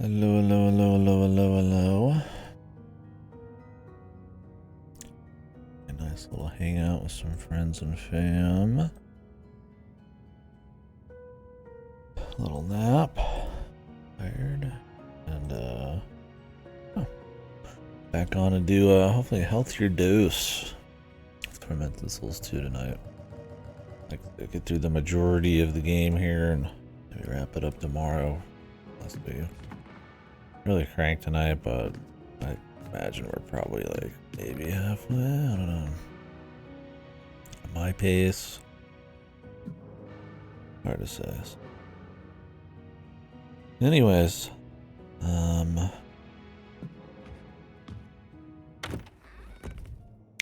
Hello, hello, hello, hello, hello, hello. A nice little hangout with some friends and fam. Little nap. Tired. And, oh, back on to do, hopefully a healthier dose of Tormented Souls 2 tonight. Like, get through the majority of the game here and maybe wrap it up tomorrow. Must be really cranked tonight, but I imagine we're probably like maybe halfway. I don't know. At my pace, hard to say. Anyways,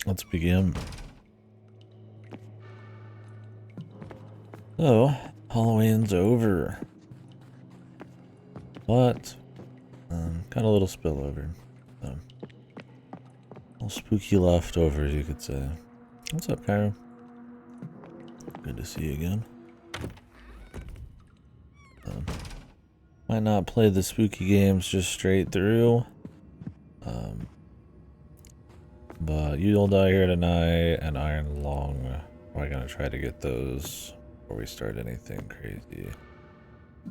let's begin. So, Halloween's over, but got a little spillover. A little spooky leftovers, you could say. What's up, Kyra? Good to see you again. Might not play the spooky games just straight through. But You'll Die Here Tonight and Iron Long. We're gonna try to get those before we start anything crazy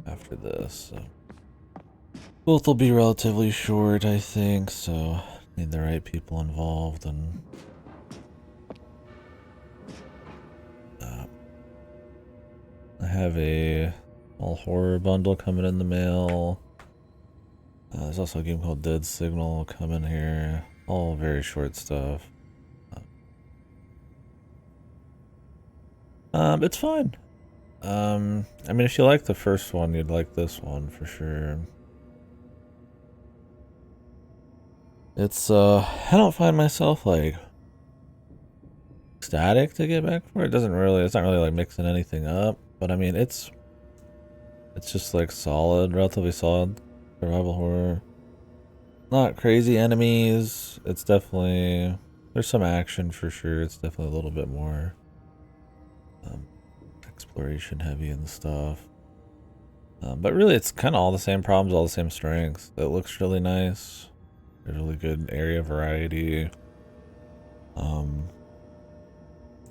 after this. So. Both will be relatively short, I think, so need the right people involved. And I have a all horror bundle coming in the mail. There's also a game called Dead Signal coming here. All very short stuff. It's fine. I mean, if you like the first one, you'd like this one for sure. It's, I don't find myself, like, ecstatic to get back for it. It's not really, like, mixing anything up. But, I mean, it's just, like, solid, relatively solid survival horror. Not crazy enemies. It's definitely, there's some action for sure. It's definitely a little bit more exploration heavy and stuff. But really, it's kind of all the same problems, all the same strengths. It looks really nice. There's really good area variety.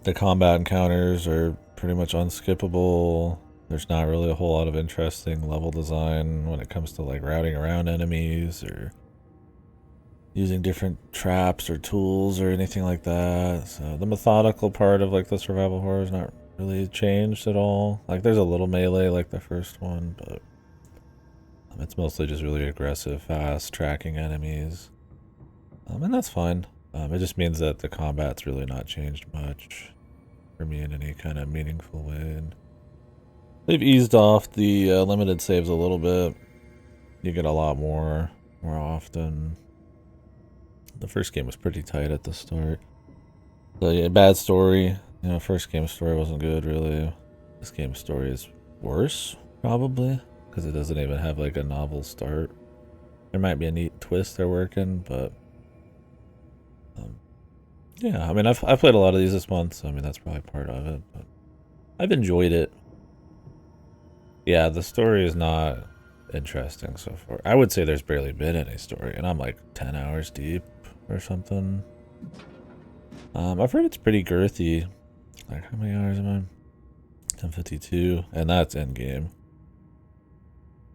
The combat encounters are pretty much unskippable. There's not really a whole lot of interesting level design when it comes to like routing around enemies or using different traps or tools or anything like that. So the methodical part of like the survival horror is not really changed at all. Like there's a little melee like the first one, but it's mostly just really aggressive, fast tracking enemies. And that's fine. It just means that the combat's really not changed much for me in any kind of meaningful way. And they've eased off the limited saves a little bit. You get a lot more often. The first game was pretty tight at the start. So yeah, bad story. You know, first game's story wasn't good really. This game's story is worse, probably, because it doesn't even have like a novel start. There might be a neat twist they're working, but yeah, I mean, I've played a lot of these this month, so I mean that's probably part of it. But I've enjoyed it. Yeah, the story is not interesting so far. I would say there's barely been any story, and I'm like 10 hours deep or something. I've heard it's pretty girthy. Like, how many hours am I? 10:52, and that's endgame.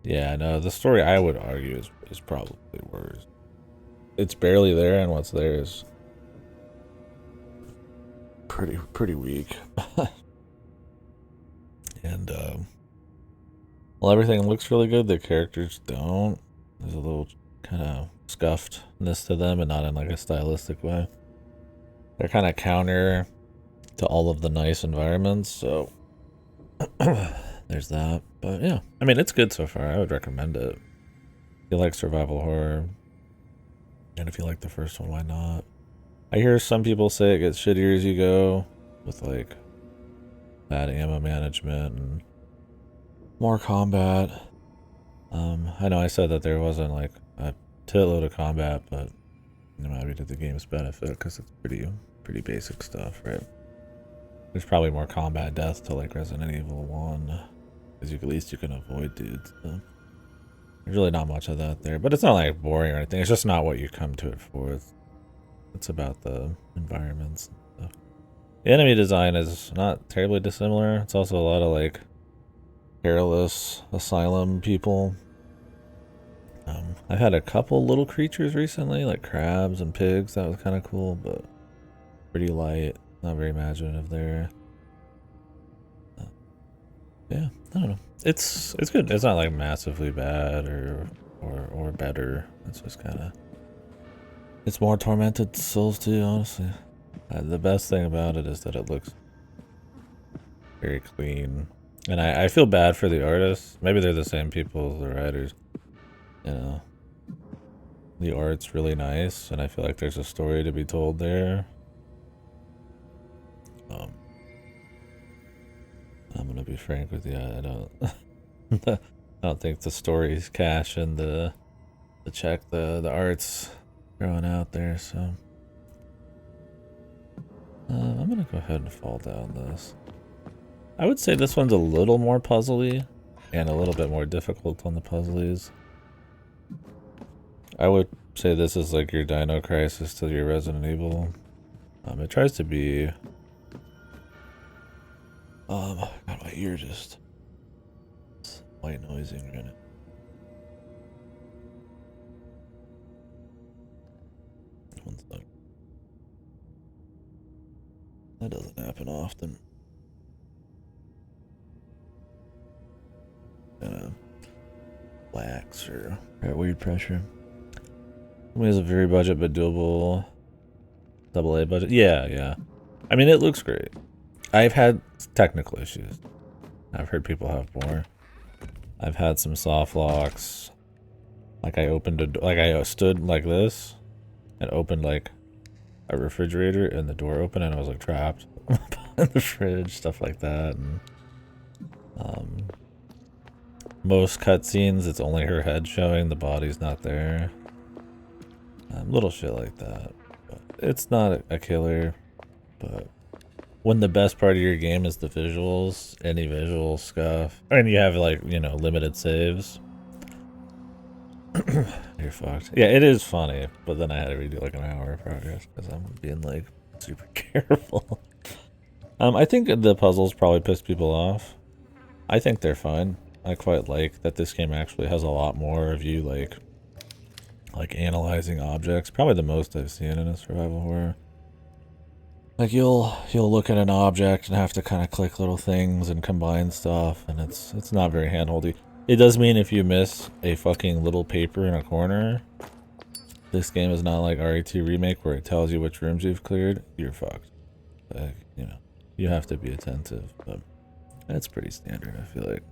Yeah, no, the story I would argue is probably worse. It's barely there, and what's there is pretty weak. And well, everything looks really good. The characters don't. There's a little kind of scuffedness to them, and not in like a stylistic way. They're kind of counter to all of the nice environments, so there's that. But yeah, I mean, it's good so far. I would recommend it. If you like survival horror, and if you like the first one, why not? I hear some people say it gets shittier as you go, with like bad ammo management and more combat. I know I said that there wasn't like a titload of combat, but it might be to the game's benefit because it's pretty basic stuff, right? There's probably more combat death to like Resident Evil 1, because at least you can avoid dudes. So There's really not much of that there, but it's not like boring or anything. It's just not what you come to it for. It's about the environments and stuff. The enemy design is not terribly dissimilar. It's also a lot of like careless asylum people. I've had a couple little creatures recently, like crabs and pigs. That was kind of cool, but pretty light. Not very imaginative there. Yeah, I don't know. It's good. It's not like massively bad or better. It's just kind of. It's more Tormented Souls 2, honestly. The best thing about it is that it looks very clean, and I feel bad for the artists. Maybe they're the same people as the writers. You know, the art's really nice, and I feel like there's a story to be told there. I'm gonna be frank with you. I don't. I don't think the story's cash and the check. The art's throwing out there. So I'm gonna go ahead and fall down this. I would say this one's a little more puzzly and a little bit more difficult on the puzzlies. I would say this is like your Dino Crisis to your Resident Evil. It tries to be. God, my ear just white noising right now. One sec. That doesn't happen often. Gonna wax or got weird pressure. It has a very budget but doable AA budget. Yeah. I mean, it looks great. I've had technical issues. I've heard people have more. I've had some soft locks. Like I stood like this and opened like a refrigerator and the door opened and I was like trapped in the fridge, stuff like that. And most cutscenes, it's only her head showing, the body's not there. Little shit like that. But it's not a killer, but when the best part of your game is the visuals, any visual stuff, and you have like, you know, limited saves, you're fucked. Yeah, it is funny, but then I had to redo like an hour of progress because I'm being like super careful. I think the puzzles probably piss people off. I think they're fine. I quite like that this game actually has a lot more of you like analyzing objects. Probably the most I've seen in a survival horror. Like you'll look at an object and have to kind of click little things and combine stuff, and it's not very handholdy. It does mean if you miss a fucking little paper in a corner, this game is not like RE2 Remake where it tells you which rooms you've cleared. You're fucked. Like, you know, you have to be attentive, but that's pretty standard, I feel like.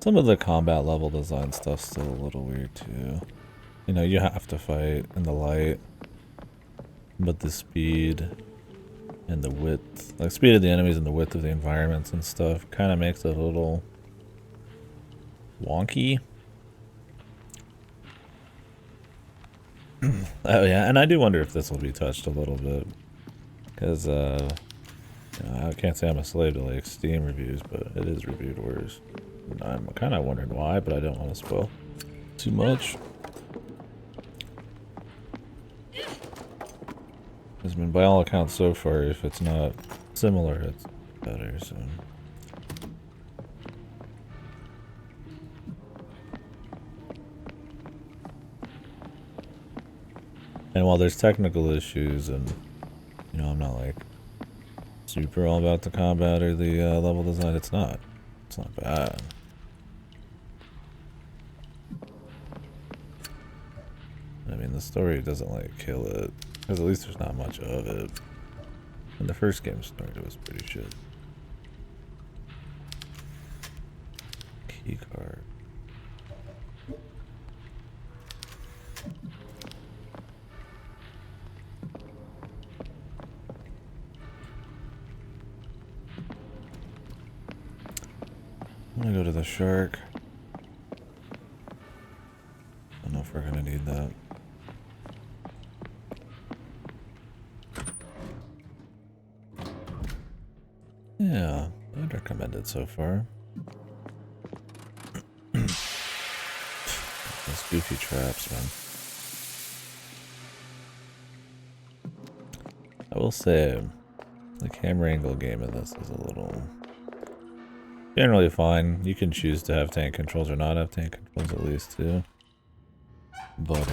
Some of the combat level design stuff's still a little weird too. You know, you have to fight in the light, but the speed and the width, like speed of the enemies and the width of the environments and stuff, kind of makes it a little wonky. Oh yeah, and I do wonder if this will be touched a little bit, because you know, I can't say I'm a slave to like Steam reviews, but it is reviewed worse. I'm kind of wondering why, but I don't want to spoil too much. I mean, by all accounts so far, if it's not similar, it's better, so. And while there's technical issues, and, you know, I'm not like super all about the combat or the level design, it's not bad. I mean, the story doesn't like kill it, because at least there's not much of it. And the first game's story was pretty shit. Key card. I'm gonna go to the shark. I don't know if we're gonna need that. Yeah, I'd recommend it so far. Those goofy traps, man. I will say, the camera angle game in this is a little... generally fine. You can choose to have tank controls or not have tank controls at least too. But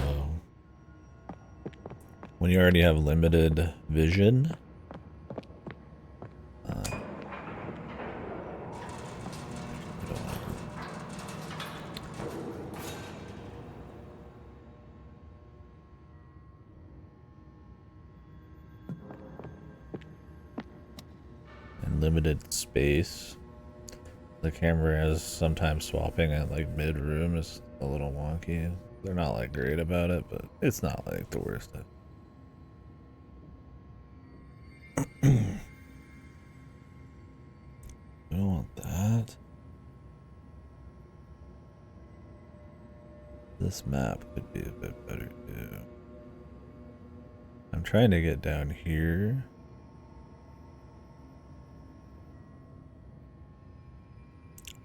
when you already have limited vision, and limited space, the camera is sometimes swapping at like mid-room is a little wonky. They're not like great about it, but it's not like the worst. I don't want that. This map could be a bit better too. I'm trying to get down here.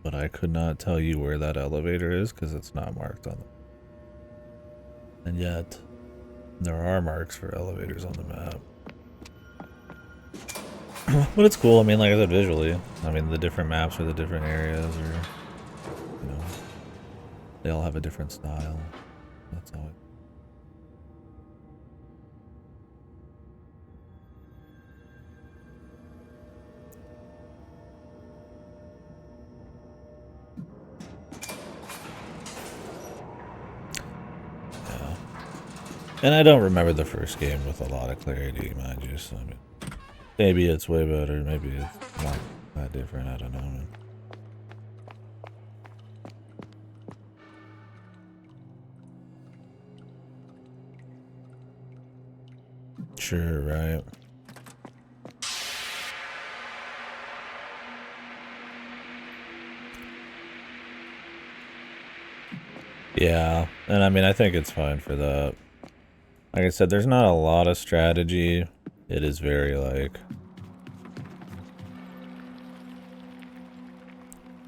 But I could not tell you where that elevator is because it's not marked on them. And yet, there are marks for elevators on the map. But it's cool. I mean, like I said, visually. I mean, the different maps for the different areas are, you know, they all have a different style. That's how it... Yeah. And I don't remember the first game with a lot of clarity, mind you, so I mean, maybe it's way better, maybe it's not that different, I don't know, man. Sure, right. Yeah, and I mean, I think it's fine for that. Like I said, there's not a lot of strategy. It is very like,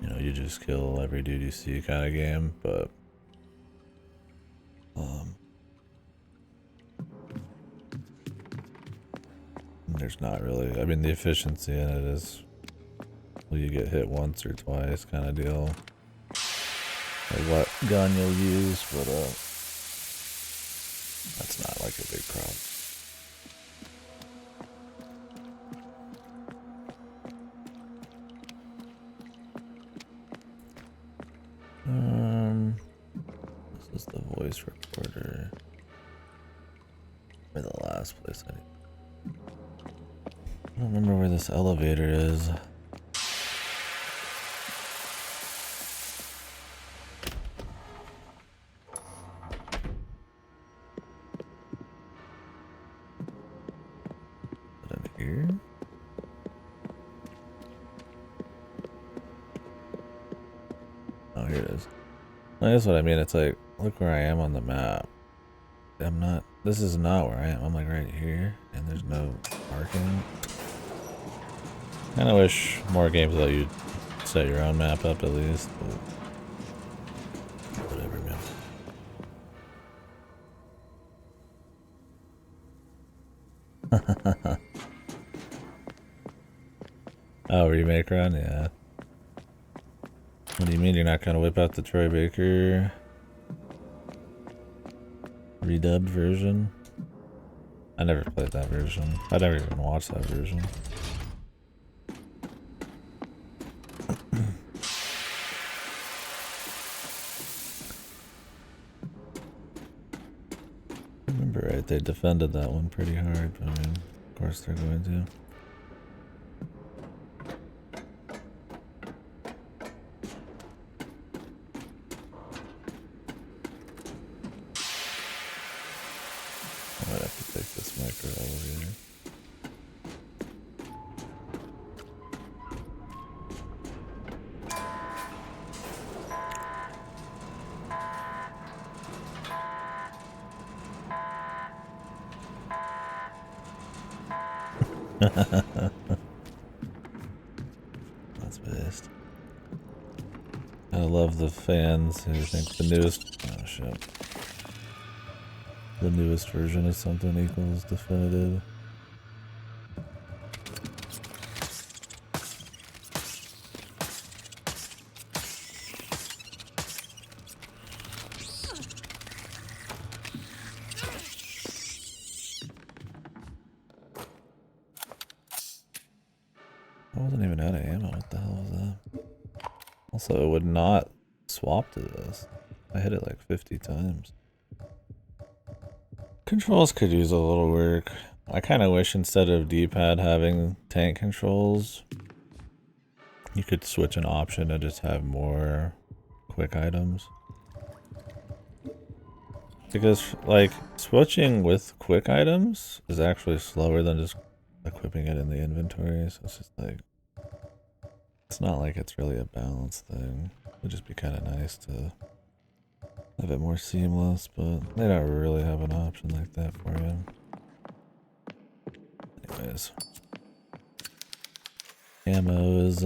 you know, you just kill every dude you see kind of game, but there's not really, I mean, the efficiency in it is, well, you get hit once or twice kind of deal. Or what gun you'll use, but that's not like a big problem. This is the voice recorder. Or the last place I don't remember where this elevator is. Is it in here? Oh, here it is. That's what I mean. It's like, look where I am on the map. I'm not, this is not where I am. I'm like right here, and there's no marking. Kinda wish more games let you set your own map up at least, but whatever, man. Oh, remake run? Yeah. What do you mean you're not gonna whip out the Troy Baker redubbed version? I never played that version. I never even watched that version. Remember right, they defended that one pretty hard, but I mean, of course they're going to. I might have to take this micro elevator. of the fans who think the newest... Oh shit. The newest version of something equals definitive. I wasn't even out of ammo. What the hell was that? Also, it would not swap to this. I hit it like 50 times. Controls could use a little work. I kind of wish instead of D-pad having tank controls, you could switch an option to just have more quick items. Because, like, switching with quick items is actually slower than just equipping it in the inventory, so it's just like... It's not like it's really a balanced thing. It would just be kind of nice to have it more seamless, but they don't really have an option like that for you. Anyways. Ammo is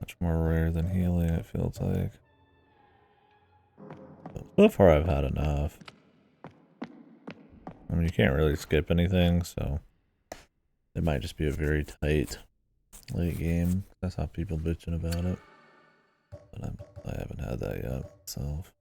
much more rare than healing, it feels like. But so far I've had enough. I mean, you can't really skip anything, so it might just be a very tight late game. That's how people bitching about it. But I haven't had that yet myself.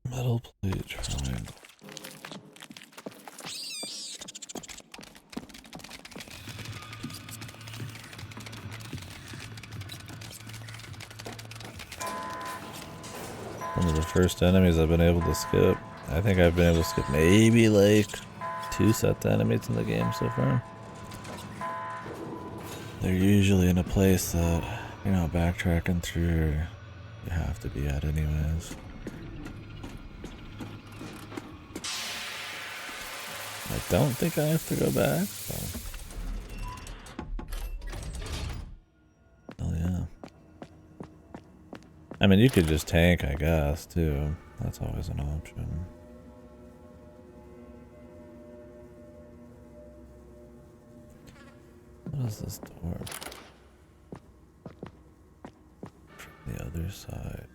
Metal plate triangle. One of the first enemies I've been able to skip. I think I've been able to skip maybe like 2 sets of enemies in the game so far. They're usually in a place that you're not backtracking through or you have to be at anyways. I don't think I have to go back, so. Hell yeah. I mean, you could just tank, I guess, too. That's always an option. What is this door? From the other side.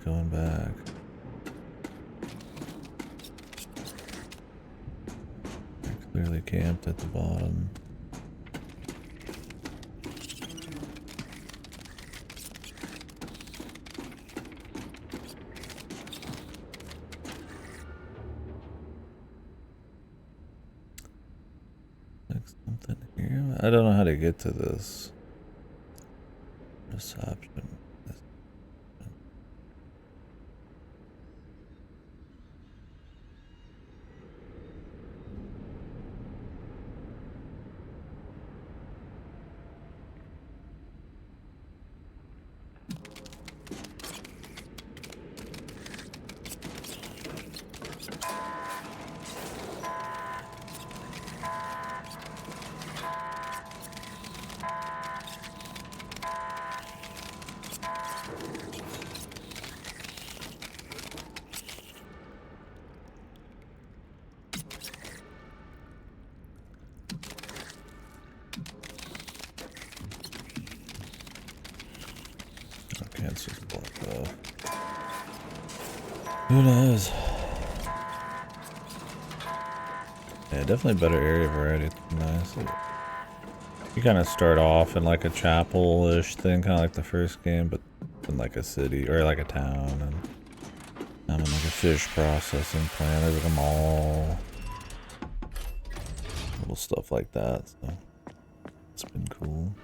Going back. They're clearly camped at the bottom. Like something here. I don't know how to get to this reception. It's just blocked off. Who knows? Yeah, definitely better area variety. It's nice. You kind of start off in like a chapel-ish thing, kind of like the first game, but in like a city or like a town, and I'm in like a fish processing plant. There's like a mall, little stuff like that. So it's been cool.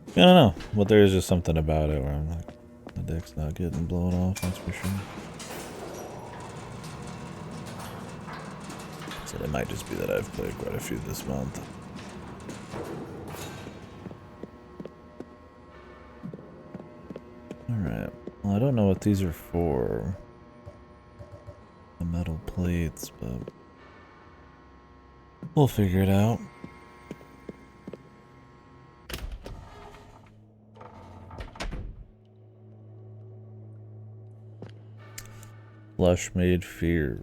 I don't know, but there is just something about it where I'm like, the dick's not getting blown off. That's for sure. So it might just be that I've played quite a few this month. Alright, well I don't know what these are for. The metal plates, but we'll figure it out. Flesh made fear.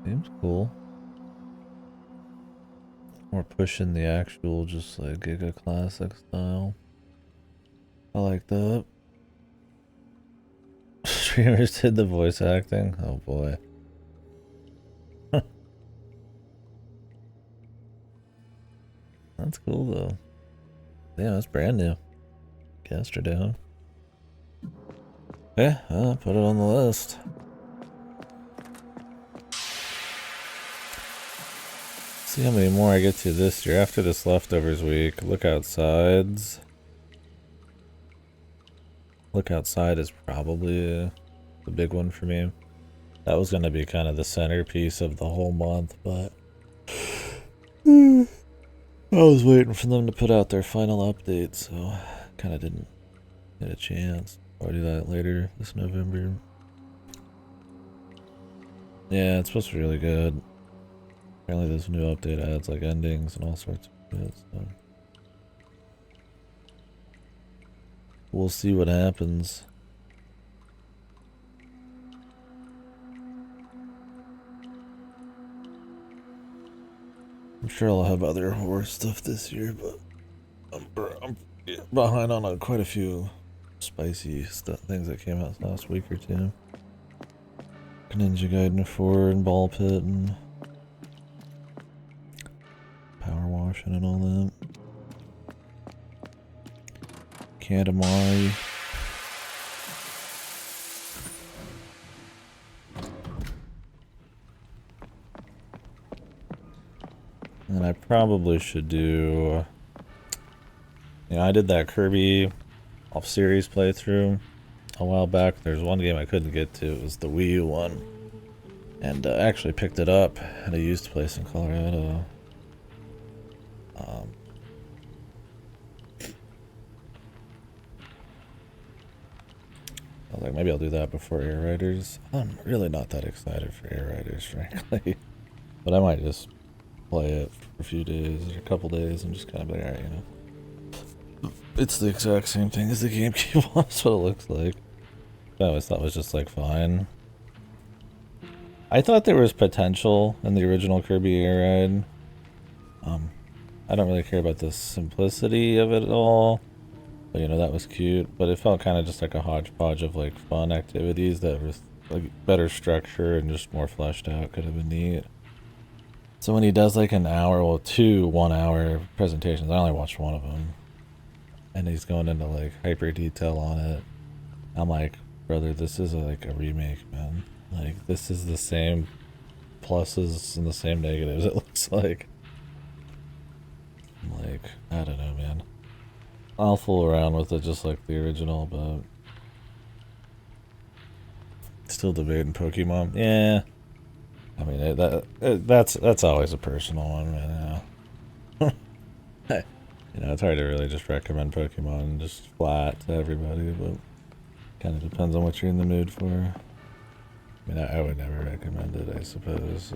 Seems cool. We're pushing the actual just like Giga Classic style. I like that. Streamers did the voice acting. Oh boy. That's cool though. Yeah, that's brand new. Yesterday, huh? Yeah, I'll put it on the list. See how many more I get to this year after this leftovers week. Look outsides. Look outside is probably the big one for me. That was going to be kind of the centerpiece of the whole month, but I was waiting for them to put out their final update, so kind of didn't get a chance. I'll do that later this November. Yeah, it's supposed to be really good. Apparently this new update adds like endings and all sorts of shit, so we'll see what happens. I'm sure I'll have other horror stuff this year, but I'm behind on quite a few spicy things that came out last week or two. Ninja Gaiden 4 and Ball Pit and power washing and all that. Katamari. And I probably should do... I did that Kirby off-series playthrough a while back. There's one game I couldn't get to. It was the Wii U one. And I actually picked it up at a used place in Colorado. I was like, maybe I'll do that before Air Riders. I'm really not that excited for Air Riders, frankly. But I might just play it for a few days or a couple days and just kind of be like, alright, It's the exact same thing as the GameCube one. That's what it looks like. I always thought it was just like fine. I thought there was potential in the original Kirby Air Ride. I don't really care about the simplicity of it at all. But that was cute. But it felt kind of just like a hodgepodge of like fun activities that was like better structure and just more fleshed out. Could have been neat. So when he does like an hour, well, 2 1-hour presentations, I only watched one of them. And he's going into like hyper detail on it. I'm like, brother, this is like a remake, man. Like, this is the same pluses and the same negatives, it looks like. I'm like, I don't know, man. I'll fool around with it just like the original, but still debating Pokemon. Yeah, I mean that's always a personal one, man. It's hard to really just recommend Pokemon just flat to everybody, but kind of depends on what you're in the mood for. I mean, I would never recommend it, I suppose,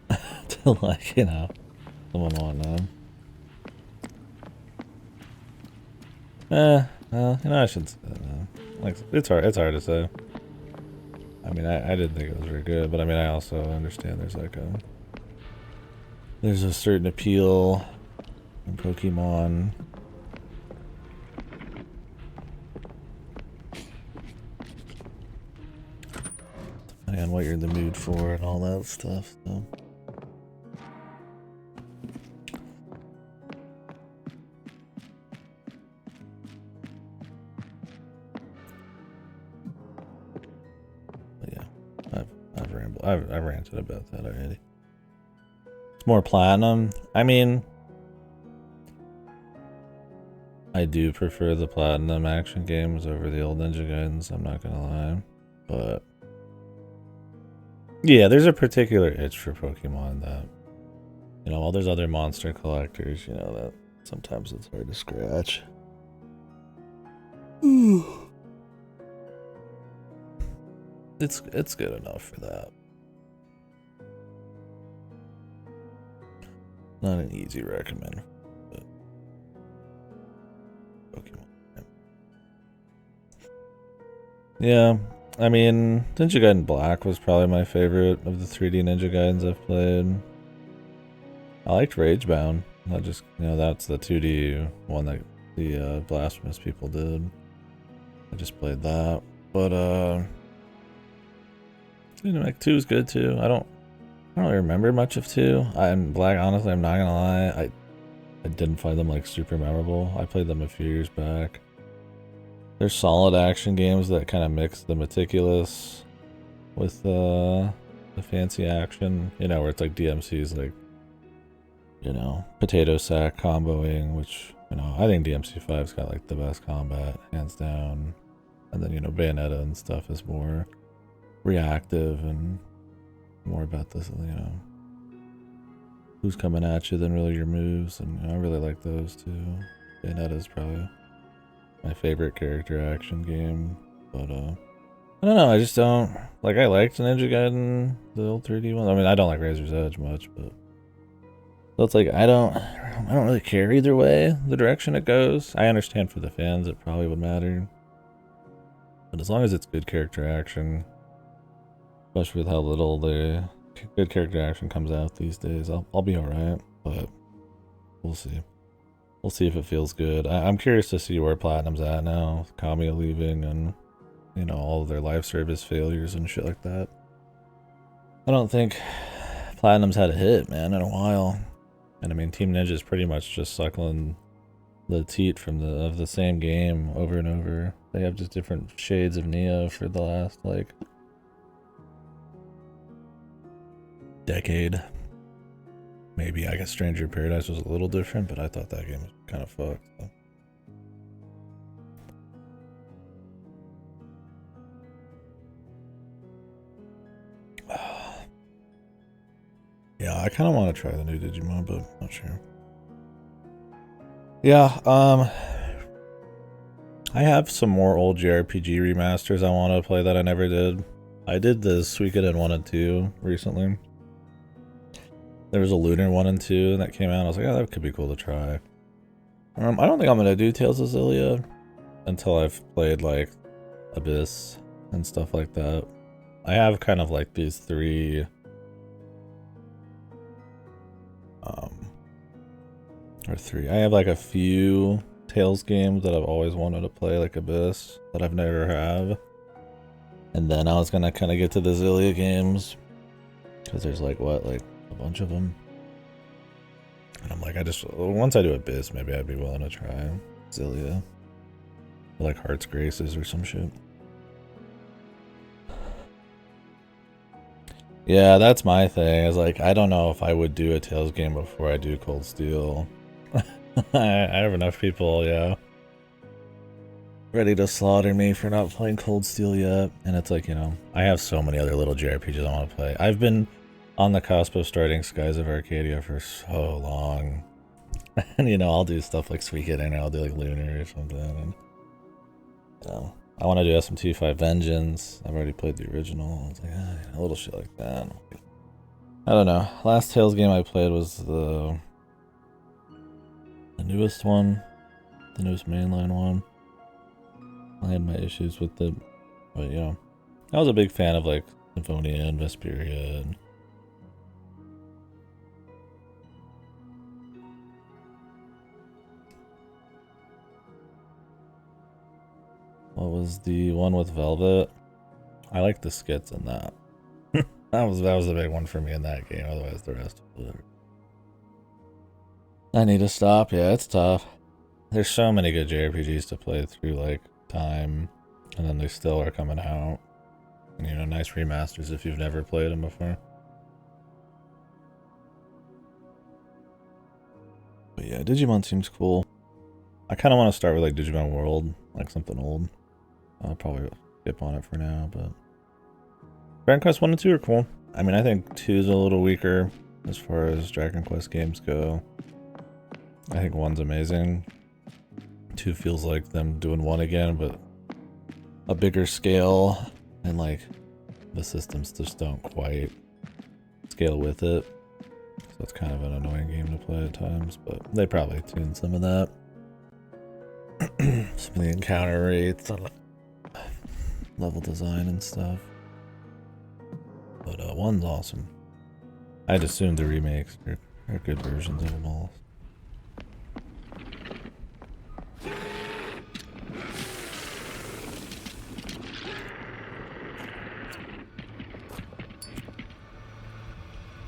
to like someone want them. Well, I should say, like, it's hard to say. I mean, I didn't think it was very good, but I mean, I also understand there's a certain appeal in Pokemon. Depending on what you're in the mood for and all that stuff, so. But yeah, I've rambled. I've ranted about that already. It's more platinum. I mean, I do prefer the platinum action games over the old Ninja Gaidens, I'm not gonna lie. But yeah, there's a particular itch for Pokemon that, you know, while there's other monster collectors, you know, that sometimes it's hard to scratch. It's good enough for that. Not an easy recommend, but Pokemon. Yeah, I mean, Ninja Gaiden Black was probably my favorite of the 3D Ninja Gaidens I've played. I liked Ragebound. I just, you know, that's the 2D one that the Blasphemous people did. I just played that, but Dynamic 2 is good too. I don't really remember much of 2. I'm Black, honestly, I'm not gonna lie. I didn't find them like super memorable. I played them a few years back. They're solid action games that kind of mix the meticulous with the fancy action. You know, where it's like DMC's like, you know, potato sack comboing, which, you know, I think DMC5's got like the best combat, hands down. And then, you know, Bayonetta and stuff is more reactive and more about this, you know, who's coming at you than really your moves. And, you know, I really like those too. Bayonetta's probably my favorite character action game, but I don't know, I just don't like. I liked Ninja Gaiden, the old 3D one. I mean, I don't like Razor's Edge much, but so it's like I don't really care either way the direction it goes. I understand for the fans it probably would matter, but as long as it's good character action, especially with how little the good character action comes out these days, I'll be all right. But we'll see. We'll see if it feels good. I'm curious to see where Platinum's at now, with Kamiya leaving and, you know, all of their live service failures and shit like that. I don't think Platinum's had a hit, man, in a while. And I mean, Team Ninja's pretty much just suckling the teat from of the same game over and over. They have just different shades of Neo for the last, like, decade. Maybe, I guess Stranger in Paradise was a little different, but I thought that game was kind of fucked. So. Yeah, I kind of want to try the new Digimon, but I'm not sure. Yeah, I have some more old JRPG remasters I want to play that I never did. I did the Suikoden 1 and 2 recently. There was a Lunar 1 and 2 that came out. I was like, oh, that could be cool to try. I don't think I'm going to do Tales of Xillia until I've played, like, Abyss and stuff like that. I have kind of, like, these 3... I have, like, a few Tales games that I've always wanted to play, like Abyss, that I've never have. And then I was going to kind of get to the Xillia games. Because there's, like, what, like... a bunch of them, and I'm like, once I do Abyss, maybe I'd be willing to try Xillia, or like Heart's Graces or some shit. Yeah, that's my thing. Is like, I don't know if I would do a Tales game before I do Cold Steel. I have enough people, yeah, ready to slaughter me for not playing Cold Steel yet, and it's like, you know, I have so many other little JRPGs I want to play. I've been on the cusp of starting Skies of Arcadia for so long. And, you know, I'll do stuff like Suikoden, and I'll do like Lunar or something. And, you know, I want to do SMT5 Vengeance. I've already played the original. I was like, a little shit like that. I don't know. Last Tales game I played was the newest one. The newest mainline one. I had my issues with it. But, yeah. I was a big fan of like Symphonia and Vesperia. What was the one with Velvet? I like the skits in that. that was the big one for me in that game. Otherwise, the rest was whatever. I need to stop. Yeah, it's tough. There's so many good JRPGs to play through, like time, and then they still are coming out. And, you know, nice remasters if you've never played them before. But yeah, Digimon seems cool. I kind of want to start with like Digimon World, like something old. I'll probably skip on it for now, but Dragon Quest 1 and 2 are cool. I mean, I think 2 is a little weaker as far as Dragon Quest games go. I think 1's amazing. 2 feels like them doing 1 again, but a bigger scale, and like the systems just don't quite scale with it. So it's kind of an annoying game to play at times, but they probably tuned some of that. Some of the encounter rates, level design and stuff. But 1's awesome. I'd assume the remakes are good versions of them all.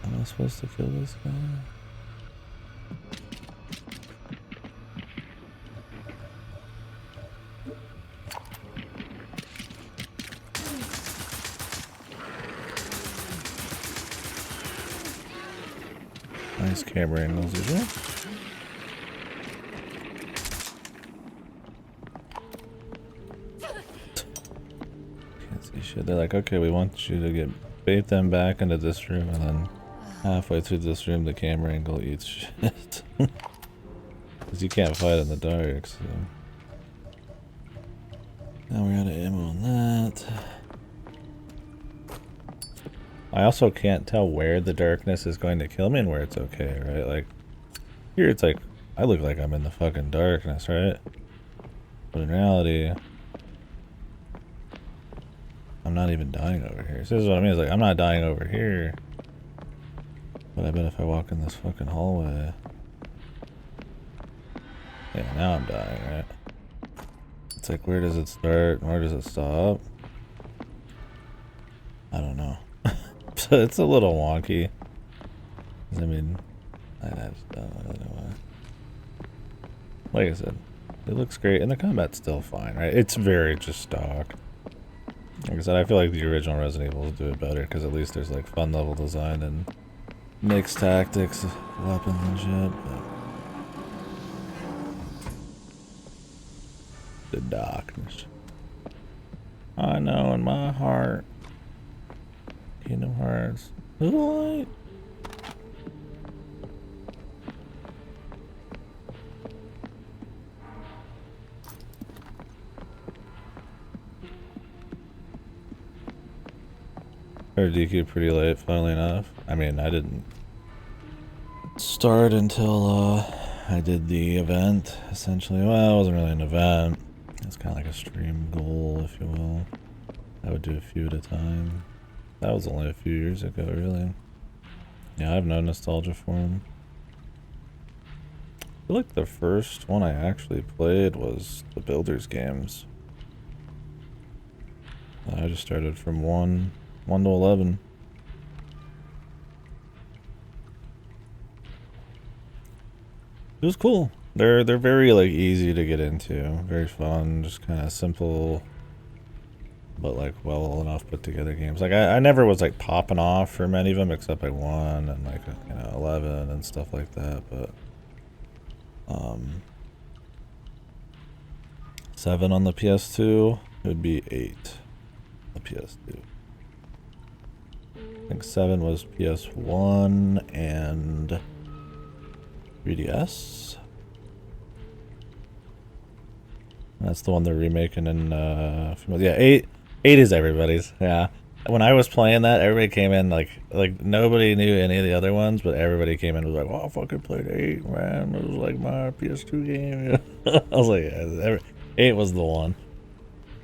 Am I supposed to kill this guy? Nice camera angles as well. Can't see shit. They're like, okay, we want you to bait them back into this room, and then halfway through this room, the camera angle eats shit. Because you can't fight in the dark, so. Now we're out of ammo on that. I also can't tell where the darkness is going to kill me and where it's okay, right? Like, here it's like, I look like I'm in the fucking darkness, right? But in reality, I'm not even dying over here. So this is what I mean, it's like, I'm not dying over here. But I bet if I walk in this fucking hallway. Yeah, now I'm dying, right? It's like, where does it start? Where does it stop? I don't know. So it's a little wonky. I mean, I just don't know why. Like I said, it looks great, and the combat's still fine, right? It's very just stock. Like I said, I feel like the original Resident Evils do it better, because at least there's like fun level design and mixed tactics, weapons and shit, but the darkness. I know in my heart. Kingdom Hearts. The light. KDkill pretty late, funnily enough. I mean, I didn't start until I did the event, essentially. Well, it wasn't really an event. It's kind of like a stream goal, if you will. I would do a few at a time. That was only a few years ago, really. Yeah, I have no nostalgia for him. I feel like the first one I actually played was the Builders games. I just started from 1 to 11. It was cool. They're very like easy to get into, very fun, just kind of simple, but like well enough put together games. Like I never was like popping off for many of them, except like 1 and like 11 and stuff like that. But 7 on the PS2 would be 8 on the PS2. I think 7 was PS1 and 3DS. That's the one they're remaking in, yeah, 8 is everybody's, yeah. When I was playing that, everybody came in, like nobody knew any of the other ones, but everybody came in and was like, oh, I fucking played 8, man, it was like my PS2 game. I was like, yeah, 8 was the one.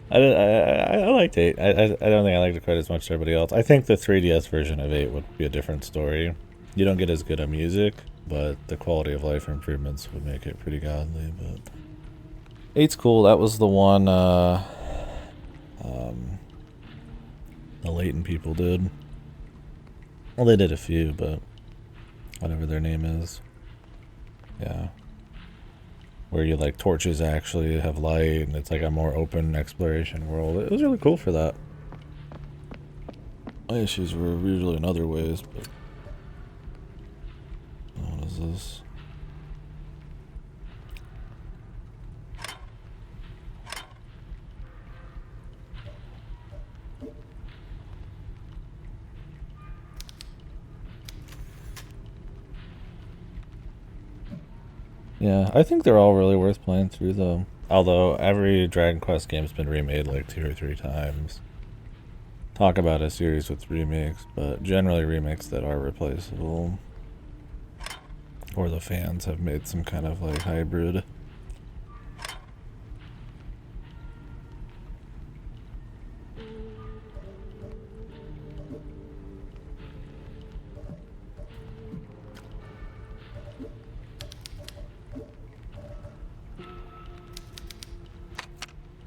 I liked 8. I don't think I liked it quite as much as everybody else. I think the 3DS version of 8 would be a different story. You don't get as good a music, but the quality of life improvements would make it pretty godly. But 8's cool. That was the one the Leighton people did. Well, they did a few, but whatever their name is. Yeah. Where you like torches actually have light and it's like a more open exploration world. It was really cool for that. My issues were usually in other ways, but what is this? Yeah, I think they're all really worth playing through though. Although every Dragon Quest game's been remade like 2 or 3 times. Talk about a series with remakes, but generally remakes that are replaceable. Or the fans have made some kind of like hybrid.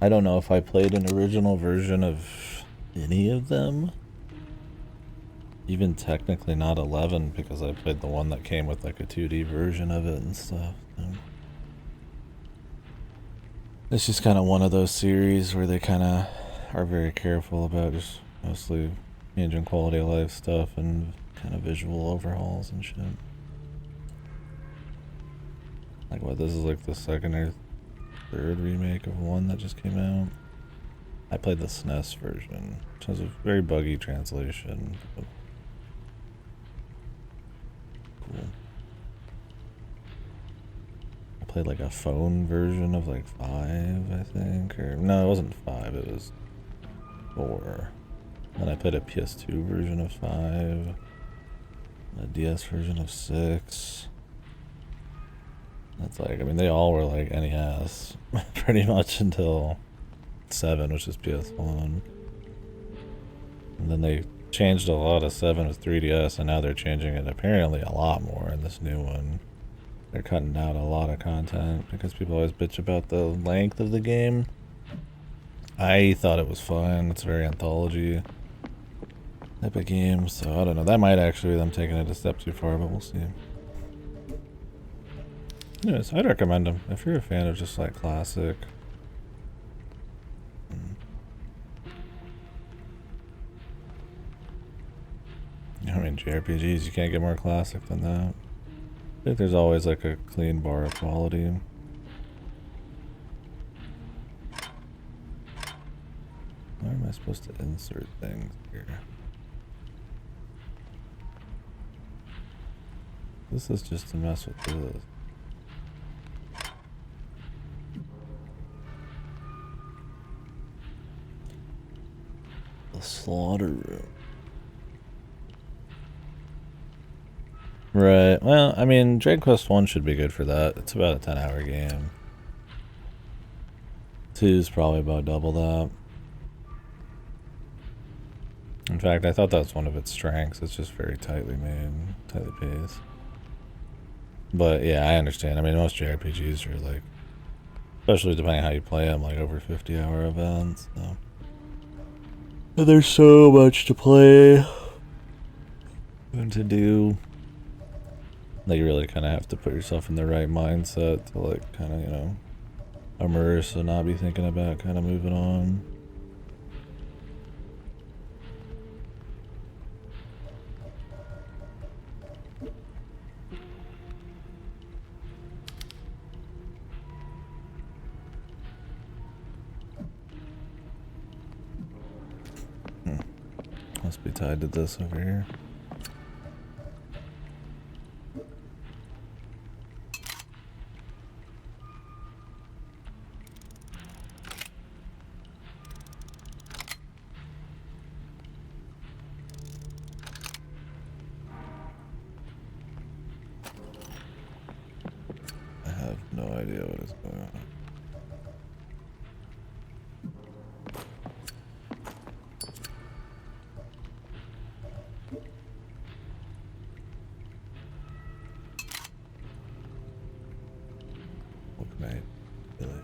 I don't know if I played an original version of any of them. Even technically not 11 because I played the one that came with like a 2D version of it and stuff. So. It's just kind of one of those series where they kind of are very careful about just mostly changing quality of life stuff and kind of visual overhauls and shit. Like what, this is like the second or third remake of one that just came out. I played the SNES version, which has a very buggy translation. Cool. I played like a phone version of like 5, I think, or no, it wasn't 5, it was 4. Then I played a PS2 version of 5, a DS version of 6. That's like, I mean, they all were like NES pretty much until 7, which is PS1. And then they changed a lot of 7 with 3DS, and now they're changing it apparently a lot more in this new one. They're cutting out a lot of content because people always bitch about the length of the game. I thought it was fun. It's a very anthology type of game, so I don't know. That might actually be them taking it a step too far, but we'll see. Anyways, I'd recommend them if you're a fan of just like classic. I mean, JRPGs, you can't get more classic than that. I think there's always like a clean bar of quality. Where am I supposed to insert things here? This is just to mess with this. The slaughter room. Right, well, I mean, Dragon Quest 1 should be good for that. It's about a 10-hour game. 2 is probably about double that. In fact, I thought that's one of its strengths. It's just very tightly made, tightly paced. But yeah, I understand. I mean, most JRPGs are like, especially depending on how you play them, like over 50-hour events. So. But there's so much to play and to do. That you really kind of have to put yourself in the right mindset to like kind of, you know, immerse and not be thinking about kind of moving on. Must be tied to this over here. I have no idea what is going on. What can I really?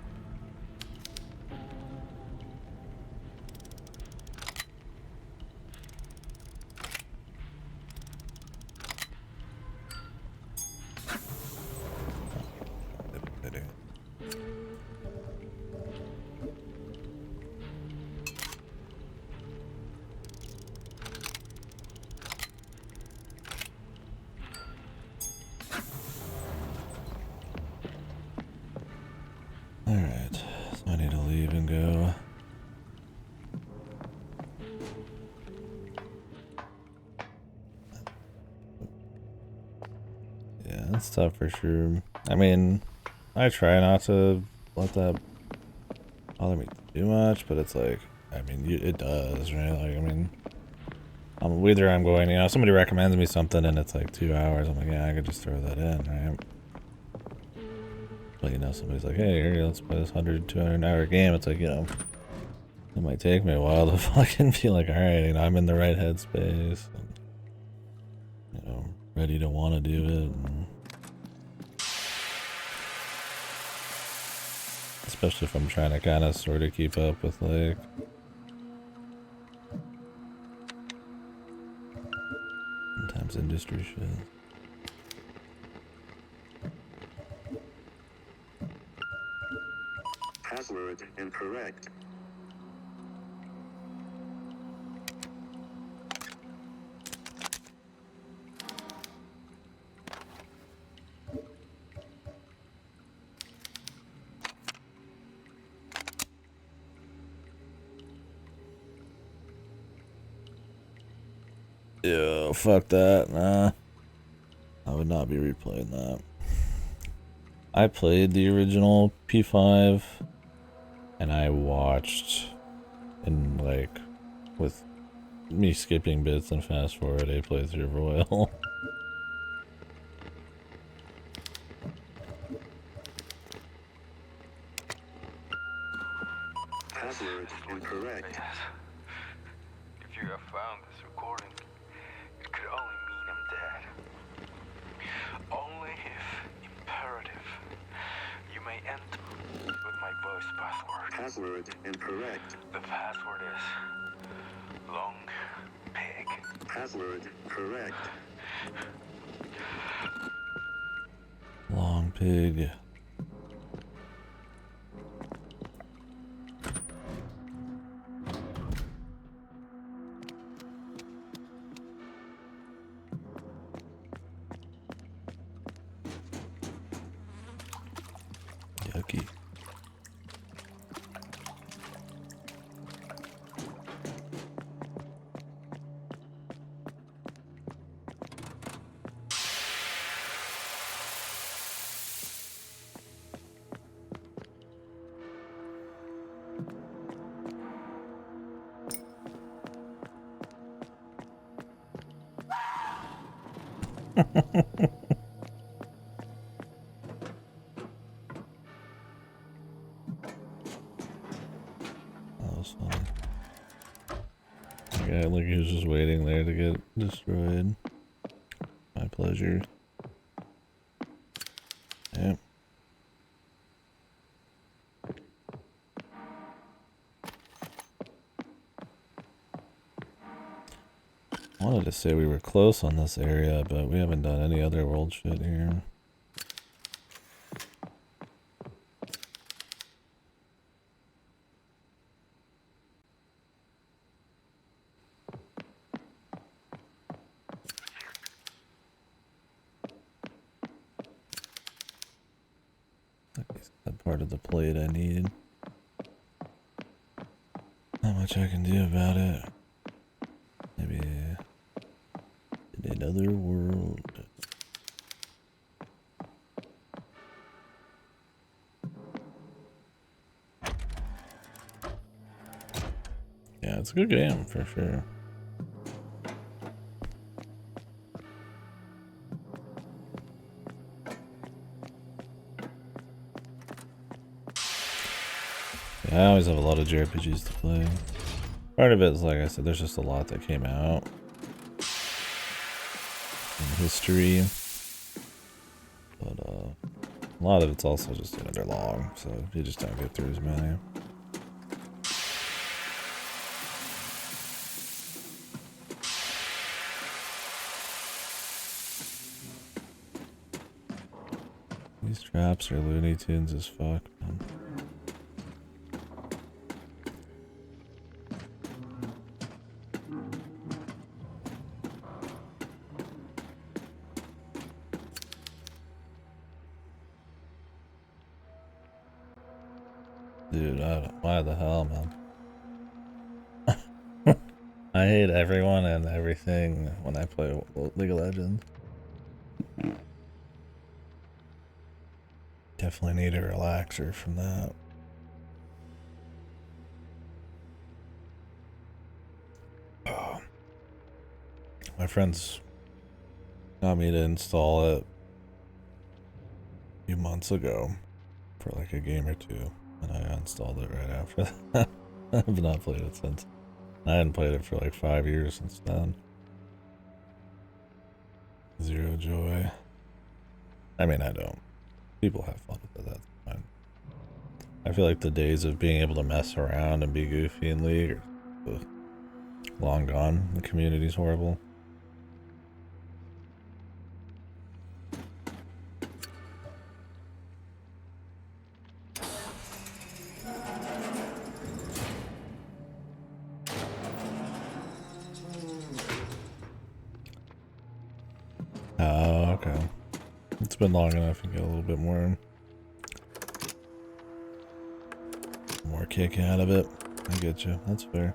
Alright, so I need to leave and go. Yeah, that's tough for sure. I mean, I try not to let that bother me too much, but it's like, I mean, it does, right? Like, I mean, whether I'm going, you know, somebody recommends me something and it's like 2 hours, I'm like, yeah, I could just throw that in, right? But, you know, somebody's like, hey, here, let's play this 100, 200 hour game. It's like, you know, it might take me a while to fucking be like, alright, you know, I'm in the right headspace. And, you know, ready to want to do it. And especially if I'm trying to kind of sort of keep up with, like, sometimes industry shit. Password incorrect. Yeah, fuck that. Nah. I would not be replaying that. I played the original P5 and I watched in like with me skipping bits and fast forward a playthrough of Royal. Password incorrect. Yes. If you have found this recording, it could only mean I'm dead. Only if imperative, you may enter with my voice password. Password incorrect. The password is long pig. Password correct. Long pig. Yucky. That was fun. Yeah, like he was just waiting there to get destroyed. My pleasure. Yep. I wanted to say we were close on this area, but we haven't done any other world shit here. That part of the plate I need. Not much I can do about it. Maybe in another world. Yeah, it's a good game for sure. Yeah, I always have a lot of JRPGs to play. Part of it is, like I said, there's just a lot that came out. in history. But a lot of it's also just, you know, they're long, so you just don't get through as many. These traps are Looney Tunes as fuck, man. Dude, why the hell, man? I hate everyone and everything when I play League of Legends. Definitely need a relaxer from that. Oh. My friends got me to install it a few months ago for like a game or two, and I uninstalled it right after that. I've not played it since. I hadn't played it for like 5 years since then. Zero joy. I mean, I don't. People have fun with it, that's fine. I feel like the days of being able to mess around and be goofy in League are long gone. The community's horrible. Oh, okay. It's been long enough to get a little bit more kick out of it. I get you. That's fair.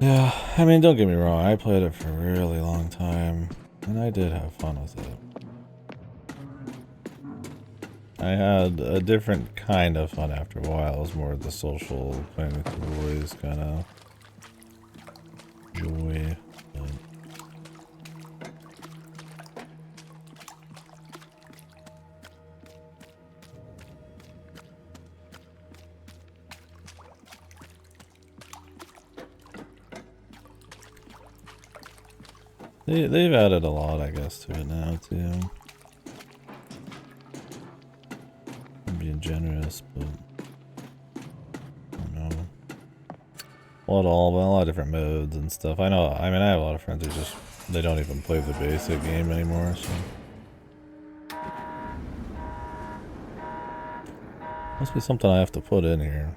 Yeah, I mean, don't get me wrong, I played it for a really long time, and I did have fun with it. I had a different kind of fun after a while. It was more the social, playing with the boys kind of joy. But they've added a lot, I guess, to it now, too. I'm being generous, but I don't know. Well, but a lot of different modes and stuff. I know, I mean, I have a lot of friends who just, they don't even play the basic game anymore, so. Must be something I have to put in here.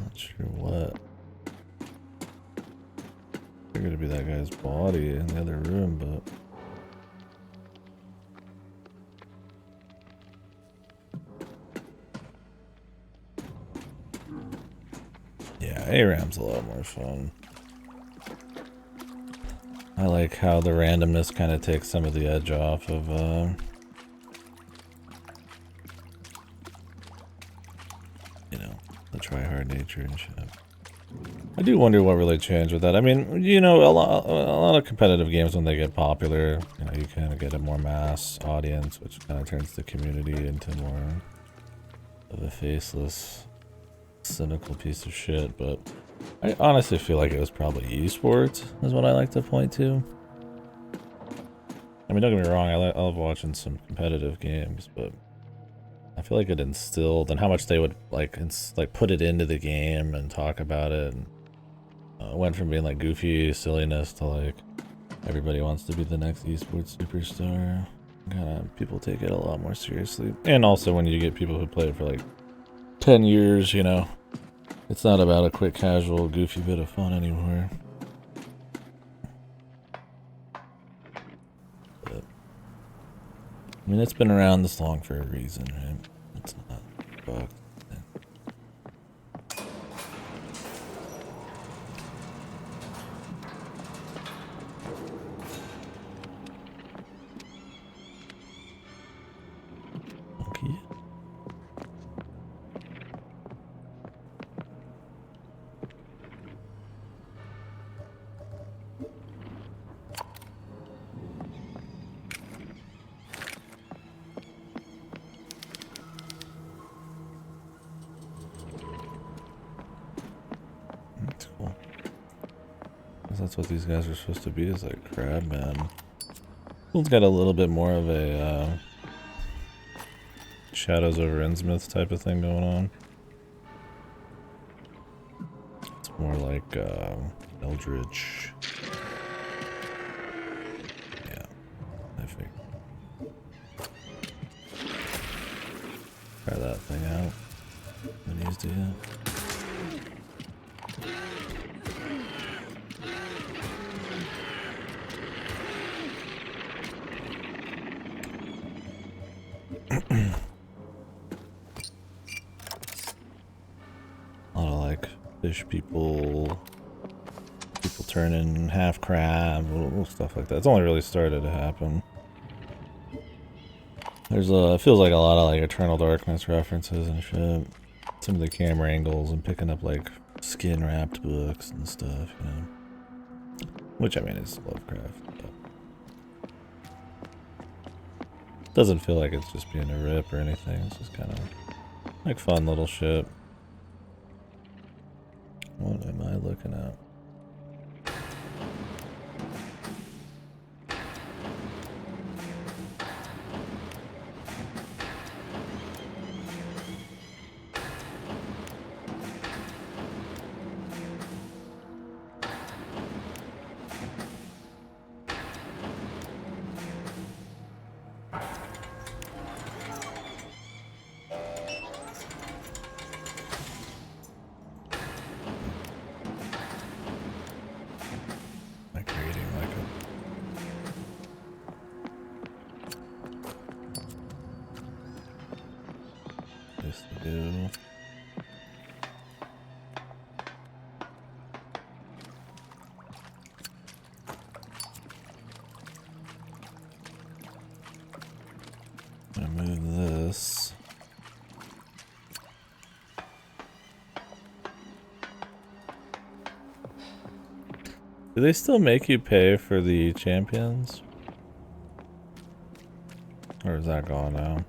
Not sure what. Figured it'd be that guy's body in the other room, but. Yeah, ARAM's a lot more fun. I like how the randomness kind of takes some of the edge off of, you know, the try-hard nature and shit. I do wonder what really changed with that. I mean, you know, a lot of competitive games, when they get popular, you know, you kind of get a more mass audience, which kind of turns the community into more of a faceless, cynical piece of shit, but I honestly feel like it was probably esports is what I like to point to. I mean, don't get me wrong, I love watching some competitive games, but I feel like it instilled, and how much they would like put it into the game and talk about it, and went from being like goofy silliness to like everybody wants to be the next esports superstar. Kind of people take it a lot more seriously, and also when you get people who play it for like 10 years, you know, It's not about a quick, casual, goofy bit of fun anymore. But, I mean, it's been around this long for a reason, right? It's not bugs. Okay. That's cool. That's what these guys are supposed to be, is like crabmen. It's got a little bit more of a Shadows over Innsmouth type of thing going on. It's more like Eldritch. Yeah, I think. Try that thing out. Haven't used it yet. A lot of like fish people turning half crab, stuff like that. It's only really started to happen. There's it feels like a lot of like Eternal Darkness references and shit. Some of the camera angles and picking up like skin wrapped books and stuff, you know. Which I mean is Lovecraft. But doesn't feel like it's just being a rip or anything. It's just kind of like fun little shit. What am I looking at? Do they still make you pay for the champions? Or is that gone now?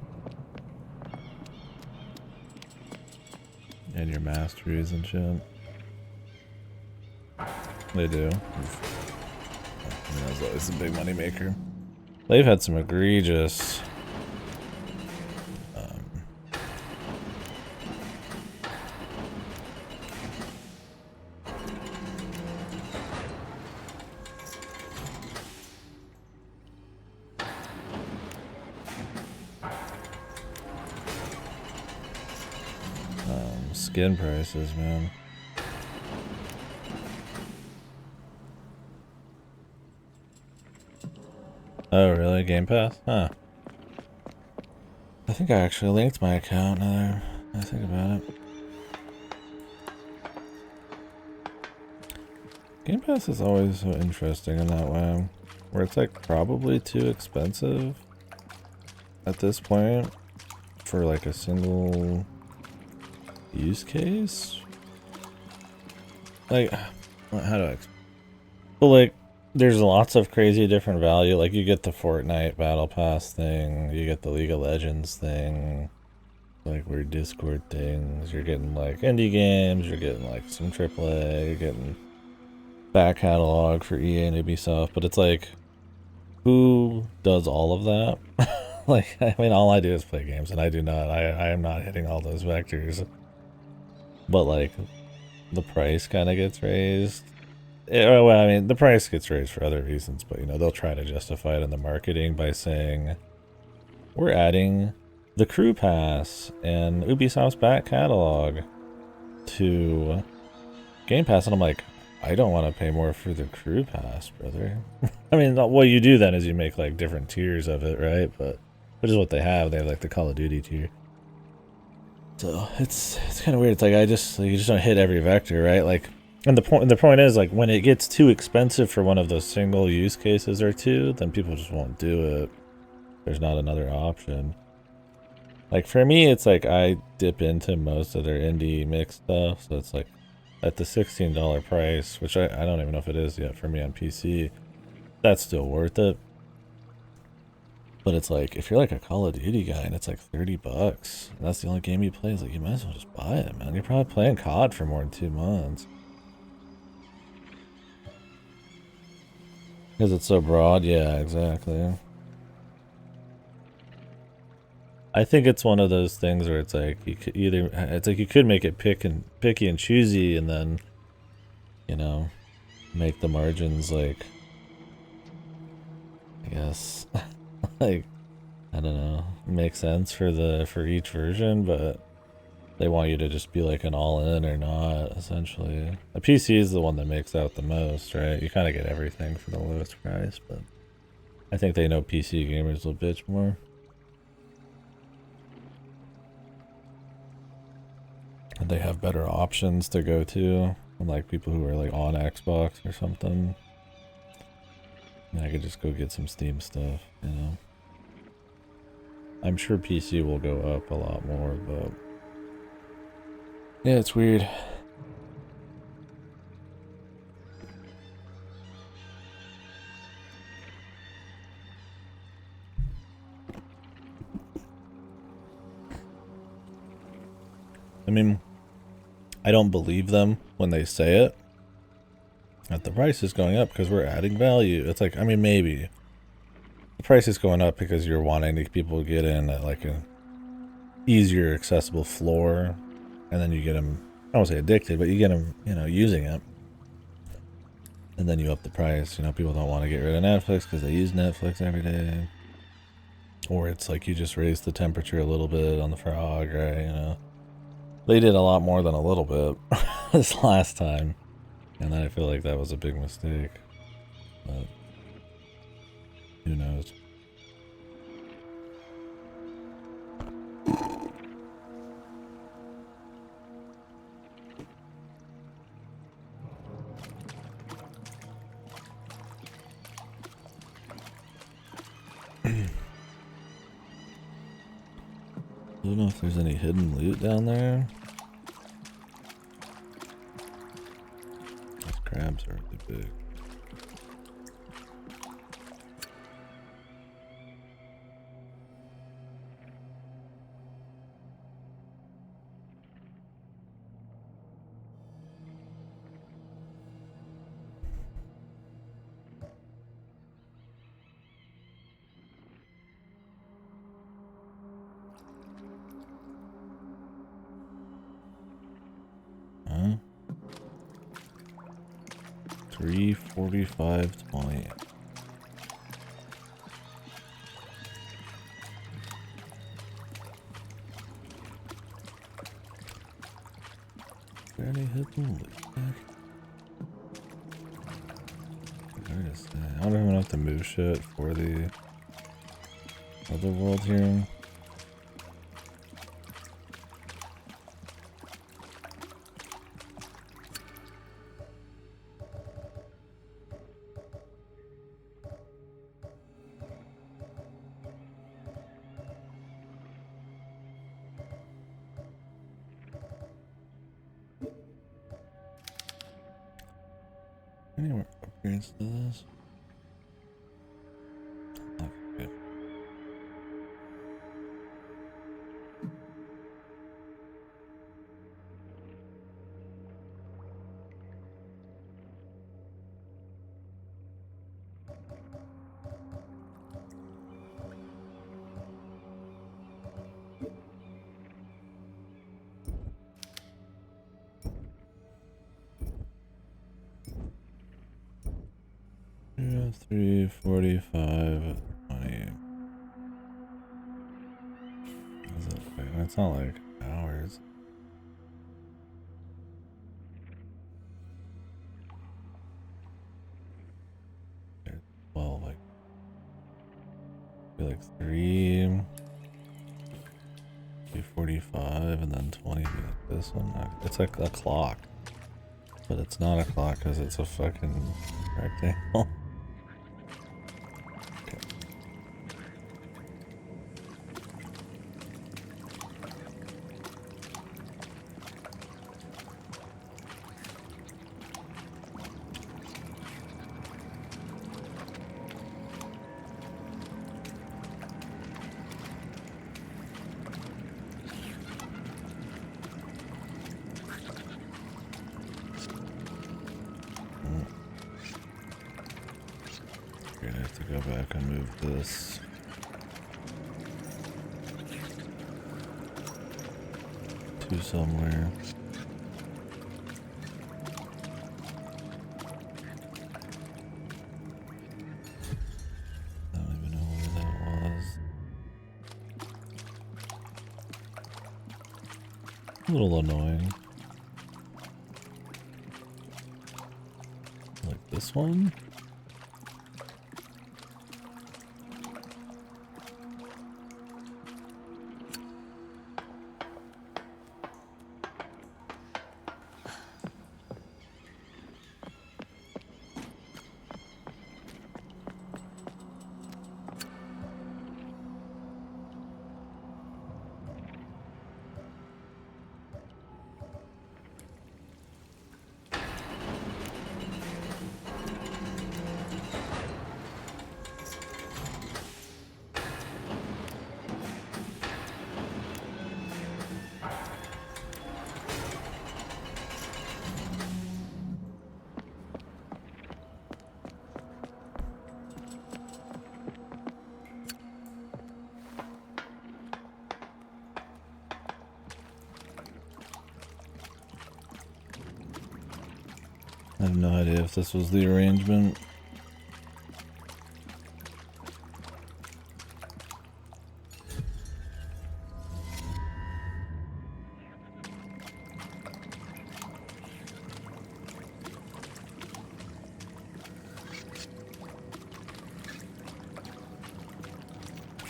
And your masteries and shit? They do. I mean, that's always a big money maker. They've had some egregious skin prices, man. Oh, really? Game Pass? Huh. I think I actually linked my account now that I think about it. Game Pass is always so interesting in that way, where it's like probably too expensive at this point for like a single use case. Like, how do I explain? Well, like, there's lots of crazy different value. Like, you get the Fortnite Battle Pass thing, you get the League of Legends thing, like weird Discord things. You're getting like indie games, you're getting like some AAA, you're getting back catalog for EA and Ubisoft. But it's like, who does all of that? Like, I mean, all I do is play games, and I do not. I am not hitting all those vectors. But like, the price kind of gets raised. Well, I mean, the price gets raised for other reasons, but you know, they'll try to justify it in the marketing by saying, we're adding the Crew Pass and Ubisoft's back catalog to Game Pass, and I'm like, I don't want to pay more for the crew pass, brother. I mean, what you do then is you make like different tiers of it, right? But which is what they have. They have like the Call of Duty tier. So it's kind of weird. It's like you just don't hit every vector, right? Like, and the point is like when it gets too expensive for one of those single use cases or two, then people just won't do it. There's not another option. Like for me, it's like I dip into most of their indie mix stuff, so it's like at the $16 price, which I don't even know if it is yet for me on PC. That's still worth it. But it's like, if you're like a Call of Duty guy and it's like $30, and that's the only game you play, it's like, you might as well just buy it, man. You're probably playing COD for more than 2 months. Because it's so broad, yeah, exactly. I think it's one of those things where it's like, you could you could make it picky and choosy, and then, you know, make the margins like, I guess, like, I don't know, make sense for each version, but they want you to just be like an all-in or not, essentially. The PC is the one that makes out the most, right? You kind of get everything for the lowest price, but I think they know PC gamers will bitch more. And they have better options to go to, unlike people who are like on Xbox or something. And I could just go get some Steam stuff, you know? I'm sure PC will go up a lot more, but yeah, it's weird. I mean, I don't believe them when they say it, that the price is going up because we're adding value. It's like, I mean, maybe the price is going up because you're wanting people to get in at like an easier accessible floor, and then you get them, I don't say addicted, but you get them, you know, using it. And then you up the price. You know, people don't want to get rid of Netflix because they use Netflix every day. Or it's like you just raise the temperature a little bit on the frog, right? You know, they did a lot more than a little bit this last time. And then I feel like that was a big mistake. But who knows? I don't know if there's any hidden loot down there. Those crabs are really big. Huh? 345.20. Is there any hidden loot back? Where is that? I don't even have to move shit for the other world here. Any more upgrades to this? Okay. Yeah, 345.20. Is it? Wait, it's not like hours. Be like 3, 245, and then 20. Be like this one. It's like a clock, but it's not a clock because it's a fucking rectangle. We're gonna have to go back and move this. To somewhere. I don't even know where that was. A little annoying. Like this one? I have no idea if this was the arrangement.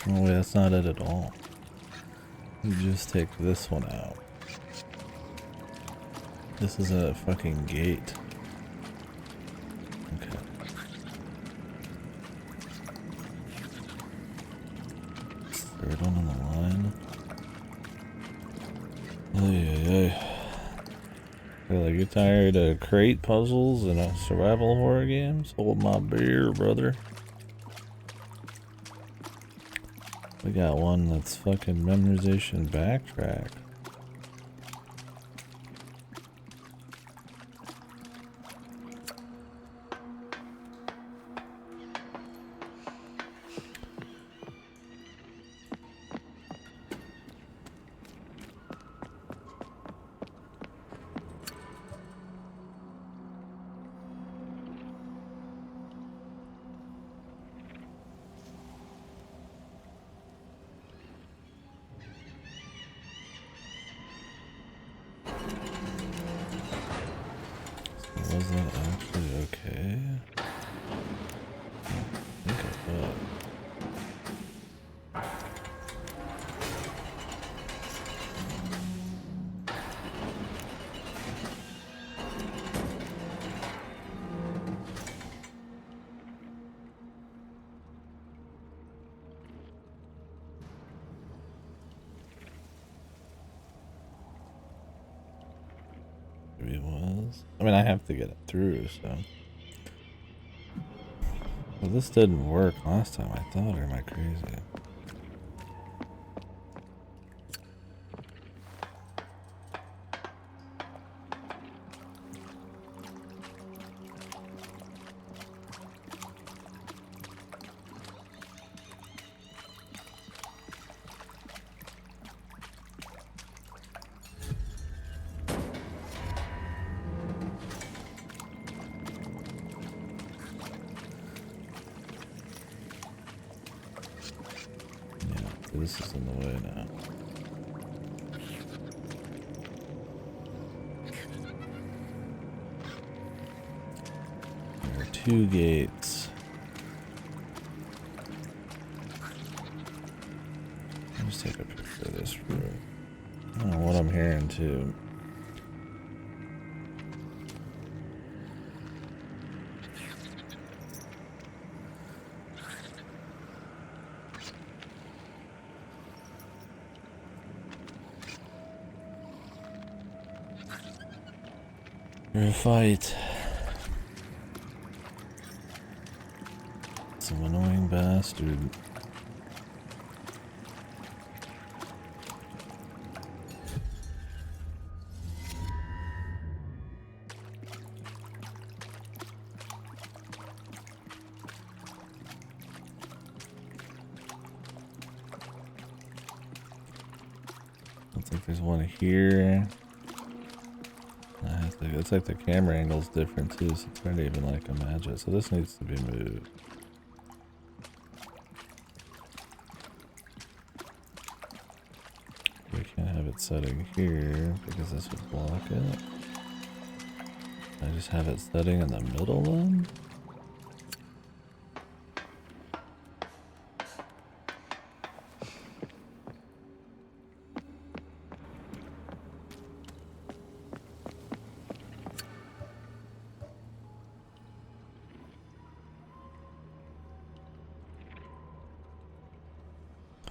Oh wait, that's not it at all. You just take this one out. This is a fucking gate. Okay. Third one on the line. Really, you tired of crate puzzles and survival horror games? Hold my beer, brother. We got one that's fucking memorization backtrack. Was that actually okay? I think I thought. Maybe it was. I mean, I have to get it through, so. Well, this didn't work last time, I thought, or am I crazy? This is in the way now. There are 2 gates. too. For a fight. Some annoying bastard. Looks like there's one here. It's like the camera angle's different too, so it's hard to even like imagine. So this needs to be moved. We can't have it setting here because this would block it. I just have it setting in the middle then?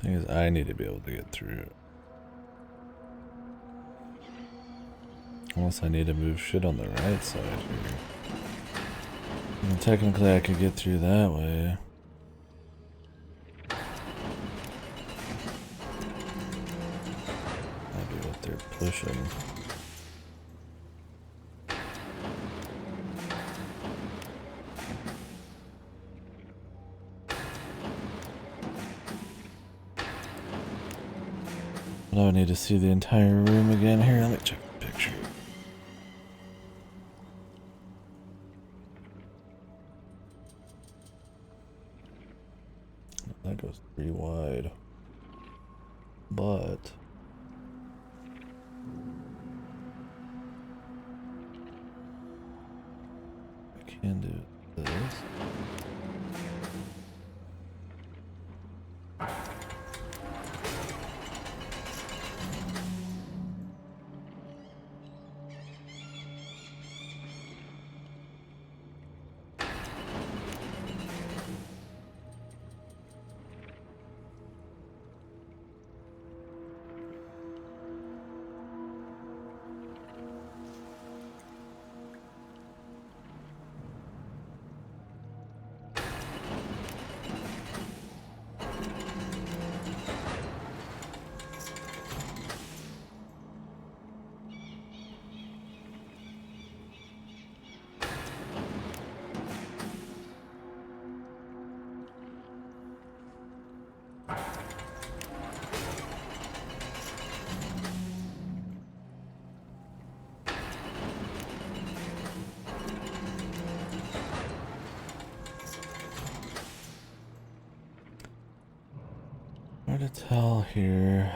Thing is, I need to be able to get through it. Unless I need to move shit on the right side here. And technically I could get through that way. That'd be what they're pushing. But I would need to see the entire room again. Here, let me check the picture. That goes pretty wide. But I can do this. Hard to tell here.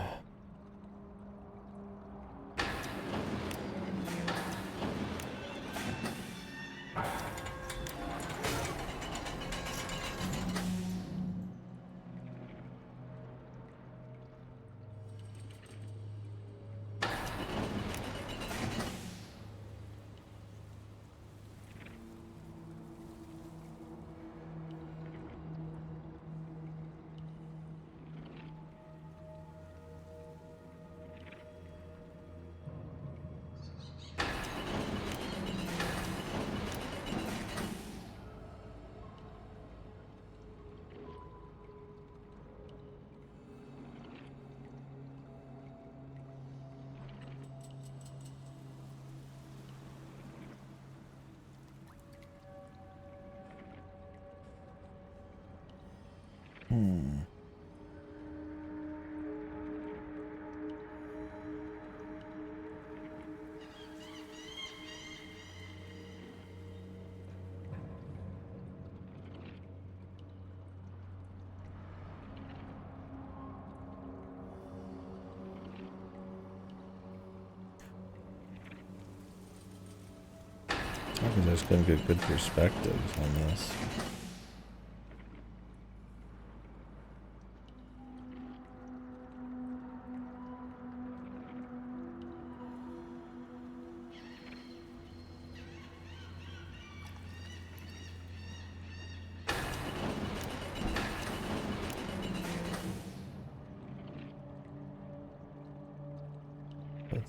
I think there's gonna get good perspectives on this.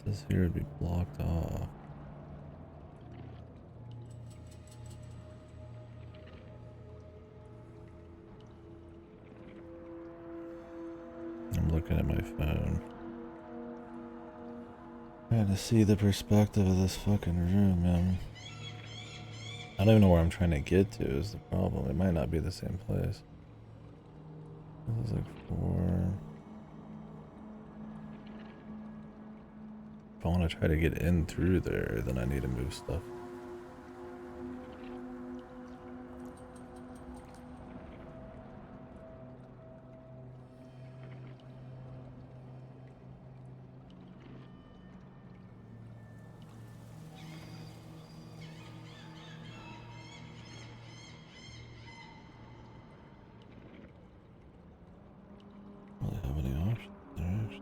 This here would be blocked off. I'm looking at my phone. Trying to see the perspective of this fucking room, man. I don't even know where I'm trying to get to is the problem. It might not be the same place. It was like 4. If I want to try to get in through there, then I need to move stuff. Really have any options there?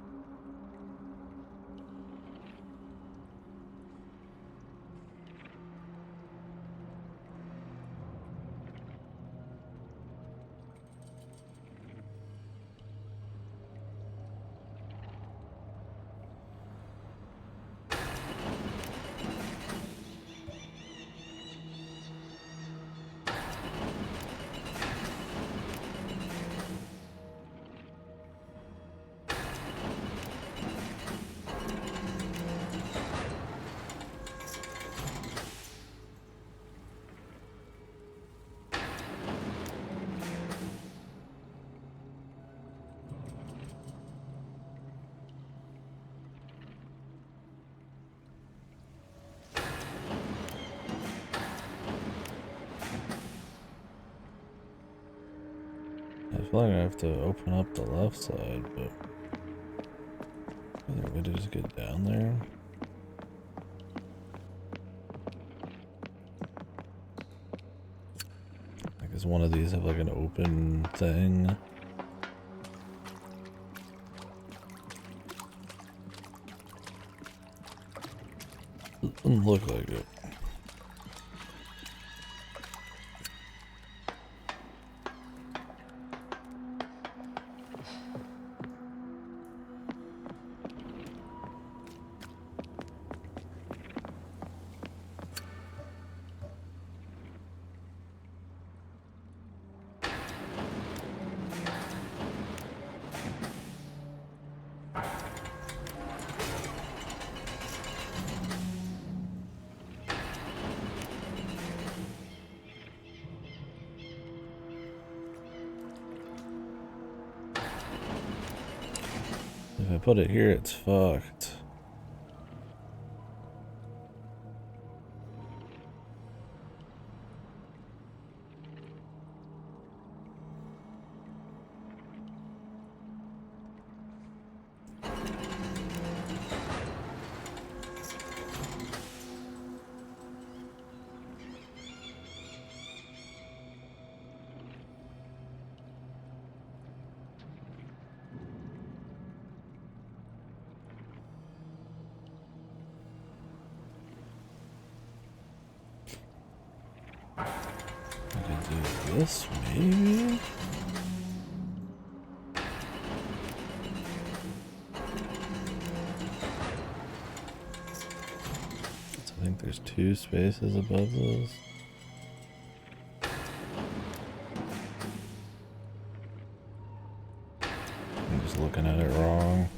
I feel like I have to open up the left side, but is there a way to just get down there? Like, does one of these have like an open thing? Doesn't look like it. If I put it here, it's fucked. I could do this, maybe? I think there's 2 spaces above this. I'm just looking at it wrong.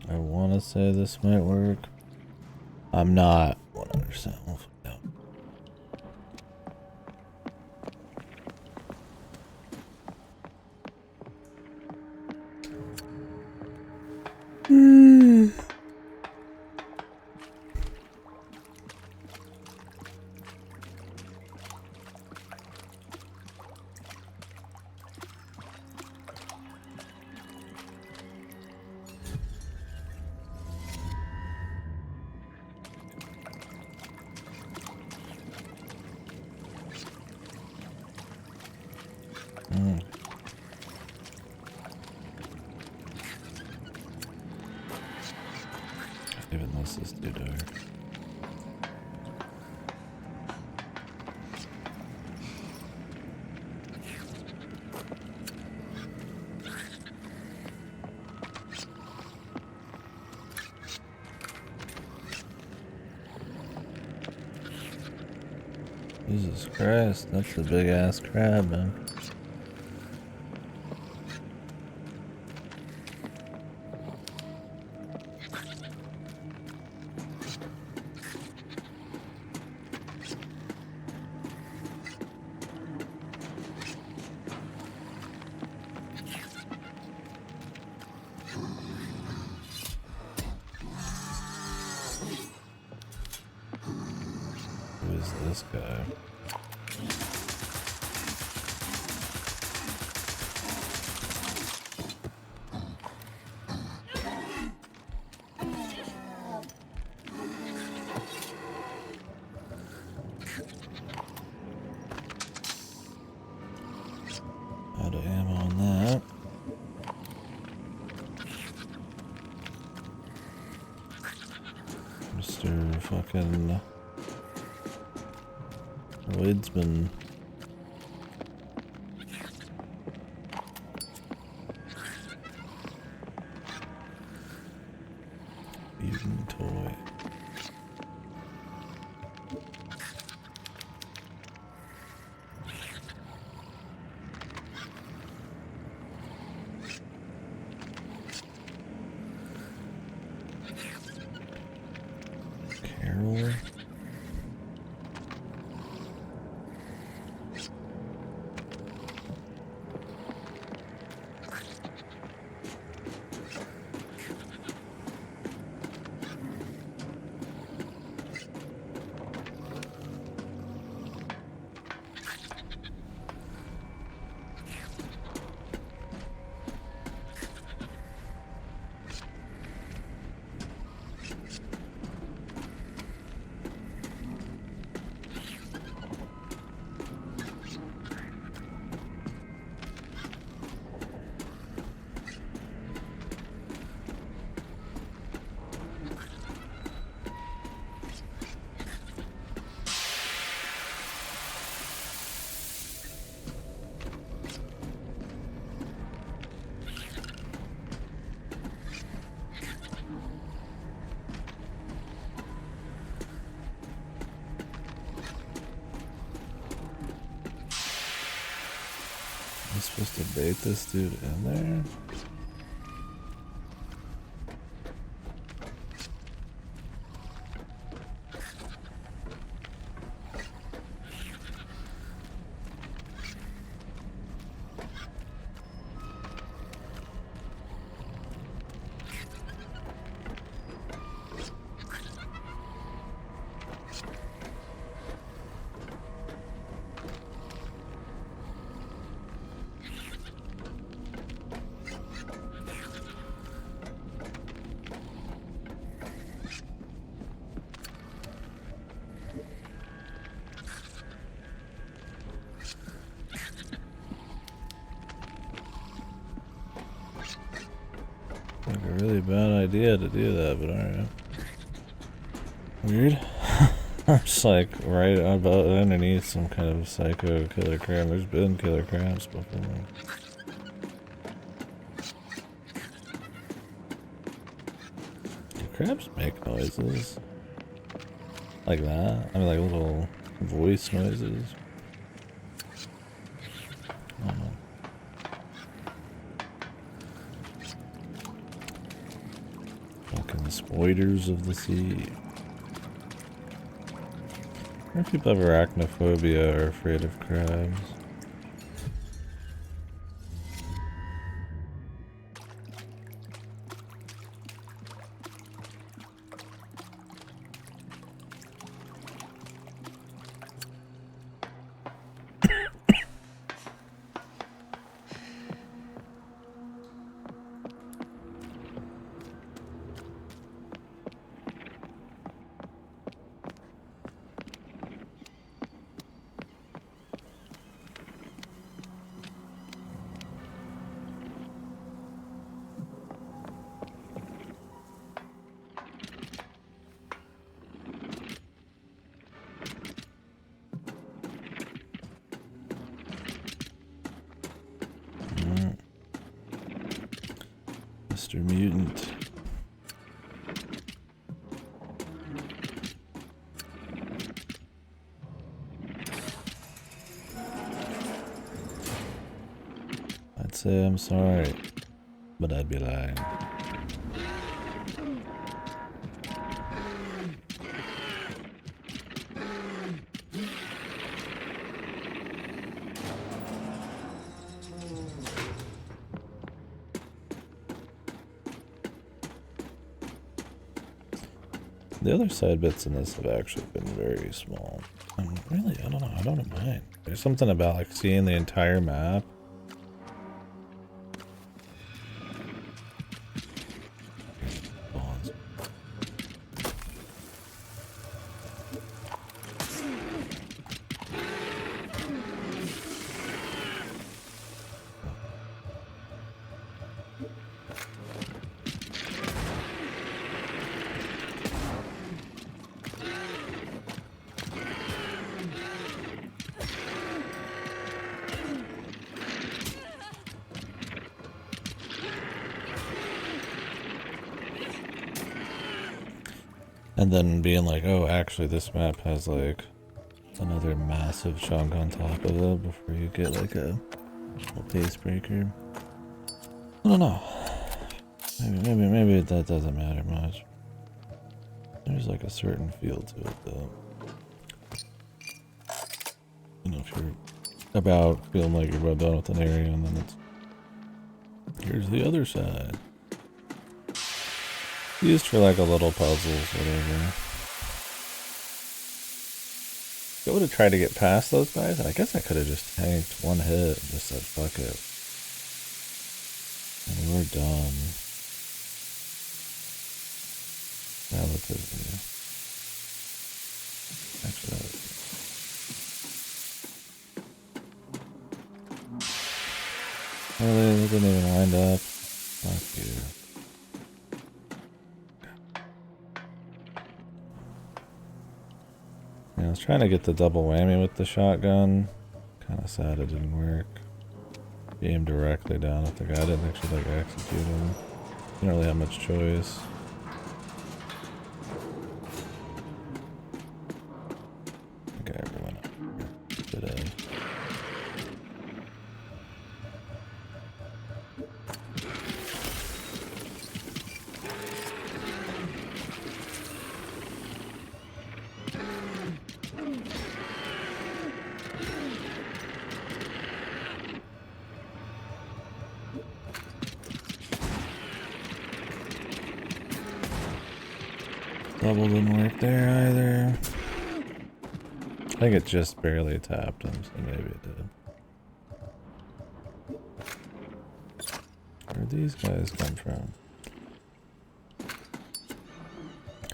I want to say this might work. I'm not 100%. We'll find out. This is too dark. Jesus Christ, that's a big ass crab, man. Who is this guy? Out of ammo on that. Mr. fucking Woodsman. Mutant toy. Carol. Am I supposed to bait this dude in there? Like a really bad idea to do that, but alright. Weird. I'm just like right about underneath some kind of psycho killer crab. There's been killer crabs before. Do crabs make noises? Like that? I mean, like little voice noises? I don't know. Fucking spoiders of the sea. I wonder if people have arachnophobia or afraid of crabs. Mr. Mutant. I'd say I'm sorry, but I'd be lying. The other side bits in this have actually been very small. And really, I don't know, I don't mind. There's something about like seeing the entire map. Bonds. And then being like, oh, actually this map has like another massive chunk on top of it before you get like a pace breaker. I don't know. Maybe that doesn't matter much. There's like a certain feel to it though. You know, if you're about feeling like you're about done with an area and then it's here's the other side. Used for like a little puzzles, whatever. I would have tried to get past those guys, and I guess I could have just tanked one hit and just said fuck it. And we're done. Relatively. Actually, really, that didn't even wind up. Fuck you. Yeah, I was trying to get the double whammy with the shotgun. Kind of sad it didn't work. He aimed directly down at the guy. I didn't actually like execute him. Didn't really have much choice. Okay, everyone up here. Today. Double didn't work there either. I think it just barely tapped him, so maybe it did. Where'd these guys come from?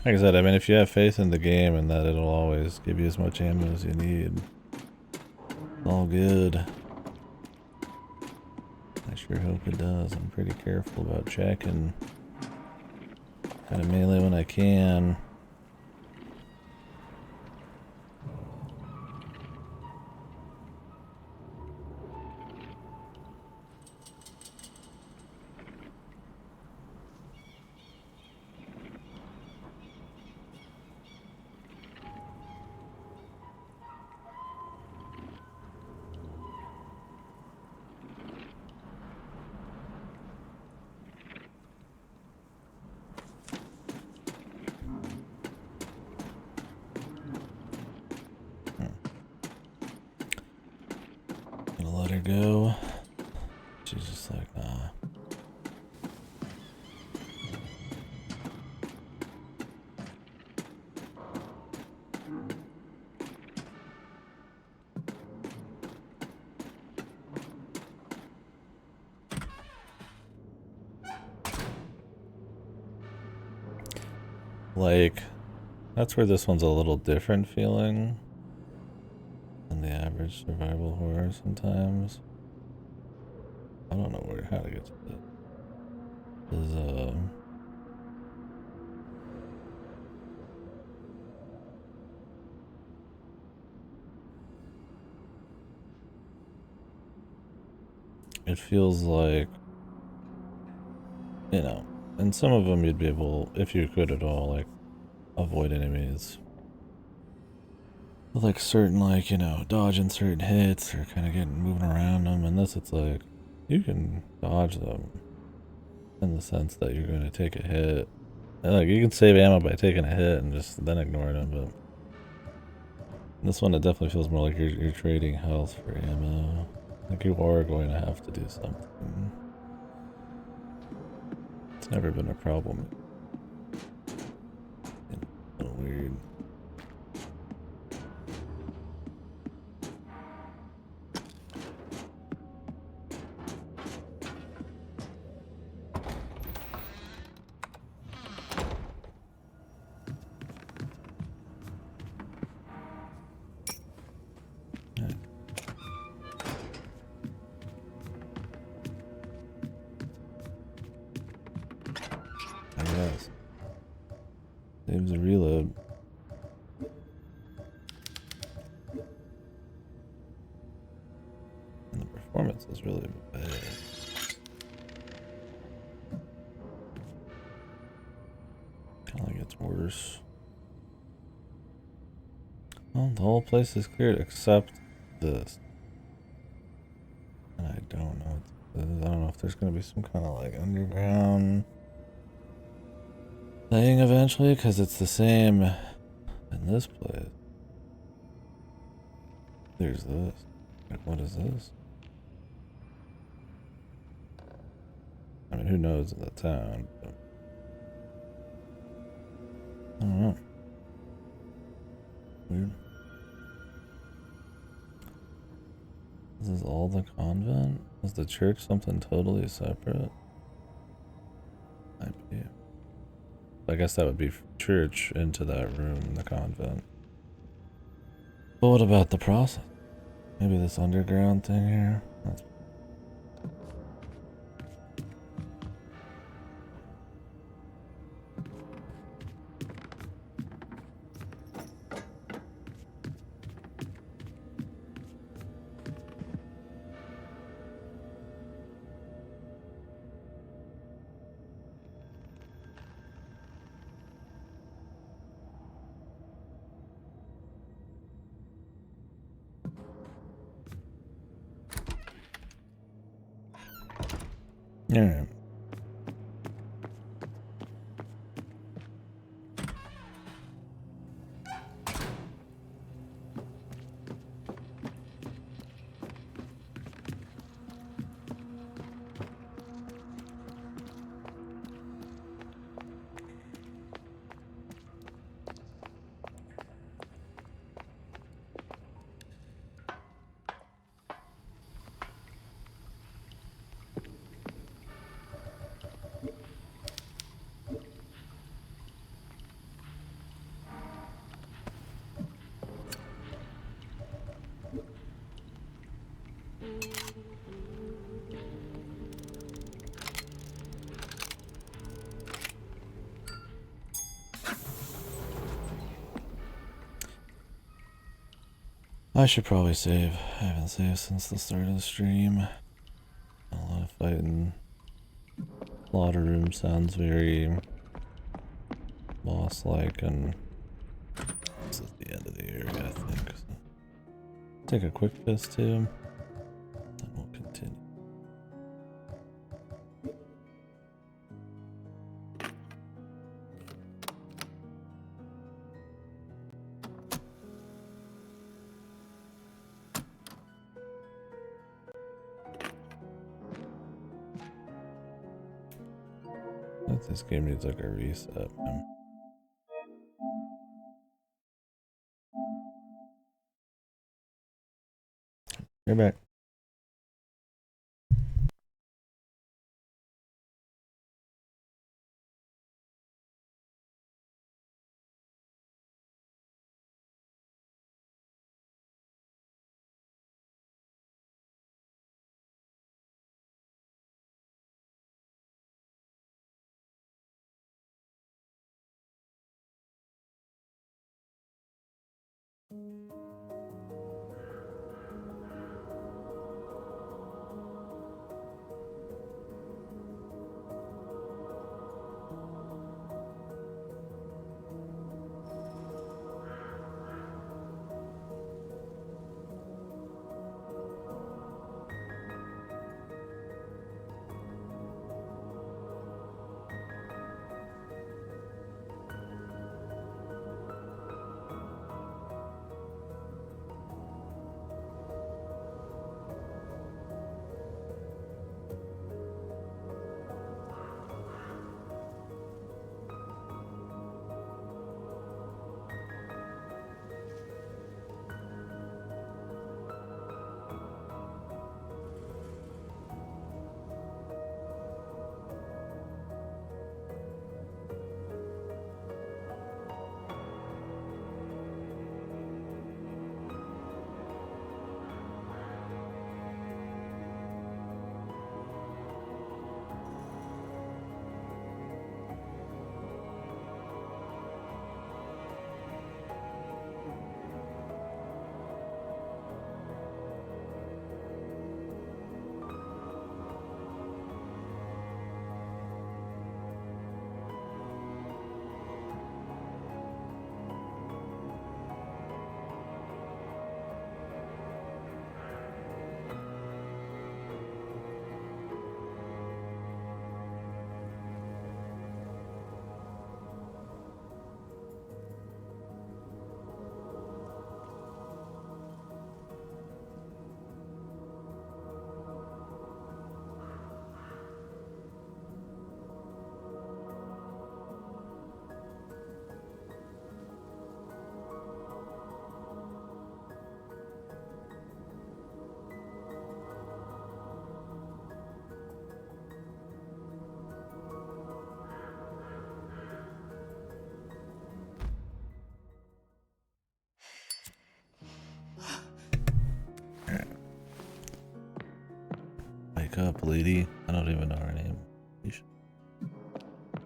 Like I said, I mean, if you have faith in the game and that it'll always give you as much ammo as you need, it's all good. I sure hope it does. I'm pretty careful about checking. Kind of melee when I can. Gonna let her go. She's just like, nah. Like, that's where this one's a little different feeling than the average survival horror sometimes. I don't know how to get to that. It feels like you know, and some of them you'd be able, if you could at all, like, avoid enemies. With, like, certain, like, you know, dodging certain hits or kind of getting moving around them. And this, it's like, you can dodge them in the sense that you're going to take a hit. And, like, you can save ammo by taking a hit and just then ignoring them, but this one, it definitely feels more like you're trading health for ammo. Like, you are going to have to do something. It's never been a problem. It's a little weird. I guess. Saves a reload. And the performance is really bad. Kinda gets worse. Well, the whole place is cleared except this. And I don't know what this is. I don't know if there's gonna be some kind of like underground thing eventually, because it's the same in this place. There's this. Like, what is this? I mean, who knows in the town? But I don't know. Weird. This is all the convent? Is the church something totally separate? Might be. I guess that would be church into that room, the convent. But what about the process? Maybe this underground thing here? That's alright. I should probably save. I haven't saved since the start of the stream. A lot of fighting. Slaughter room sounds very boss-like, and this is the end of the area, I think. So take a quick piss too, then we'll continue. I think this game needs like a reset, man. You're back. Wake up, lady. I don't even know her name.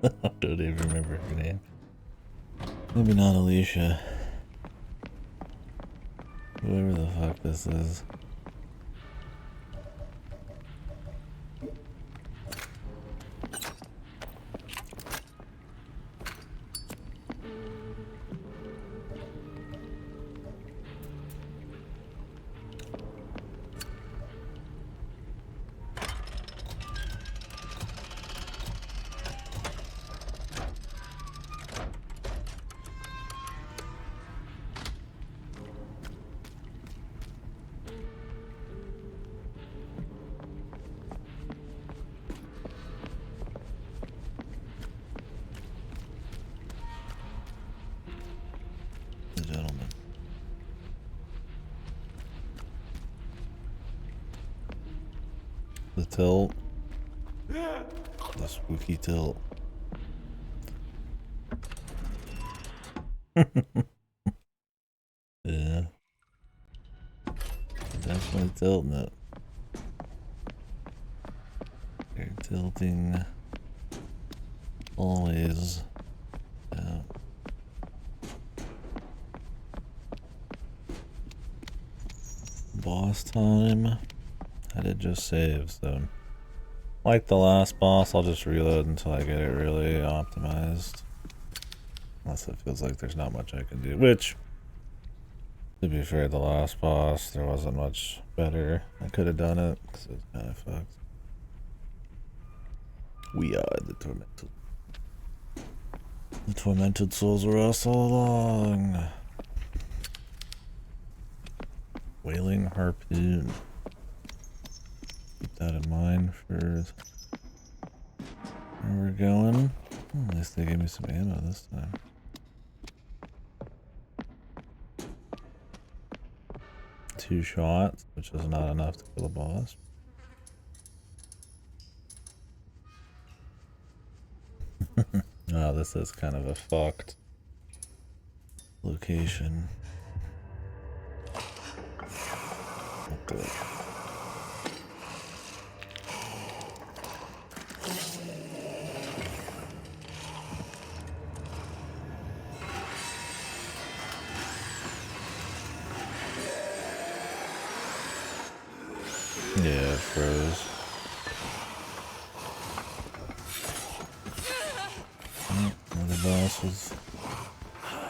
I don't even remember her name. Maybe not Alicia. Whoever the fuck this is. The gentleman. The tilt. The spooky tilt. Yeah. Definitely tilting it. You're tilting. Always. Yeah. Boss time. I did just save, so like the last boss, I'll just reload until I get it really optimized. Unless it feels like there's not much I can do, which, to be fair, the last boss, there wasn't much better. I could have done it, because it's kind of fucked. We are the Tormented. The Tormented souls were us all along. Wailing Harpoon. Keep that in mind for where we're going. Oh, at least they gave me some ammo this time. Two shots, which is not enough to kill a boss. Oh, this is kind of a fucked location. What the... Yeah, it froze. Oh, the boss was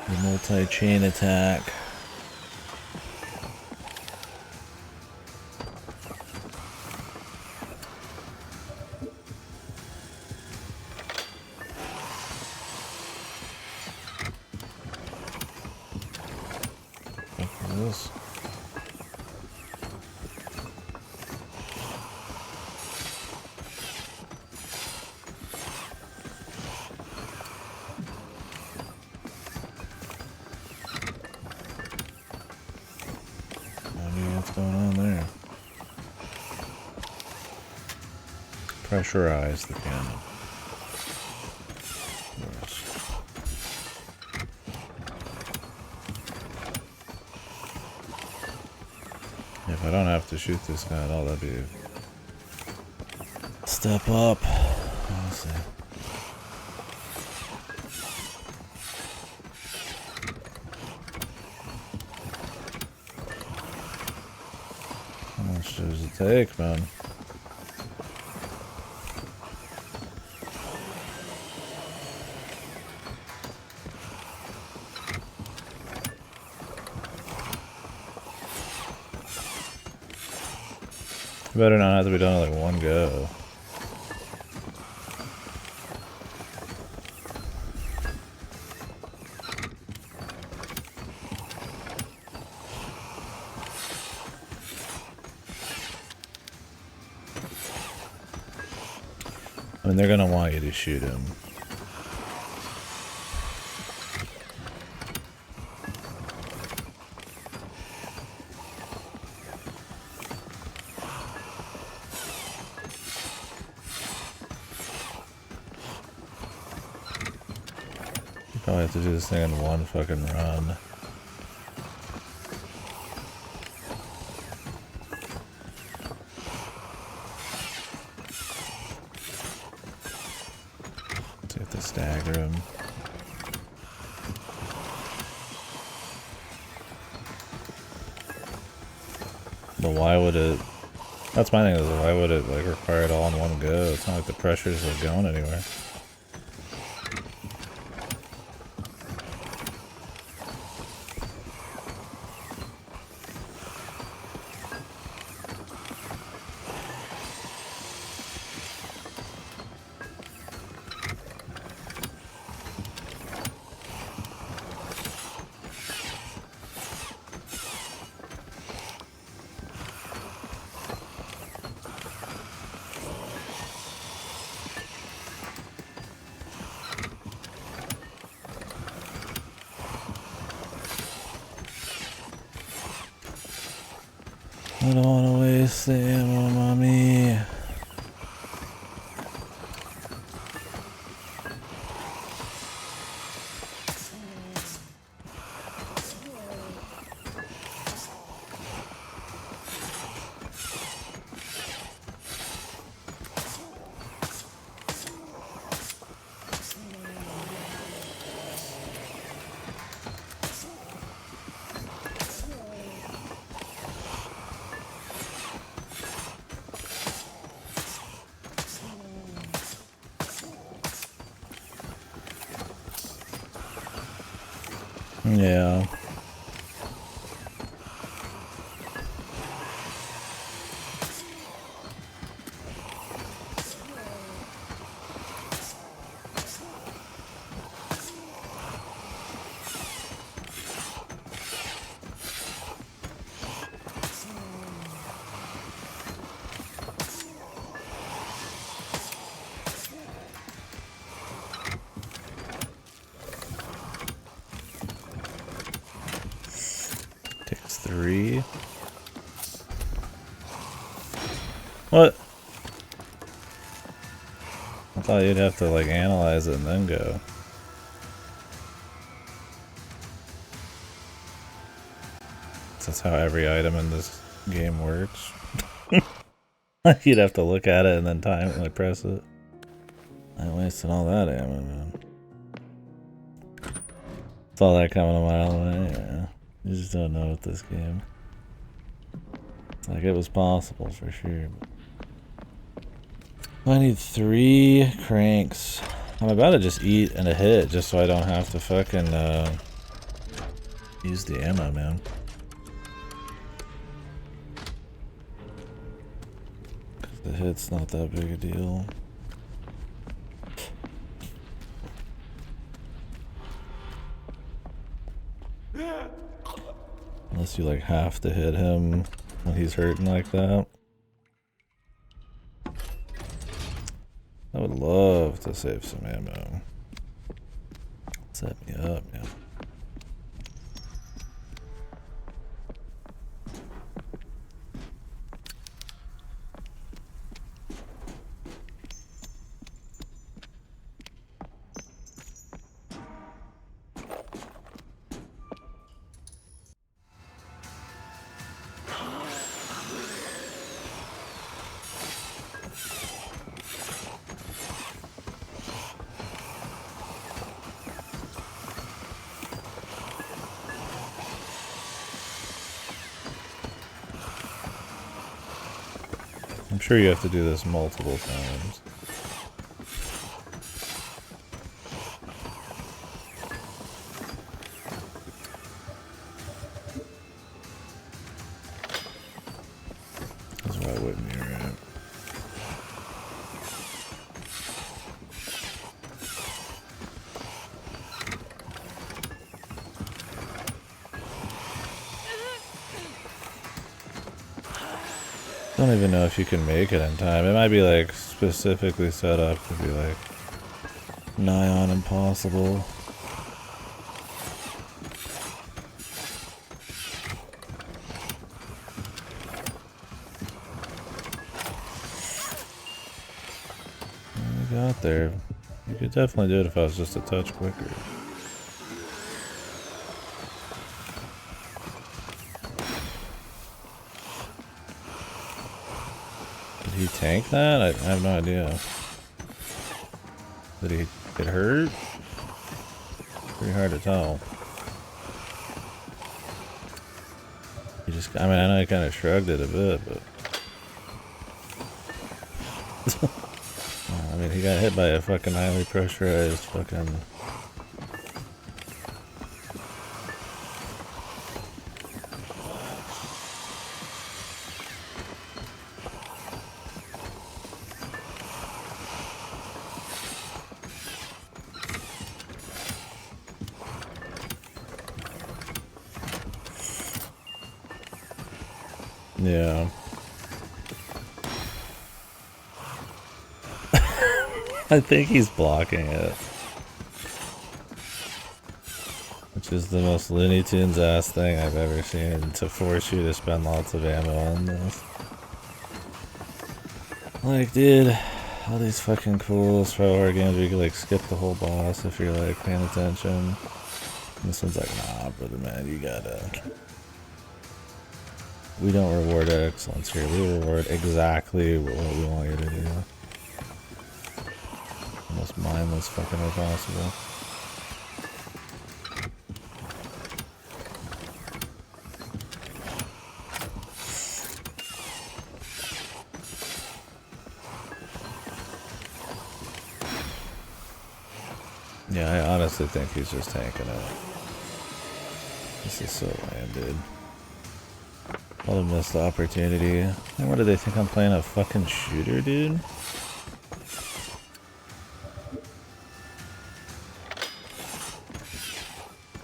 the multi-chain attack. What is this? What's going on there? Pressurize the cannon. If I don't have to shoot this guy at all, that'd be a step up. Let's see. How much does it take, man? Better not have to be done in like one go. I mean, they're gonna want you to shoot him. Probably have to do this thing in one fucking run. have to stagger him. But why would it... That's my thing, is why would it like require it all in one go? It's not like the pressures are going anywhere. I don't want to waste the ammo on me. Yeah. Takes 3. What? I thought you'd have to like analyze it and then go. That's how every item in this game works. You'd have to look at it and then time it and like press it. I wasted all that ammo, man. Saw that coming a mile away, yeah. You just don't know with this game. It's like it was possible for sure. But I need 3 cranks. I'm about to just eat and a hit just so I don't have to fucking use the ammo, man. Cause the hit's not that big a deal. Unless you like have to hit him when he's hurting like that. I would love to save some ammo. Set me up, yeah. I'm sure you have to do this multiple times. That's why wouldn't you, right? I don't even know if you can make it in time. It might be like specifically set up to be like nigh on impossible. We got there. You could definitely do it if I was just a touch quicker. Did he tank that? I have no idea. Did he it hurt? Pretty hard to tell. You just, I mean, I know I kind of shrugged it a bit, but. I mean, he got hit by a fucking highly pressurized fucking. Yeah. I think he's blocking it. Which is the most Looney Tunes ass thing I've ever seen, to force you to spend lots of ammo on this. Like, dude, all these fucking cool throw horror games where you can like skip the whole boss if you're like paying attention. And this one's like, nah, brother, man, you gotta. We don't reward excellence here. We reward exactly what we want you to do. The most mindless fucking way possible. Yeah, I honestly think he's just tanking it. This is so lame, dude. What a missed opportunity. And what do they think, I'm playing a fucking shooter, dude?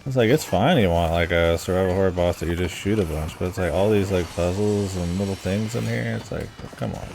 It's like, it's fine you want like a survival horror boss that you just shoot a bunch, but it's like all these like puzzles and little things in here, it's like, come on.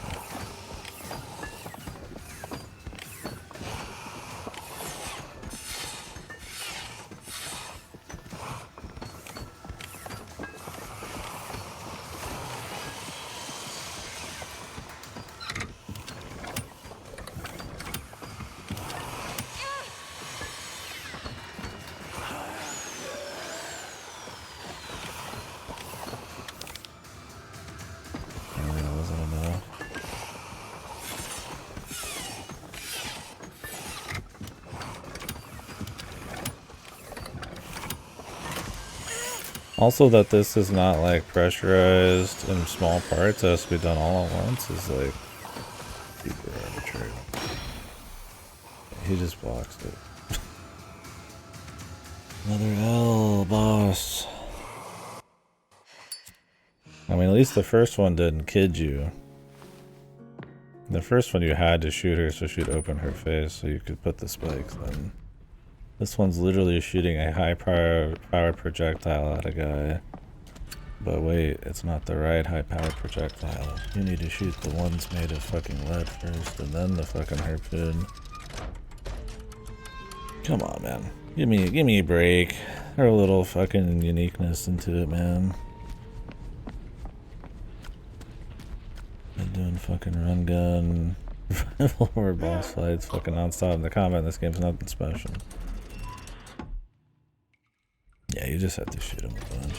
Also, that this is not like pressurized in small parts, it has to be done all at once, is like super arbitrary. He just blocks it. Another L, boss. I mean, at least the first one didn't kid you. The first one you had to shoot her so she'd open her face so you could put the spikes in. This one's literally shooting a high power projectile at a guy. But wait, it's not the right high power projectile. You need to shoot the ones made of fucking lead first and then the fucking harpoon. Come on, man. Give me a break. Throw a little fucking uniqueness into it, man. Been doing fucking run gun, or boss fights fucking non-stop, and the combat in this game's nothing special. Yeah, you just have to shoot him a bunch.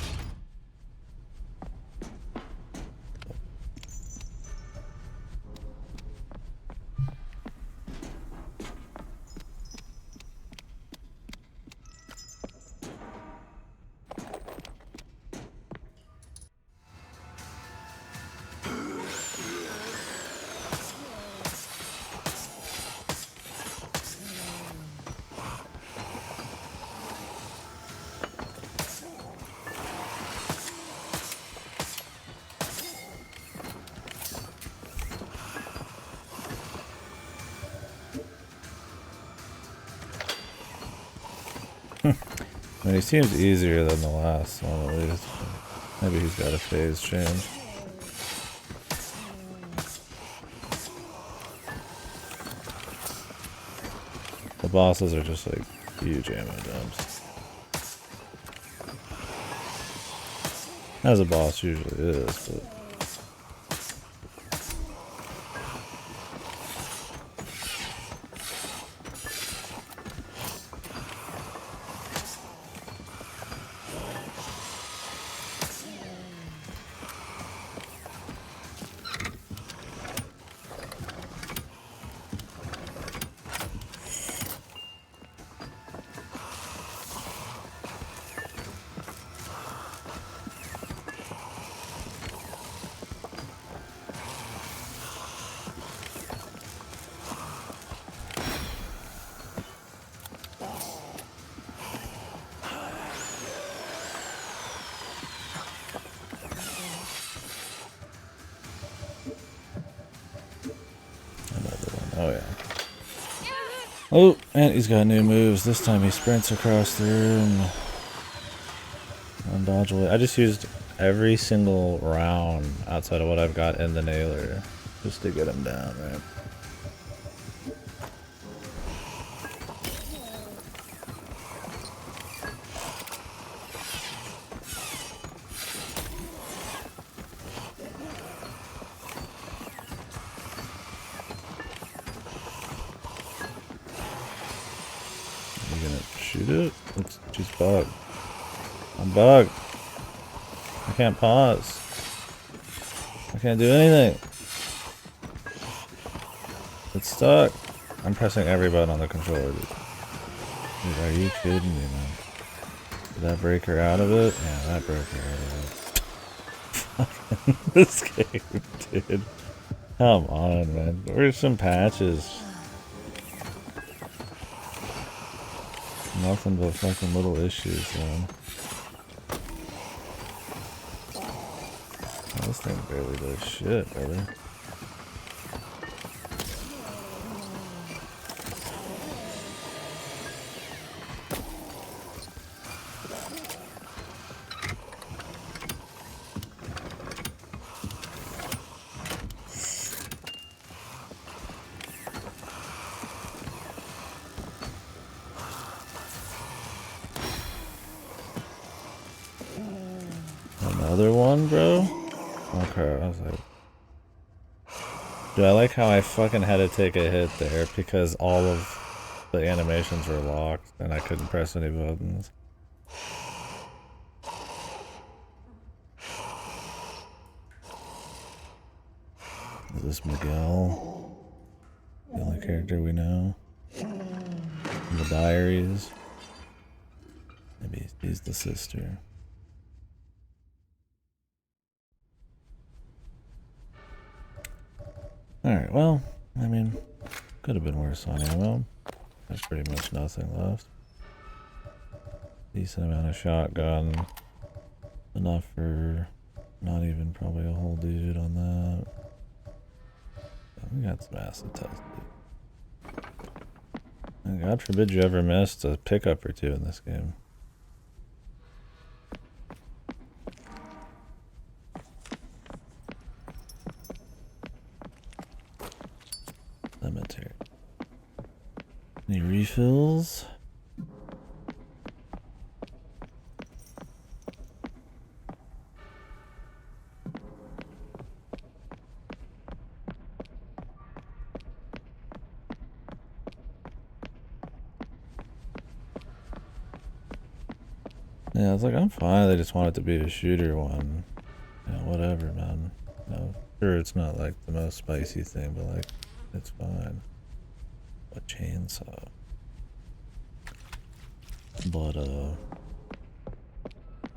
I mean, he seems easier than the last one at least. Maybe he's got a phase change. The bosses are just like huge ammo dumps. As a boss usually is, but... Oh yeah. Oh, and he's got new moves. This time he sprints across the room. Undodgeable. I just used every single round outside of what I've got in the nailer just to get him down, right? Are you gonna shoot it? She's bugged. I'm bugged. I can't pause. I can't do anything. It's stuck. I'm pressing every button on the controller. Dude, are you kidding me, man? Did that break her out of it? Yeah, that broke her out of it. This game, dude. Come on, man. Where's some patches? Nothing but fucking little issues, man. Oh, this thing barely does shit, brother. Another one, bro? Okay, I was like... Dude, I like how I fucking had to take a hit there because all of the animations were locked and I couldn't press any buttons. Is this Miguel? The only character we know? In the diaries? Maybe he's the sister. Alright, well, I mean, could have been worse on ammo. There's pretty much nothing left. Decent amount of shotgun. Enough for not even probably a whole dude on that. Yeah, we got some acid test. And God forbid you ever missed a pickup or two in this game. Cemetery. Any refills? Yeah, I was like, I'm fine. They just want it to be a shooter one. You know, whatever, man. You know, sure, it's not like the most spicy thing, but like, it's fine. A chainsaw. But,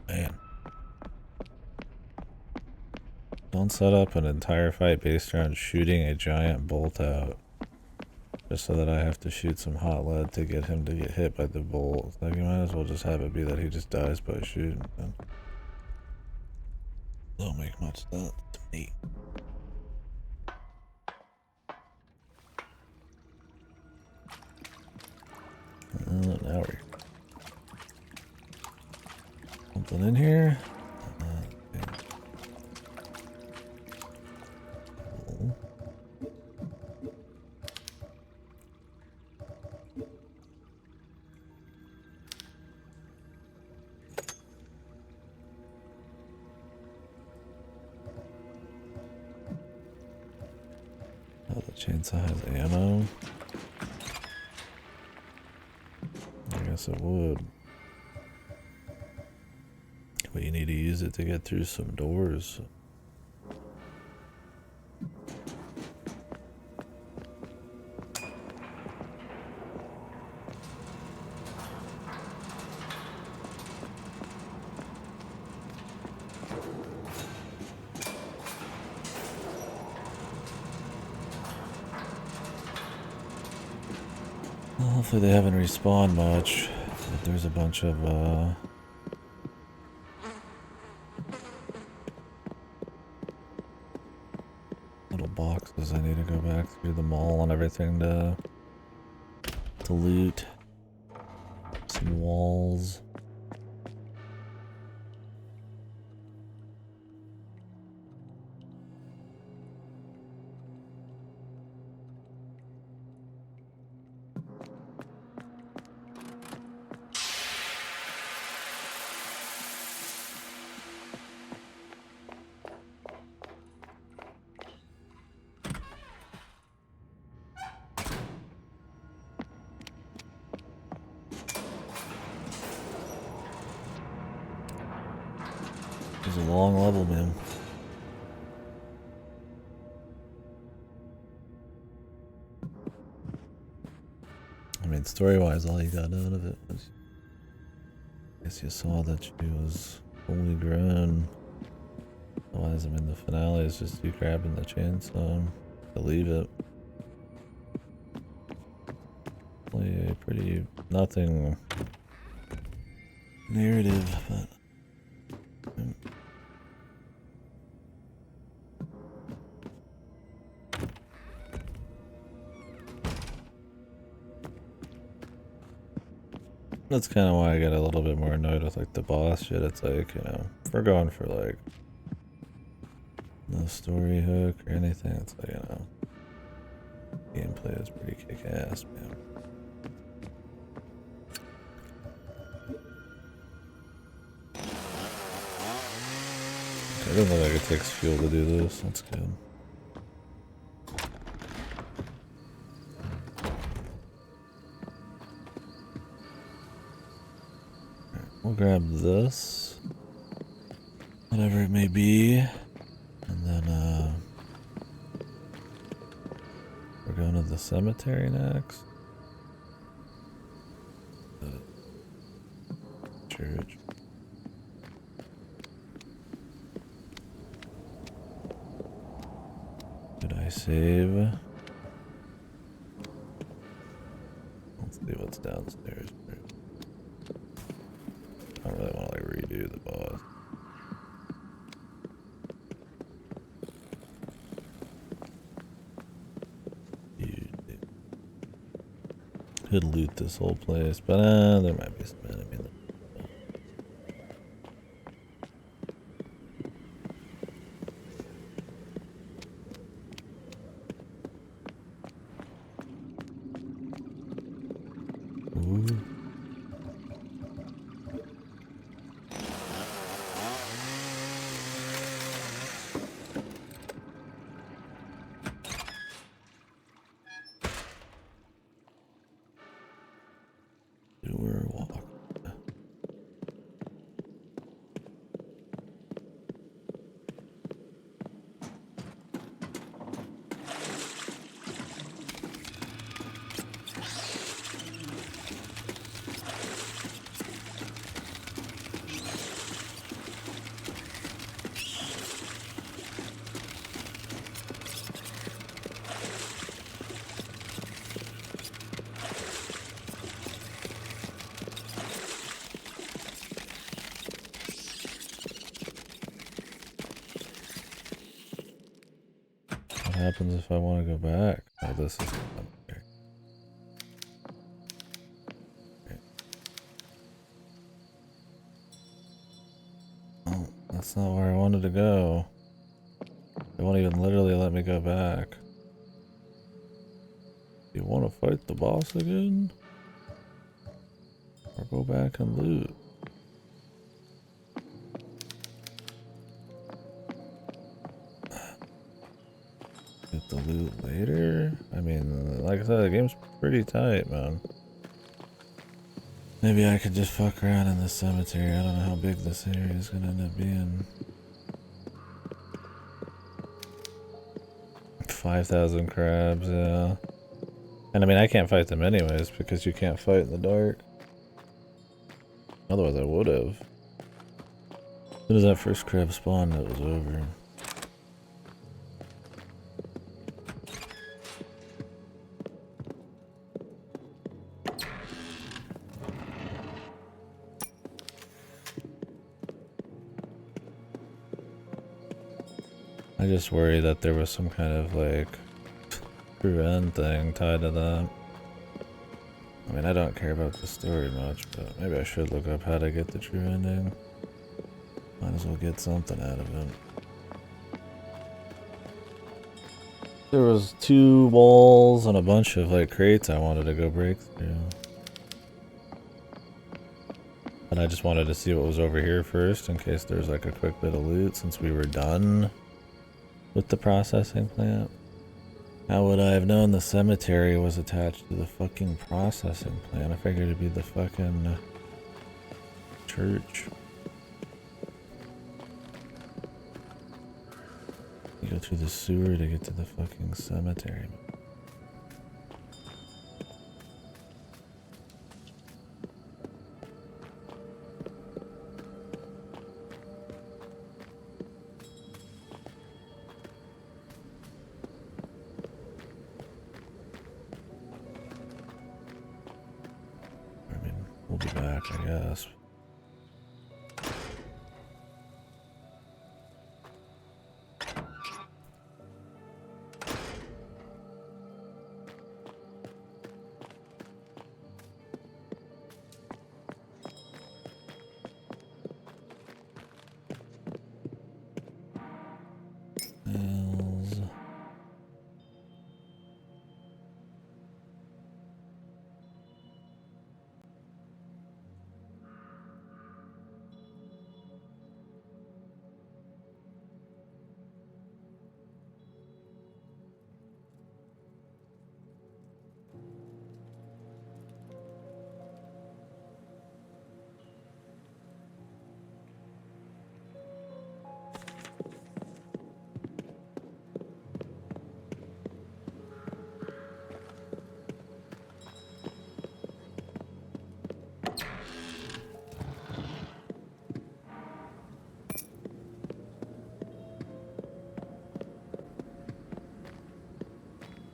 man. Don't set up an entire fight based around shooting a giant bolt out. Just so that I have to shoot some hot lead to get him to get hit by the bolt. Like, you might as well just have it be that he just dies by shooting them. Don't make much sense to me. Now we're... Something in here? Okay. Cool. Oh, the chainsaw has ammo. I guess it would. But you need to use it to get through some doors. Well, hopefully they haven't respawned much, but there's a bunch of little boxes Because I need to go back through the mall and everything to loot some walls. It was a long level, man. I mean, story-wise, all you got out of it was, I guess you saw that she was fully grown. Otherwise, I mean, the finale is just you grabbing the chainsaw to leave it. Really pretty, nothing narrative, but that's kind of why I get a little bit more annoyed with like the boss shit. It's like, you know, if we're going for like no story hook or anything, it's like, you know, gameplay is pretty kick-ass, man. It doesn't look like it takes fuel to do this. That's good. Alright, we'll grab this, whatever it may be, and then we're going to the cemetery next. The church. Did I save? Let's see what's downstairs. I don't really want to like redo the boss. Could loot this whole place, but there might be some enemy there. Ooh. Sewer walk. What happens if I want to go back? Oh, this is okay. Oh, that's not where I wanted to go. They won't even literally let me go back. You want to fight the boss again? Or go back and loot? Get the loot later? I mean, like I said, the game's pretty tight, man. Maybe I could just fuck around in this cemetery. I don't know how big this area is gonna end up being. 5,000 crabs, yeah. And I mean, I can't fight them anyways because you can't fight in the dark. Otherwise I would have. As soon as that first crab spawned, it was over. I just worry that there was some kind of like true end thing tied to that. I mean, I don't care about the story much, but maybe I should look up how to get the true ending. Might as well get something out of it. There was 2 walls and a bunch of like crates I wanted to go break through. And I just wanted to see what was over here first in case there's like a quick bit of loot since we were done with the processing plant. How would I have known the cemetery was attached to the fucking processing plant? I figured it'd be the fucking church. You go through the sewer to get to the fucking cemetery. I mean, we'll be back, I guess.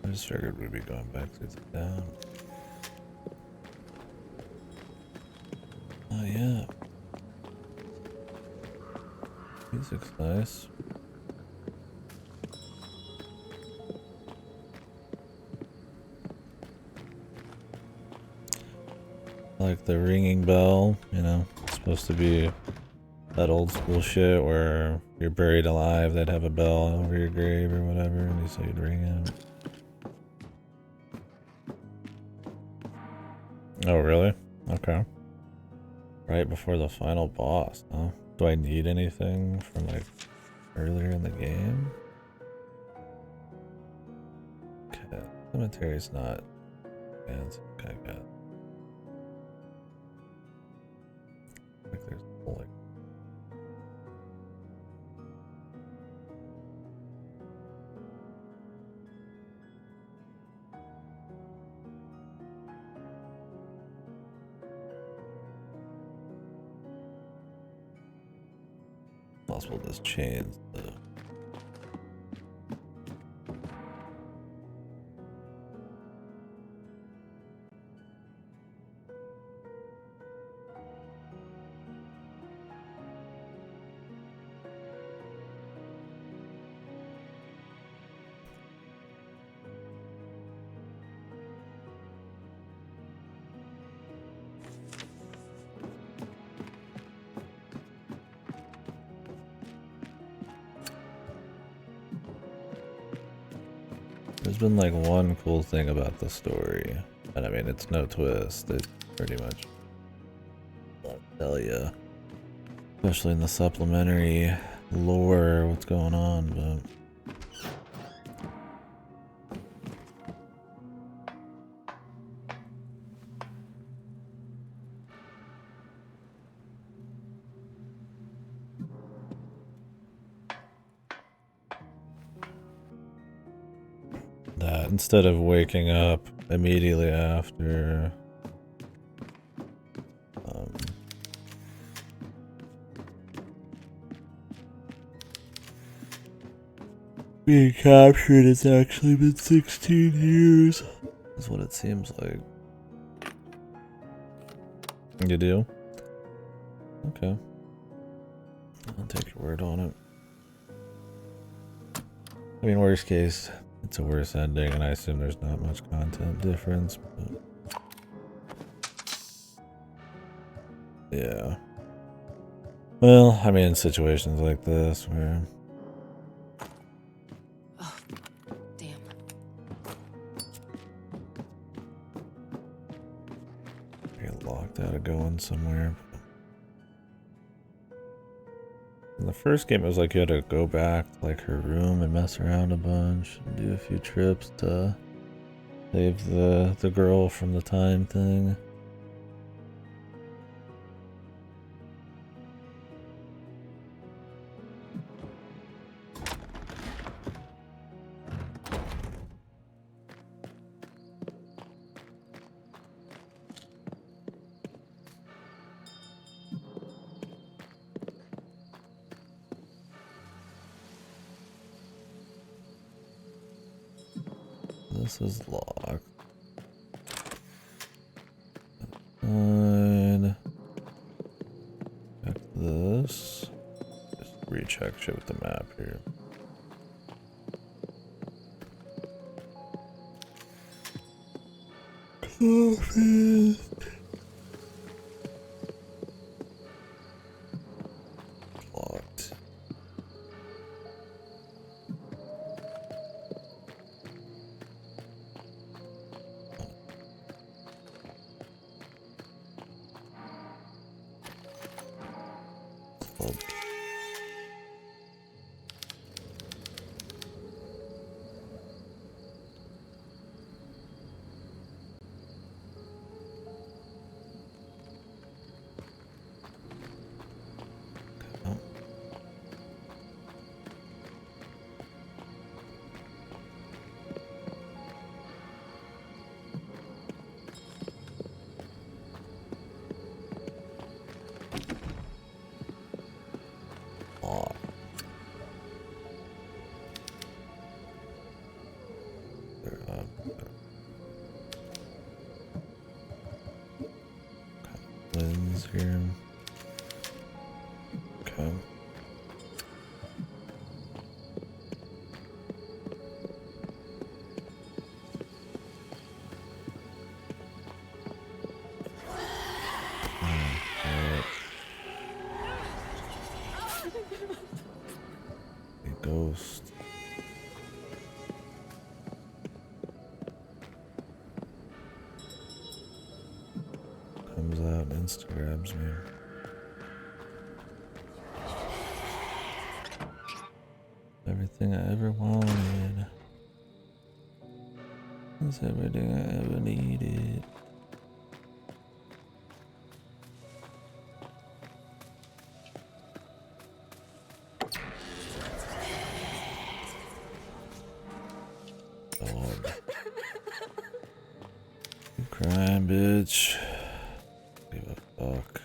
I just figured we'd be going back through the town. Oh yeah. Music's nice. I like the ringing bell, you know, it's supposed to be that old school shit where you're buried alive, they'd have a bell over your grave or whatever, and so you'd ring it. Oh, really? Okay. Right before the final boss, huh? Do I need anything from like earlier in the game? Okay, cemetery's not fancy. Okay, good. Like there's like possible this chains though. There's been like one cool thing about the story, and I mean it's no twist. It pretty much won't tell you, especially in the supplementary lore, what's going on. But that instead of waking up immediately after being captured, it's actually been 16 years. That's what it seems like. You do? Okay. I'll take your word on it. I mean, worst case, it's a worse ending, and I assume there's not much content difference, but yeah. Well, I mean, situations like this where Oh, damn. I get locked out of going somewhere. In the first game, it was like you had to go back to like her room and mess around a bunch and do a few trips to save the girl from the time thing. This is locked. Fine. Check this. Just recheck shit with the map here. Coffee. Locked. Club. Oh. Locked. There, lens here. Okay. Alright. A ghost. Comes out and insta-grabs me. Everything I ever wanted. That's everything I ever needed. Dog. You crying, bitch. Give a fuck.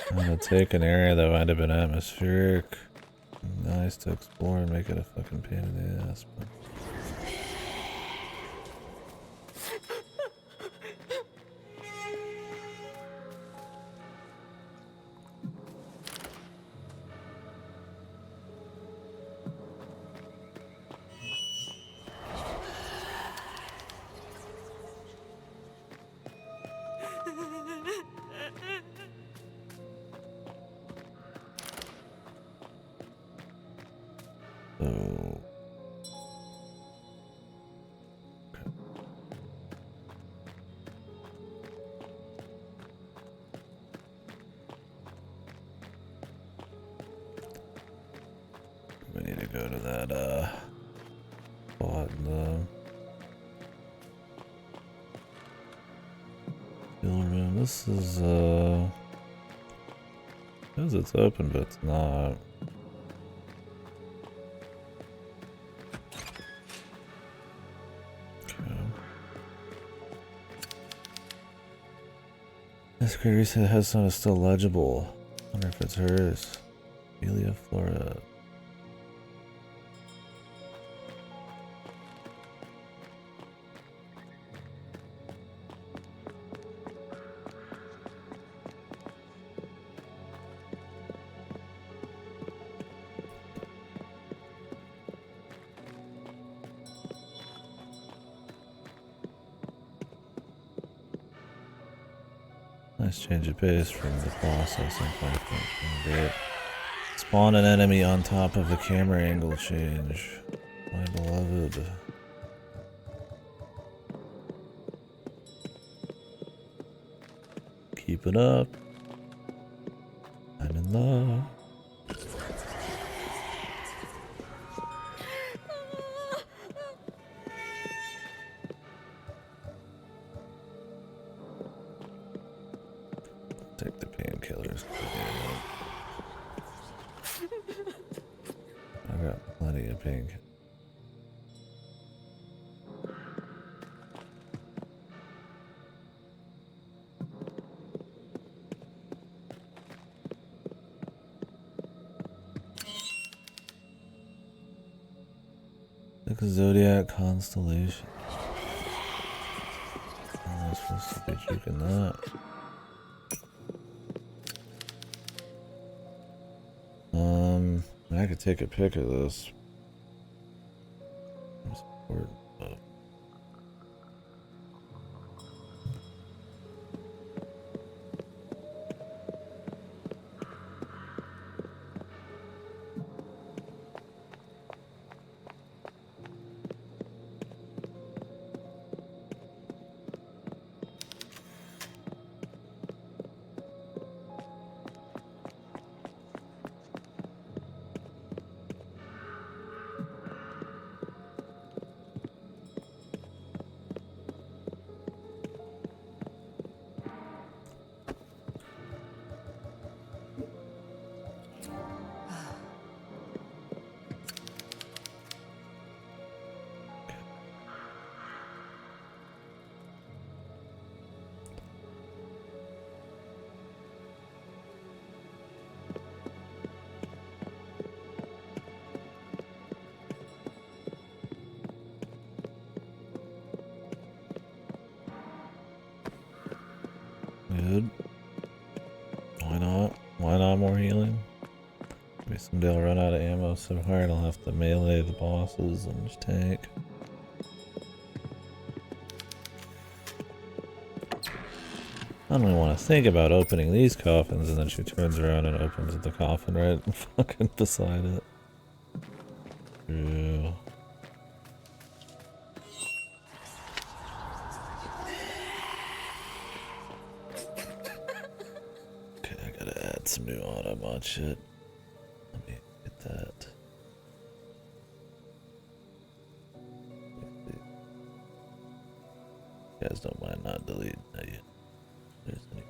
I'm gonna take an area that might have been atmospheric. Nice to explore and make it a fucking pain in the ass. But so we need to go to that spot in the kill room. This is says it's open, but it's not. Okay. This Grace has some that's still legible. Wonder if it's hers. Amelia Flora. Nice change of pace from the processing function. Great. Spawn an enemy on top of the camera angle change. My beloved. Keep it up. I'm in love. Take the painkillers. I got plenty of painkillers. The Zodiac constellation. Am I supposed to be juking that? I could take a pic of this. It's important, but good. Why not? Why not more healing? Maybe someday I'll run out of ammo so hard I'll have to melee the bosses and just tank. I don't even want to think about opening these coffins, and then she turns around and opens the coffin right fucking beside it. Yeah. Okay, I gotta add some new automod shit. Let me get that. You guys don't mind not deleting that yet. There's any.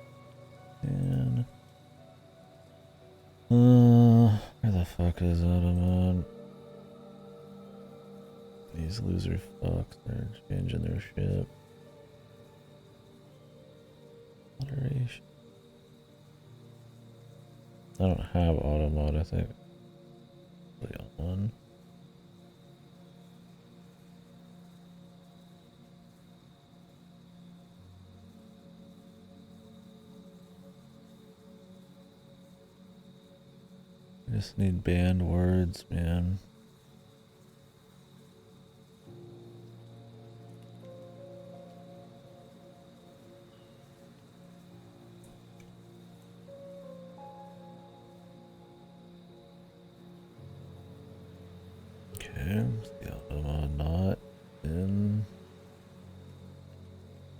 Where the fuck is automod? These loser fucks are changing their shit. Moderation. I don't have auto mode, I think. Play on one. I just need banned words, man. Okay, the auto not in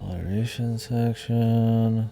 moderation section.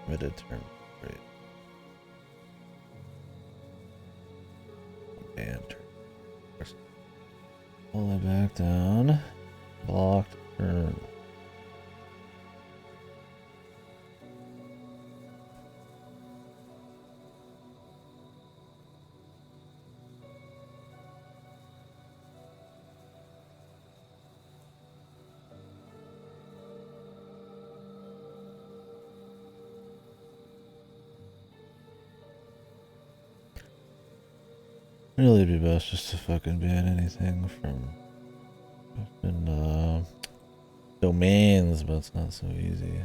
Midterm rate. Pull it back down. Blocked turn. Really, it'd be best just to fucking ban anything from fucking domains, but it's not so easy.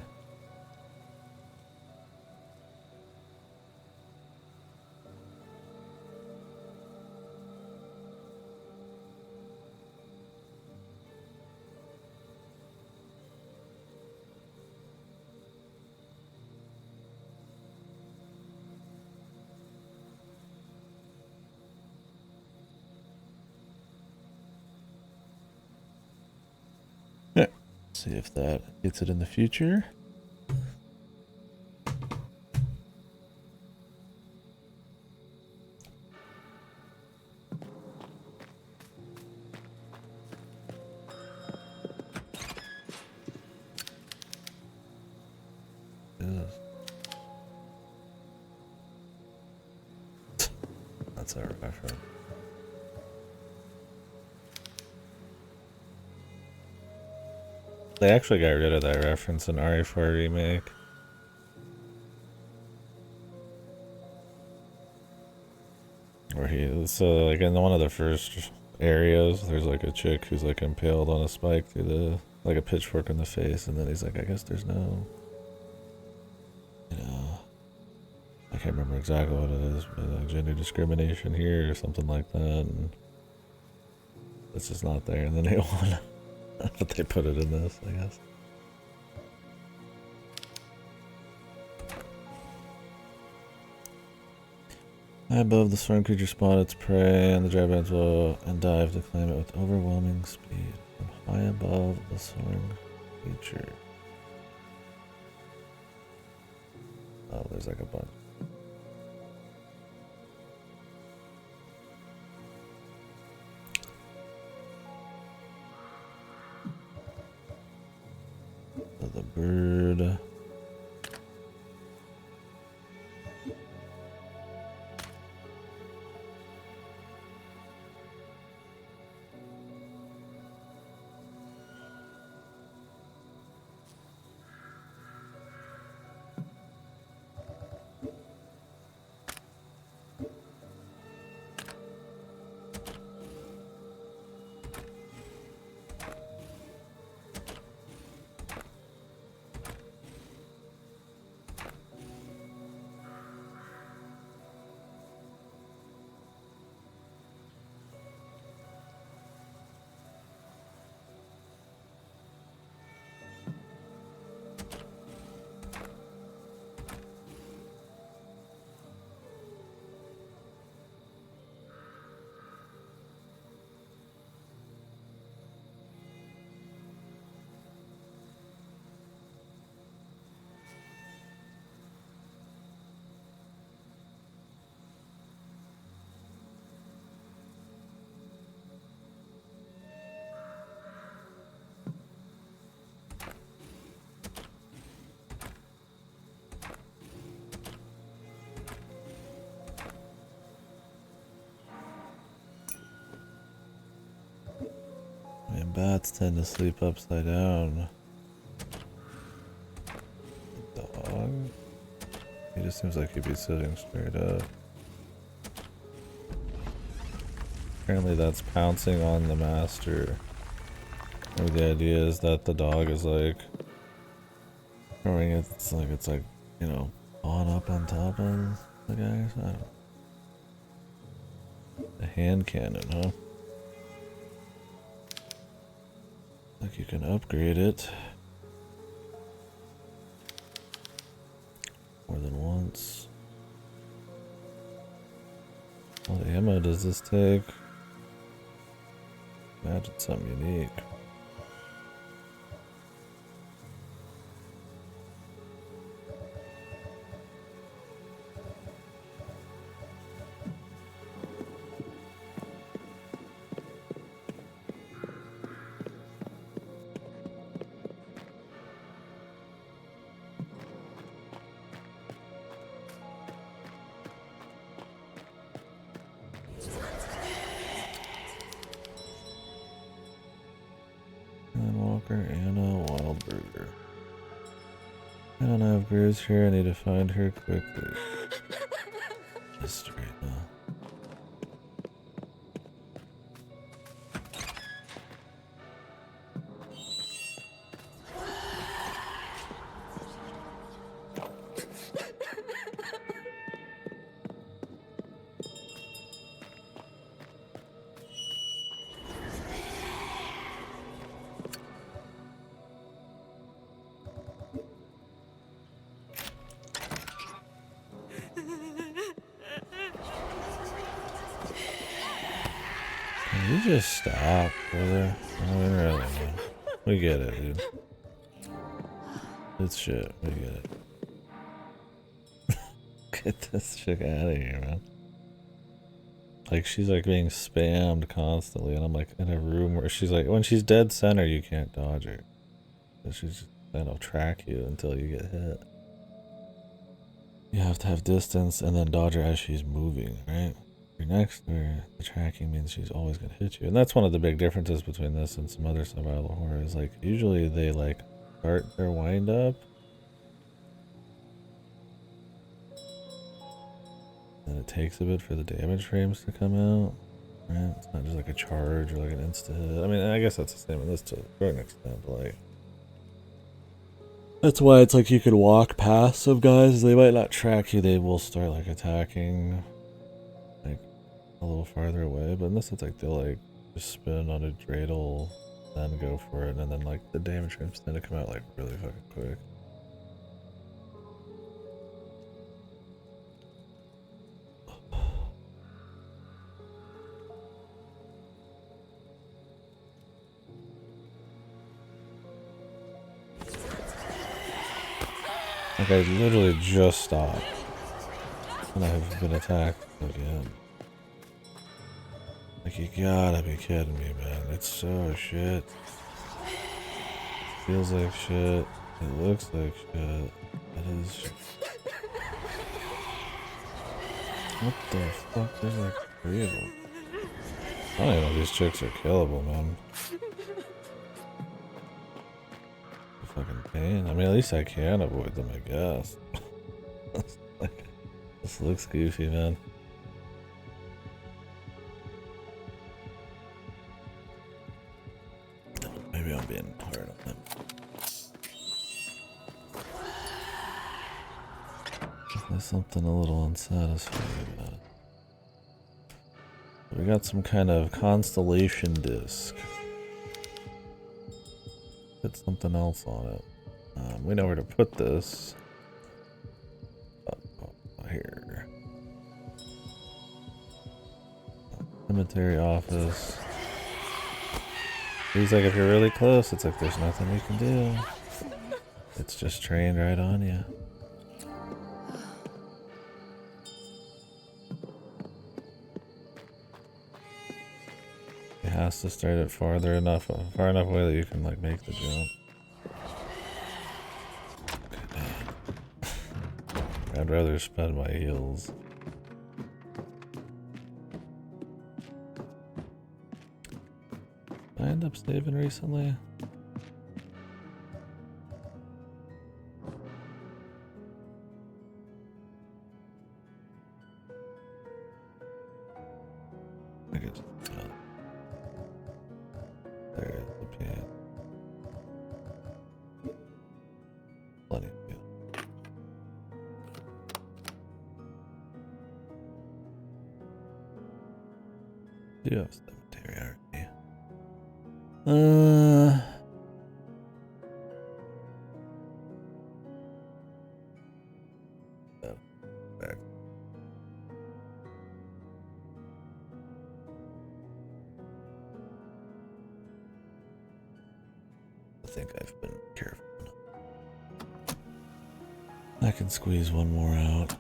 See if that gets it in the future. Ugh. That's a reference. They actually got rid of that reference in RE4 Remake. Where so like in one of the first areas, there's like a chick who's like impaled on a spike through the, like a pitchfork in the face, and then he's like, I guess there's no, you know, I can't remember exactly what it is, but like gender discrimination here or something like that, and it's just not there, and then they want but they put it in this, I guess. High above, the swarm creature spot its prey, and the drybands will and dive to claim it with overwhelming speed. From high above the swarm creature. Oh, there's like a bunch. The bird. And bats tend to sleep upside down. Dog? He just seems like he'd be sitting straight up. Apparently that's pouncing on the master. Or the idea is that the dog is like throwing it's like, you know, on up on top of the guy. So I don't know. The hand cannon, huh? Like you can upgrade it more than once. What ammo does this take? Imagine something unique. I don't have Bruce here. I need to find her quickly. Mystery, huh? Can you just stop, brother? I mean, really, man. We get it, dude. It's shit. We get it. Get this chick out of here, man. Like, she's like being spammed constantly, and I'm like in a room where she's like, when she's dead center, you can't dodge her. So she's just, that'll track you until you get hit. You have to have distance and then dodge her as she's moving, right? You're next to her, the tracking means she's always gonna hit you. And that's one of the big differences between this and some other survival horror is like, usually they like start their wind up. And it takes a bit for the damage frames to come out, right? It's not just like a charge or like an insta hit. I mean, I guess that's the same in this to a certain extent, but like, that's why it's like you could walk past some guys. They might not track you. They will start like attacking like a little farther away. But in this, it's like they'll like just spin on a dreidel, then go for it, and then like the damage frames tend to come out like really fucking quick. Like I literally just stopped and I have been attacked again. Like you gotta be kidding me, man. It's so shit. It feels like shit. It looks like shit. It is shit. What the fuck? There's like 3 of them. I don't even know if these chicks are killable, man. Fucking pain. I mean, at least I can avoid them, I guess. Like, this looks goofy, man. Maybe I'm being hard on them. There's something a little unsatisfying about it. We got some kind of constellation disc. Put something else on it. We know where to put this. Here. Cemetery office. He's like, if you're really close, it's like there's nothing you can do. It's just trained right on you. It has to start it far enough away that you can like make the jump. I'd rather spend my heals. Did I end up saving recently? I guess not. There is the pan. Plenty of fuel. Do have cemetery, aren't you? Back. I think I've been careful enough. I can squeeze one more out.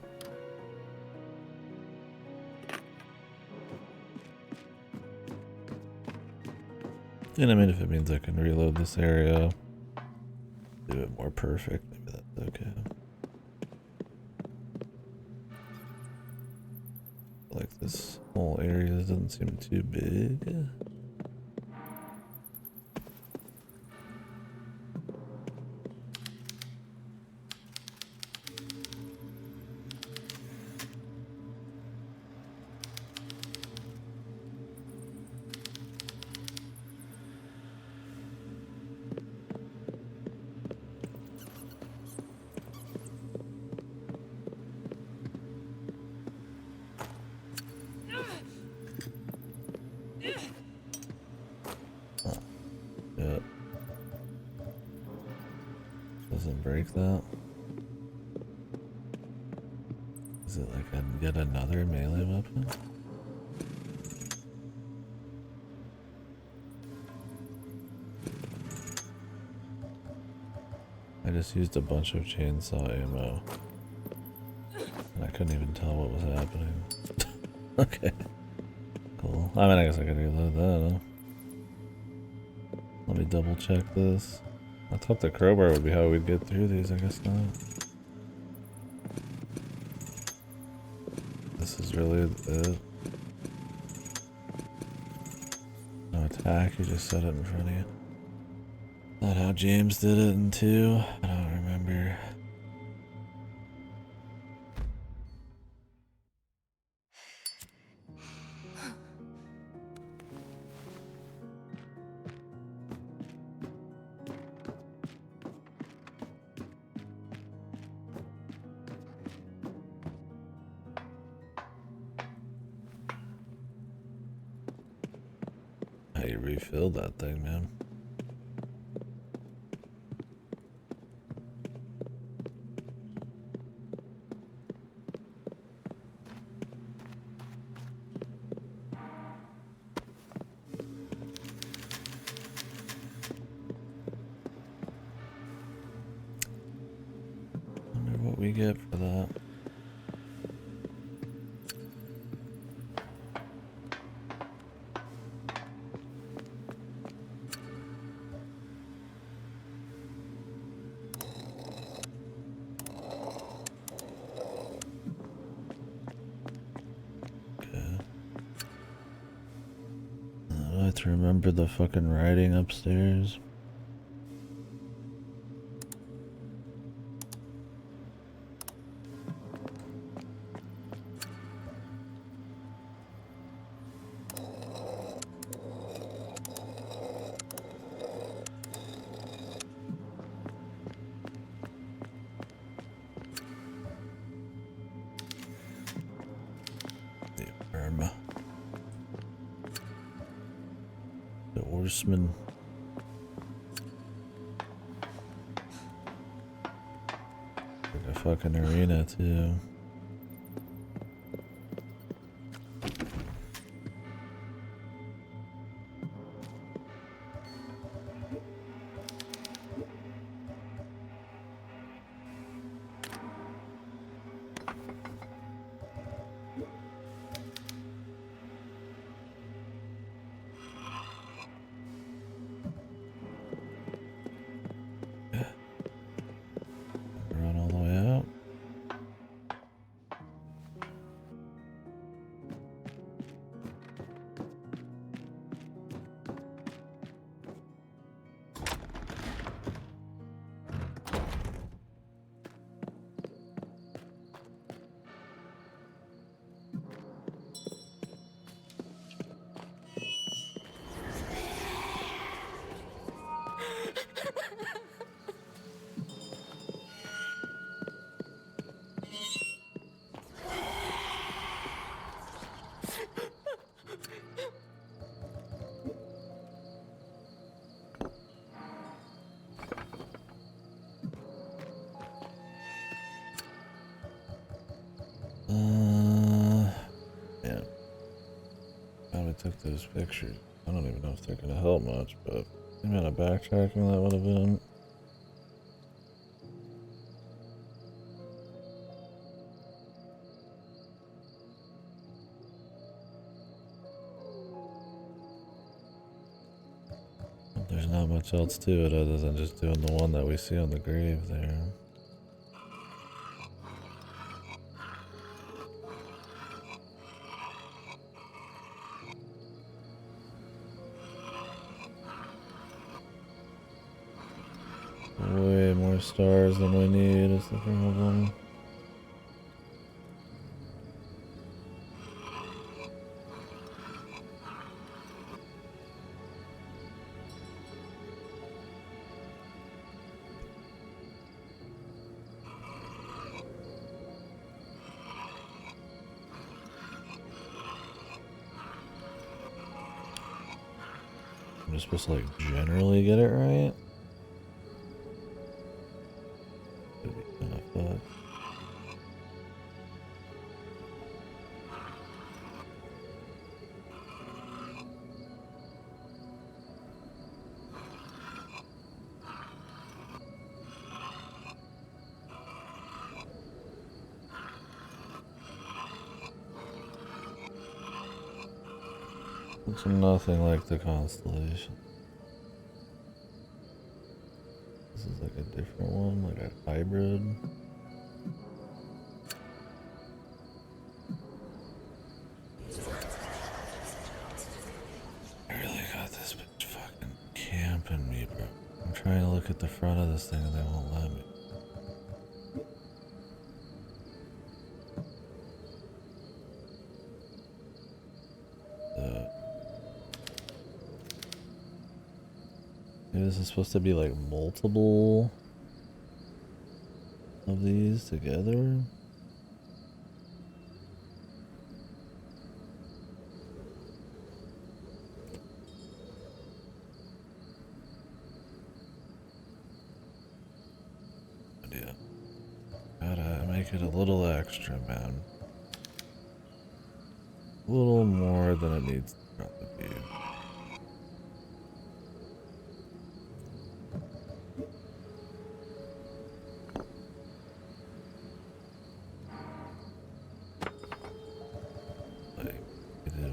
And I mean, if it means I can reload this area, do it more perfect, maybe that's okay. Like this whole area doesn't seem too big. break that? Is it like yet another melee weapon? I just used a bunch of chainsaw ammo. And I couldn't even tell what was happening. Okay. Cool. I mean, I guess I could reload that, huh? Let me double check this. I thought the crowbar would be how we'd get through these, I guess not. This is really it. No attack, you just set it in front of you. Not how James did it in 2. I don't remember. How you refilled that thing, man. Wonder what we get for that. I have to remember the fucking writing upstairs. The Irma. The horseman. Like a fucking arena too. Run all the way out. Yeah. Probably took those pictures. I don't even know if they're gonna help much, but the amount of backtracking that would have been. There's not much else to it other than just doing the one that we see on the grave there. Way more stars than we need is the problem. I'm just supposed to like generally get it right. could be kind of fucked. Looks nothing like the constellation. This is like a different one, like a hybrid. I really got this bitch fucking camping me, bro. I'm trying to look at the front of this thing and they won't let me. Maybe this is supposed to be like multiple of these together. Yeah. Gotta make it a little extra, man. A little more than it needs to probably be. Like, it is.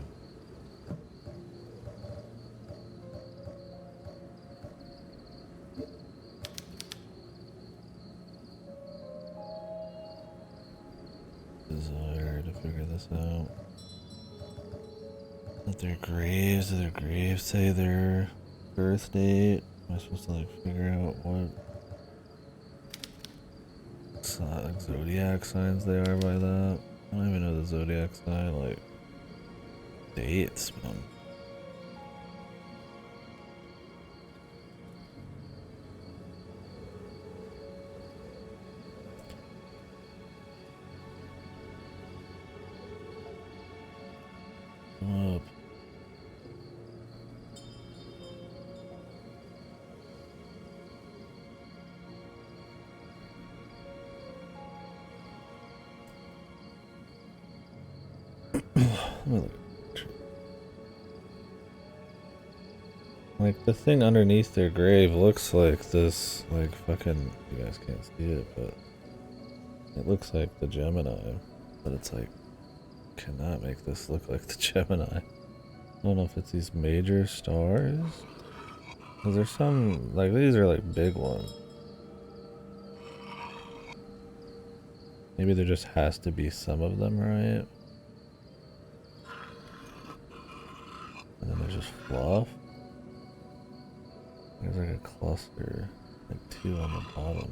Desire to figure this out. That their graves, do their graves say their birth date? Am I supposed to like figure out what zodiac signs they are by that? I don't even know the zodiac sign, like dates, man. Come up. Let me look at the picture. Like the thing underneath their grave looks like this, like fucking, you guys can't see it, but it looks like the Gemini, but it's like, cannot make this look like the Gemini. I don't know if it's these major stars. Cause there's some, like these are like big ones. Maybe there just has to be some of them, right? And then there's just fluff. There's like a cluster, like two on the bottom.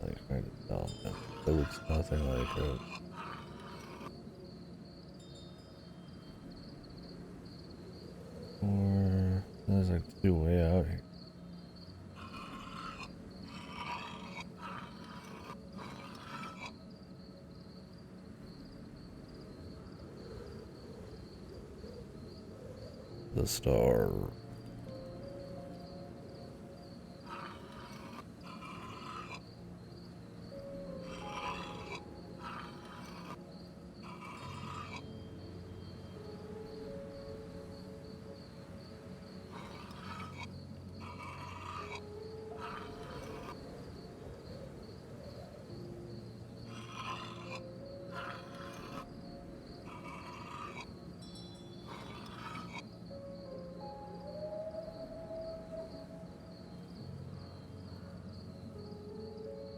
Like hard to tell. It looks nothing like it. Or there's like two way out here. The star.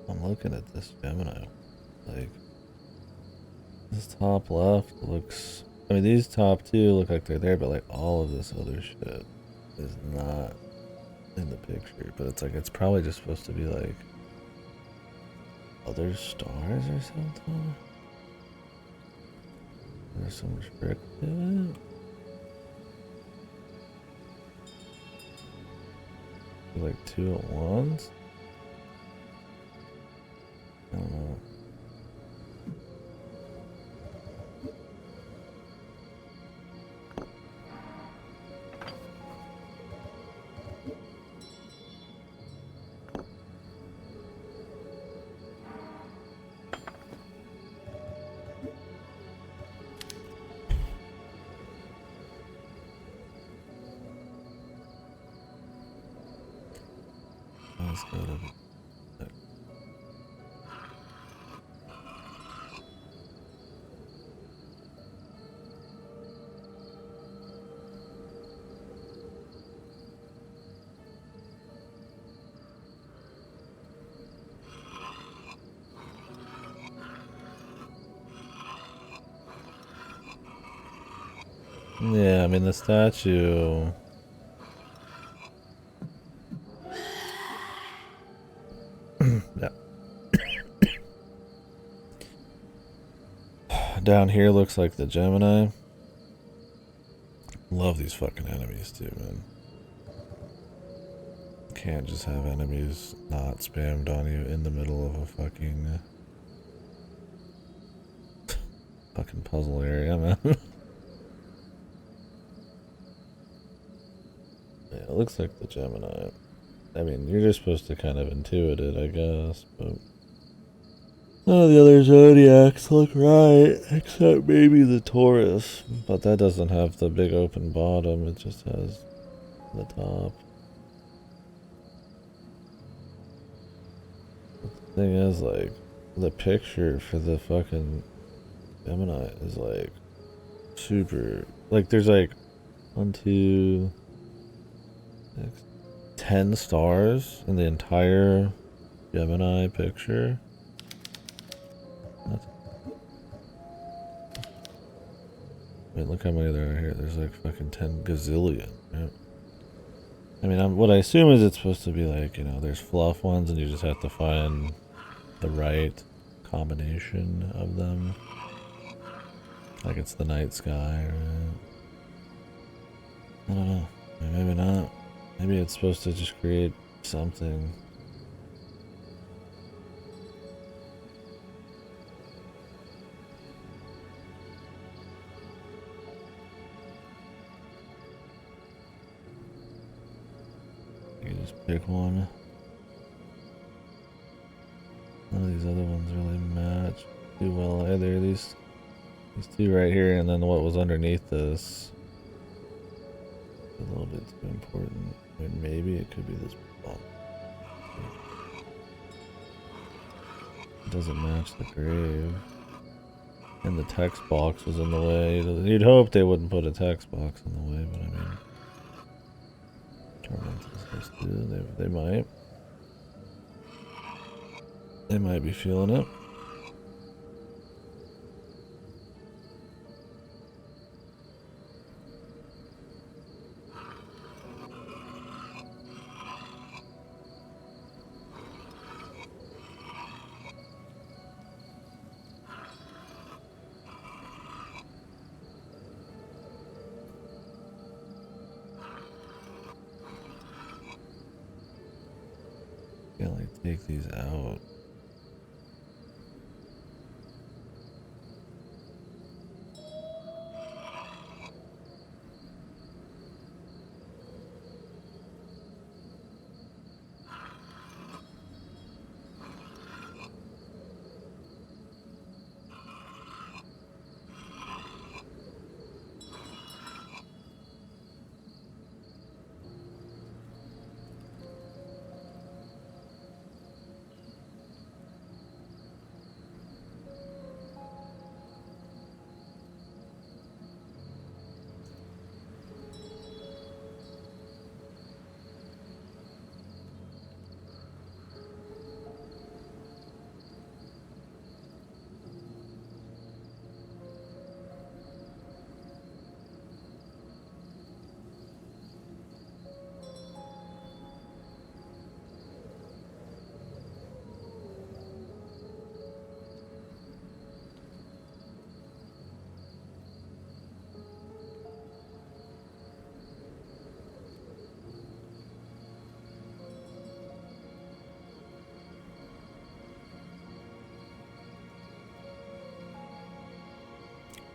I'm looking at this Gemini. Like, this top left looks. I mean, these top two look like they're there, but like all of this other shit is not in the picture. But it's like, it's probably just supposed to be like other stars or something. There's some trick to it. Like two at once. It's gotta be. Yeah, I mean the statue. Yeah. Down here looks like the Gemini. Love these fucking enemies too, man. Can't just have enemies not spammed on you in the middle of a fucking puzzle area, man. Yeah, it looks like the Gemini. I mean, you're just supposed to kind of intuit it, I guess, but none of the other zodiacs look right, except maybe the Taurus. But that doesn't have the big open bottom, it just has the top. The thing is, like, the picture for the fucking Gemini is like super. Like, there's like 1, 2, 6, 10 stars in the entire Gemini picture. That's, I mean, look how many there are here. There's like fucking 10 gazillion. Right? I mean, what I assume is it's supposed to be like, you know, there's fluff ones and you just have to find the right combination of them. Like it's the night sky, right? I don't know. Maybe not. Maybe it's supposed to just create something. You can just pick one. None of these other ones really match too well either. These two right here, and then what was underneath this. A little bit too important. I mean, maybe it could be this bump. It doesn't match the grave. And the text box was in the way. You'd hope they wouldn't put a text box in the way, but I mean, Tormented is supposed to. They might. They might be feeling it. Can't like take these out.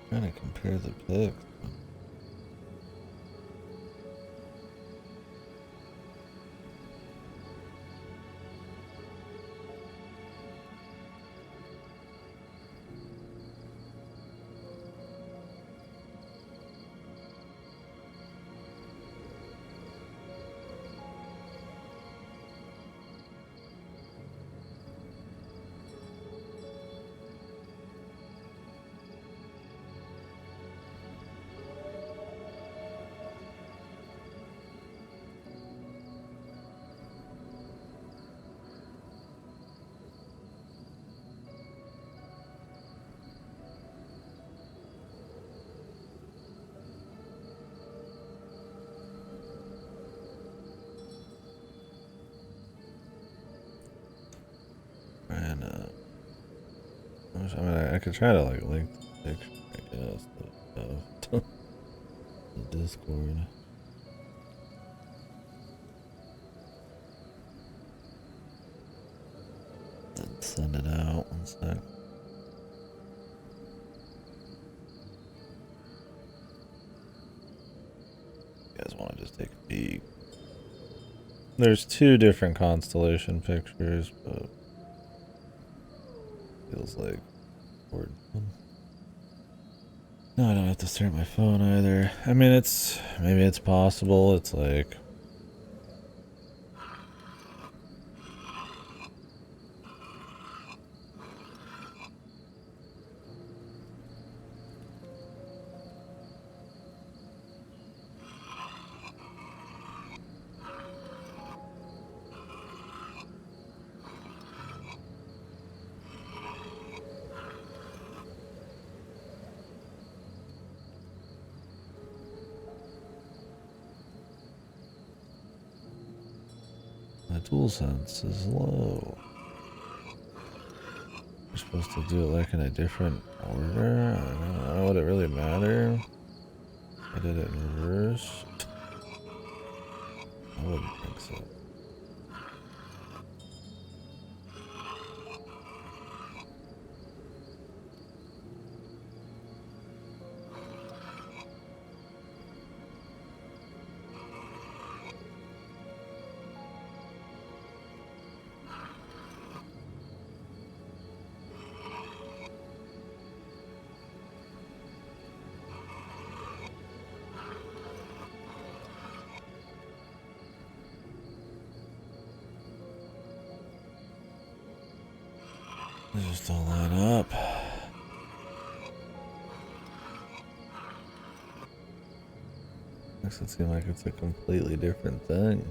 Trying to compare the pics. I mean, I could try to like link the picture, I guess, of the Discord. Then send it out. One sec. You guys want to just take a peek? There's two different constellation pictures, but feels like important. No, I don't have to start my phone either. I mean, maybe it's possible. It's like my dual sense is low. We're supposed to do it like in a different order. I don't know. Would it really matter? I did it in reverse. I wouldn't think so. They just don't line up. Makes it seem like it's a completely different thing.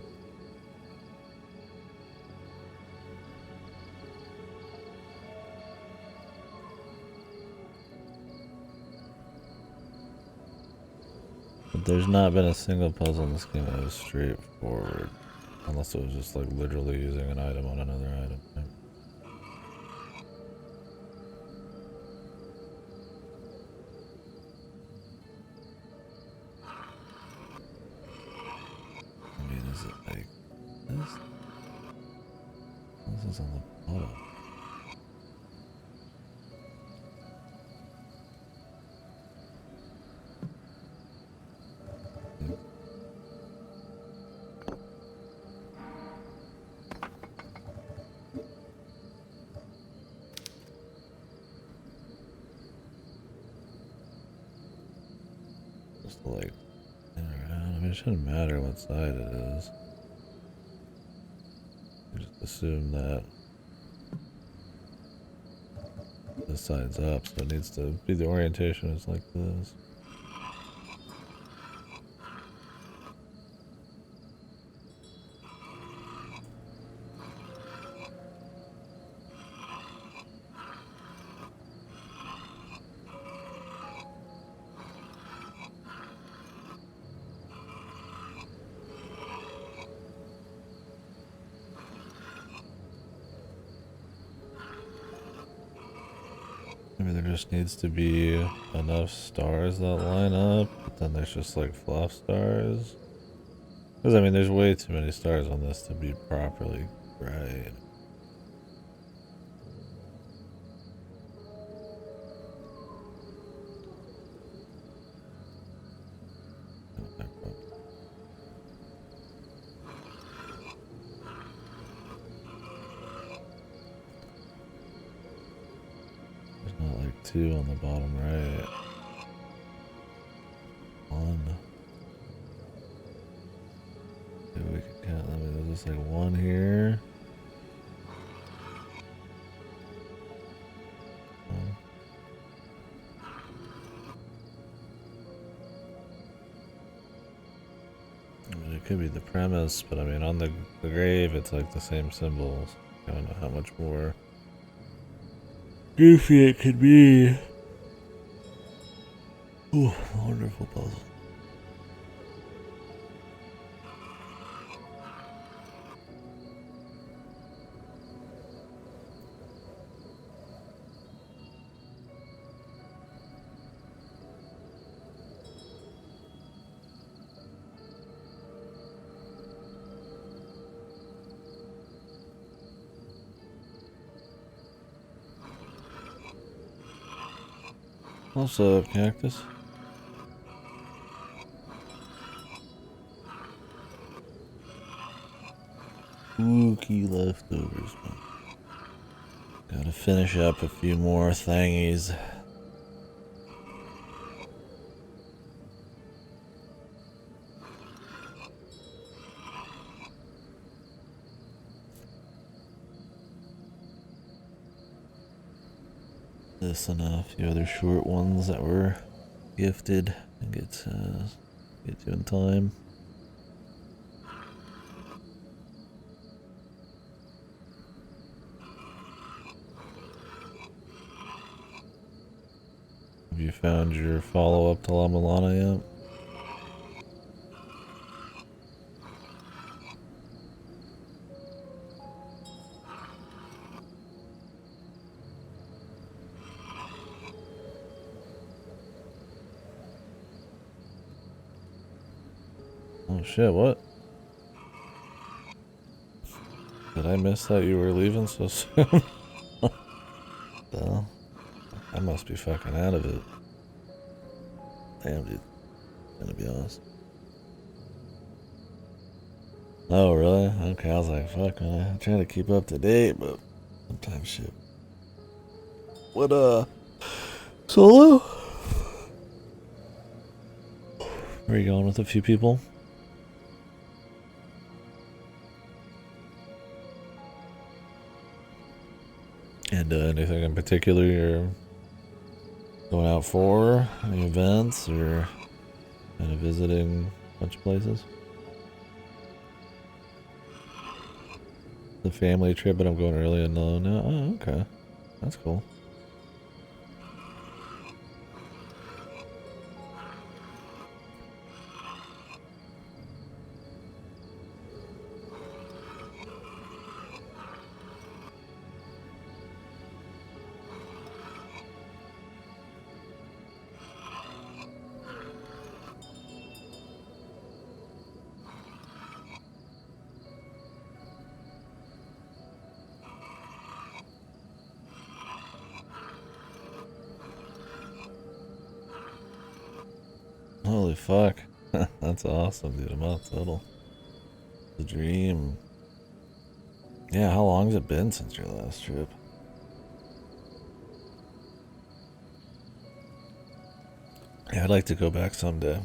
But there's not been a single puzzle in this game that was straightforward. Unless it was just like literally using an item on another item. I mean, is it like this? This is on the bottom. Just like in or out. I mean, it shouldn't matter what side it is. You just assume that this side's up, so it needs to be the orientation is like this. Maybe there just needs to be enough stars that line up, but then there's just like fluff stars. Because I mean, there's way too many stars on this to be properly right. There's not like two on the bottom right. One. Maybe we can count them. There's just like one here. One. I mean, it could be the premise, but I mean, on the grave, it's like the same symbols. I don't know how much more goofy it could be. Ooh, wonderful puzzle. What's up, Cactus? Spooky leftovers, man. Gotta finish up a few more thingies. This and a few other short ones that were gifted and get to in time. Have you found your follow-up to La Milana yet? Oh shit, what? Did I miss that you were leaving so soon? Well, I must be fucking out of it. Damn, dude. Gonna be honest. Oh, really? Okay, I was like, fuck, man. I'm trying to keep up to date, but sometimes shit. What, solo? Are you going with a few people? And anything in particular you're going out for? Any events or kind of visiting a bunch of places? The family trip, but I'm going early and low now. Oh, okay. That's cool. Holy fuck. That's awesome, dude. I'm out total. The dream. Yeah, how long has it been since your last trip? Yeah, I'd like to go back someday.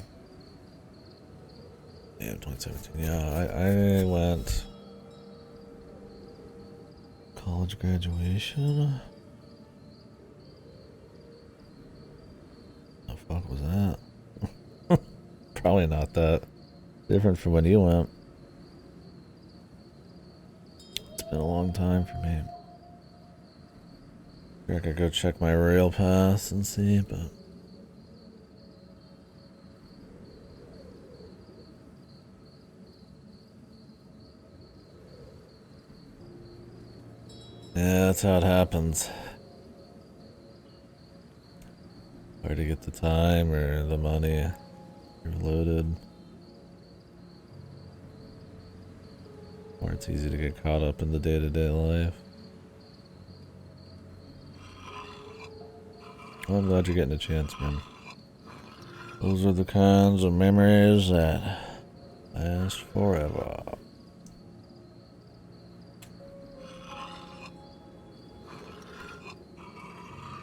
Yeah, 2017. Yeah, I went college graduation. The fuck was that? Probably not that different from when you went. It's been a long time for me. I could go check my rail pass and see, but yeah, that's how it happens. Hard to get the time or the money. You're loaded. Or it's easy to get caught up in the day-to-day life. Well, I'm glad you're getting a chance, man. Those are the kinds of memories that last forever.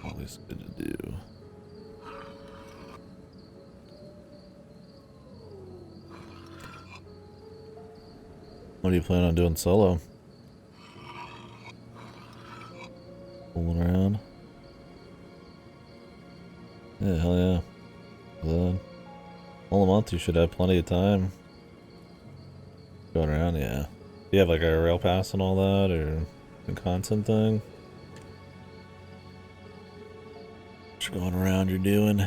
Always good to do. What do you plan on doing solo? Fooling around? Yeah, hell yeah. Glad. All a month, you should have plenty of time. Going around, yeah. Do you have like a rail pass and all that, or a content thing? Just going around, you're doing.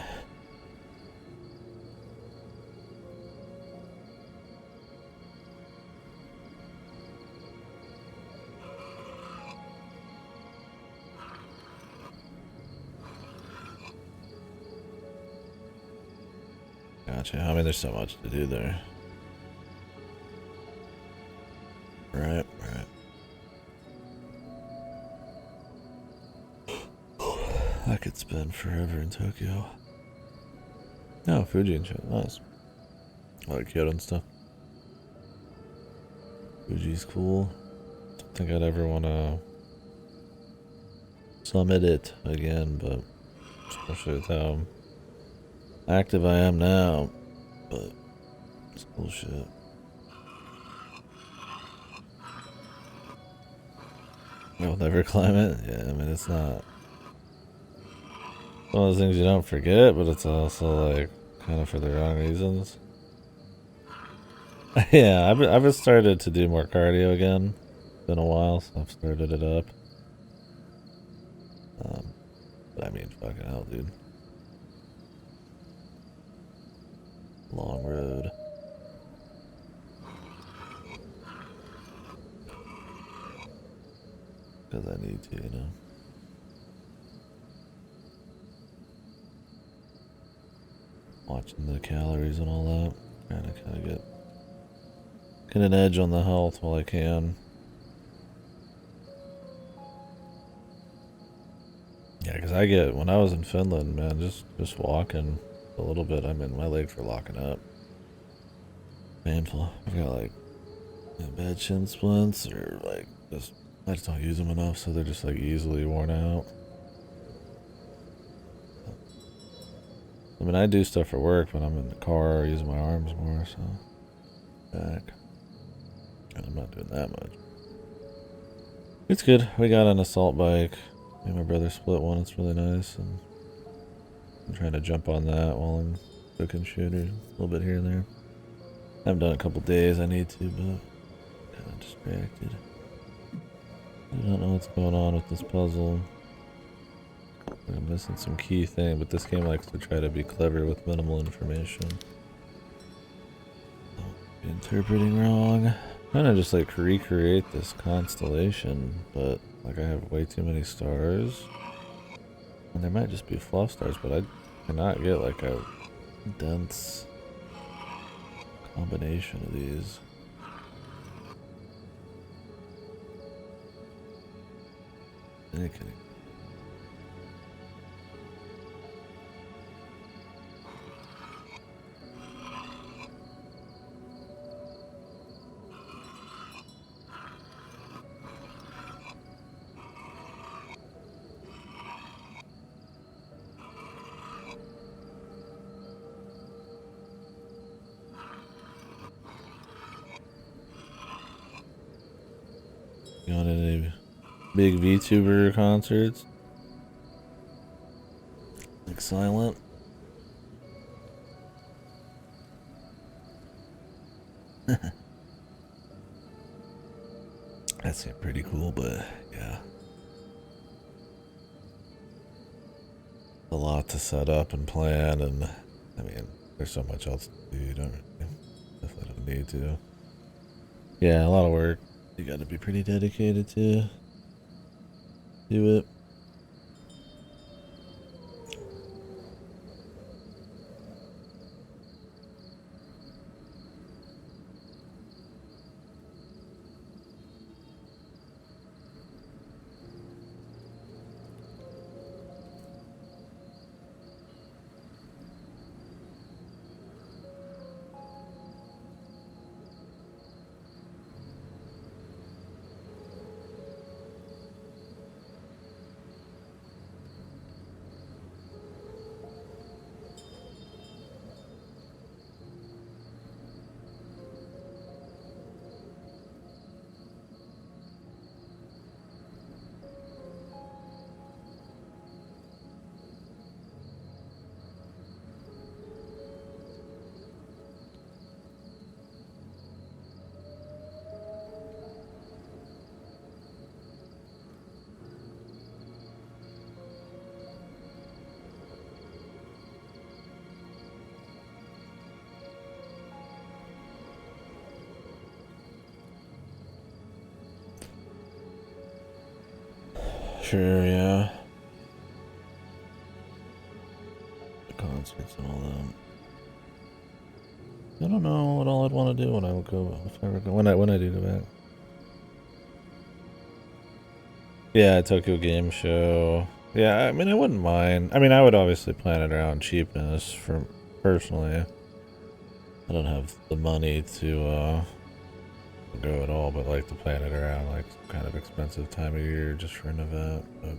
Gotcha. I mean, there's so much to do there. Right, right. I could spend forever in Tokyo. No, Fuji and shit. Nice. I like Kyoto and stuff. Fuji's cool. Don't think I'd ever want to summit it again, but especially with how active I am now. But it's cool shit. I'll never climb it. Yeah, I mean it's not one of those things you don't forget, but it's also like kind of for the wrong reasons. Yeah, I've just started to do more cardio again. It's been a while, so I've started it up. But I mean, fucking hell, dude. Long road. Because I need to, you know. Watching the calories and all that. Trying to kind of get an edge on the health while I can. Yeah, because when I was in Finland, man, just walking a little bit, I mean, my legs were locking up. Painful. I've got like bad shin splints or like I just don't use them enough, so they're just like easily worn out. I mean, I do stuff for work when I'm in the car using my arms more, so back. And I'm not doing that much. It's good. We got an assault bike. Me and my brother split one. It's really nice, and I'm trying to jump on that while I'm cooking shooters a little bit here and there. I haven't done it a couple days. I need to, but kind of distracted. I don't know what's going on with this puzzle. I'm missing some key thing, but this game likes to try to be clever with minimal information. Don't be interpreting wrong. I'm trying to just like recreate this constellation, but like I have way too many stars. And there might just be fluff stars, but I cannot get like a dense combination of these. Okay. Going to any big VTuber concerts? Like Silent? That seemed pretty cool, but yeah. A lot to set up and plan, and I mean, there's so much else to do, you definitely don't need to. Yeah, a lot of work. You gotta be pretty dedicated to do it. Sure, yeah. The concerts and all that. I don't know what all I'd want to do when I would go, if I ever go, when I do go back. Yeah, Tokyo Game Show. Yeah, I mean, I wouldn't mind. I mean, I would obviously plan it around cheapness for personally. I don't have the money to go at all, but like to plan it around like some kind of expensive time of year just for an event. But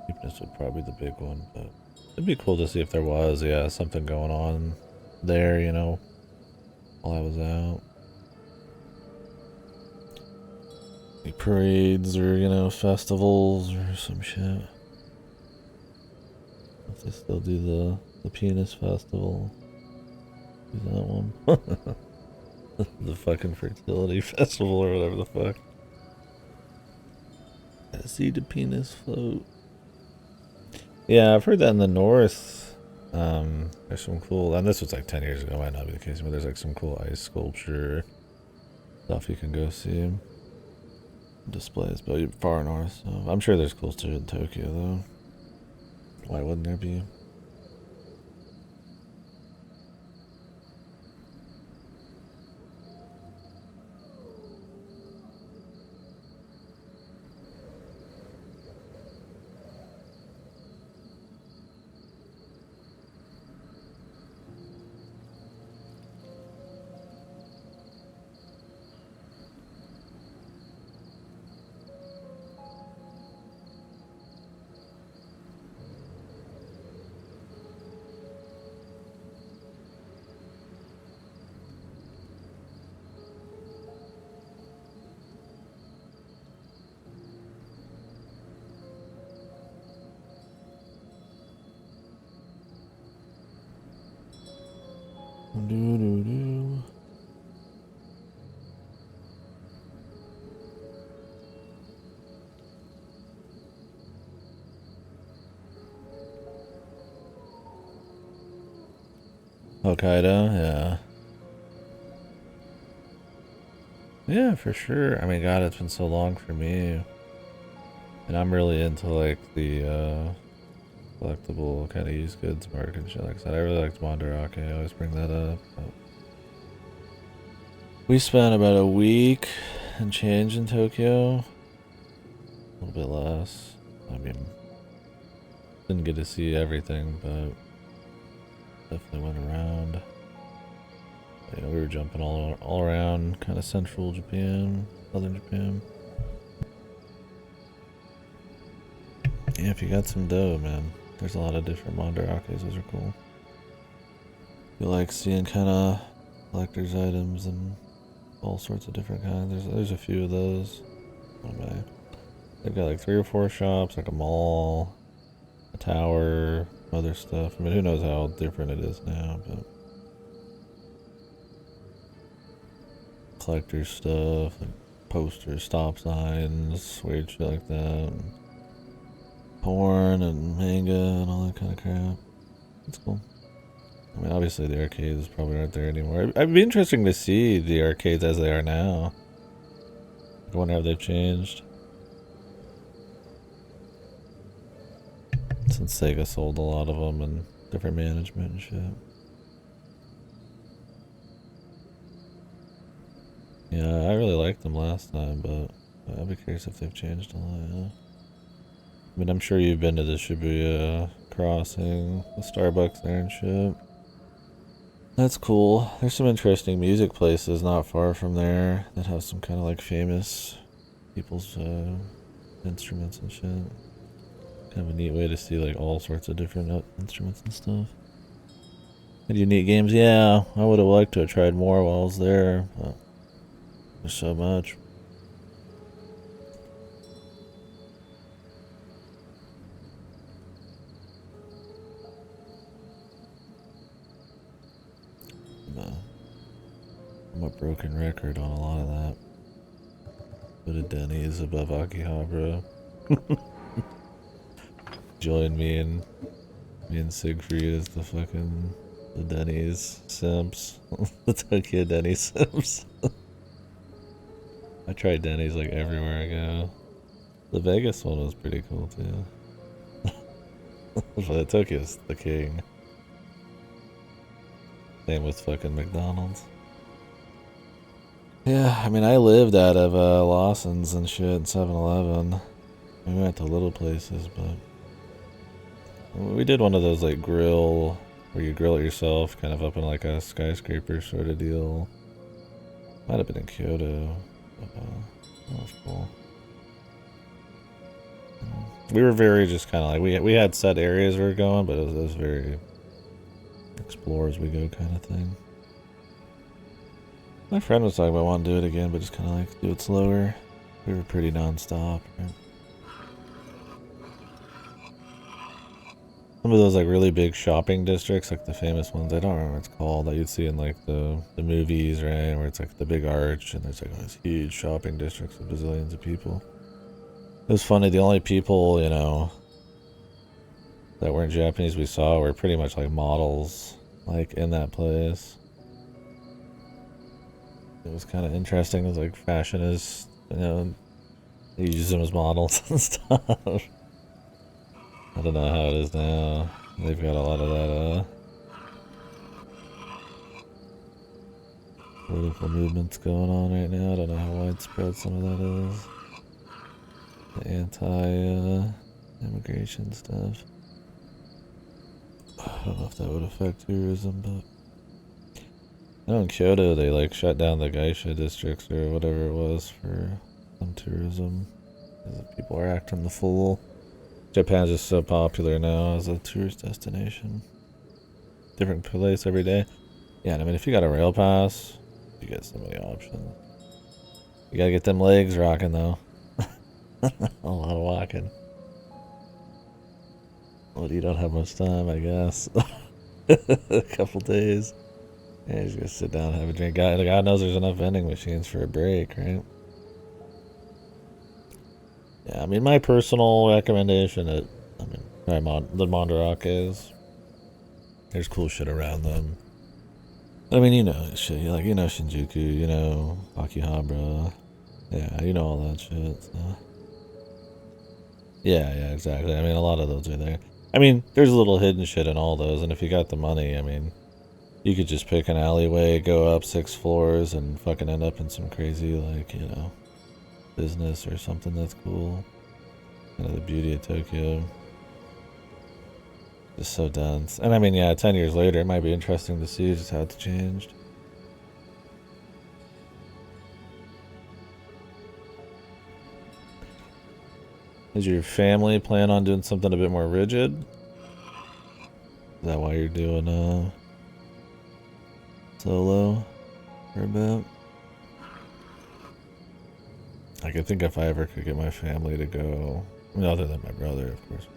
cheapness would probably be the big one, but it'd be cool to see if there was, yeah, something going on there, you know, while I was out. Like parades or, you know, festivals or some shit. If they still do the penis festival. Do that one. The fucking fertility festival or whatever the fuck. I see the penis float. Yeah, I've heard that in the north. There's some cool, and this was like 10 years ago, might not be the case, but there's like some cool ice sculpture stuff you can go see. Displays, but far north. So I'm sure there's cool shit in Tokyo, though. Why wouldn't there be? Do do do. Hokkaido, yeah. Yeah, for sure. I mean, God, it's been so long for me. And I'm really into, like, the, collectible kind of used goods market and shit like that. I really liked Mandarake. I always bring that up. But we spent about a week and change in Tokyo. A little bit less. I mean, didn't get to see everything, but definitely went around. You know, we were jumping all around, kind of central Japan, southern Japan. Yeah, if you got some dough, man, there's a lot of different mandarakes. Those are cool. You like seeing kind of collector's items and all sorts of different kinds. There's a few of those. Oh man, they've got like 3 or 4 shops, like a mall, a tower, other stuff. I mean, who knows how different it is now, but collector stuff, like posters, stop signs, weird shit like that, and porn and manga and all that kind of crap. It's cool. I mean, obviously the arcades probably aren't there anymore. It'd be interesting to see the arcades as they are now. I wonder if they've changed since Sega sold a lot of them and different management and shit. Yeah, I really liked them last time, but I'd be curious if they've changed a lot. Yeah. I mean, I'm sure you've been to the Shibuya crossing, the Starbucks there and shit. That's cool. There's some interesting music places not far from there that have some kind of like famous people's instruments and shit. Kind of a neat way to see like all sorts of different instruments and stuff. And unique games, yeah. I would have liked to have tried more while I was there, but there's so much. I'm a broken record on a lot of that. Put a Denny's above Akihabara. Join me and Siegfried as the Denny's simps. The Tokyo Denny's simps. I tried Denny's like everywhere I go. The Vegas one was pretty cool too. But Tokyo's the king. Same with fucking McDonald's. Yeah, I mean, I lived out of Lawson's and shit, 7-Eleven. We went to little places, but we did one of those like grill where you grill it yourself, kind of up in like a skyscraper sort of deal. Might have been in Kyoto, but that was cool. We were very just kind of like we had set areas we were going, but it was very explore as we go kind of thing. My friend was talking about wanting to do it again, but just kind of like do it slower. We were pretty non-stop. Right? Some of those like really big shopping districts, like the famous ones, I don't remember what it's called, that you'd see in like the movies, right? Where it's like the big arch and there's like these huge shopping districts with bazillions of people. It was funny, the only people, you know, that weren't Japanese we saw were pretty much like models, like in that place. It was kind of interesting. It was like fashion is, you know, you use them as models and stuff. I don't know how it is now. They've got a lot of that, political movements going on right now. I don't know how widespread some of that is. The anti-immigration stuff. I don't know if that would affect tourism, but I know in Kyoto they like shut down the geisha districts or whatever it was for some tourism. Because people are acting the fool. Japan's just so popular now as a tourist destination. Different place every day. Yeah, and I mean, if you got a rail pass, you get so many options. You gotta get them legs rocking though. A lot of walking. Well, you don't have much time, I guess. A couple days. Yeah, you just gotta sit down and have a drink. God knows there's enough vending machines for a break, right? Yeah, I mean, my personal recommendation, the Mondarakes, there's cool shit around them. I mean, you know shit, you know Shinjuku, you know Akihabara, yeah, you know all that shit, so. Yeah, exactly. I mean, a lot of those are there. I mean, there's a little hidden shit in all those, and if you got the money, I mean, you could just pick an alleyway, go up 6 floors, and fucking end up in some crazy, like, you know, business or something that's cool. Kind of the beauty of Tokyo. Just so dense. And I mean, yeah, 10 years later, it might be interesting to see just how it's changed. Does your family plan on doing something a bit more rigid? Is that why you're doing solo for a bit? Like, I think if I ever could get my family to go, I mean, other than my brother, of course,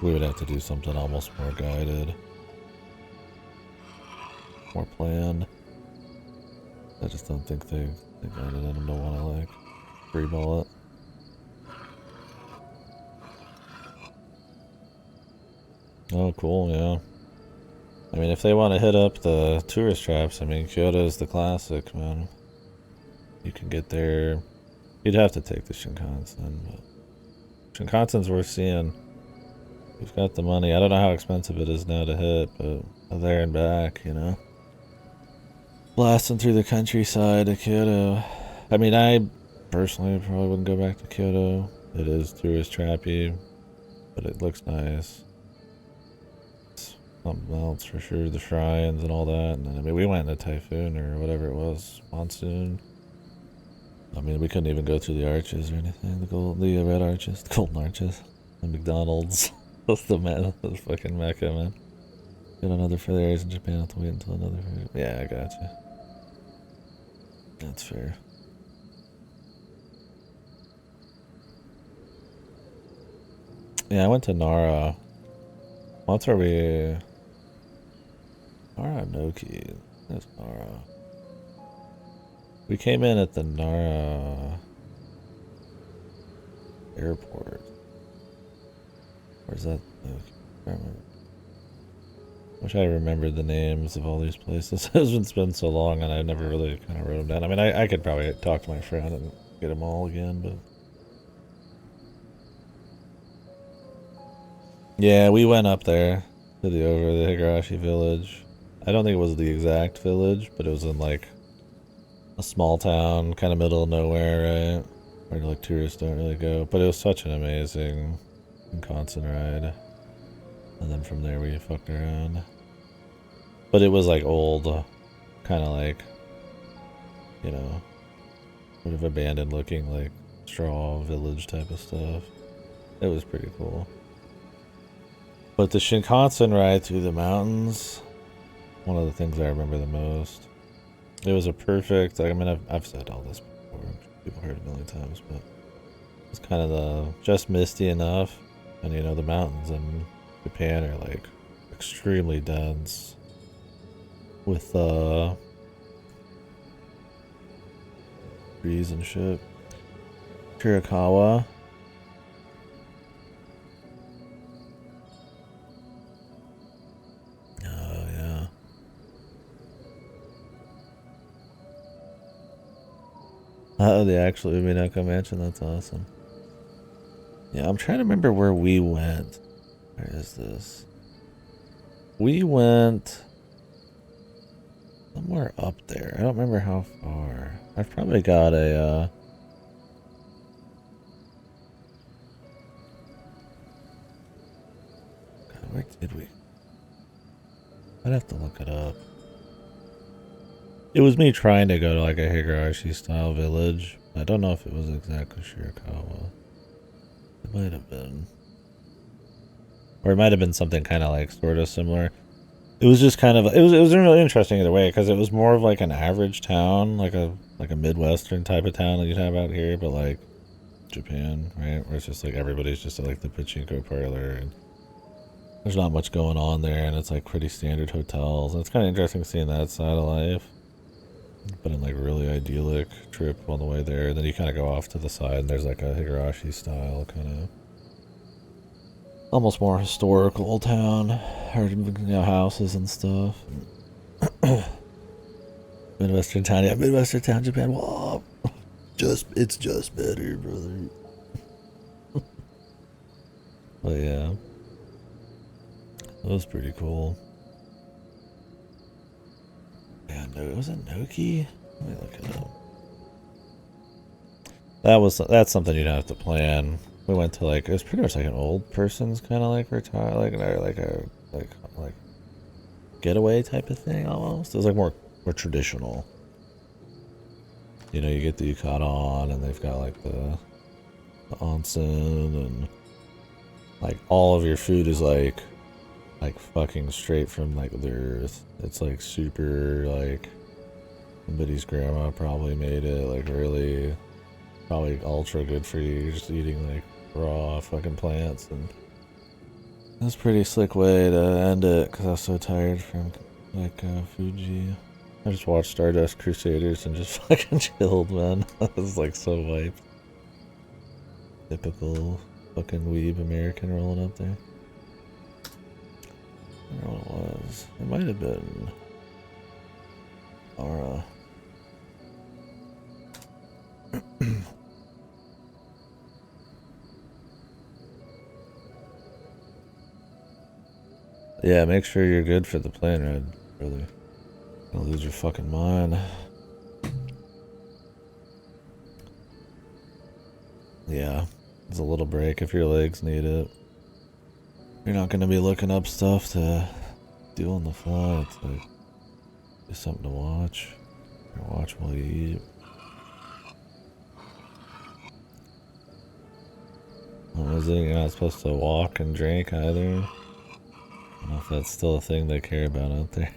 we would have to do something almost more guided, more planned. I just don't think they got it in them to want to, like, freeball it. Oh, cool, yeah. I mean, if they want to hit up the tourist traps, I mean, Kyoto's the classic, man. You can get there. You'd have to take the Shinkansen, but Shinkansen's worth seeing. You've got the money. I don't know how expensive it is now to hit, but there and back, you know. Blasting through the countryside of Kyoto. I mean, I personally probably wouldn't go back to Kyoto. It is tourist trappy, but it looks nice. Something else for sure, the shrines and all that. And then, I mean, we went in a typhoon or whatever it was, monsoon. I mean, we couldn't even go through the arches or anything. The red arches, the golden arches, the McDonald's. That's the fucking Mecca, man. Get another for the areas in Japan. Have to wait until another. Yeah, I got you. That's fair. Yeah, I went to Nara. Once are we? Nara Noki. There's Nara. We came in at the Nara airport. Where's that? I remember. Wish I remembered the names of all these places. It's been so long and I never really kind of wrote them down. I mean, I could probably talk to my friend and get them all again, but... Yeah, we went up there to the Higurashi village. I don't think it was the exact village, but it was in like a small town, kind of middle of nowhere, right? where like tourists don't really go. But it was such an amazing Wisconsin ride. And then from there we fucked around. But it was like old, kind of like, you know, sort of abandoned looking, like straw village type of stuff. It was pretty cool. But the Shinkansen ride through the mountains, one of the things I remember the most. It was a perfect, like, I mean, I've said all this before, people heard it a million times, but it's kind of the, just misty enough, and you know, the mountains in Japan are like extremely dense with trees and shit. Chirikawa. Oh yeah. Oh, the actual Umineko mansion, that's awesome. Yeah, I'm trying to remember where we went. Where is this? We went somewhere up there. I don't remember how far. I've probably got a God, where did we? I'd have to look it up. It was me trying to go to like a Higurashi style village. I don't know if it was exactly Shirakawa. It might have been. Or it might have been something kind of like sort of similar. It was just kind of, it was really interesting either way, because it was more of like an average town, like a Midwestern type of town that you'd have out here, but like Japan, right? Where it's just like everybody's just at like the pachinko parlor, and there's not much going on there, and it's like pretty standard hotels. And it's kind of interesting seeing that side of life. But in like a really idyllic trip on the way there, and then you kind of go off to the side, and there's like a Higurashi style kind of almost more historical town, or you know, houses and stuff. Midwestern town, yeah, Midwestern town, Japan. Whoa, it's just better, brother. But yeah, that was pretty cool. Yeah, no, was it Noki? Let me look it up. That's something you'd have to plan. We went to like, it was pretty much like an old person's kind of like retire, like like getaway type of thing almost. It was like more traditional. You know, you get the yukata on, and they've got like the onsen, and like all of your food is like fucking straight from like the earth. It's like super like somebody's grandma probably made it, like really probably ultra good for you. You're just eating like raw fucking plants, and that's a pretty slick way to end it, because I was so tired from like Fuji. I just watched Stardust Crusaders and just fucking chilled, man. I was like so hyped. Typical fucking weeb American rolling up there. I don't know what it was. It might have been Aura. Yeah, make sure you're good for the plane ride, brother. Don't lose your fucking mind. Yeah, it's a little break if your legs need it. You're not gonna be looking up stuff to do on the fly. It's like just something to watch. Or watch while you eat. You're not supposed to walk and drink either. I don't know if that's still a thing they care about out there.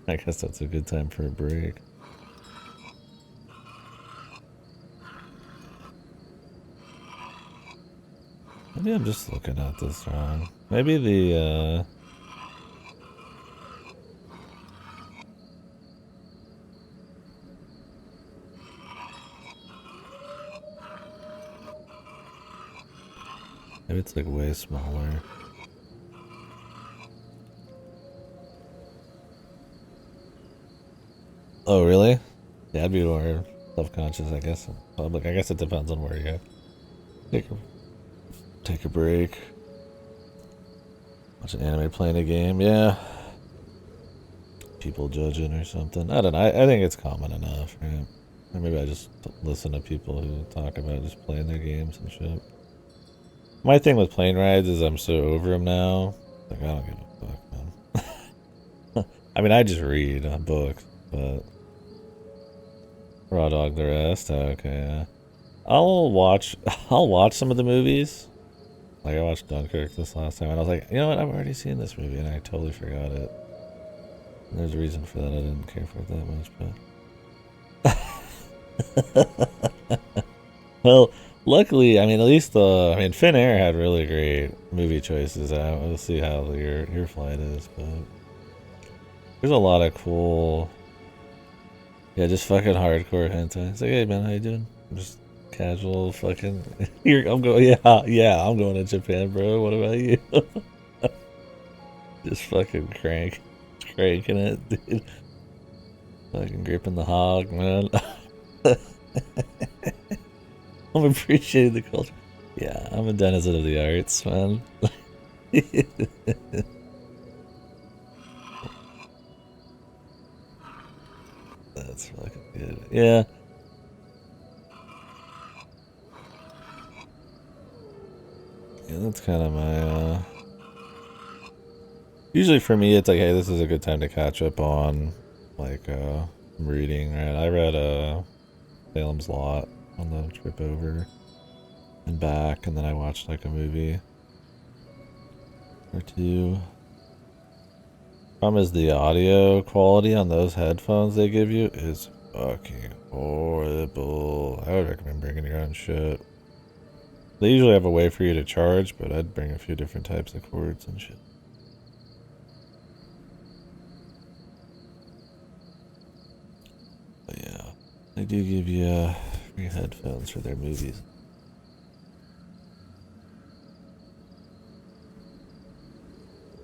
I guess that's a good time for a break. Maybe I'm just looking at this wrong. Maybe the maybe it's like way smaller. Oh, really? Yeah, I'd be more self-conscious, I guess, in public. I guess it depends on where you take a break. Watch an anime playing a game, yeah. People judging or something. I don't know. I think it's common enough, right? Or maybe I just listen to people who talk about just playing their games and shit. My thing with plane rides is I'm so over them now. Like, I don't give a fuck, man. I mean, I just read books, but raw dog the rest. Okay, yeah. I'll watch some of the movies. Like, I watched Dunkirk this last time, and I was like, you know what? I've already seen this movie, and I totally forgot it. And there's a reason for that. I didn't care for it that much, but. Well, luckily, I mean, at least Finnair had really great movie choices out. We'll see how your flight is, but there's a lot of cool, yeah, just fucking hardcore hentai. It's like, hey man, how you doing? Just casual fucking. I'm going, yeah, I'm going to Japan, bro. What about you? Just fucking cranking it, dude. Fucking gripping the hog, man. I'm appreciating the culture. Yeah, I'm a denizen of the arts, man. That's fucking good. Yeah. Yeah, that's kind of my, usually for me, it's like, hey, this is a good time to catch up on, like, reading, right? I read, Salem's Lot on the trip over and back, and then I watched, like, a movie or two. Problem is the audio quality on those headphones they give you is fucking horrible. I would recommend bringing your own shit. They usually have a way for you to charge, but I'd bring a few different types of cords and shit. But yeah, they do give you free headphones for their movies.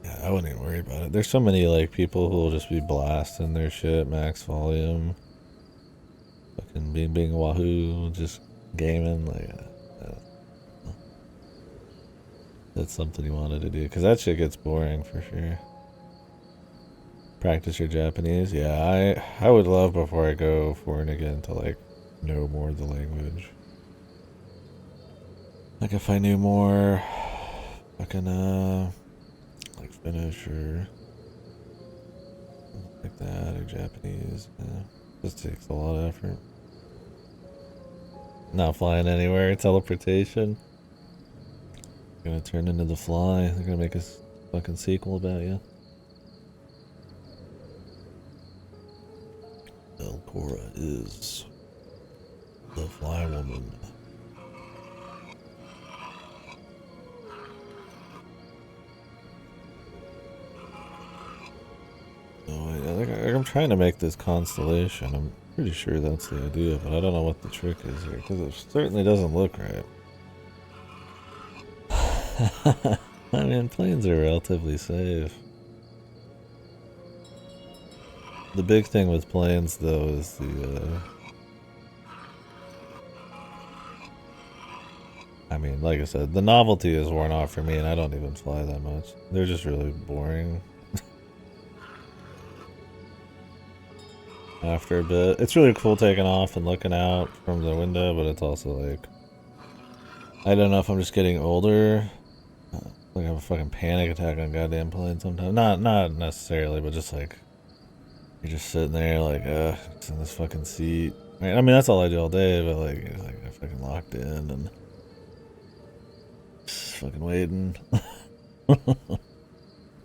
Yeah, I wouldn't even worry about it. There's so many like people who will just be blasting their shit max volume, fucking bing wahoo, just gaming like. That's something you wanted to do, because that shit gets boring for sure. Practice your Japanese. Yeah, I would love before I go foreign again to like know more of the language. Like if I knew more fucking like Finnish or like that or Japanese. Just takes a lot of effort. Not flying anywhere, teleportation. Gonna turn into the Fly. They're gonna make a fucking sequel about you. Cora is the Fly Woman. I'm trying to make this constellation. I'm pretty sure that's the idea, but I don't know what the trick is here, because it certainly doesn't look right. I mean, planes are relatively safe. The big thing with planes, though, is the, I mean, like I said, the novelty is worn off for me, and I don't even fly that much. They're just really boring. After a bit. It's really cool taking off and looking out from the window, but it's also like, I don't know if I'm just getting older. Like I have a fucking panic attack on goddamn planes sometimes. Not necessarily, but just like you're just sitting there like, it's in this fucking seat. I mean that's all I do all day, but like it's like I'm fucking locked in and just fucking waiting.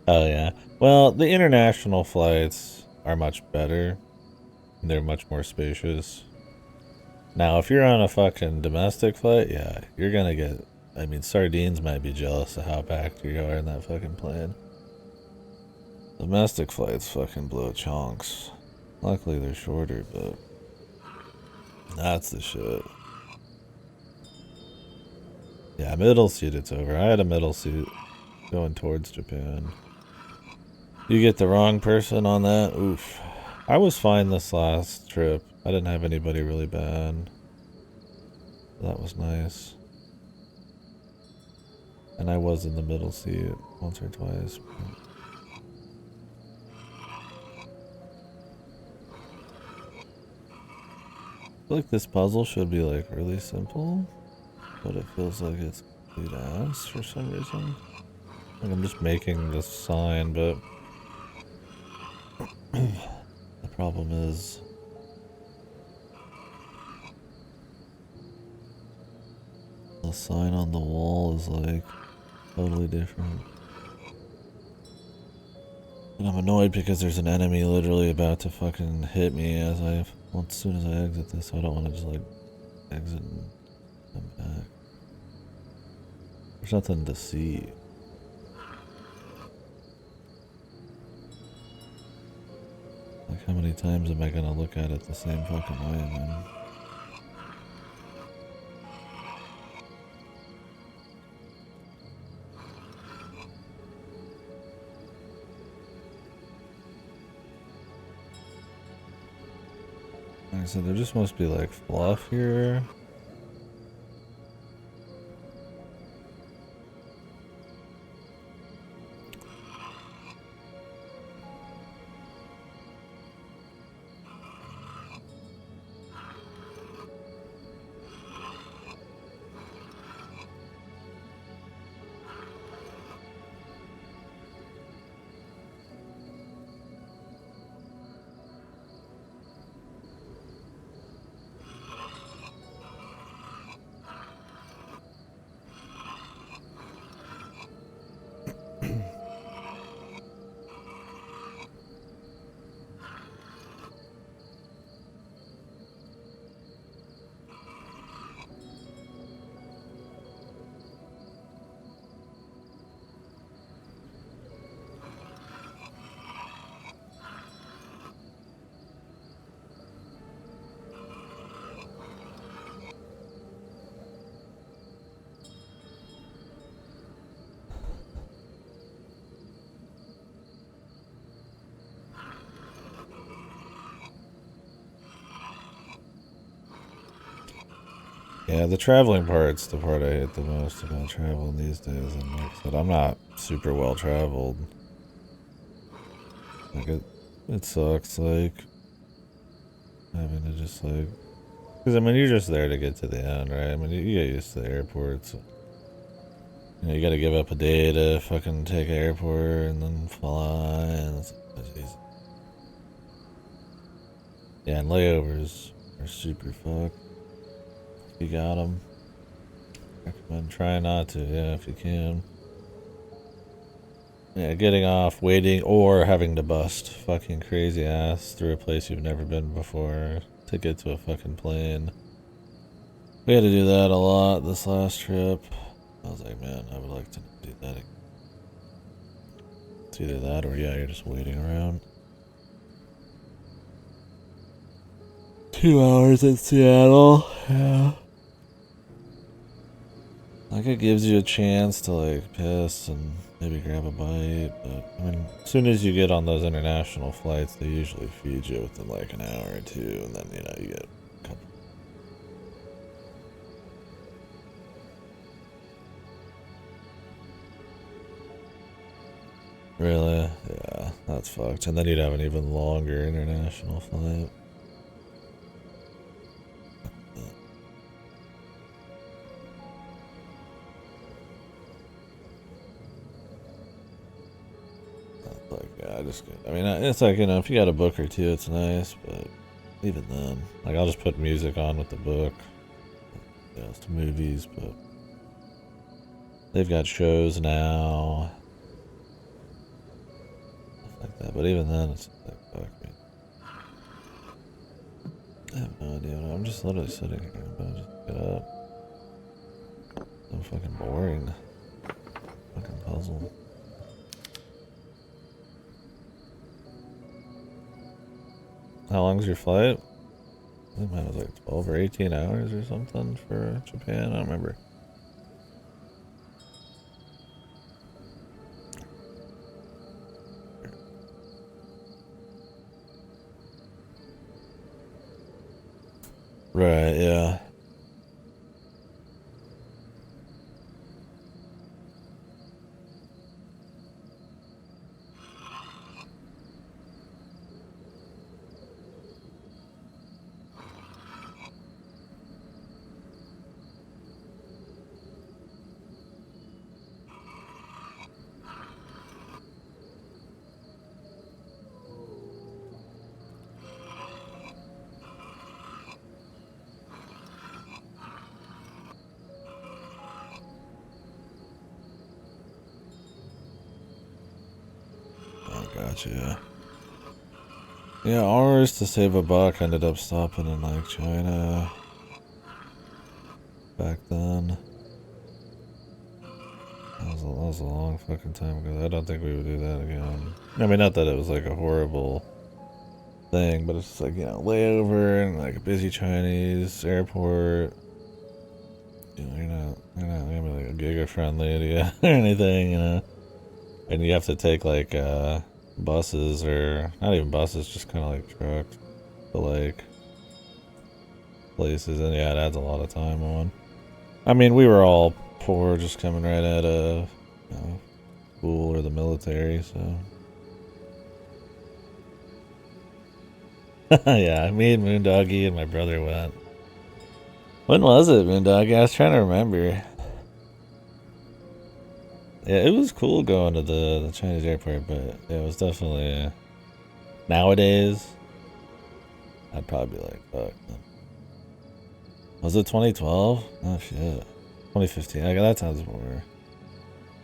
Oh yeah. Well, the international flights are much better. They're much more spacious. Now, if you're on a fucking domestic flight, yeah, you're gonna get. I mean, sardines might be jealous of how packed you are in that fucking plane. Domestic flights fucking blow chunks. Luckily, they're shorter, but that's the shit. Yeah, middle seat, it's over. I had a middle seat going towards Japan. You get the wrong person on that, oof. I was fine this last trip. I didn't have anybody really bad. That was nice. And I was in the middle seat once or twice. feel like this puzzle should be like really simple, but it feels like it's complete ass for some reason. Like I'm just making this sign, but the problem is the sign on the wall is like totally different. And I'm annoyed because there's an enemy literally about to fucking hit me as soon as I exit this, so I don't want to just like exit and come back. There's nothing to see. Like how many times am I gonna look at it the same fucking way, man? Like I said, there just must be like fluff here. Yeah, the traveling part's the part I hate the most about traveling these days, and like I said, I'm not super well traveled. Like it sucks, like having to just like, because I mean you're just there to get to the end, right? I mean you get used to the airports. You know, you gotta give up a day to fucking take an airport and then fly, and it's yeah, and layovers are super fucked. If you got them, recommend trying not to, yeah, if you can. Yeah, getting off, waiting, or having to bust fucking crazy ass through a place you've never been before to get to a fucking plane. We had to do that a lot this last trip. I was like, man, I would like to do that again. It's either that or, yeah, you're just waiting around. 2 hours in Seattle, yeah. Like, it gives you a chance to, like, piss and maybe grab a bite, but, I mean, as soon as you get on those international flights, they usually feed you within, like, an hour or two, and then, you know, you get a couple. Really? Yeah, that's fucked. And then you'd have an even longer international flight. Like, yeah, I mean, it's like, you know, if you got a book or two, it's nice, but even then, like, I'll just put music on with the book. Yeah, it's movies, but they've got shows now, stuff like that. But even then, it's like, fuck me. I have no idea. I'm just literally sitting here, but I just get up. So fucking boring. Fucking puzzle. How long's your flight? I think mine was like 12 or 18 hours or something for Japan. I don't remember. Right, yeah. Gotcha. Yeah, ours to save a buck ended up stopping in like China back then. That was a long fucking time ago. I don't think we would do that again. I mean, not that it was like a horrible thing, but it's just like, you know, layover and like a busy Chinese airport. You know, you're not gonna be like a giga friendly idiot or anything, you know. And you have to take like buses, or not even buses, just kind of like trucks to like places, and yeah, it adds a lot of time on. I mean, we were all poor, just coming right out of, you know, school or the military, so. Yeah, me and Moondoggy and my brother went. When was it, Moondoggy? I was trying to remember. Yeah, it was cool going to the Chinese airport, but it was definitely nowadays. I'd probably be like, fuck. Was it 2012? Oh shit, 2015. Okay, that sounds more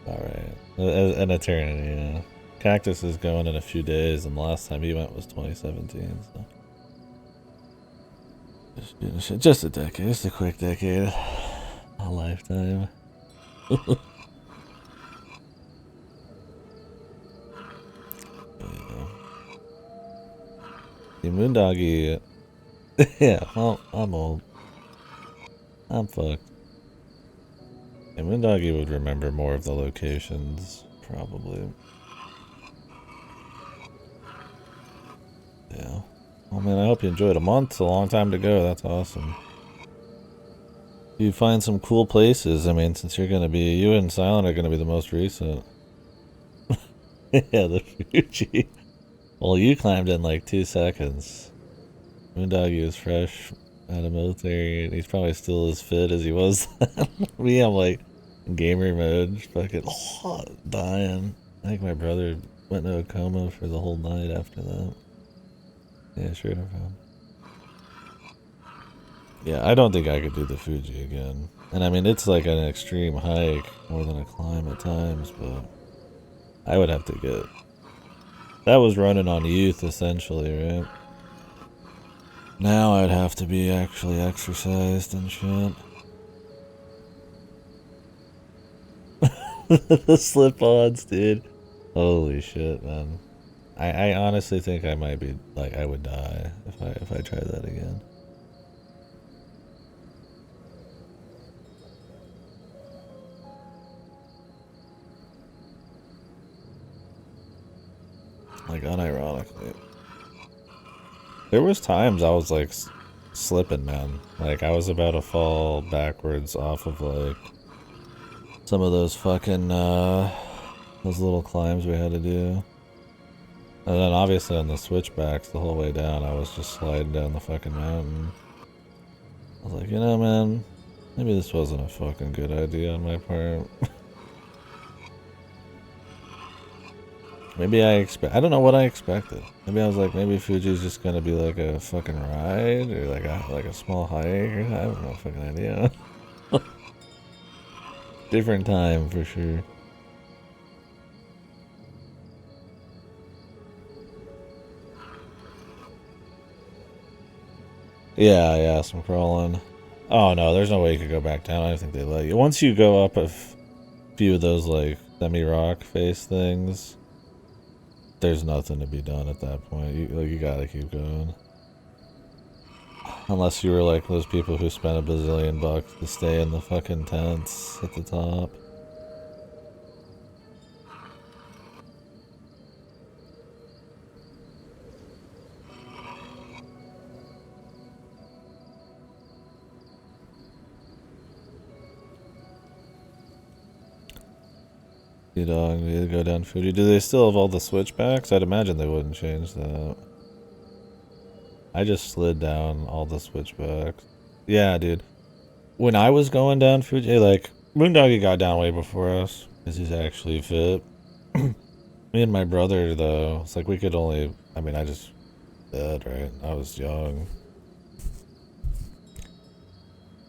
all right. An eternity, you know. Cactus is going in a few days, and the last time he went was 2017. So just a decade, just a quick decade, a lifetime. The Moondoggy, yeah, well, I'm old. I'm fucked. The Moondoggy would remember more of the locations, probably. Yeah. Well, man, I hope you enjoyed. A month's a long time to go. That's awesome. You find some cool places. I mean, since you're gonna be, you and Silent are gonna be the most recent. Yeah, the Fuji. Well, you climbed in like 2 seconds. Moondoggy was fresh out of military, and he's probably still as fit as he was then. Me, I'm like gamer mode, fucking dying. I think my brother went into a coma for the whole night after that. Yeah, sure, no problem. Yeah, I don't think I could do the Fuji again. And I mean, it's like an extreme hike more than a climb at times, but I would have to get. That was running on youth, essentially, right? Now I'd have to be actually exercised and shit. The slip-ons, dude. Holy shit, man. I honestly think I might be, like, I would die if I tried that again. Like, unironically. There was times I was, like, slipping, man. Like, I was about to fall backwards off of, like, some of those fucking, those little climbs we had to do. And then, obviously, on the switchbacks the whole way down, I was just sliding down the fucking mountain. I was like, you know, man, maybe this wasn't a fucking good idea on my part. Maybe I don't know what I expected. Maybe I was like, maybe Fuji's just gonna be like a fucking ride, or like a small hike, or I have no fucking idea. Different time for sure. Yeah, some crawling. Oh no, there's no way you could go back down. I don't think they let you. Once you go up a few of those like semi-rock face things, there's nothing to be done at that point. You gotta keep going. Unless you were like those people who spent a bazillion bucks to stay in the fucking tents at the top. Dog, we go down Fuji. Do they still have all the switchbacks? I'd imagine they wouldn't change that. I just slid down all the switchbacks. Yeah, dude. When I was going down Fuji, like, Moondoggy got down way before us, because he's actually fit. Me and my brother, though, it's like we could only, I mean, I just dead, right? I was young.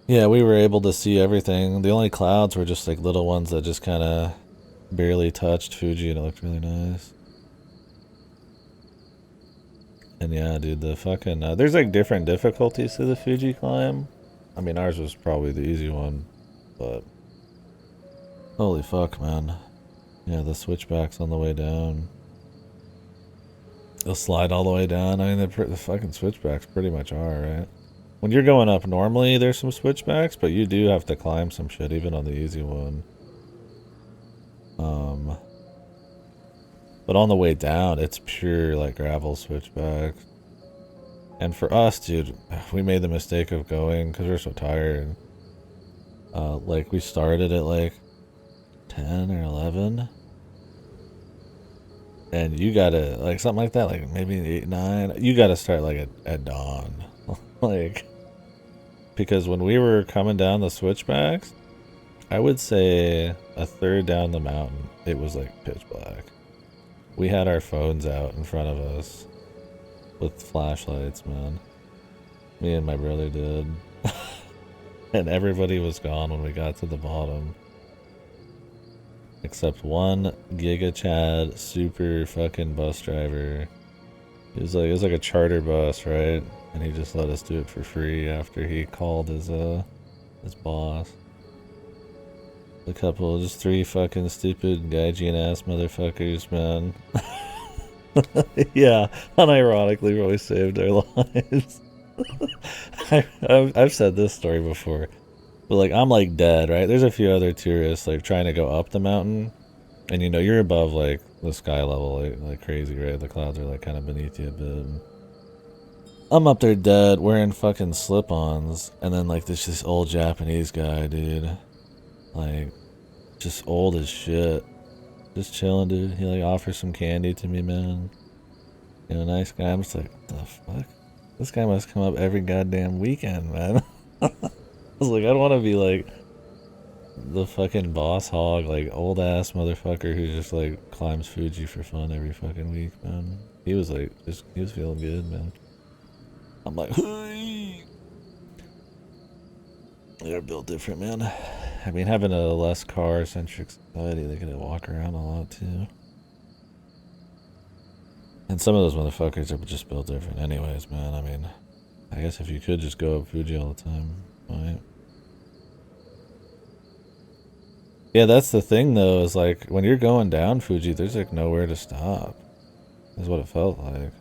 Yeah, we were able to see everything. The only clouds were just like little ones that just kind of barely touched Fuji, and it looked really nice. And yeah, dude, the fucking there's like different difficulties to the Fuji climb. I mean, ours was probably the easy one, but holy fuck, man. Yeah, the switchbacks on the way down. They'll slide all the way down. I mean, the fucking switchbacks pretty much are, right? When you're going up normally, there's some switchbacks, but you do have to climb some shit, even on the easy one. But on the way down, it's pure, like, gravel switchback. And for us, dude, we made the mistake of going, because we were so tired. Like, we started at, like, 10 or 11. And you gotta, like, something like that, like, maybe 8, 9. You gotta start, like, at dawn. Like, because when we were coming down the switchbacks, I would say a third down the mountain, it was, like, pitch black. We had our phones out in front of us with flashlights, man. Me and my brother did. And everybody was gone when we got to the bottom. Except one Giga Chad super fucking bus driver. It was like a charter bus, right? And he just let us do it for free after he called his boss. A couple, just 3 fucking stupid gaijin ass motherfuckers, man. Yeah, unironically really saved our lives. I've said this story before, but like I'm like dead, right? There's a few other tourists like trying to go up the mountain, and you know you're above like the sky level like crazy, right? The clouds are like kind of beneath you a bit. I'm up there dead, wearing fucking slip-ons, and then like this old Japanese guy, dude, like just old as shit, just chilling, dude. He like offers some candy to me, man. You know, nice guy. I'm just like, what the fuck? This guy must come up every goddamn weekend, man. I was like, I don't want to be like the fucking boss hog, like old ass motherfucker who just like climbs Fuji for fun every fucking week, man. He was like, he was feeling good, man. I'm like, hey. They're built different, man. I mean, having a less car-centric society, they could walk around a lot too. And some of those motherfuckers are just built different anyways, man. I mean, I guess if you could just go up Fuji all the time, right? Yeah, that's the thing though, is like, when you're going down Fuji, there's like nowhere to stop. Is what it felt like.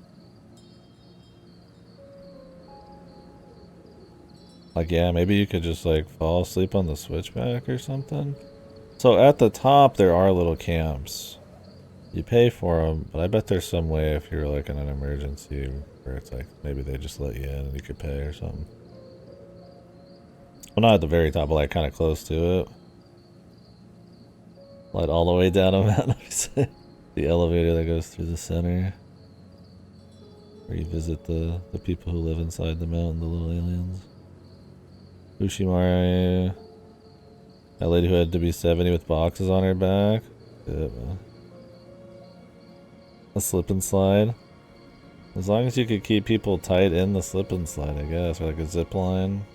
Like, yeah, maybe you could just like fall asleep on the switchback or something. So at the top, there are little camps. You pay for them, but I bet there's some way if you're like in an emergency where it's like maybe they just let you in and you could pay or something. Well, not at the very top, but like kind of close to it. Like all the way down a mountain. The elevator that goes through the center. Where you visit the people who live inside the mountain, the little aliens. Ushimare. That lady who had to be 70 with boxes on her back. Yeah, man. A slip and slide. As long as you could keep people tight in the slip and slide, I guess, or like a zip line.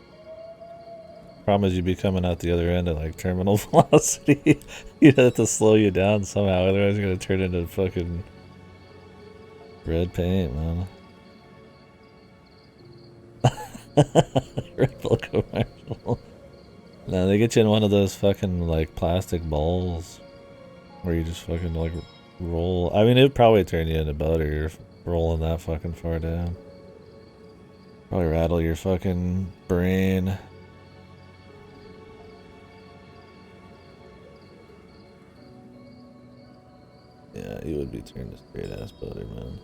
Problem is you'd be coming out the other end at like terminal velocity. You'd have to slow you down somehow, otherwise you're gonna turn into fucking red paint, man. Red Bull commercial. No, they get you in one of those fucking like plastic bowls where you just fucking like roll. I mean, it'd probably turn you into butter rolling that fucking far down. Probably rattle your fucking brain. Yeah, you would be turned to straight ass butter, man.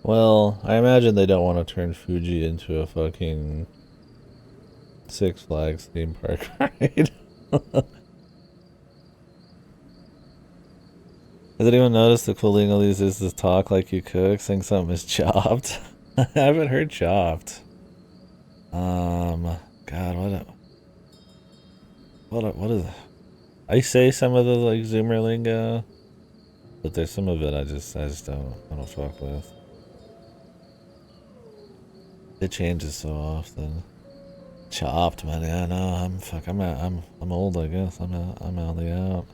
Well, I imagine they don't want to turn Fuji into a fucking Six Flags theme park ride. Has anyone noticed the cool thing all these is to talk like you cook, saying something is chopped? I haven't heard chopped. God, what is? I say some of the like Zoomer lingo, but there's some of it I just don't fuck with. It changes so often. Chopped, man. Yeah, no, I'm old. I guess I'm out the out.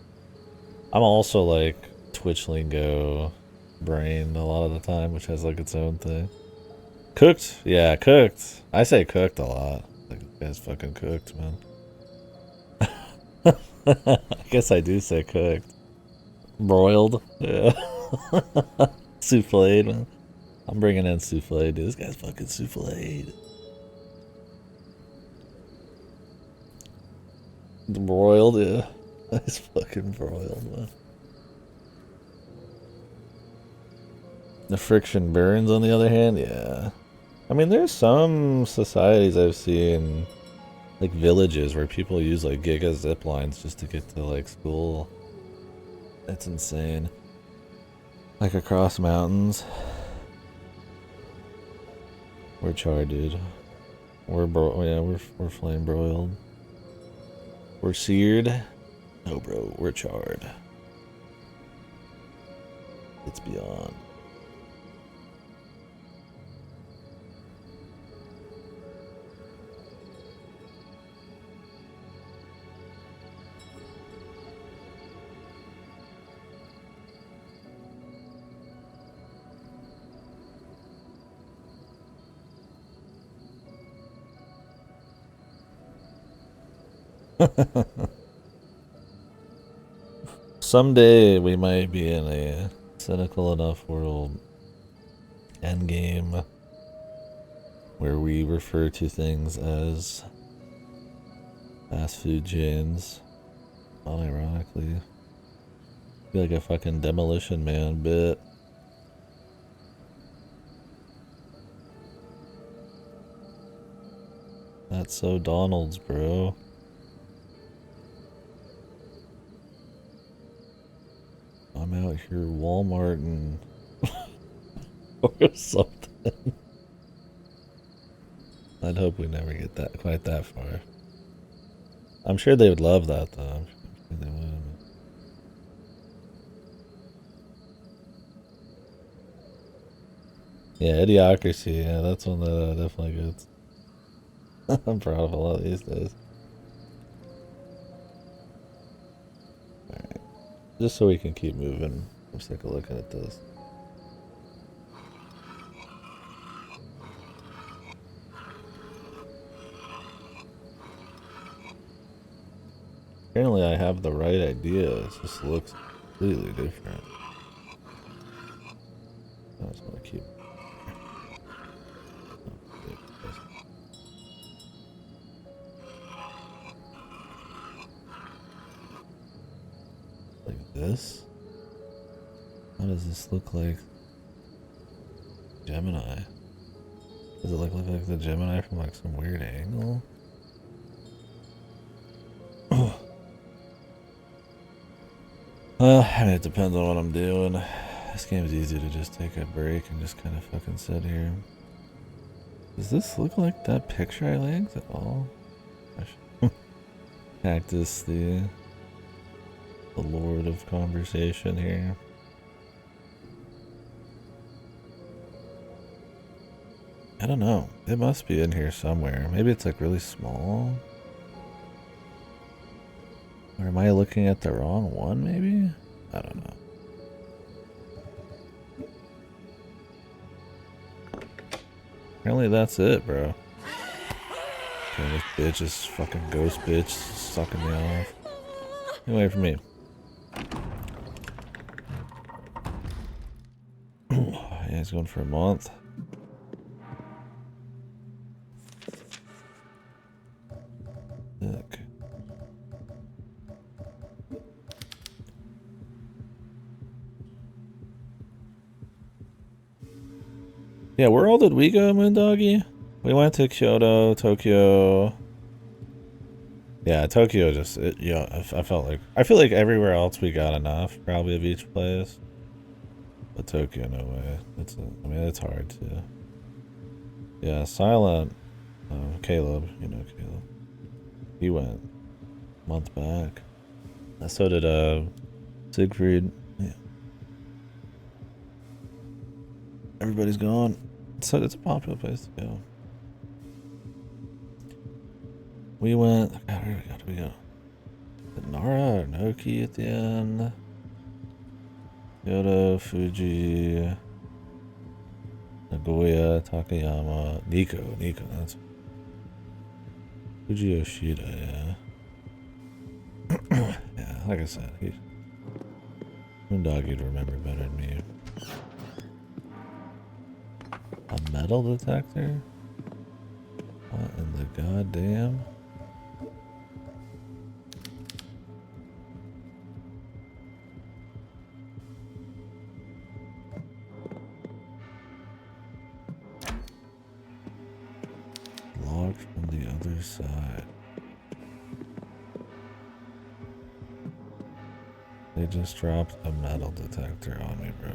I'm also like Twitch lingo brain a lot of the time, which has like its own thing. Cooked, yeah, cooked. I say cooked a lot. Like this guy's fucking cooked, man. I guess I do say cooked. Broiled, yeah. Souffled, man. I'm bringing in souffle, dude. This guy's fucking souffled. Broiled, yeah. He's fucking broiled, man. The friction burns, on the other hand, yeah. I mean, there's some societies I've seen, like villages, where people use like giga zip lines just to get to like school. That's insane. Like across mountains. We're charred, dude. We're flame broiled. We're seared. No, bro, we're charred. It's beyond. Someday we might be in a cynical enough world endgame where we refer to things as fast food chains. Unironically. Feel like a fucking Demolition Man bit. That's so Donald's, bro. I'm out here Walmart and or something. I'd hope we never get that quite that far. I'm sure they would love that though. I'm sure they would. Yeah, Idiocracy. Yeah, that's one that definitely gets. I'm proud of a lot these days. Alright. Just so we can keep moving. Let's take a look at this. Apparently I have the right idea. It just looks completely different. I just want to keep. Like this? How does this look like Gemini? Does it look like the Gemini from like some weird angle? I mean, it depends on what I'm doing. This game is easy to just take a break and just kind of fucking sit here. Does this look like that picture I linked at all? Cactus, the lord of conversation here. I don't know. It must be in here somewhere. Maybe it's like really small. Or am I looking at the wrong one, maybe? I don't know. Apparently that's it, bro. Okay, this bitch is fucking ghost bitch sucking me off. Get away from me. Yeah, he's going for a month. Look. Yeah, where all did we go, Moondoggy? We went to Kyoto, Tokyo. Yeah, Tokyo just, I felt like, I feel like everywhere else we got enough, probably, of each place. But Tokyo, no way. I mean, it's hard to. Yeah, Silent, Caleb, you know Caleb. He went a month back. So did, Siegfried. Yeah. Everybody's gone. So it's a popular place to go. We went, God, where did we go? Did Nara or Noki at the end? Kyoto, Fuji, Nagoya, Takayama, Nico, that's Fuji Yoshida, yeah. Yeah, like I said, Moondog you'd remember better than me. A metal detector? What in the goddamn? Locked from the other side. They just dropped a metal detector on me, bro.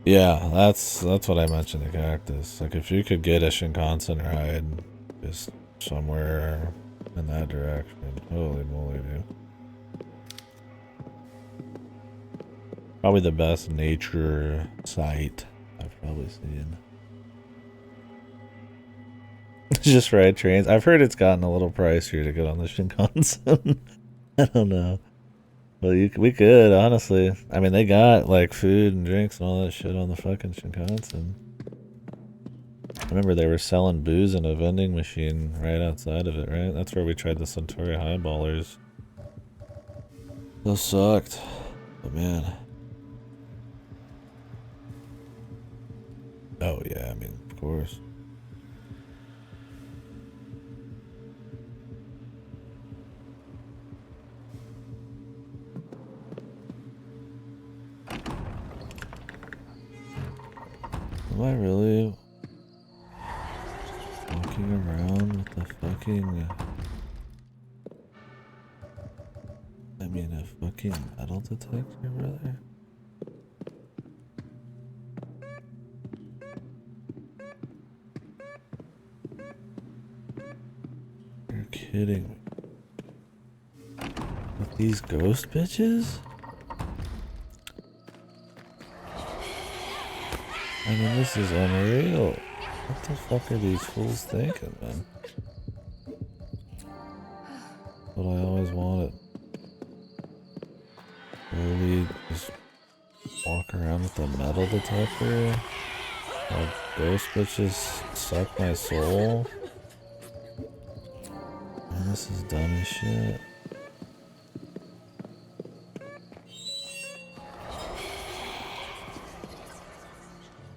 Yeah, that's what I mentioned to Cactus. Like, if you could get a Shinkansen ride just somewhere in that direction, holy moly, dude. Probably the best nature site I've probably seen. Just ride trains. I've heard it's gotten a little pricier to get on the Shinkansen. I don't know. Well, we could, honestly. I mean, they got, like, food and drinks and all that shit on the fucking Shinkansen. I remember they were selling booze in a vending machine right outside of it, right? That's where we tried the Suntory Highballers. Those sucked. But, man. Oh, yeah, I mean, of course. Am I really walking around with the fucking... I mean, a fucking metal detector, brother? You're kidding me. With these ghost bitches? I mean, this is unreal. What the fuck are these fools thinking, man? What I always wanted. Really just walk around with a metal detector? While ghost bitches suck my soul? Man, this is dumb as shit.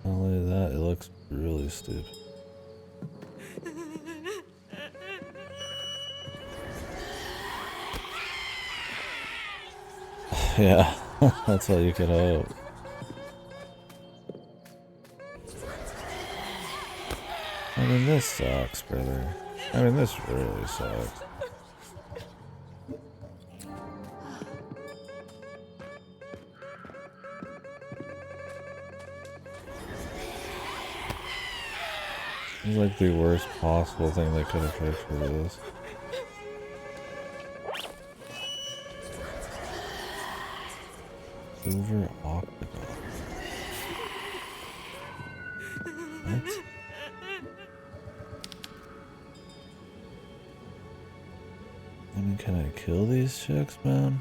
Not only that, it looks really stupid. Yeah, that's all you could hope. I mean, this sucks, brother. I mean, this really sucks. It's like the worst possible thing they could have picked for this. Silver octagon. What? I mean, can I kill these chicks, man?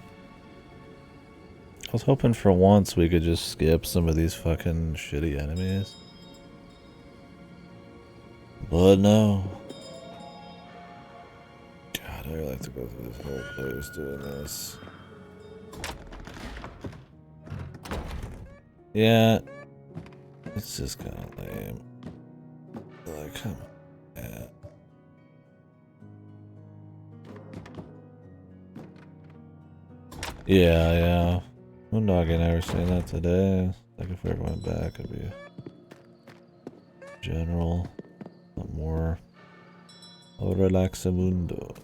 I was hoping for once we could just skip some of these fucking shitty enemies. But no. God, I really have to go through this whole place doing this. Yeah. It's just kind of lame. Like, come on. Yeah. Yeah. Moondog ain't never seen that today. Like, if we ever went back, it'd be... general, but more. Oh, relaxamundo.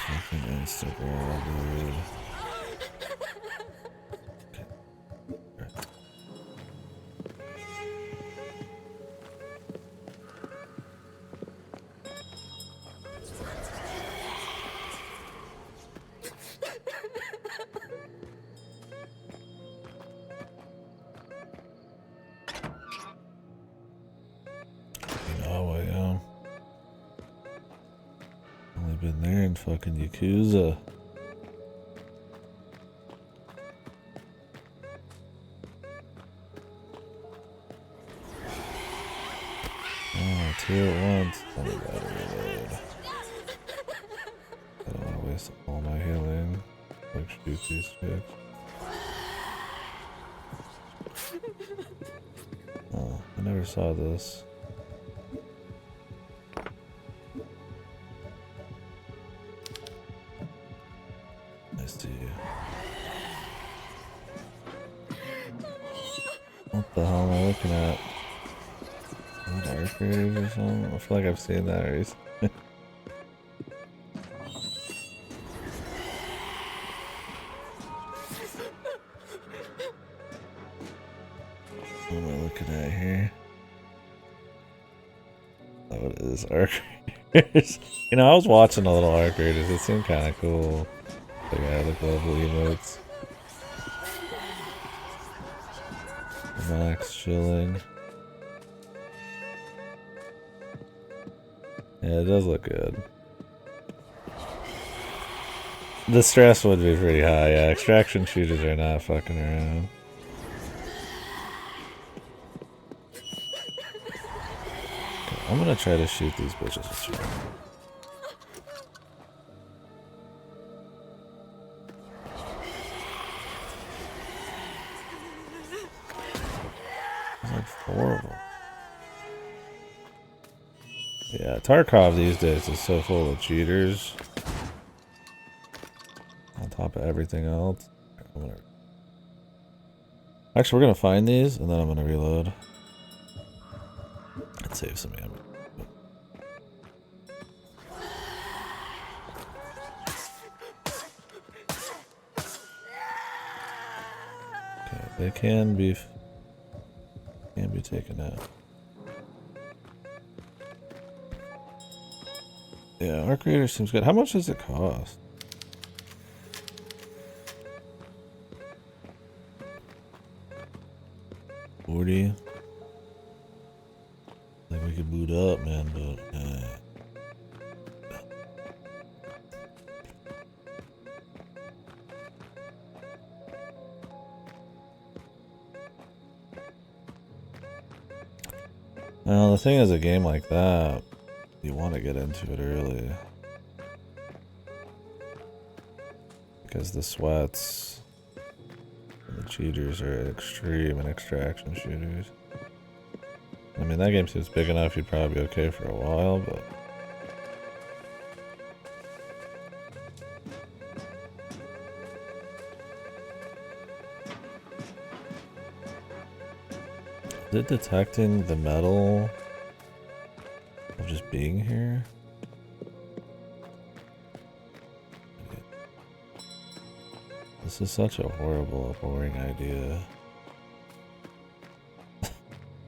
Fucking Instagram, dude. Only been there in fucking Yakuza. Oh, two at once. Oh, I gotta reload. I don't want to waste all my healing. Like, shoot these chicks. Oh, I never saw this. I see. What the hell am I looking at? What, arcades or something? I feel like I've seen that recently. What am I looking at here? Oh, it is arcades. You know, I was watching a little arcades. It seemed kind of cool. Like I had the global emotes. Max chilling. Yeah, it does look good. The stress would be pretty high, yeah. Extraction shooters are not fucking around. Okay, I'm gonna try to shoot these bitches with you. There's like 4 of them. Yeah, Tarkov these days is so full of cheaters. On top of everything else. Actually, we're gonna find these, and then I'm gonna reload. And save some ammo. Okay, they can be taken out. Yeah, Arc Raider seems good. How much does it cost? $40. Like we could boot up, man, but well, the thing is, a game like that, you want to get into it early. Because the sweats and the cheaters are extreme in extraction shooters. I mean, that game seems big enough, you'd probably be okay for a while, but... Is it detecting the metal of just being here? This is such a horrible, boring idea.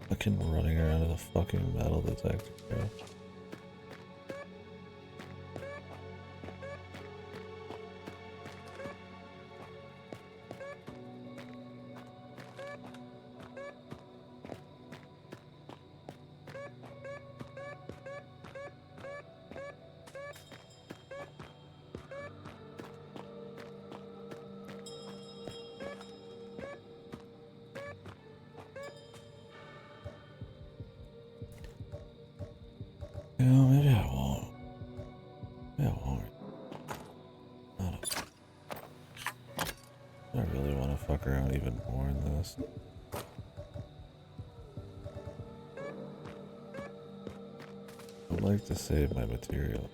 Fucking running around with a fucking metal detector, bro. You know, maybe I won't. Maybe I won't. I really want to fuck around even more in this. like to save my material.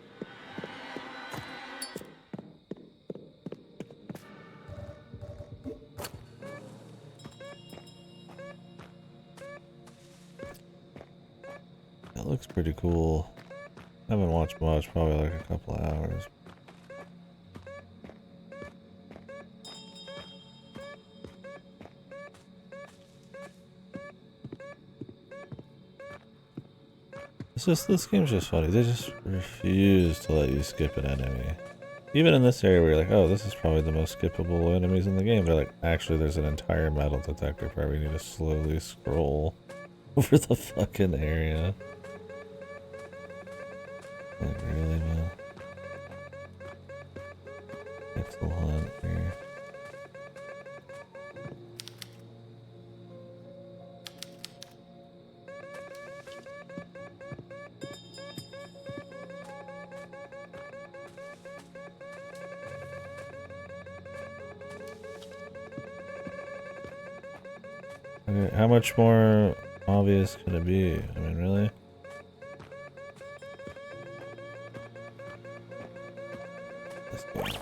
That looks pretty cool. I haven't watched much, probably like a couple of hours. This game's just funny. They just refuse to let you skip an enemy. Even in this area where you're like, oh, this is probably the most skippable enemies in the game. They're like, actually, there's an entire metal detector part. We need to slowly scroll over the fucking area. Like, really, man? Pixel hunt here. Okay, how much more obvious can it be? I mean, really? This game is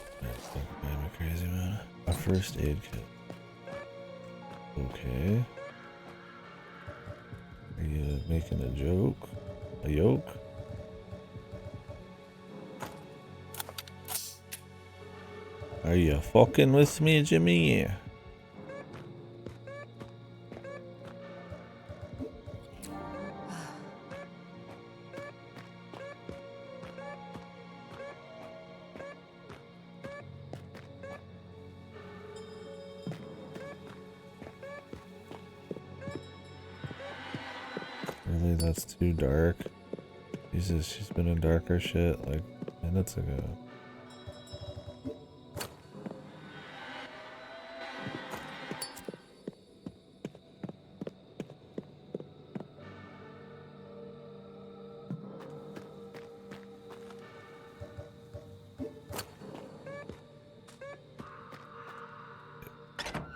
fucking me crazy, man. A first aid kit. Okay. Are you making a joke? A yoke? Are you fucking with me, Jimmy? Really, that's too dark. Jesus, she's been in darker shit like minutes ago.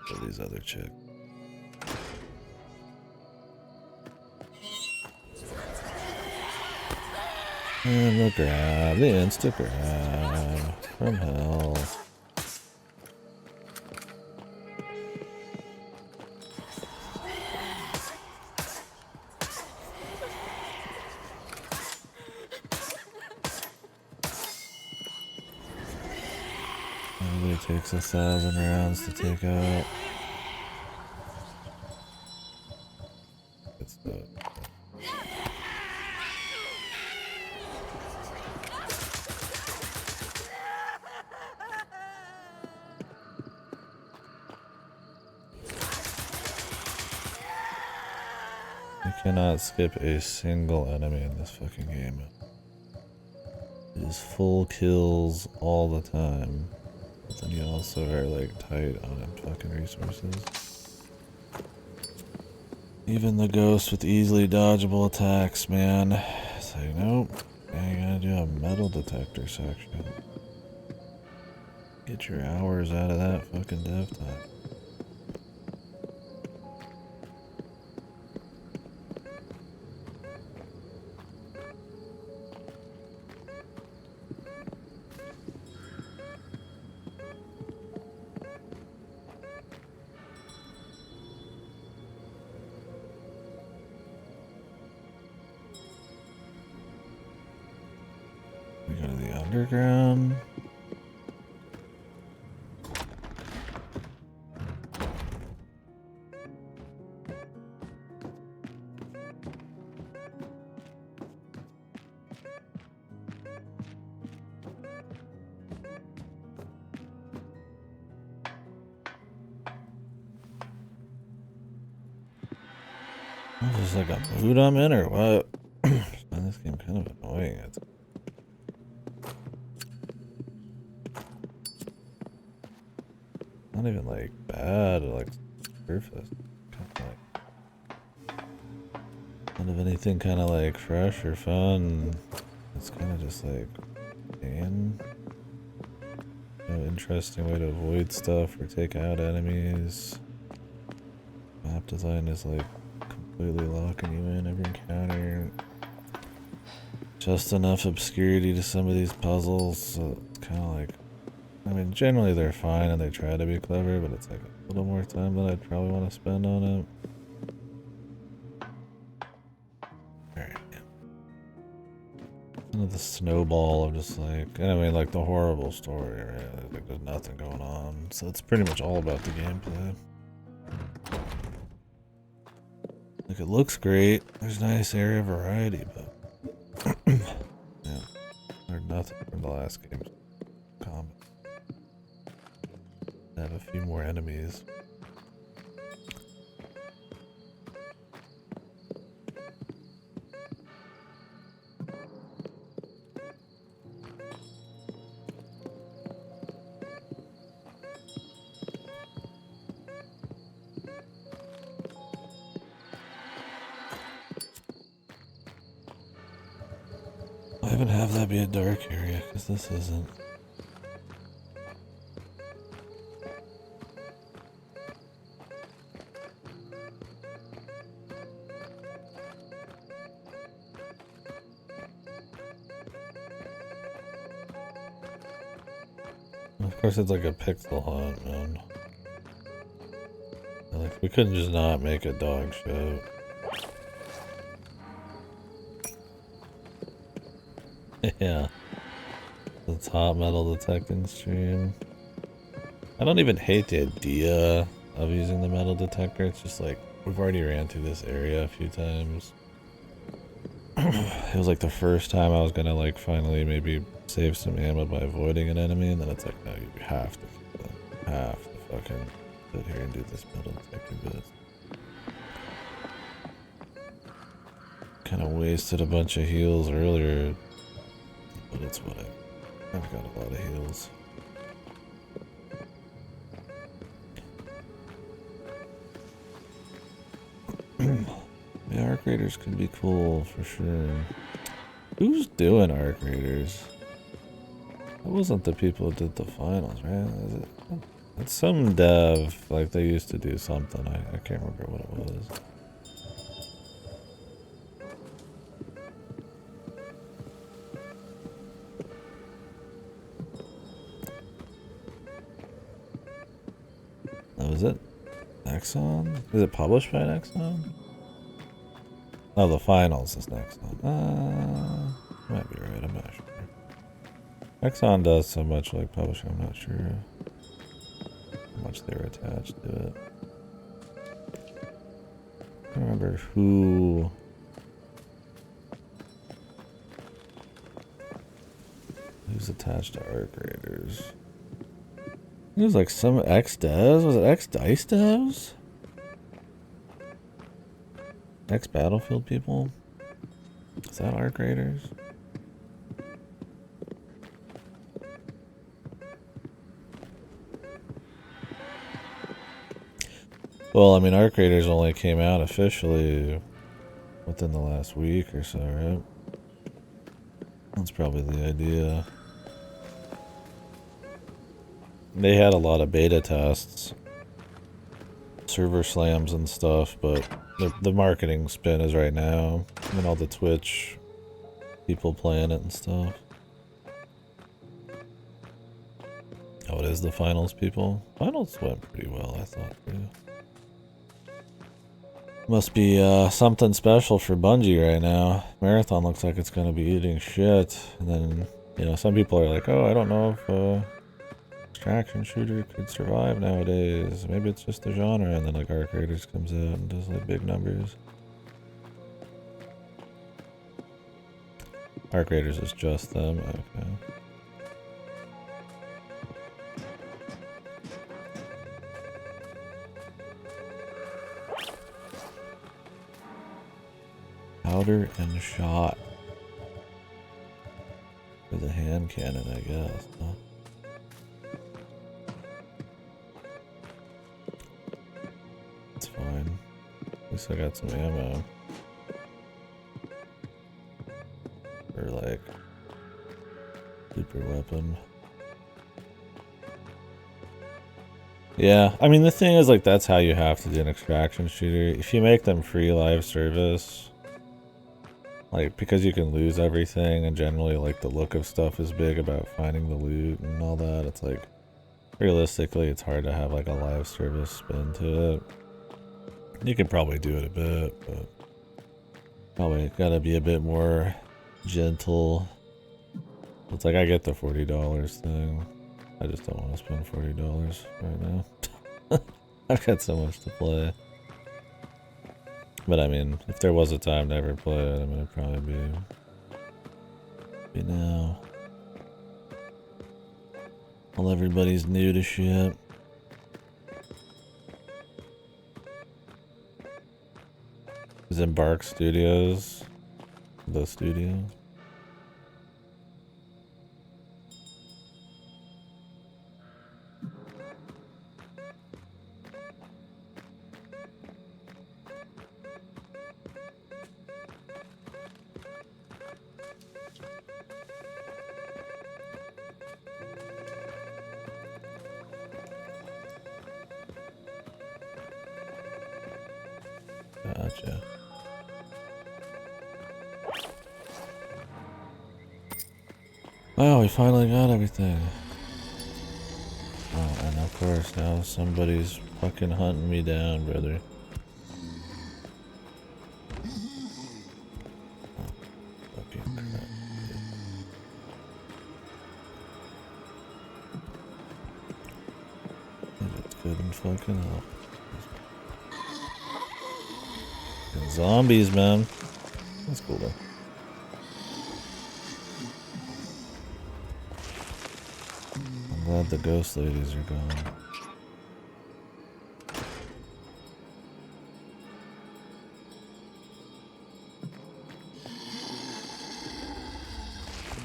For these other chicks. And the grab, the insta grab from hell. Everybody takes 1,000 rounds to take out. Good stuff. You cannot skip a single enemy in this fucking game. It is full kills all the time. But then you also are like tight on fucking resources. Even the ghost with easily dodgeable attacks, man. It's like, nope. Now you gotta do a metal detector section. Get your hours out of that fucking dev time. We go to the underground. Is this like a mood I'm in or what? This game kind of annoying. It's not even like bad or like surface. Kind of like none of anything kind of like fresh or fun. It's kind of just like, man, no interesting way to avoid stuff or take out enemies. Map design is like completely locking you in every encounter. just enough obscurity to some of these puzzles, so it's kind of like, I mean, generally they're fine and they try to be clever, but it's like a little more time than I'd probably want to spend on it. Alright, yeah. The snowball of just like, I mean, like the horrible story, right? Like there's nothing going on, so it's pretty much all about the gameplay. Like it looks great, there's nice area variety, but yeah, there's nothing from the last game's combat. I have a few more enemies. I even have that be a dark area, because this isn't. Of course it's like a pixel hunt, man. Like, we couldn't just not make a dog show. Yeah. The top metal detecting stream. I don't even hate the idea of using the metal detector. It's just like, we've already ran through this area a few times. It was like the first time I was gonna like finally maybe save some ammo by avoiding an enemy, and then it's like, no, you have to fucking sit here and do this metal detector bit. Kinda wasted a bunch of heals earlier, but it's whatever. I've got a lot of heals. Yeah, arc raiders could be cool for sure. Who's doing arc raiders? That wasn't the people who did the finals, right? Is it? It's some dev, like they used to do something. I can't remember what it was. Oh, is it Nexon? Is it published by Nexon? Oh, the finals is Nexon. Might be right, I'm not sure. Nexon does so much like publishing, I'm not sure how much they're attached to it. I don't remember who's attached to arc raiders. It was like some X devs. Was it X Dice devs? X Battlefield people? Is that arc raiders? Well, I mean, arc raiders only came out officially within the last week or so, right? That's probably the idea. They had a lot of beta tests, server slams and stuff, but the marketing spin is right now, and all the Twitch people playing it and stuff. Oh, it is the finals people? Finals went pretty well, I thought, too. Must be something special for Bungie right now. Marathon looks like it's going to be eating shit, and then, you know, some people are like, oh, I don't know if extraction shooter could survive nowadays. Maybe it's just the genre, and then like arc raiders comes out and does like big numbers. Arc raiders is just them, okay. Powder and shot. With a hand cannon, I guess, huh? Fine. At least I got some ammo. Or like super weapon. Yeah, I mean the thing is like that's how you have to do an extraction shooter. If you make them free live service, Like, because you can lose everything, and generally, like, the look of stuff is big about finding the loot and all that, it's like, realistically, it's hard to have, like, a live service spin to it. You could probably do it a bit, but probably gotta be a bit more gentle. It's like, I get the $40 thing. I just don't want to spend $40 right now. I've got so much to play. But I mean, if there was a time to ever play it, I mean, it'd probably be now. While everybody's new to shit. Is Embark Studios the studio? Gotcha. Wow, we finally got everything. Oh, and of course now somebody's fucking hunting me down, brother. Oh, fucking crap. It's good and fucking hell. And zombies, man. That's cool though. I'm glad the ghost ladies are gone.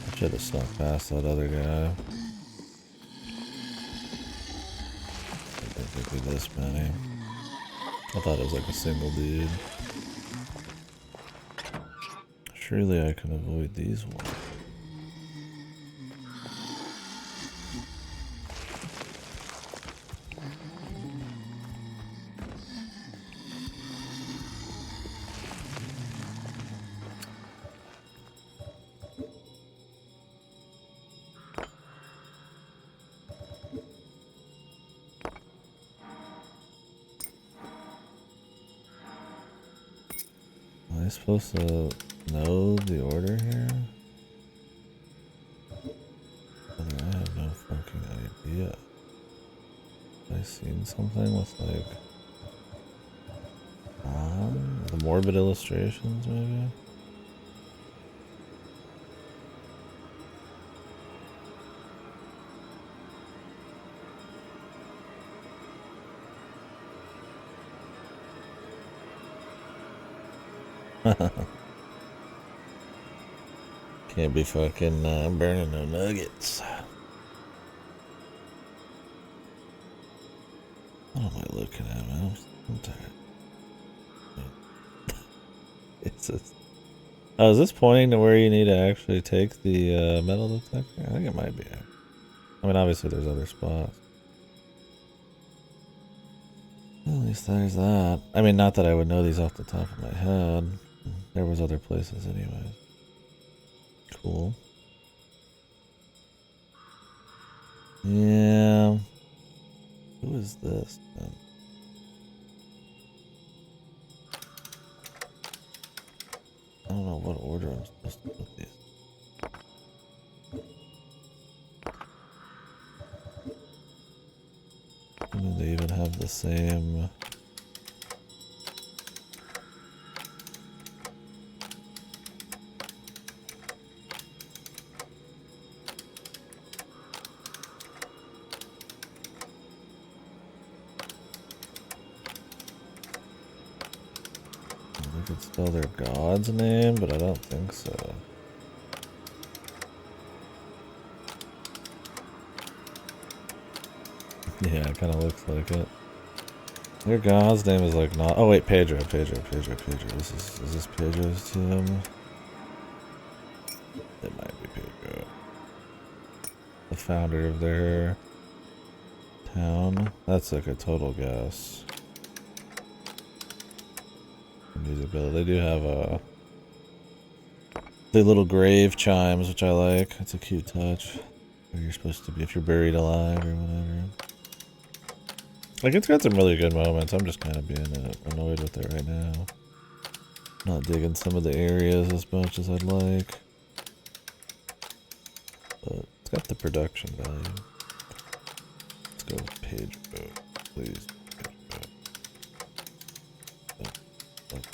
I should have snuck past that other guy. I didn't think it'd be this many. I thought it was like a single dude. Surely I can avoid these ones. Am I supposed to know the order here? I have no fucking idea. Have I seen something with like the morbid illustrations maybe? Can't be fucking burning no nuggets. What am I looking at, man? I'm tired. It's just... Oh, is this pointing to where you need to actually take the metal detector? I think it might be. I mean, obviously there's other spots. At least there's that. I mean, not that I would know these off the top of my head. There was other places anyways. Cool. Yeah. Who is this then? I don't know what order I'm supposed to put these. And they even have the same. I could spell their god's name, but I don't think so. Yeah, it kind of looks like it. Their god's name is like not. Oh wait, Pedro. This is this Pedro's tomb? It might be Pedro, the founder of their town. That's like a total guess. Music bill. They do have a The little grave chimes, which I like. It's a cute touch. Where you're supposed to be if you're buried alive or whatever. Like, it's got some really good moments. I'm just kind of being annoyed with it right now. Not digging some of the areas as much as I'd like. But it's got the production value. Let's go with page mode, please. Page mode.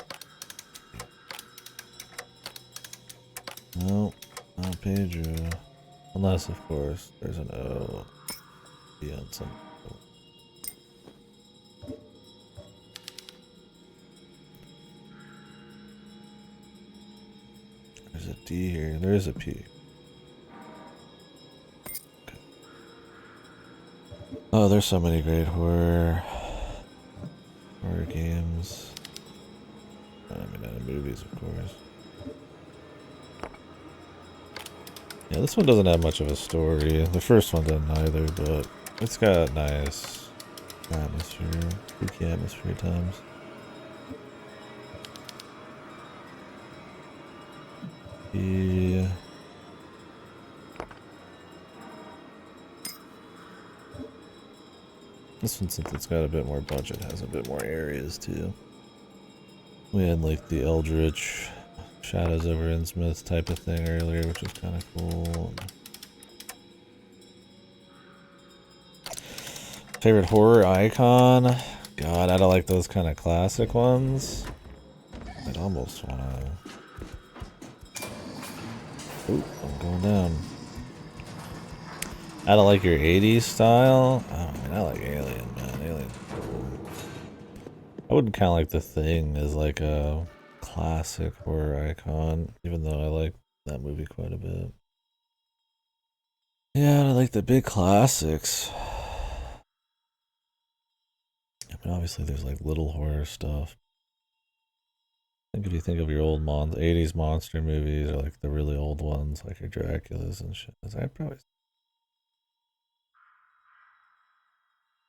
No, not page mode. Unless, of course, there's an O beyond some. There's a D here. There is a P. Okay. Oh, there's so many great horror games. I mean, out of movies, of course. Yeah, this one doesn't have much of a story. The first one didn't either, but it's got nice atmosphere, spooky atmosphere at times. Yeah. This one, since it's got a bit more budget, has a bit more areas too. We had like the Eldritch Shadows over Innsmouth type of thing earlier, which was kind of cool. Favorite horror icon? God, I don't like those kind of classic ones. I'd almost wanna... Ooh, I'm going down. I don't like your 80s style. I mean, I like Alien, man. Alien's cool. I wouldn't count like The Thing as like a classic horror icon, even though I like that movie quite a bit. Yeah, I like the big classics. I mean, obviously there's like little horror stuff. I think if you think of your old 80s monster movies or like the really old ones, like your Draculas and shit, I'd probably...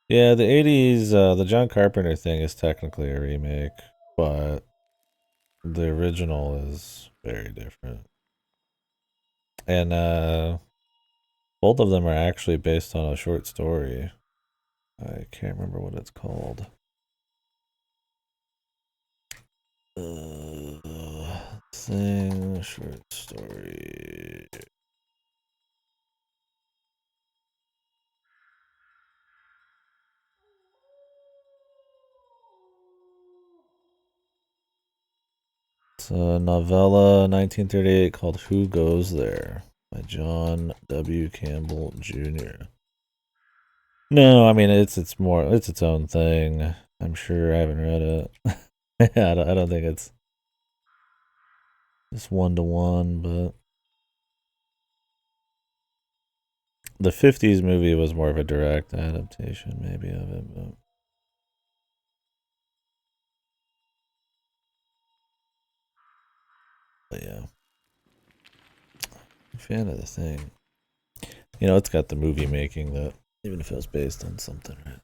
Yeah, the 80s, the John Carpenter thing is technically a remake, but the original is very different. And both of them are actually based on a short story. I can't remember what it's called. Thing, short story. It's a novella, 1938, called Who Goes There by John W. Campbell Jr. No, I mean it's its own thing. I'm sure I haven't read it. Yeah, I don't think it's just one to one, but the 50s movie was more of a direct adaptation, maybe, of it. But yeah, I'm a fan of The Thing. You know, it's got the movie making that, even if it was based on something, right?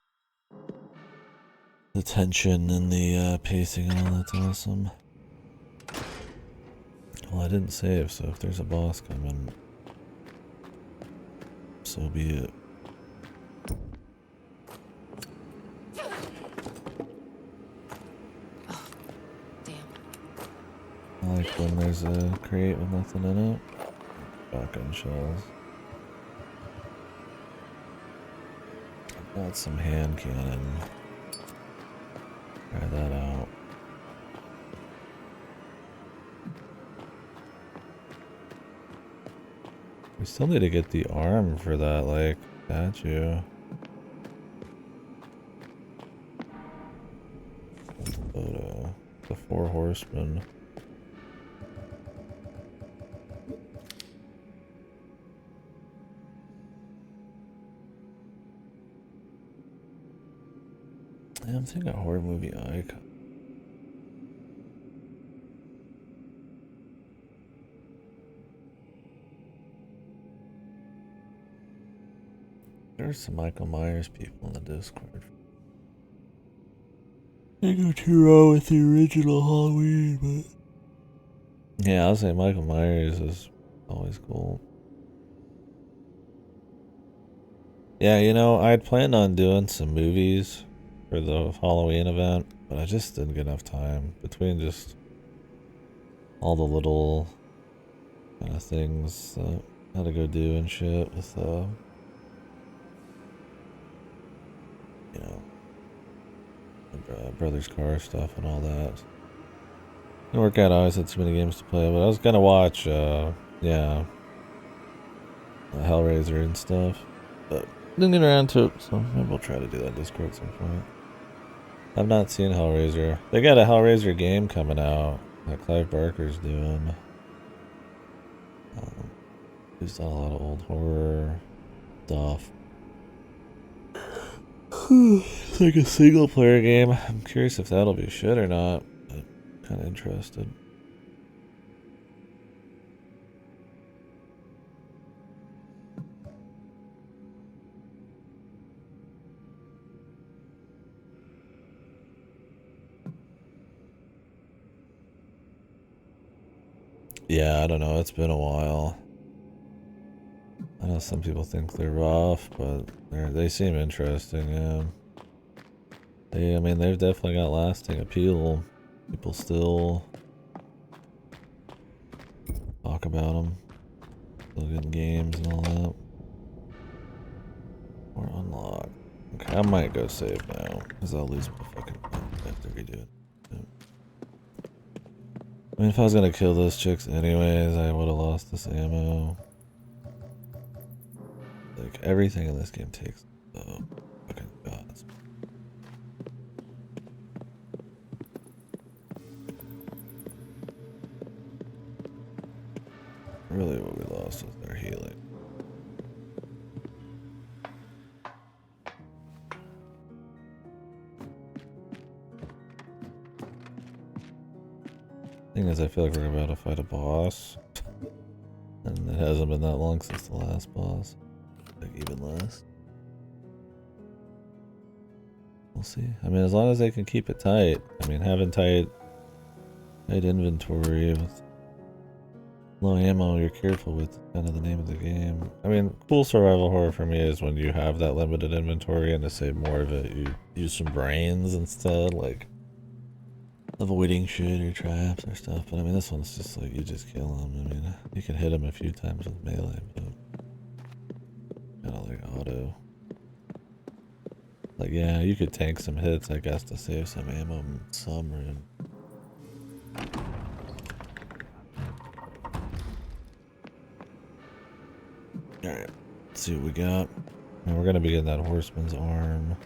The tension and the pacing and all that's awesome. Well, I didn't save, so if there's a boss coming, so be it. Oh, damn. I like when there's a crate with nothing in it. Shotgun shells. Got some hand cannon. Try that out. We still need to get the arm for that, like, statue. Photo. The 4 horsemen. Yeah, I'm thinking a horror movie icon. There's some Michael Myers people in the Discord. Ain't no too wrong with the original Halloween, but Yeah, I'll say Michael Myers is always cool. Yeah, you know, I had planned on doing some movies for the Halloween event, but I just didn't get enough time between just all the little kind of things that I had to go do and shit with, you know, my brother's car stuff and all that. Didn't work out. I always had too many games to play, but I was gonna watch, yeah, Hellraiser and stuff, but didn't get around to it, so maybe we'll try to do that in Discord at some point. I've not seen Hellraiser. They got a Hellraiser game coming out that Clive Barker's doing. He's done a lot of old horror stuff. It's like a single player game. I'm curious if that'll be shit or not, but kind of interested. Yeah, I don't know. It's been a while. I know some people think they're rough, but they seem interesting. Yeah, I mean, they've definitely got lasting appeal. People still talk about them. Still getting games and all that. Or unlock. Okay, I might go save now, because I'll lose my fucking after we do it. I mean, if I was gonna kill those chicks anyways, I would have lost this ammo. Like, everything in this game takes fucking gods. Really what we lost was their healing. Thing is, I feel like we're about to fight a boss. And it hasn't been that long since the last boss. Like, even less. We'll see. I mean, as long as they can keep it tight. I mean, having tight inventory with low ammo, you're careful with kind of the name of the game. I mean, cool survival horror for me is when you have that limited inventory and to save more of it, you use some brains instead, like avoiding shit or traps or stuff. But I mean, this one's just like, you just kill them. I mean, you can hit them a few times with melee, but kind of like auto. Like, yeah, you could tank some hits, I guess, to save some ammo and some room. Alright, let's see what we got. And we're gonna be getting that horseman's arm.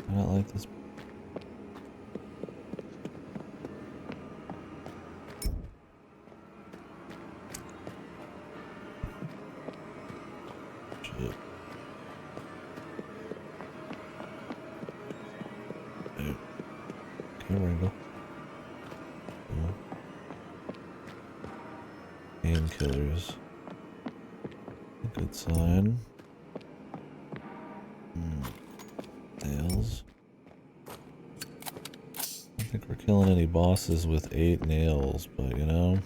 I don't like this. Shit. Dude. Okay, Wrangle. Painkillers. Good sign. Nails. I don't think we're killing any bosses with 8 nails, but you know,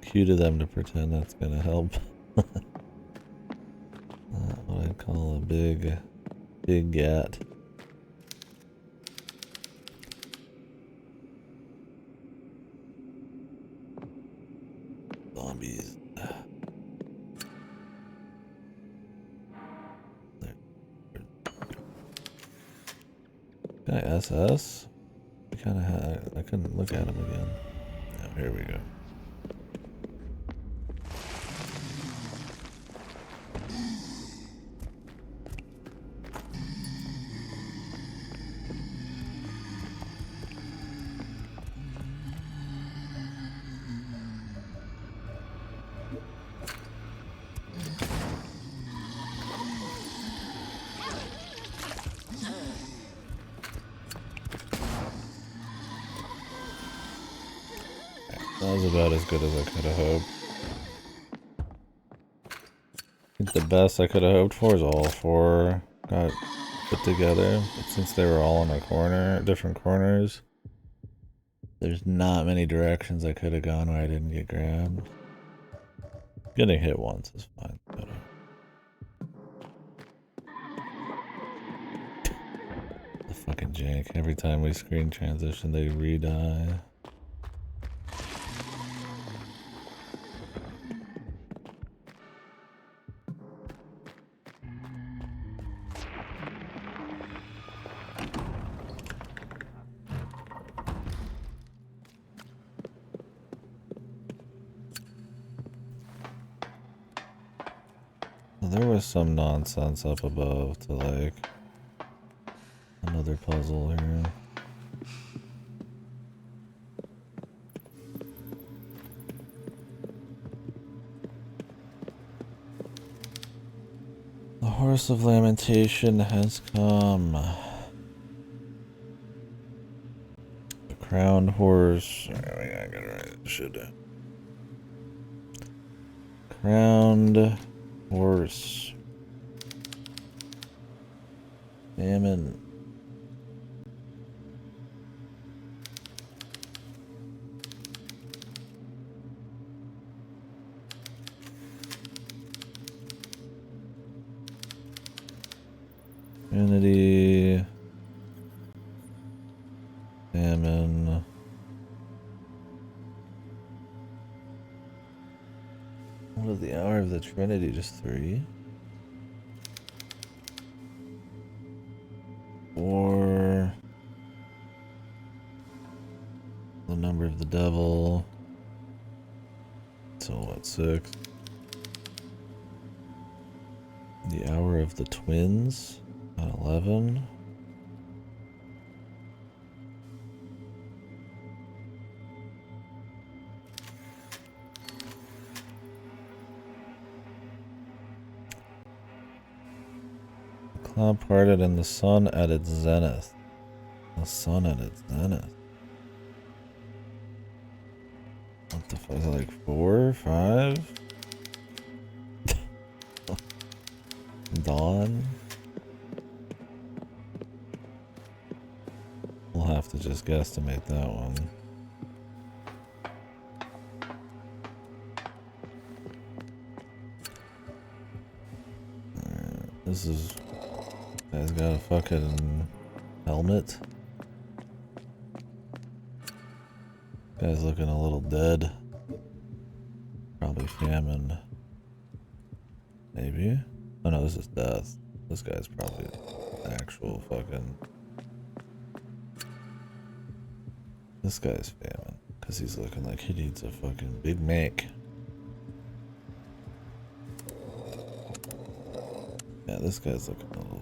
cue to them to pretend that's gonna help. What I'd call a big gat. Zombies. Guy SS? I kinda had, I couldn't look at him again. Oh, here we go. That was about as good as I could have hoped. I think the best I could have hoped for is all 4 got put together, but since they were all in a corner, different corners, There's not many directions I could have gone where I didn't get grabbed. Getting hit once is fine. But, the fucking jank. Every time we screen transition, they re-die. There was some nonsense up above to like another puzzle here. The Horse of Lamentation has come. The crowned horse. I gotta write shit. Crowned horse. Famine. Unity. Famine. What is the hour of the Trinity? Just 3? 4. The number of the devil. So what, 6? The hour of the twins at 11. Cloud parted and the sun at its zenith. The sun at its zenith. What the fuck? Is it like 4, 5? Dawn? We'll have to just guesstimate that one. This is... Guy's got a fucking helmet. Guy's looking a little dead. Probably famine. Maybe? Oh no, this is death. This guy's probably actual fucking... This guy's famine. Because he's looking like he needs a fucking Big Mac. Yeah, this guy's looking a little...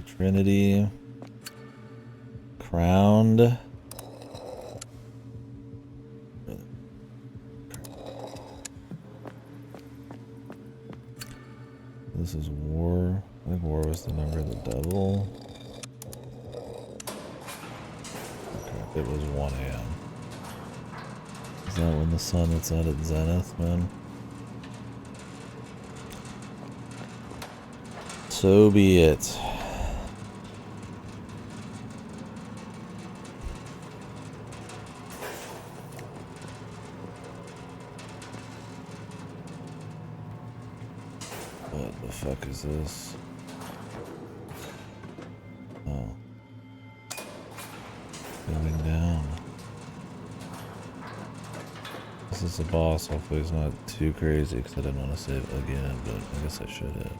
Trinity. Crowned. This is war. I think war was the number of the devil. Okay, it was 1 a.m. Is that when the sun is at its zenith, man? So be it. What the fuck is this? Oh. Going down. This is the boss. Hopefully he's not too crazy because I didn't want to save again, but I guess I should have.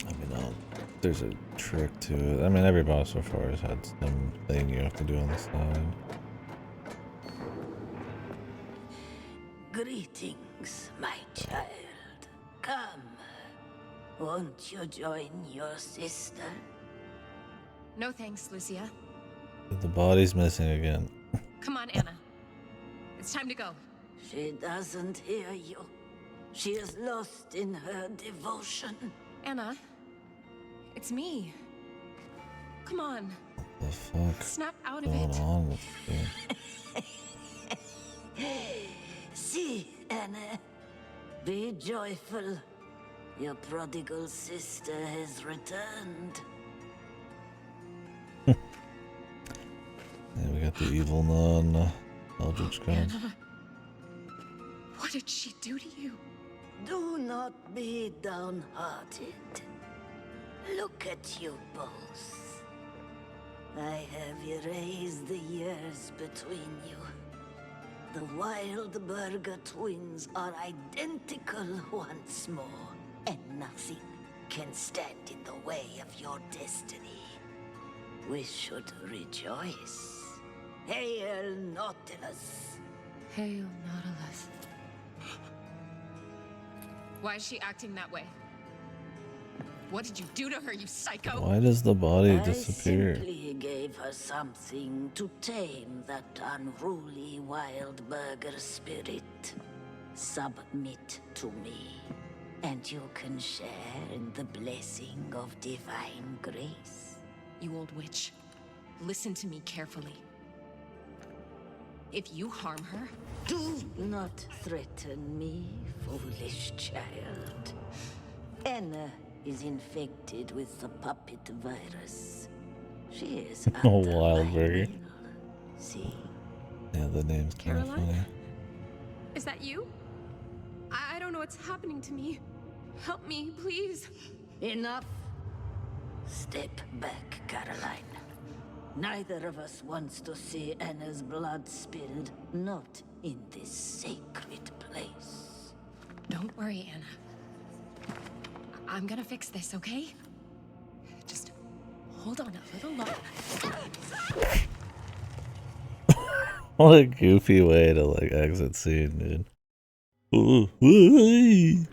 I mean, there's a trick to it. I mean, every boss so far has had something you have to do on the side. Greetings, my child. Come. Won't you join your sister? No thanks, Lucia. The body's missing again. Come on, Anna. It's time to go. She doesn't hear you. She is lost in her devotion. Anna, it's me. Come on. What the fuck? Snap out of Going it. on with this? See, Anna. Be joyful. Your prodigal sister has returned. The evil nun. Eldritch God. Anna, what did she do to you? Do not be downhearted. Look at you both. I have erased the years between you. The Wildberger twins are identical once more, and nothing can stand in the way of your destiny. We should rejoice. Hail Nautilus! Hail, Nautilus. Why is she acting that way? What did you do to her, you psycho? Why does the body I disappear? simply gave her something to tame that unruly Wildberger spirit. Submit to me, and you can share in the blessing of divine grace. You old witch. Listen to me carefully. If you harm her, Do not threaten me, foolish child. Anna is infected with the puppet virus. She is under Wildberger. my will. See? Yeah, the name's kind of Caroline? funny. is that you? I don't know what's happening to me. Help me, please. Enough. Step back, Caroline. Neither of us wants to see Anna's blood spilled, not in this sacred place. Don't worry, Anna. I'm gonna fix this, okay? Just hold on a little longer. What a goofy way to like exit scene, dude. Ooh, ooh.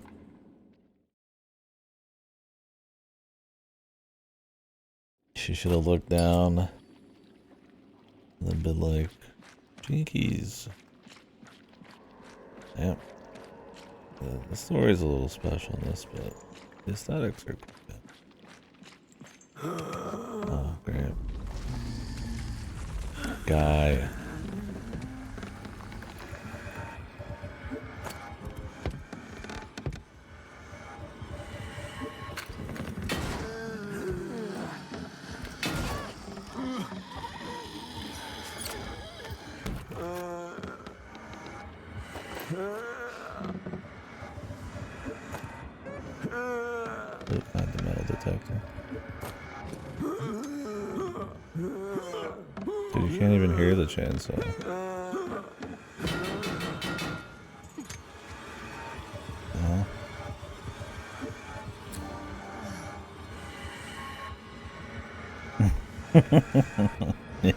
She should have looked down and then been like, Jinkies. Yep. The story's a little special in this, but the aesthetics are good. Oh, great. Guy. Find the metal detector. Dude, you can't even hear the chainsaw. No.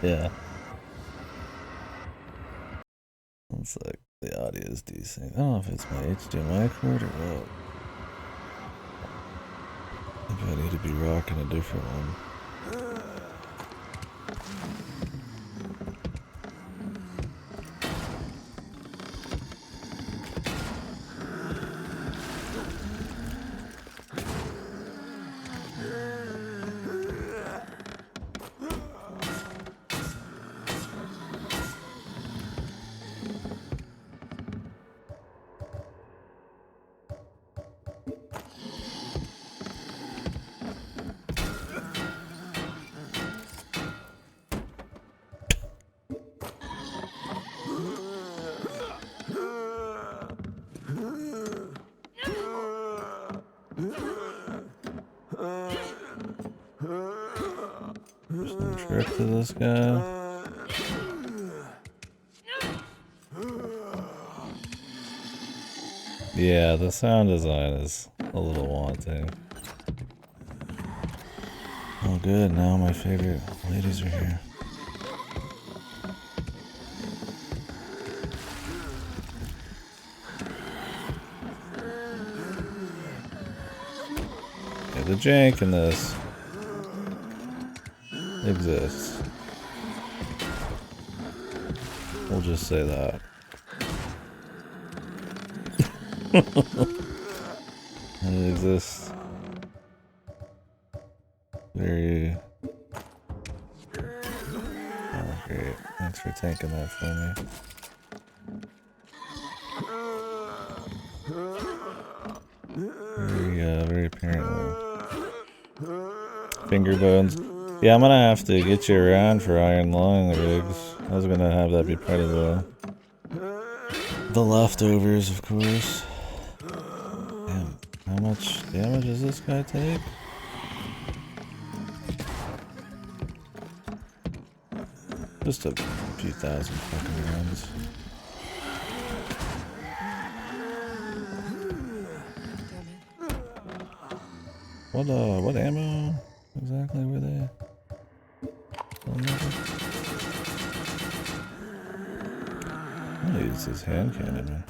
Yeah. It's like the audio is decent. I don't know if it's my HDMI cord or what. Maybe I need to be rocking a different one. There's no trick to this guy. Yeah, the sound design is a little wanting. Oh good, now my favorite ladies are here. Yeah, the jank in this exists. We'll just say that. And it exists. Very... Oh, great. Thanks for taking that from me. Very apparently. Finger bones. Yeah, I'm gonna have to get you around for Iron Lung rigs. I was gonna have that be part of the leftovers, of course. Damn, how much damage does this guy take? Just a few thousand fucking rounds. What ammo exactly were they? I'm gonna use his hand cannon, man.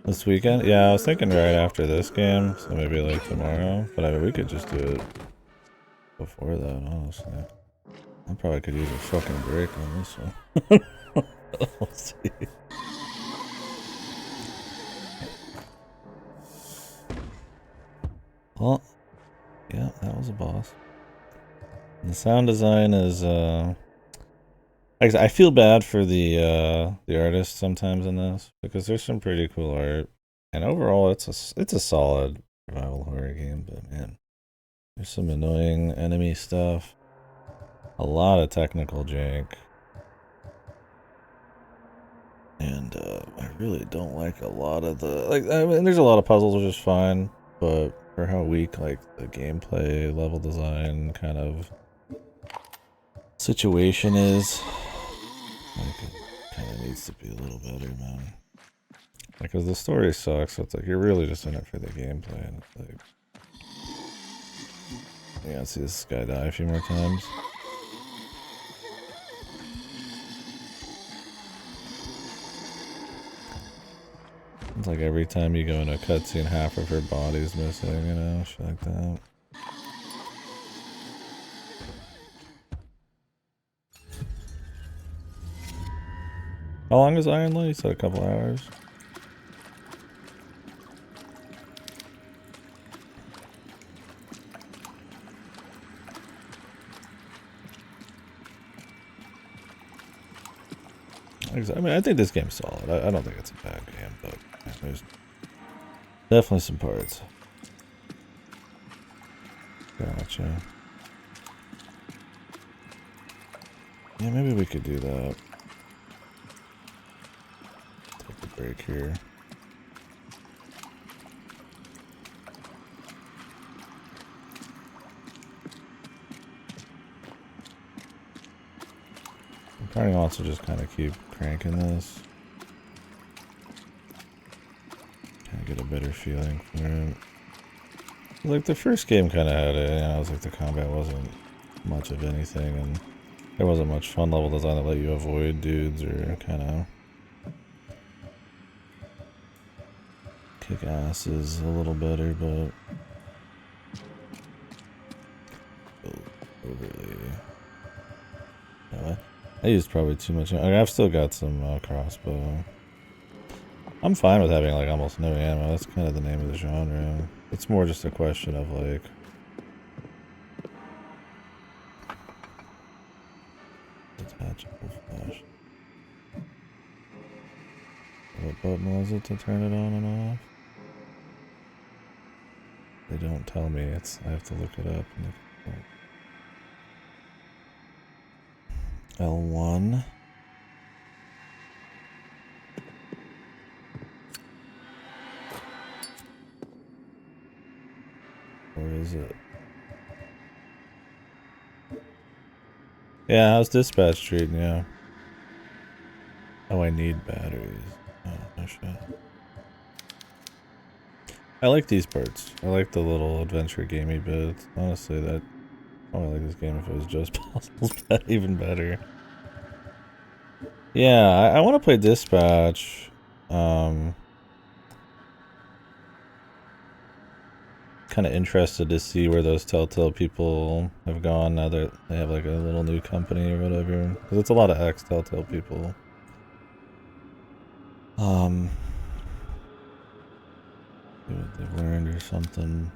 This weekend? Yeah, I was thinking right after this game, so maybe like tomorrow. But I mean, we could just do it before that, honestly. I probably could use a fucking break on this one. We'll see. Well, yeah, that was a boss. And the sound design is, I feel bad for the artist sometimes in this because there's some pretty cool art, and overall it's a solid survival horror game. But man, there's some annoying enemy stuff, a lot of technical jank, and I really don't like a lot of the I mean, there's a lot of puzzles which is fine, but for how weak like the gameplay, level design, kind of situation is. Like, it kind of needs to be a little better, man. Because the story sucks, so it's like you're really just in it for the gameplay, and it's like you gotta see this guy die a few more times. It's like every time you go in a cutscene, half of her body's missing, you know, shit like that. How long is Iron Lung? You said a couple hours. I mean, I think this game's solid. I don't think it's a bad game, but there's definitely some parts. Gotcha. Yeah, maybe we could do that. Take a break here. I'm trying to also just kind of keep cranking this. Kind of get a better feeling for it. Like the first game kind of had it, you know, it was like the combat wasn't much of anything, and there wasn't much fun level design that let you avoid dudes or kind of kick asses a little better, but overly. I used probably too much. I've still got some crossbow. I'm fine with having like almost no ammo. That's kind of the name of the genre. It's more just a question of like detachable flash. What button was it to turn it on and off? They don't tell me. I have to look it up. L1. Where is it? Yeah, how's dispatch treating you? Oh, I need batteries. Oh, no shit. I like these parts. I like the little adventure gamey bits. Honestly, that I like this game if it was just puzzles, but even better. Yeah, I want to play dispatch. Kind of interested to see where those Telltale people have gone now that they have like a little new company or whatever. Because it's a lot of ex-Telltale people. See what they've learned or something.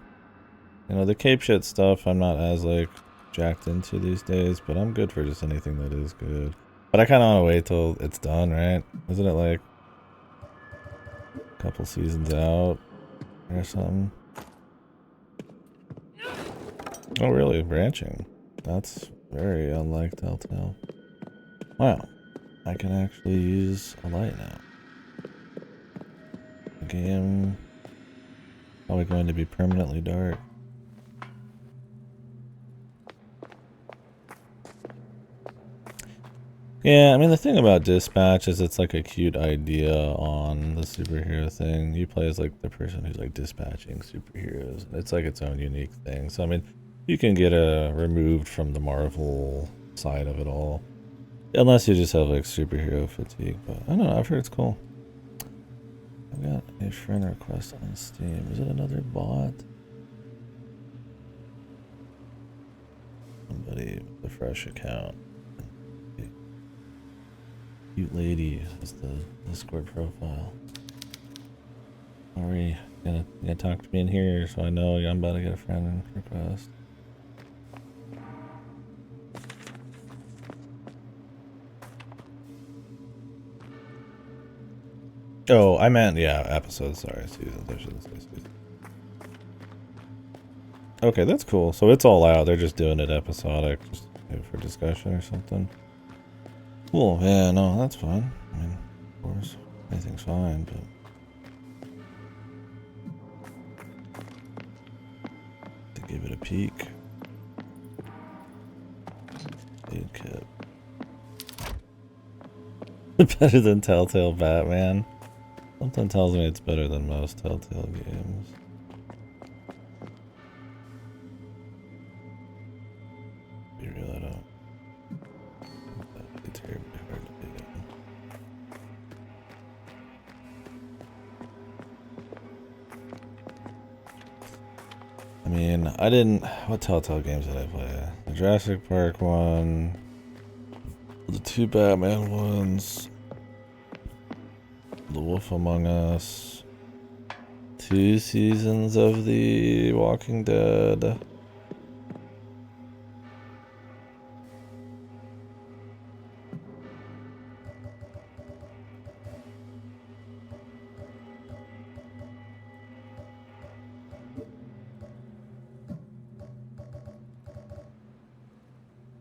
You know, the cape shit stuff I'm not as like jacked into these days, but I'm good for just anything that is good. But I kind of want to wait till it's done, right? Isn't it like a couple seasons out or something? Oh, really? Branching. That's very unlike Telltale. Wow. I can actually use a light now. The game probably going to be permanently dark. Yeah, I mean the thing about Dispatch is it's like a cute idea on the superhero thing. You play as like the person who's like dispatching superheroes. It's like its own unique thing. So I mean, you can get removed from the Marvel side of it all. Unless you just have like superhero fatigue, but I don't know, I've heard it's cool. I've got a friend request on Steam. Is it another bot? Somebody with a fresh account. Cute lady is the Discord profile. Sorry, you gonna talk to me in here so I know I'm about to get a friend request. Oh, I meant, yeah, episodes, sorry, seasons, I shouldn't say seasons. Okay, that's cool. So it's all out, they're just doing it episodic, just maybe for discussion or something. Cool, yeah, no, that's fine. I mean, of course, anything's fine, but... to give it a peek. KDkill. Better than Telltale Batman. Something tells me it's better than most Telltale games. Be real, I don't. That'd be terribly hard to beat. I mean, I didn't. What Telltale games did I play? The Jurassic Park one, the 2 Batman ones, The Wolf Among Us, 2 seasons of The Walking Dead.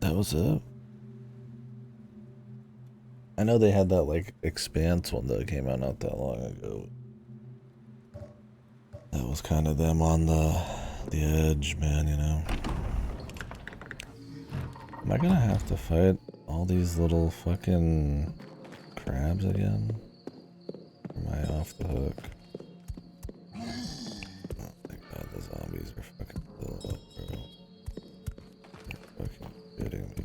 That was it. I know they had that like Expanse one that came out not that long ago. That was kind of them on the edge, man, you know. Am I gonna have to fight all these little fucking crabs again? Or am I off the hook? Oh my god, the zombies are fucking still up, bro. They're fucking kidding me.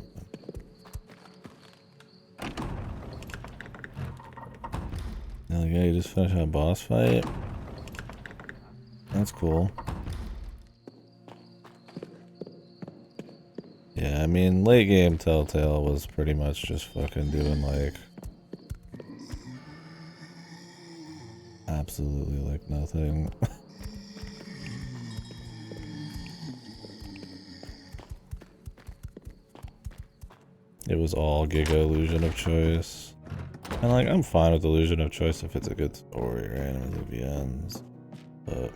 Hell yeah, you just finished a boss fight? That's cool. Yeah, I mean, late game Telltale was pretty much just fucking doing like absolutely like nothing. It was all Giga Illusion of Choice. And like, I'm fine with Illusion of Choice if it's a good story, right? I mean, the VNs. But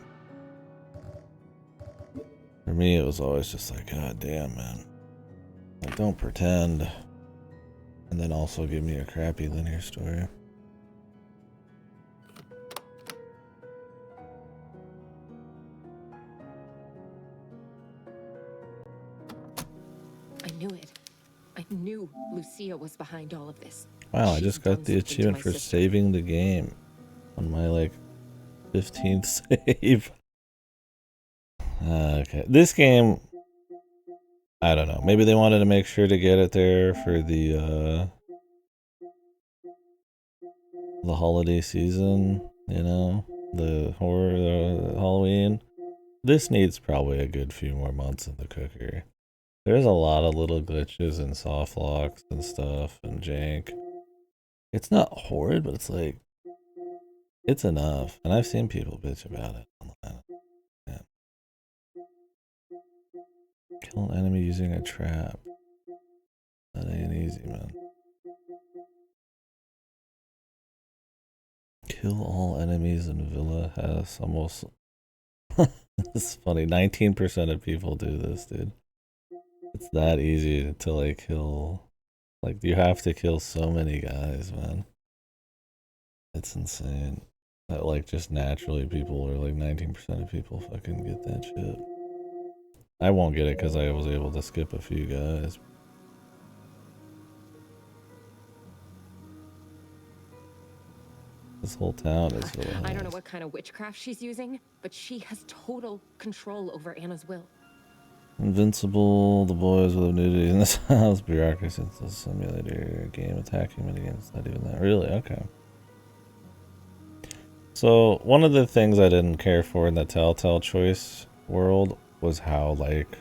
for me, it was always just like, god damn, man. Like, don't pretend. And then also give me a crappy linear story. I knew it. I knew Lucia was behind all of this. Wow, I She's just got done the something to achievement my for sister. saving the game on my like 15th save. Okay, this game, I don't know. Maybe they wanted to make sure to get it there for the holiday season, you know, the horror, Halloween. This needs probably a good few more months in the cooker. There's a lot of little glitches and soft locks and stuff and jank. It's not horrid, but it's like, it's enough. And I've seen people bitch about it online. Yeah. Kill an enemy using a trap. That ain't easy, man. Kill all enemies in Villa has almost. It's funny. 19% of people do this, dude. It's that easy to like kill. Like you have to kill so many guys, man. It's insane. That like just naturally people are like 19% of people fucking get that shit. I won't get it because I was able to skip a few guys. This whole town is full of I don't know hoes. what kind of witchcraft she's using, but she has total control over Anna's will. Invincible, the boys with nudity in this house, bureaucracy, it's a simulator game, attacking minigames, not even that. Really? Okay. So, one of the things I didn't care for in the Telltale Choice world was how, like,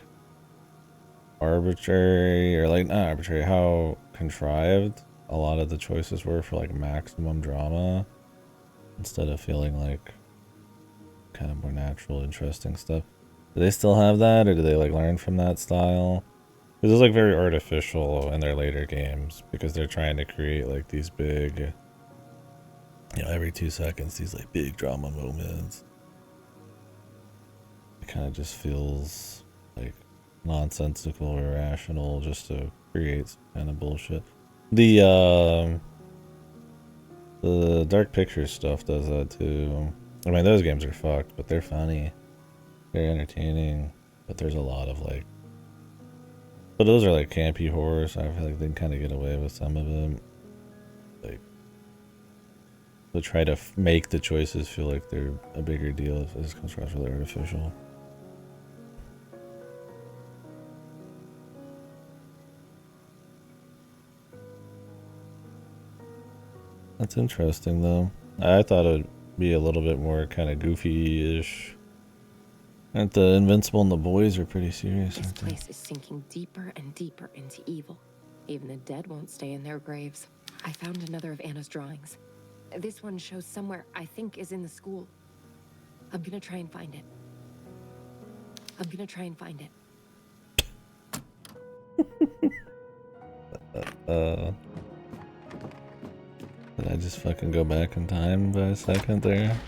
arbitrary, or, like, not arbitrary, how contrived a lot of the choices were for, like, maximum drama, instead of feeling like kind of more natural, interesting stuff. Do they still have that, or do they, like, learn from that style? Because it's, like, very artificial in their later games, because they're trying to create, like, these big... You know, every 2 seconds, these like big drama moments. It kind of just feels like nonsensical or irrational just to create some kind of bullshit. The Dark Pictures stuff does that too. I mean, those games are fucked, but they're funny. They're entertaining, but there's a lot of like... But those are like campy horror, so I feel like they can kind of get away with some of them. Like, to try to make the choices feel like they're a bigger deal if this comes across really artificial. That's interesting though. I thought it would be a little bit more kind of goofy-ish. Aren't the Invincible and the boys are pretty serious, This aren't they? place is sinking deeper and deeper into evil. Even the dead won't stay in their graves. I found another of Anna's drawings. This one shows somewhere I think is in the school. I'm gonna try and find it. Did I just fucking go back in time by a second there?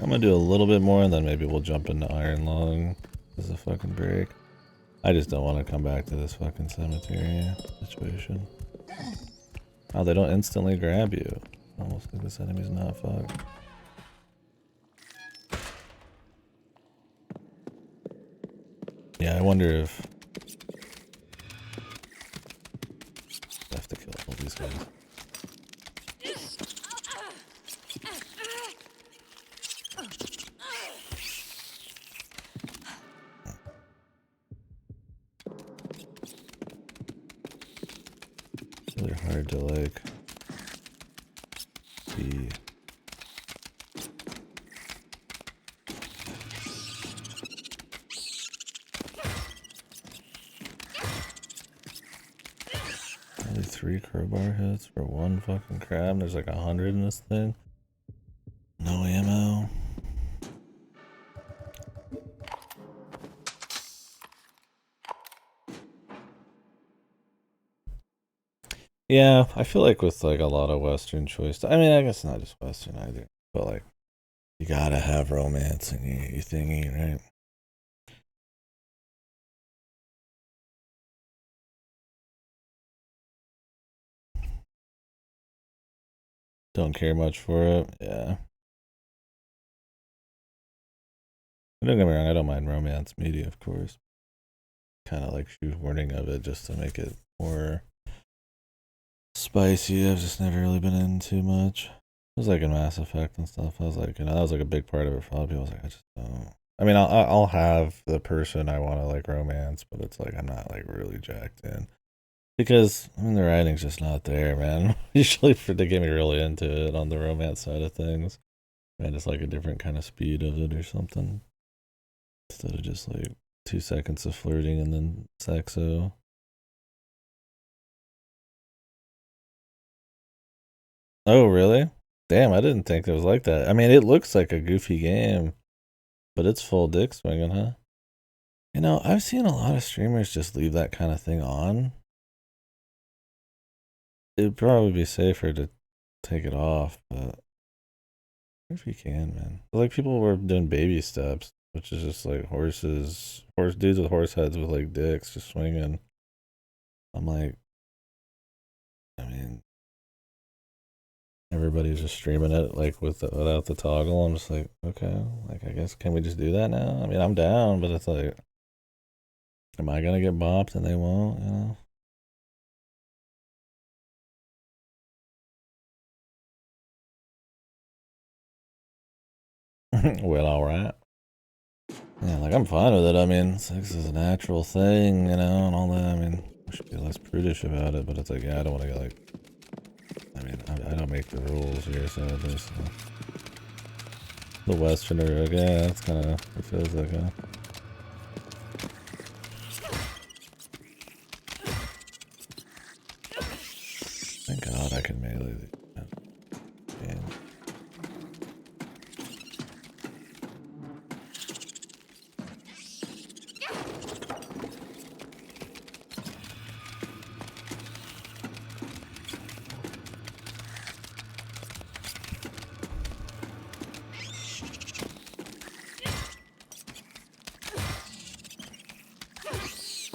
I'm gonna do a little bit more and then maybe we'll jump into Iron Lung as a fucking break. I just don't want to come back to this fucking cemetery situation. Oh, they don't instantly grab you. Almost like this enemy's not fucked. Yeah, I wonder if I have to kill all these guys. Really hard to like be. Only 3 crowbar hits for 1 fucking crab. There's like 100 in this thing. No ammo. Yeah, I feel like with like a lot of Western choice, I mean, I guess not just Western either, but like you gotta have romance in your thingy, right? Don't care much for it. Yeah. Don't get me wrong, I don't mind romance media, of course. Kind of like shoehorning of it just to make it more spicy. I've just never really been in too much. It was like in Mass Effect and stuff. I was like, you know, that was like a big part of it for a lot of people. I was like, I just don't. I mean, I'll have the person I want to like romance, but it's like I'm not like really jacked in because I mean the writing's just not there, man. Usually for to get me really into it on the romance side of things, and it's like a different kind of speed of it or something instead of just like 2 seconds of flirting and then sexo. Oh, really? Damn, I didn't think it was like that. I mean, it looks like a goofy game, but it's full dick swinging, huh? You know, I've seen a lot of streamers just leave that kind of thing on. It'd probably be safer to take it off, but if you can, man. Like people were doing baby steps, which is just like horse dudes with horse heads with like dicks just swinging. I'm like, I mean, everybody's just streaming it like without the toggle. I'm just like, okay, like I guess can we just do that now? I mean, I'm down, but it's like, am I gonna get bopped and they won't? You know. Well, all right. Yeah, like I'm fine with it. I mean, sex is a natural thing, you know, and all that. I mean, we should be less prudish about it, but it's like, yeah, I don't want to get like. I mean, I don't make the rules here, so there's the Westerner. Like, yeah, that's kind of it feels like. Thank God I can melee these. Man.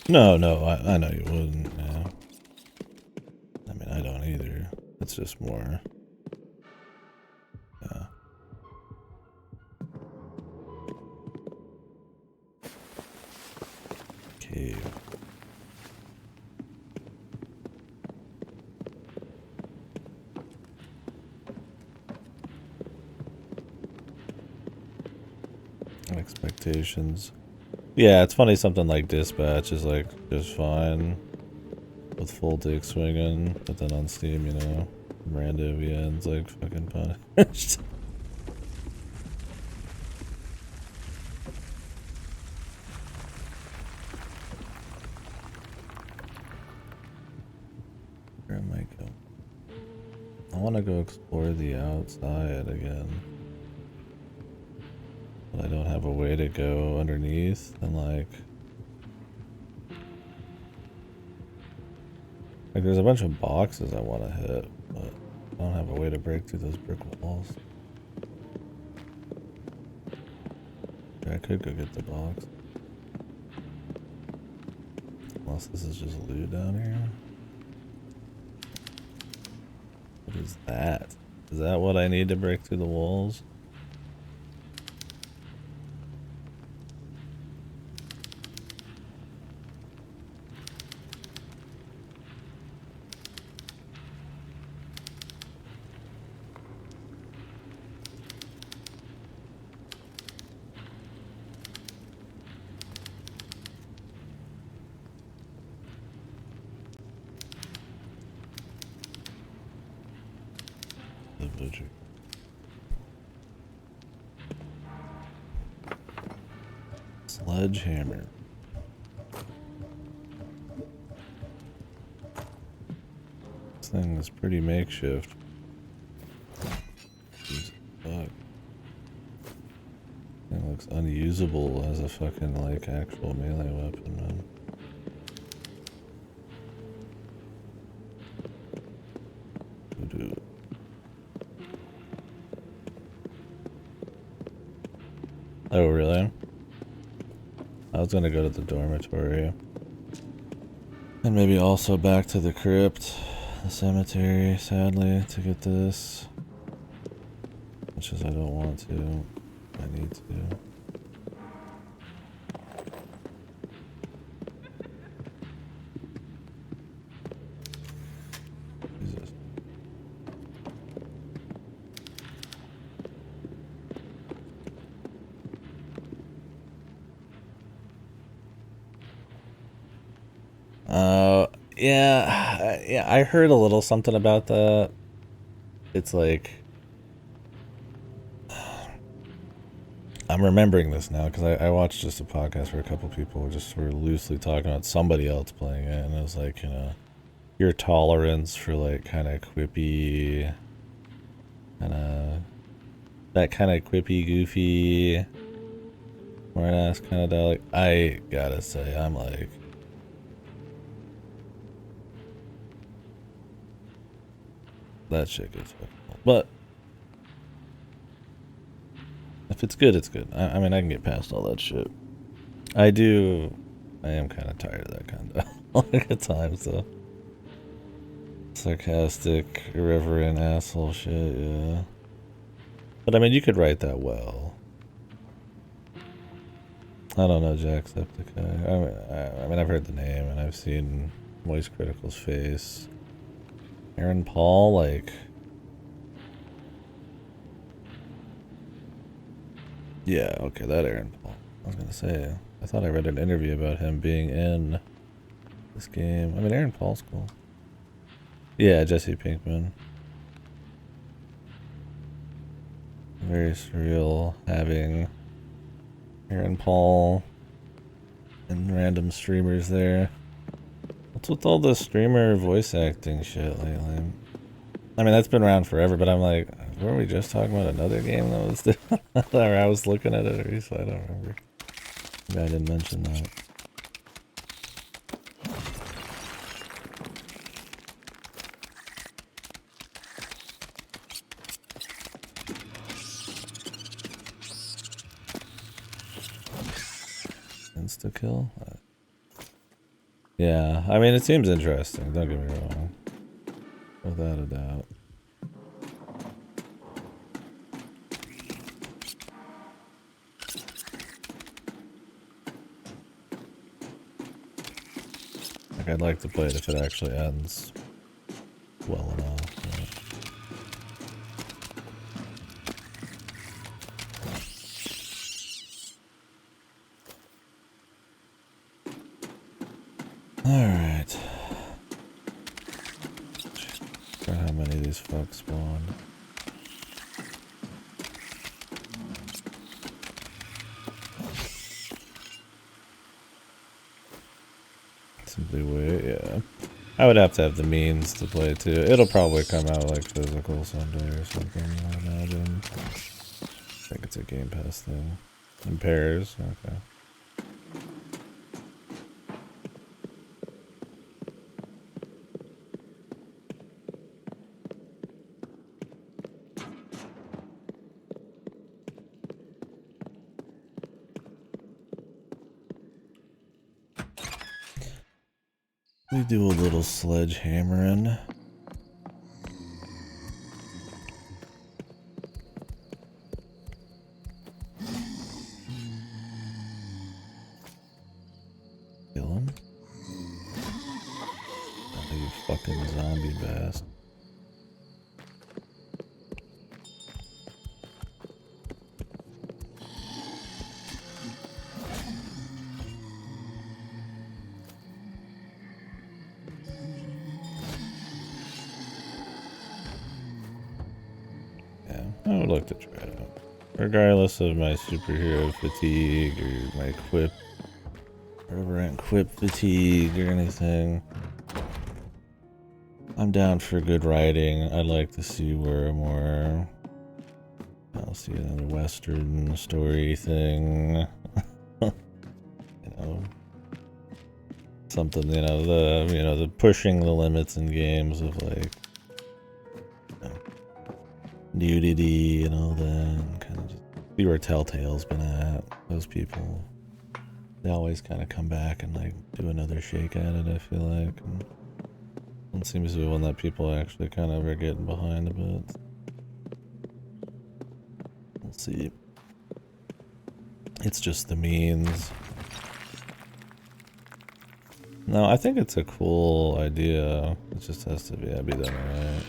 No, I know you wouldn't. Yeah. I mean, I don't either. It's just more. Yeah. Cave. Expectations. Yeah, it's funny something like Dispatch is like just fine with full dick swinging, but then on Steam, you know, rando VN's like fucking punished. Where am I going? I want to go explore the outside again. But I don't have a way to go underneath and like there's a bunch of boxes I want to hit, but I don't have a way to break through those brick walls. I could go get the box. Unless this is just loot down here. What is that? Is that what I need to break through the walls? The butcher. Sledgehammer. This thing is pretty makeshift. Jesus fuck. It looks unusable as a fucking like actual melee weapon, man. Voodoo. Oh really? I was gonna go to the dormitory. And maybe also back to the crypt, the cemetery, sadly, to get this. Much as I don't want to, I need to. Jesus. Yeah, I heard a little something about that. It's like I'm remembering this now because I watched just a podcast where a couple people were just sort of loosely talking about somebody else playing it, and it was like, you know, your tolerance for like kind of quippy that kind of quippy, goofy, smart ass kind of dialogue. I gotta say, I'm like, that shit gets fucking old. But if it's good, it's good. I mean, I can get past all that shit. I am kind of tired of that kind of dialogue at times, though. Sarcastic, irreverent asshole shit, yeah. But I mean, you could write that well. I don't know Jacksepticeye. I mean, I've heard the name and I've seen Moist Critical's face. Aaron Paul, like, yeah, okay, that Aaron Paul. I was gonna say, I thought I read an interview about him being in this game. I mean, Aaron Paul's cool. Yeah, Jesse Pinkman. Very surreal having Aaron Paul and random streamers there. What's with all the streamer voice acting shit lately? I mean, that's been around forever, but I'm like, weren't we just talking about another game that was or I was looking at it recently? I don't remember. Maybe I didn't mention that. Insta-kill? Yeah, I mean, it seems interesting, don't get me wrong. Without a doubt. Like, I'd like to play it if it actually ends well enough. Alright. How many of these fucks spawn? Simply wait, yeah. I would have to have the means to play too. It'll probably come out like physical someday or something, I imagine. I think it's a Game Pass thing. In pairs, okay. We do a little sledgehammering. Kill him. Oh, you fucking zombie bastard. I would like to try it out. Regardless of my superhero fatigue or my irreverent quip fatigue or anything. I'm down for good writing. I'd like to see where a more... I'll see another Western story thing. You know. Something, the pushing the limits in games of like... nudity and all that, and kind of just see where Telltale's been at. Those people, they always kind of come back and like do another shake at it, I feel like. And it seems to be one that people actually kind of are getting behind a bit. We'll see. It's just the means. No, I think it's a cool idea. It just has to be done right.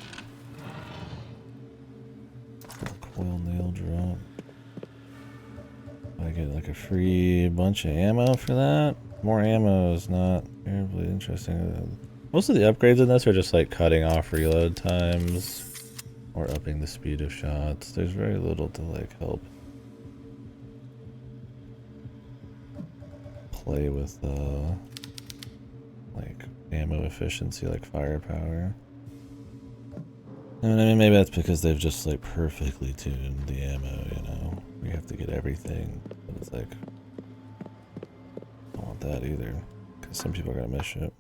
Coil nail drop. I get like a free bunch of ammo for that. More ammo is not terribly interesting. Most of the upgrades in this are just like cutting off reload times or upping the speed of shots. There's very little to like help play with like ammo efficiency, like firepower. And I mean, maybe that's because they've just like perfectly tuned the ammo, you know? You have to get everything. But it's like, I don't want that either. Because some people are going to miss shit.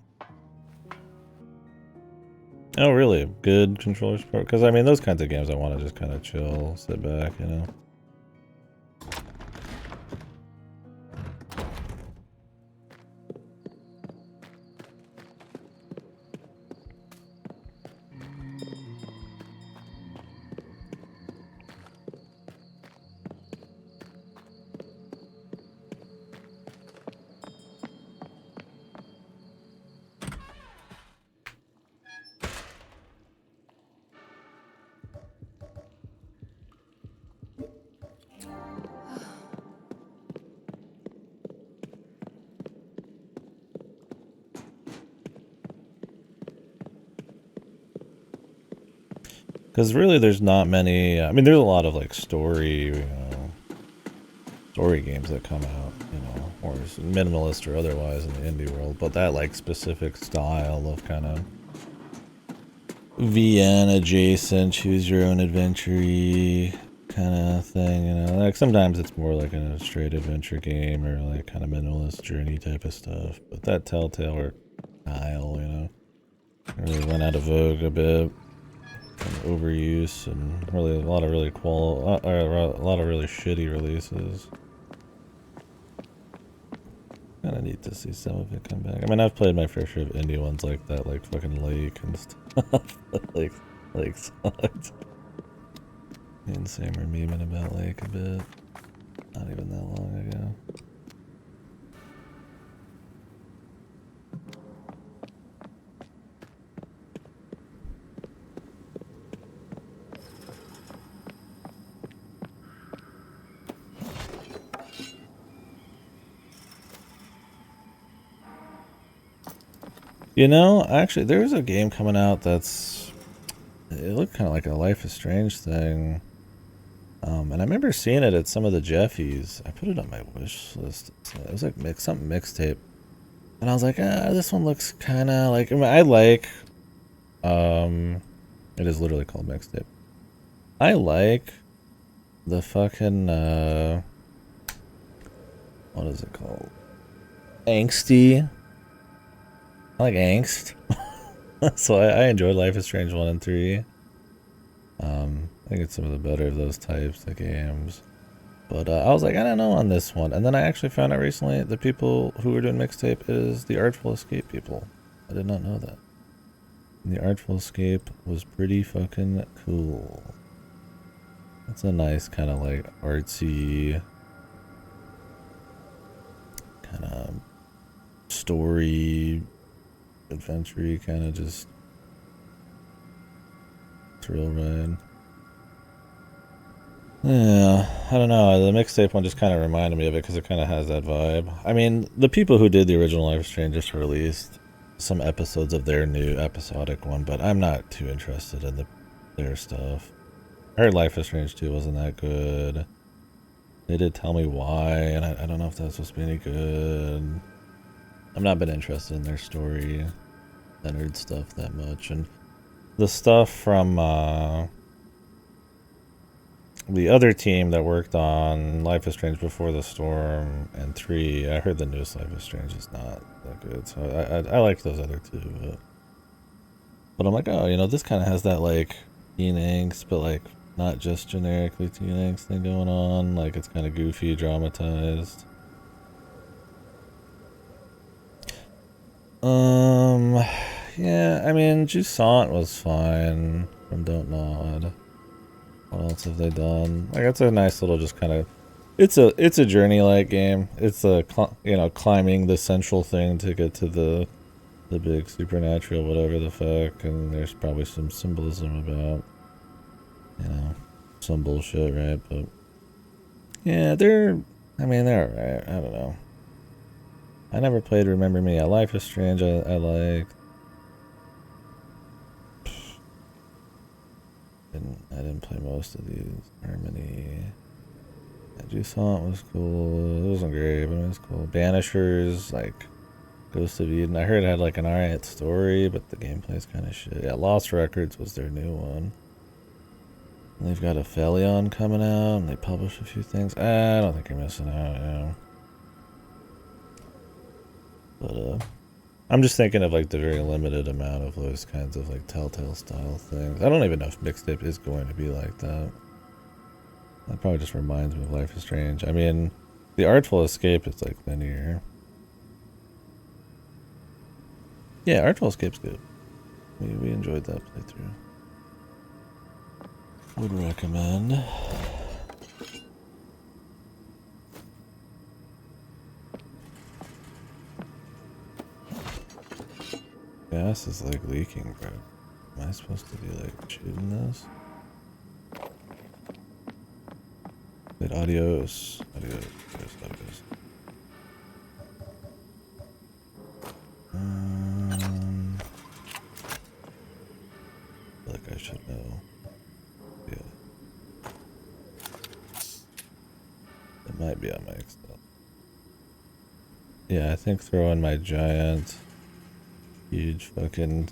Oh, really? Good controller support? Because I mean, those kinds of games I want to just kind of chill, sit back, you know? Because really, there's not many. I mean, there's a lot of like story, story games that come out, you know, or minimalist or otherwise in the indie world. But that like specific style of kind of VN adjacent, choose your own adventure kind of thing, you know. Like sometimes it's more like a straight adventure game or like kind of minimalist journey type of stuff. But that Telltale or style, you know, really went out of vogue a bit. And overuse and really a lot of really a lot of really shitty releases. Kind of neat to see some of it come back. I mean, I've played my fair share of indie ones like that, like fucking Lake and stuff. Lake sucked. Me and Sam were memeing about Lake a bit. Not even that long ago. You know, actually, there's a game coming out that's... It looked kind of like a Life is Strange thing. And I remember seeing it at some of the Jeffies. I put it on my wish list. It was like something mixtape. And I was like, this one looks kind of like... I mean, I like... It is literally called mixtape. I like the fucking... what is it called? Angsty... I like angst. So I enjoyed Life is Strange 1 and 3. I think it's some of the better of those types of games. But I was like, I don't know on this one. And then I actually found out recently the people who were doing mixtape is the Artful Escape people. I did not know that. And the Artful Escape was pretty fucking cool. It's a nice kind of like artsy kind of story adventure kind of just thrill ride. Yeah, I don't know. The mixtape one just kind of reminded me of it because it kind of has that vibe. I mean, the people who did the original Life is Strange just released some episodes of their new episodic one, but I'm not too interested in their stuff. I heard Life is Strange 2 wasn't that good. They did tell me why, and I don't know if that's supposed to be any good. I've not been interested in their story-centered stuff that much. And the stuff from the other team that worked on Life is Strange Before the Storm and 3, I heard the newest Life is Strange is not that good. So I like those other two. But I'm like, oh, you know, this kind of has that, like, teen angst, but, like, not just generically teen angst thing going on. Like, it's kind of goofy, dramatized. Yeah, I mean, Jusant was fine from Don't Nod. What else have they done? Like, it's a nice little just kind of... It's a journey-like game. It's a, you know, climbing the central thing to get to the big supernatural whatever the fuck, and there's probably some symbolism about, you know, some bullshit, right? But, yeah, they're alright. I don't know. I never played Remember Me. Life is Strange, I liked. I didn't play most of these. Harmony. Jusant was cool. It wasn't great, but it was cool. Banishers, like Ghost of Eden. I heard it had like an alright story, but the gameplay's kind of shit. Yeah, Lost Records was their new one. They've got a Phelion coming out, and they publish a few things. I don't think you're missing out, yeah. But, I'm just thinking of, like, the very limited amount of those kinds of, like, Telltale style things. I don't even know if Mixtape is going to be like that. That probably just reminds me of Life is Strange. I mean, The Artful Escape is, like, linear. Yeah, Artful Escape's good. We enjoyed that playthrough. Would recommend. Gas is like leaking, bro. Am I supposed to be like shooting this? Wait, adios. Adios. Adios. Adios. I feel like I should know. Yeah. It might be on my Excel. Yeah, I think throwing my giant, huge fucking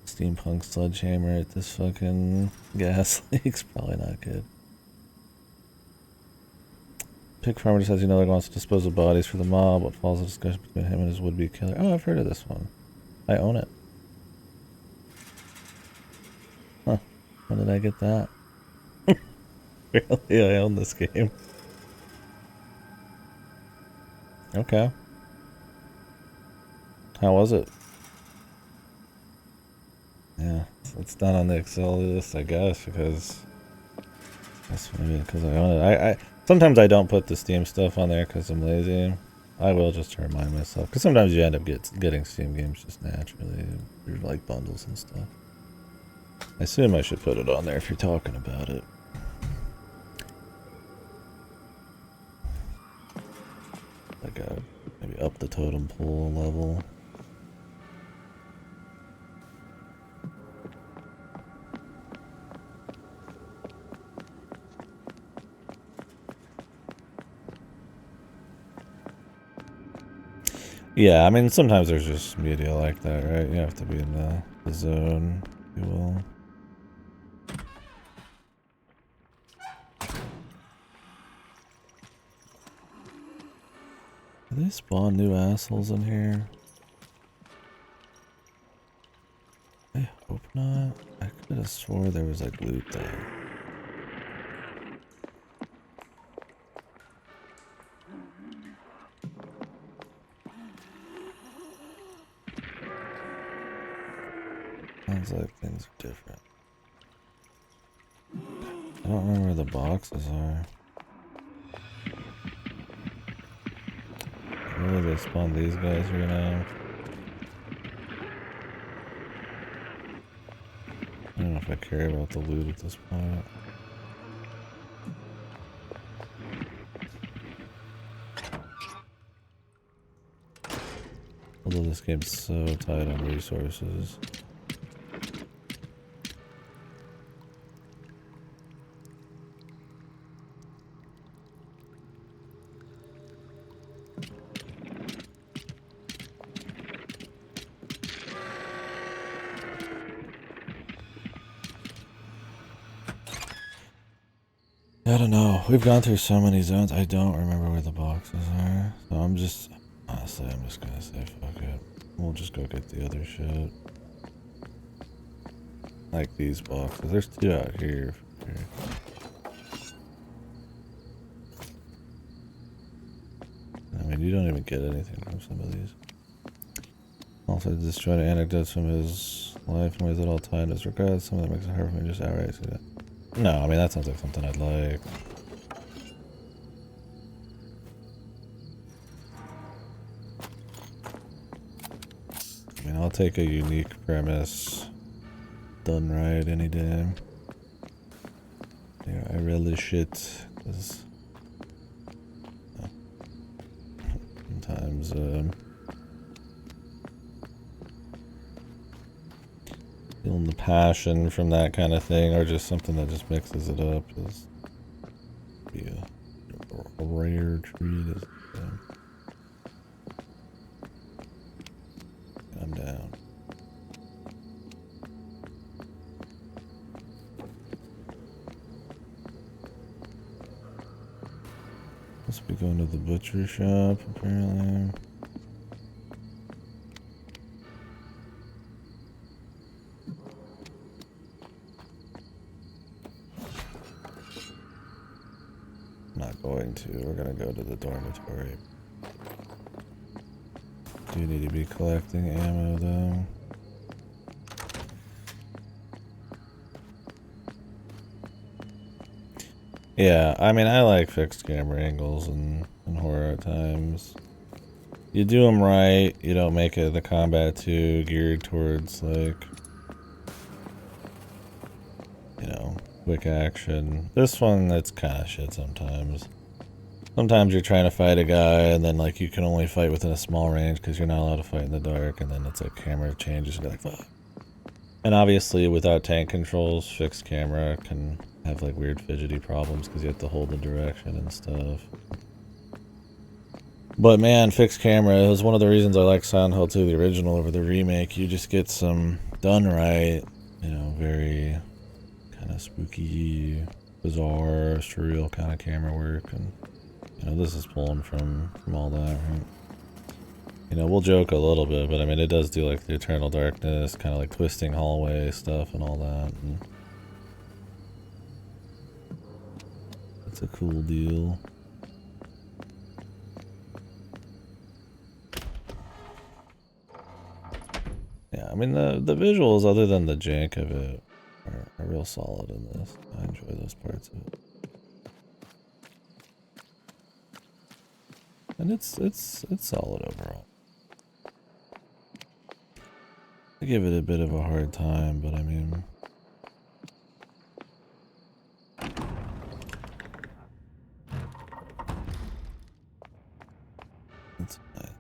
steampunk sledgehammer at this fucking gas leak's probably not good. Pig Farmer just says, he wants to dispose of bodies for the mob. What follows a discussion between him and his would-be killer. Oh, I've heard of this one. I own it. Huh. When did I get that? Really? I own this game. Okay. How was it? Yeah, it's done on the Excel list, I guess, because that's maybe because I own it. I sometimes I don't put the Steam stuff on there because I'm lazy. I will just to remind myself, because sometimes you end up getting Steam games just naturally, through like bundles and stuff. I assume I should put it on there if you're talking about it. Like maybe up the totem pole level. Yeah, I mean, sometimes there's just media like that, right? You have to be in the zone, if you will. Do they spawn new assholes in here? I hope not. I could have swore there was like loot there. Sounds like things are different. I don't remember where the boxes are. Really, they spawn these guys right now? I don't know if I care about the loot at this point. Although this game's so tight on resources. I don't know. We've gone through so many zones. I don't remember where the boxes are. So I'm just gonna say fuck it. We'll just go get the other shit. Like these boxes. There's two out here. I mean, you don't even get anything from some of these. Also, disjointed anecdotes from his life and ways that all tie in his regrets. Some of that makes it hard for me to just outright say that. No, I mean, that sounds like something I'd like. I mean, I'll take a unique premise done right any day. Yeah, I relish it, because sometimes feeling the passion from that kind of thing, or just something that just mixes it up, is be a rare treat. I'm down. Must be going to the butcher shop, apparently. Not going to. We're gonna go to the dormitory. Do need to be collecting ammo, though. Yeah, I mean, I like fixed camera angles and horror at times. You do them right, you don't make it the combat too geared towards, like, you know, quick action. This one, that's kind of shit sometimes. Sometimes you're trying to fight a guy and then, like, you can only fight within a small range because you're not allowed to fight in the dark, and then it's like camera changes and you're like, fuck. And obviously, without tank controls, fixed camera can have like weird fidgety problems because you have to hold the direction and stuff. But man, fixed camera is one of the reasons I like Silent Hill 2, the original, over the remake. You just get some done right, you know, very kind of spooky, bizarre, surreal kind of camera work, and you know, this is pulling from all that, right? You know, we'll joke a little bit, but I mean, it does do like the Eternal Darkness, kind of like twisting hallway stuff and all that. And it's a cool deal. Yeah, I mean, the visuals, other than the jank of it, are real solid in this. I enjoy those parts of it. And it's solid overall. I give it a bit of a hard time, but I mean, it's fine.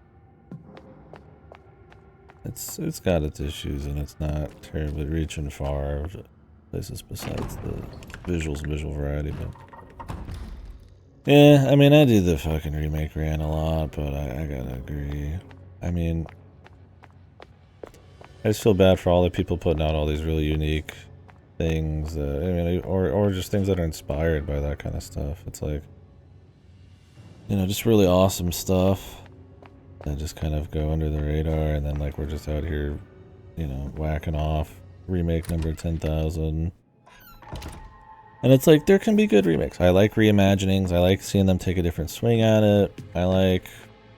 It's got its issues, and it's not terribly reaching far places besides the visuals and visual variety, but yeah, I mean, I do the fucking remake ran a lot, but I gotta agree. I mean, I just feel bad for all the people putting out all these really unique things, I mean, or just things that are inspired by that kind of stuff. It's like, you know, just really awesome stuff that just kind of go under the radar, and then like we're just out here, you know, whacking off remake number 10,000. And it's like, there can be good remakes. I like reimaginings. I like seeing them take a different swing at it. I like,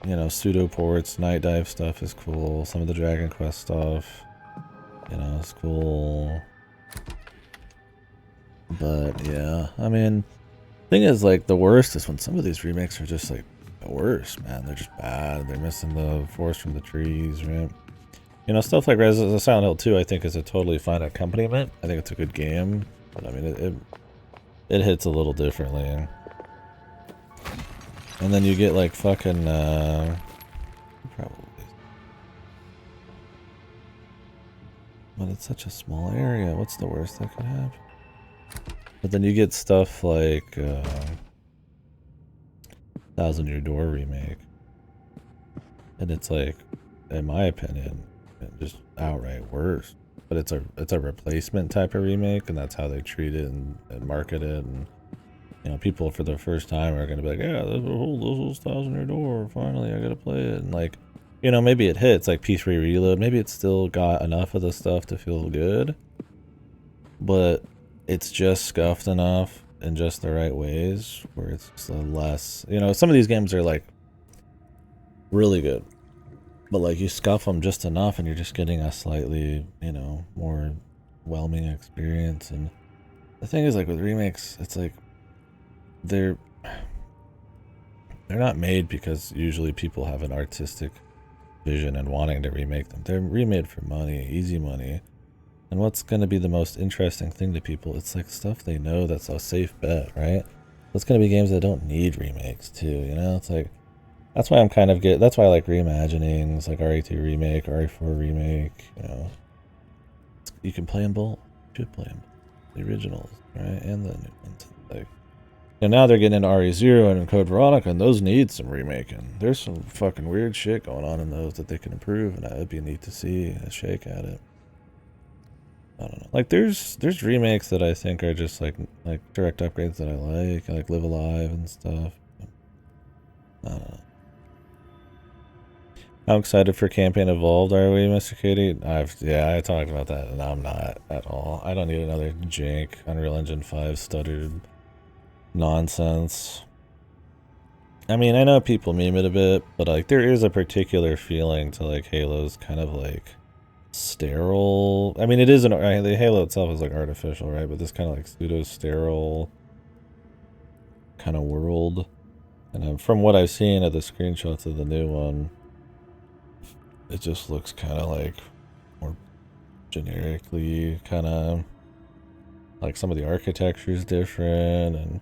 you know, pseudo ports. Night Dive stuff is cool. Some of the Dragon Quest stuff, you know, is cool. But yeah, I mean, thing is, like, the worst is when some of these remakes are just like the worst, man. They're just bad. They're missing the forest from the trees, right? You know, stuff like Silent Hill 2, I think, is a totally fine accompaniment. I think it's a good game, but I mean, it hits a little differently. And then you get like fucking probably, but it's such a small area. What's the worst that could happen? But then you get stuff like Thousand Year Door remake, and it's like, in my opinion, just outright worse. But it's a replacement type of remake, and that's how they treat it and market it. And you know, people for the first time are gonna be like, yeah, this is Thousand Year Door. Finally, I gotta play it. And like, you know, maybe it hits like P3 Reload. Maybe it's still got enough of the stuff to feel good, but it's just scuffed enough in just the right ways where it's just a less, you know, some of these games are like really good, but like you scuff them just enough and you're just getting a slightly, you know, more whelming experience. And the thing is, like with remakes, it's like they're not made because usually people have an artistic vision and wanting to remake them. They're remade for money, easy money. And what's going to be the most interesting thing to people? It's like stuff they know that's a safe bet, right? It's going to be games that don't need remakes too, you know? It's like, that's why I'm kind of that's why I like reimaginings, like RE2 remake, RE4 remake, you know. You can play them both. You should play them. The originals, right? And the new ones. Like, and now they're getting into RE0 and Code Veronica, and those need some remaking. There's some fucking weird shit going on in those that they can improve, and it'd be neat to see a shake at it. I don't know. Like there's remakes that I think are just like direct upgrades that I like Live Alive and stuff. I don't know. How excited for Campaign Evolved are we, Mr. Katie? I talked about that, and I'm not at all. I don't need another jank Unreal Engine 5 stuttered nonsense. I mean, I know people meme it a bit, but like there is a particular feeling to like Halo's kind of like sterile. I mean, it is the Halo itself is like artificial, right? But this kind of like pseudo sterile kind of world. And from what I've seen of the screenshots of the new one, it just looks kind of like more generically kind of like some of the architecture is different and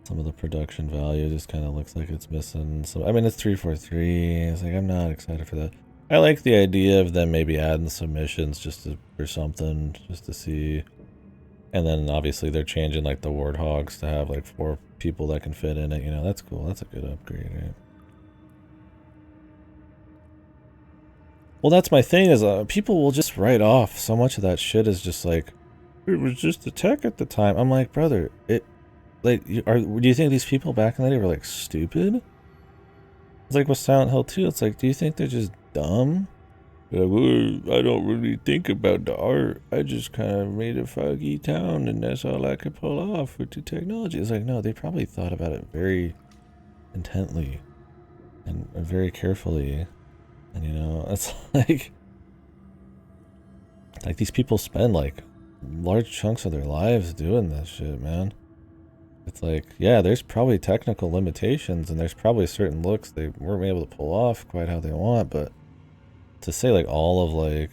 some of the production value just kind of looks like it's missing. So I mean, it's 343. It's like I'm not excited for that. I like the idea of them maybe adding some missions just or something just to see. And then obviously they're changing like the Warthogs to have like 4 people that can fit in it. You know, that's cool. That's a good upgrade, right? Well, that's my thing is people will just write off so much of that shit is just like, it was just the tech at the time. I'm like, brother, do you think these people back in the day were like stupid? It's like with Silent Hill 2, it's like, do you think they're just dumb? They're like, well, I don't really think about the art. I just kind of made a foggy town and that's all I could pull off with the technology. It's like, no, they probably thought about it very intently and very carefully. And you know, it's like these people spend like large chunks of their lives doing this shit, man. It's like, yeah, there's probably technical limitations and there's probably certain looks they weren't able to pull off quite how they want, but to say like all of like,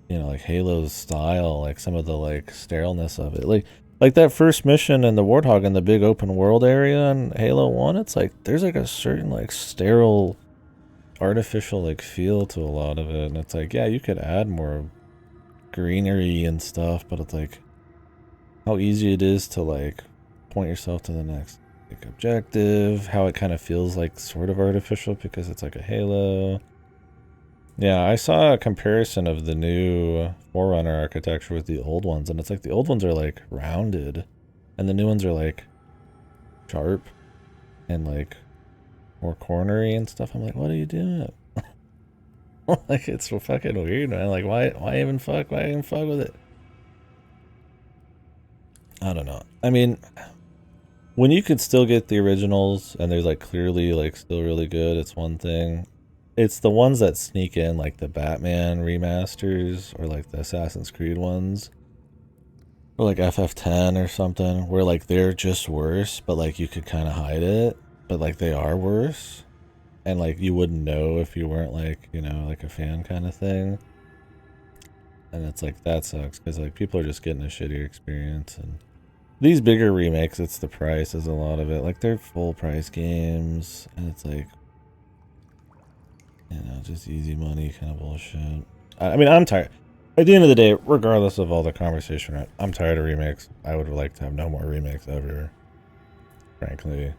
you know, like Halo's style, like some of the like sterileness of it, like that first mission in the Warthog in the big open world area in Halo 1, it's like there's like a certain like sterile artificial like feel to a lot of it, and it's like, yeah, you could add more greenery and stuff, but it's like how easy it is to like point yourself to the next like objective, how it kind of feels like sort of artificial because it's like a Halo. Yeah, I saw a comparison of the new Forerunner architecture with the old ones, and it's like the old ones are like rounded and the new ones are like sharp and like more cornery and stuff. I'm like, what are you doing? Like, it's so fucking weird, man. Like, why even fuck with it? I don't know. I mean, when you could still get the originals and they're like clearly like still really good, it's one thing. It's the ones that sneak in like the Batman remasters or like the Assassin's Creed ones or like FF10 or something where like they're just worse, but like you could kind of hide it, but like they are worse. And like you wouldn't know if you weren't like, you know, like a fan kind of thing. And it's like that sucks because like people are just getting a shittier experience. And these bigger remakes, it's the price is a lot of it. Like they're full price games and it's like, you know, just easy money kind of bullshit. I mean, I'm tired. At the end of the day, regardless of all the conversation, right, I'm tired of remakes. I would like to have no more remakes ever, frankly.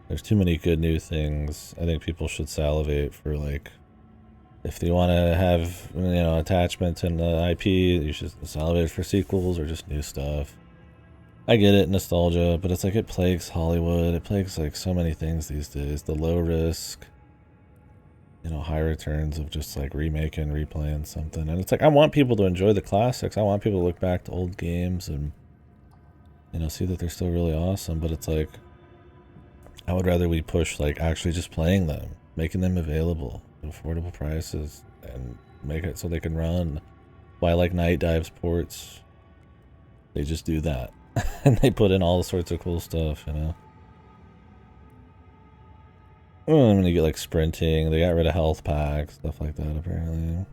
There's too many good new things. I think people should salivate for like, if they want to have, you know, attachment in the IP, you should salivate for sequels or just new stuff. I get it, nostalgia, but it's like it plagues Hollywood. It plagues like so many things these days. The low risk, you know, high returns of just like remaking, replaying something. And it's like, I want people to enjoy the classics. I want people to look back to old games and, you know, see that they're still really awesome. But it's like, I would rather we push like actually just playing them, making them available at affordable prices, and make it so they can run. Why like Night Dives ports? They just do that, and they put in all sorts of cool stuff, you know. And when you get like sprinting, they got rid of health packs, stuff like that. Apparently,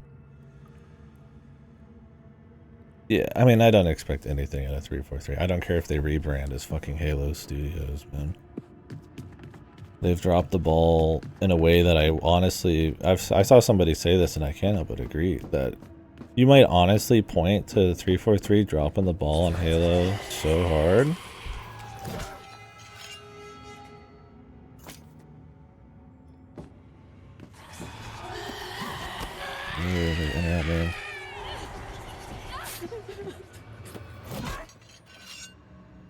yeah. I mean, I don't expect anything in a 343. I don't care if they rebrand as fucking Halo Studios, man. They've dropped the ball in a way that I honestly, I saw somebody say this and I can't help but agree that you might honestly point to the 343 dropping the ball on Halo so hard. Man.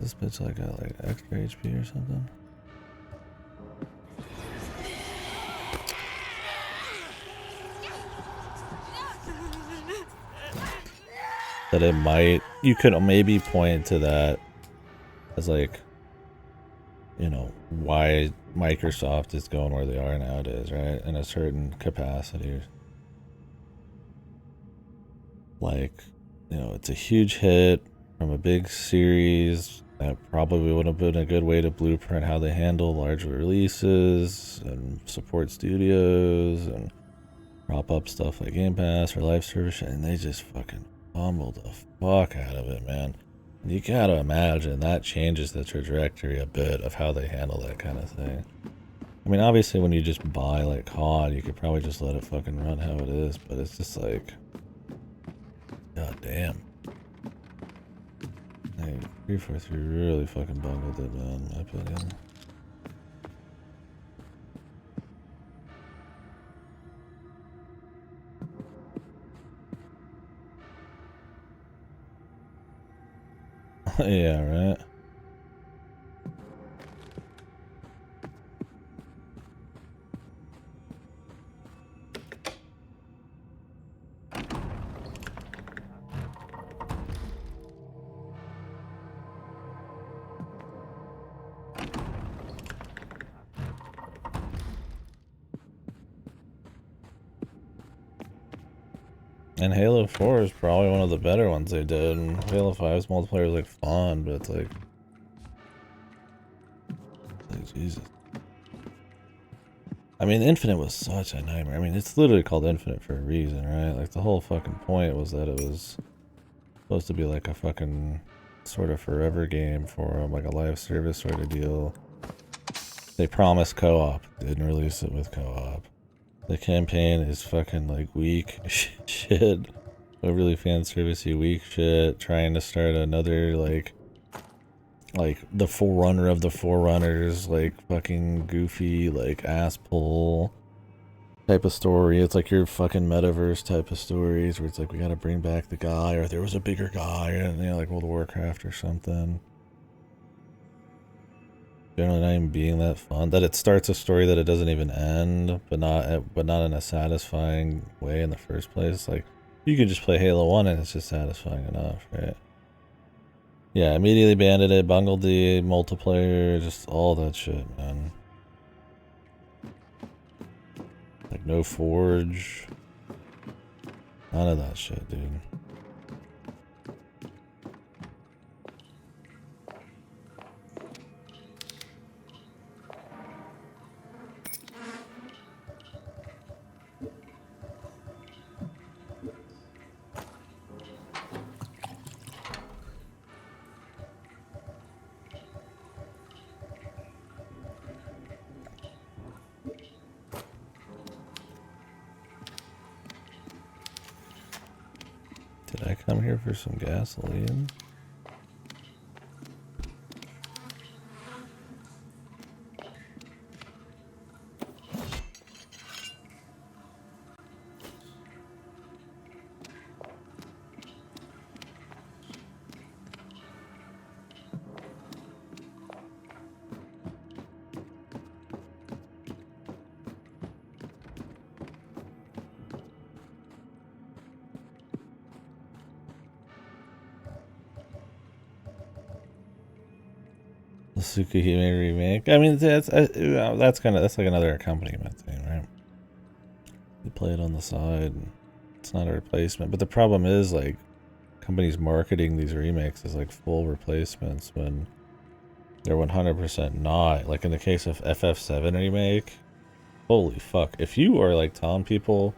This bitch like got like extra HP or something. that it might, you could maybe point to that as like, you know, why Microsoft is going where they are nowadays, right? In a certain capacity. Like, you know, it's a huge hit from a big series that probably would have been a good way to blueprint how they handle large releases and support studios and prop up stuff like Game Pass or live service, and they just fucking fumbled the fuck out of it, man. And you gotta imagine that changes the trajectory a bit of how they handle that kind of thing. I mean, obviously when you just buy like COD, you could probably just let it fucking run how it is, but it's just like, god damn. Hey, 343 really fucking bungled it, man, in my opinion. Yeah, right? And Halo 4 is probably one of the better ones they did. And Halo 5's multiplayer is like fun, but it's like Jesus. I mean, Infinite was such a nightmare. I mean, it's literally called Infinite for a reason, right? Like, the whole fucking point was that it was supposed to be like a fucking sort of forever game for them, like a live service sort of deal. They promised co-op, didn't release it with co-op. The campaign is fucking like weak shit. Overly fan servicey weak shit. Trying to start another like the forerunner of the forerunners, like fucking goofy, like ass pull type of story. It's like your fucking metaverse type of stories where it's like we gotta bring back the guy, or there was a bigger guy, and you know, like World of Warcraft or something. Generally not even being that fun. That it starts a story that it doesn't even end, but not in a satisfying way in the first place. Like, you can just play Halo 1 and it's just satisfying enough, right? Yeah, immediately banded it, bungled the multiplayer, just all that shit, man. Like, no Forge. None of that shit, dude. Did I come here for some gasoline? The Tsukihime remake. I mean, that's like another accompaniment thing, right? You play it on the side. And it's not a replacement, but the problem is like companies marketing these remakes as like full replacements when they're 100% not. Like in the case of FF7 remake, holy fuck! If you are like telling people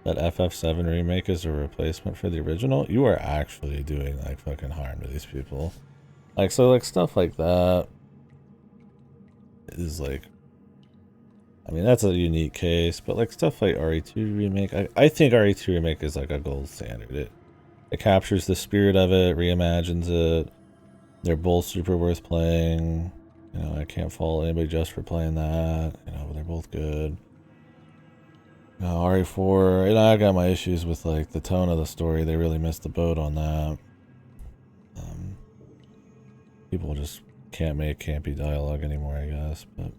that FF7 remake is a replacement for the original, you are actually doing like fucking harm to these people. Like, so like stuff like that is like, I mean, that's a unique case, but like stuff like RE2 remake, I think RE2 remake is like a gold standard. It captures the spirit of it, reimagines it. They're both super worth playing. You know, I can't fault anybody just for playing that. You know, they're both good. You know, RE4, you know, I got my issues with like the tone of the story. They really missed the boat on that. People just can't make campy dialogue anymore, I guess, but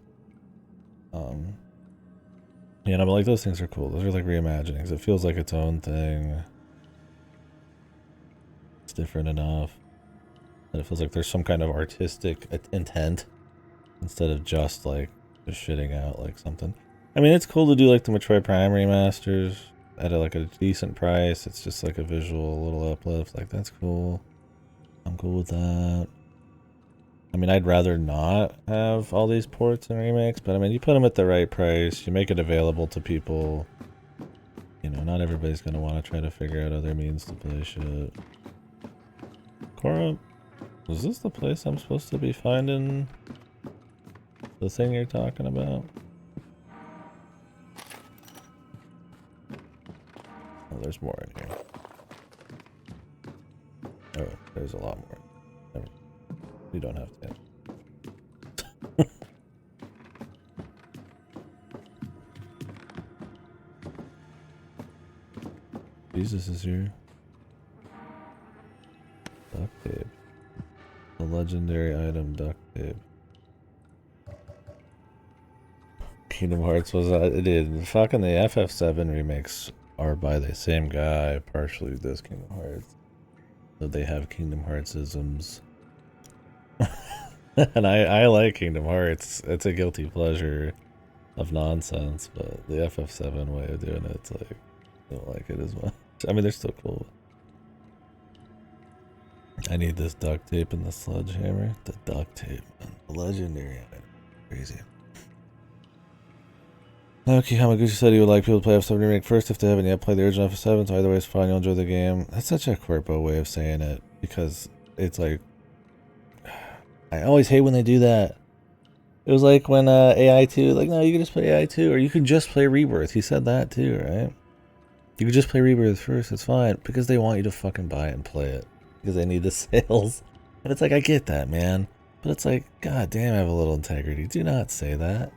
you know, but like those things are cool. Those are like reimaginings. It feels like its own thing. it's different enough that it feels like there's some kind of artistic intent instead of just like just shitting out like something. I mean, it's cool to do like the Metroid Prime remasters at like a decent price. It's just like a visual little uplift. Like, that's cool. I'm cool with that. I mean, I'd rather not have all these ports and remakes, but I mean, you put them at the right price, you make it available to people. You know, not everybody's gonna want to try to figure out other means to play shit. Cora, is this the place I'm supposed to be finding the thing you're talking about? Oh, there's more in here. Oh, there's a lot more. You don't have to. Jesus is here. Duct tape. The legendary item, duct tape. Kingdom Hearts was dude, fucking the FF7 remakes are by the same guy, partially does Kingdom Hearts. So they have Kingdom Hearts-isms. And I like Kingdom Hearts. It's a guilty pleasure of nonsense, but the FF7 way of doing it's like, I don't like it as much. I mean, they're still cool. I need this duct tape and the sledgehammer. The duct tape and the legendary item. Crazy. Okay, Hamaguchi said he would like people to play FF7 Remake first if they haven't yet played the original FF7, so either way it's fine, you'll enjoy the game. That's such a corpo way of saying it, because it's like, I always hate when they do that. It was like when AI2, like, no, you can just play AI2, or you can just play Rebirth. He said that too, right? You can just play Rebirth first, it's fine, because they want you to fucking buy it and play it, because they need the sales. And it's like, I get that, man. But it's like, god damn, have a little integrity. Do not say that.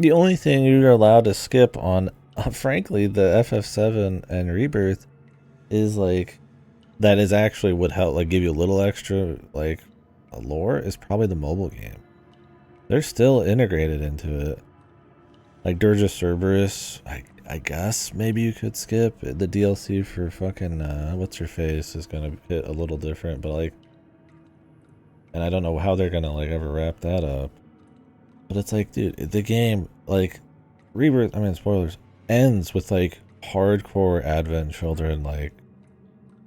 The only thing you're allowed to skip on, frankly, the FF7 and Rebirth is like, that is actually would help, like, give you a little extra, like, lore, is probably the mobile game. They're still integrated into it. Like, Dirge Cerberus, I guess maybe you could skip. The DLC for fucking, what's her face is gonna hit a little different, but like, and I don't know how they're gonna, like, ever wrap that up. But it's like, dude, the game, like, Rebirth, I mean, spoilers, ends with, like, hardcore Advent Children, like,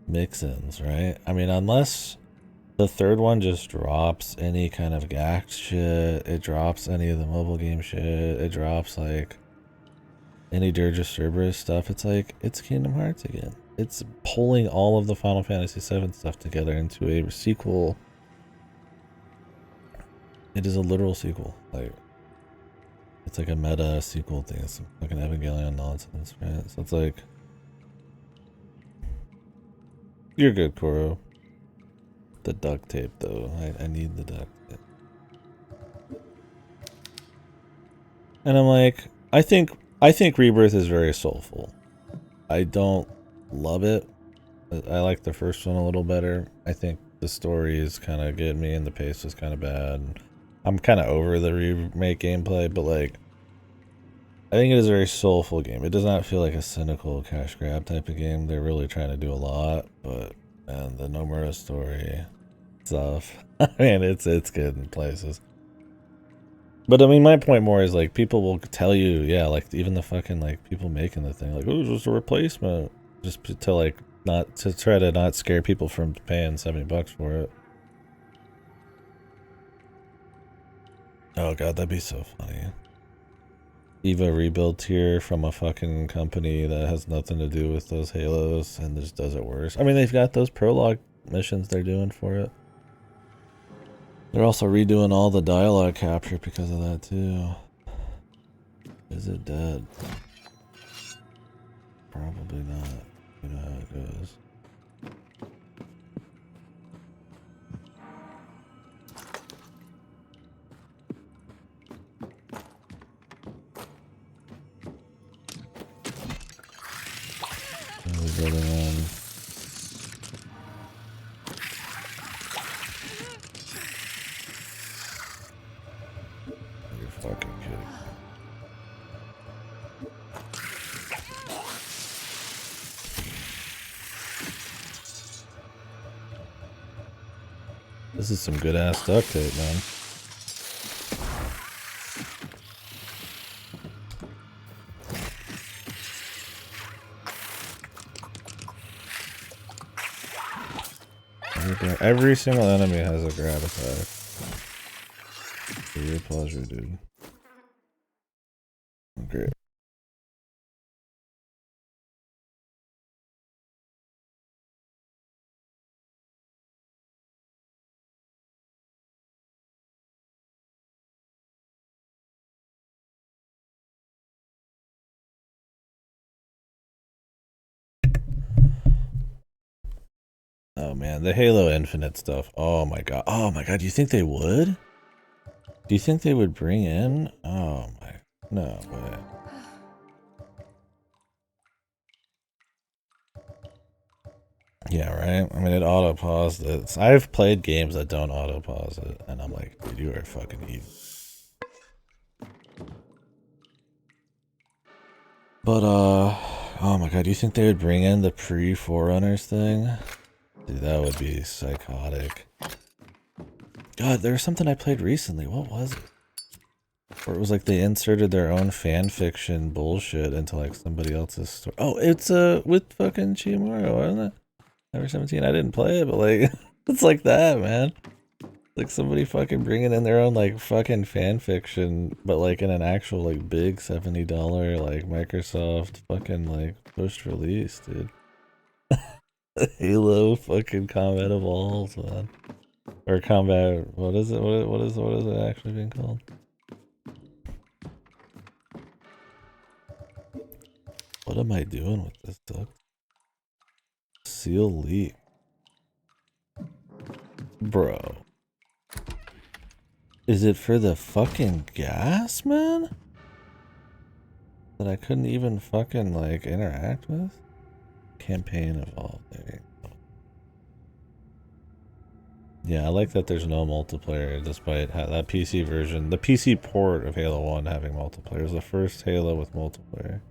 mix-ins, right? I mean, unless the third one just drops any kind of gacked shit, it drops any of the mobile game shit, it drops, like, any Dirge Cerberus stuff, it's like, it's Kingdom Hearts again. It's pulling all of the Final Fantasy VII stuff together into a sequel. It is a literal sequel. Like, it's like a meta sequel thing. It's some fucking Evangelion nonsense, right? So it's like, you're good, Koro. The duct tape, though. I need the duct tape. And I'm like, I think Rebirth is very soulful. I don't love it. I like the first one a little better. I think the story is kind of getting me and the pace is kind of bad. I'm kind of over the remake gameplay, but like, I think it is a very soulful game. It does not feel like a cynical cash grab type of game. They're really trying to do a lot, but man, the Nomura story stuff, I mean, it's good in places. But I mean, my point more is like, people will tell you, yeah, like even the fucking like people making the thing, like, oh, it's just a replacement, just to like not to try to not scare people from paying $70 for it. Oh god, that'd be so funny. Eva rebuild tier from a fucking company that has nothing to do with those Halos and just does it worse. I mean, they've got those prologue missions they're doing for it. They're also redoing all the dialogue capture because of that too. Is it dead? Probably not. You know how it goes. Building on. You're fucking kidding me. This is some good ass duct tape, man. Every single enemy has a grab attack. For your pleasure, dude. Great. Oh man, the Halo Infinite stuff. Oh my god. Oh my god, do you think they would? Do you think they would bring in? Oh my, no way. Yeah, right? I mean, it auto-paused it. I've played games that don't auto-pause it, and I'm like, dude, you are fucking evil. But, oh my god, do you think they would bring in the pre-Forerunners thing? Dude, that would be psychotic. God, there was something I played recently. What was it? Where it was like they inserted their own fan fiction bullshit into like somebody else's story. Oh, it's with fucking Chimaru, wasn't it? Number 17. I didn't play it, but like it's like that, man. Like somebody fucking bringing in their own like fucking fan fiction, but like in an actual like big $70 like Microsoft fucking like post release, dude. Halo fucking Combat Evolved, man. Or Combat, what is it? What is it actually being called? What am I doing with this duck? Seal leak. Bro. Is it for the fucking gas, man? That I couldn't even fucking like interact with? Campaign evolved. There you go. Yeah, I like that there's no multiplayer despite that PC version. The PC port of Halo 1 having multiplayer is the first Halo with multiplayer.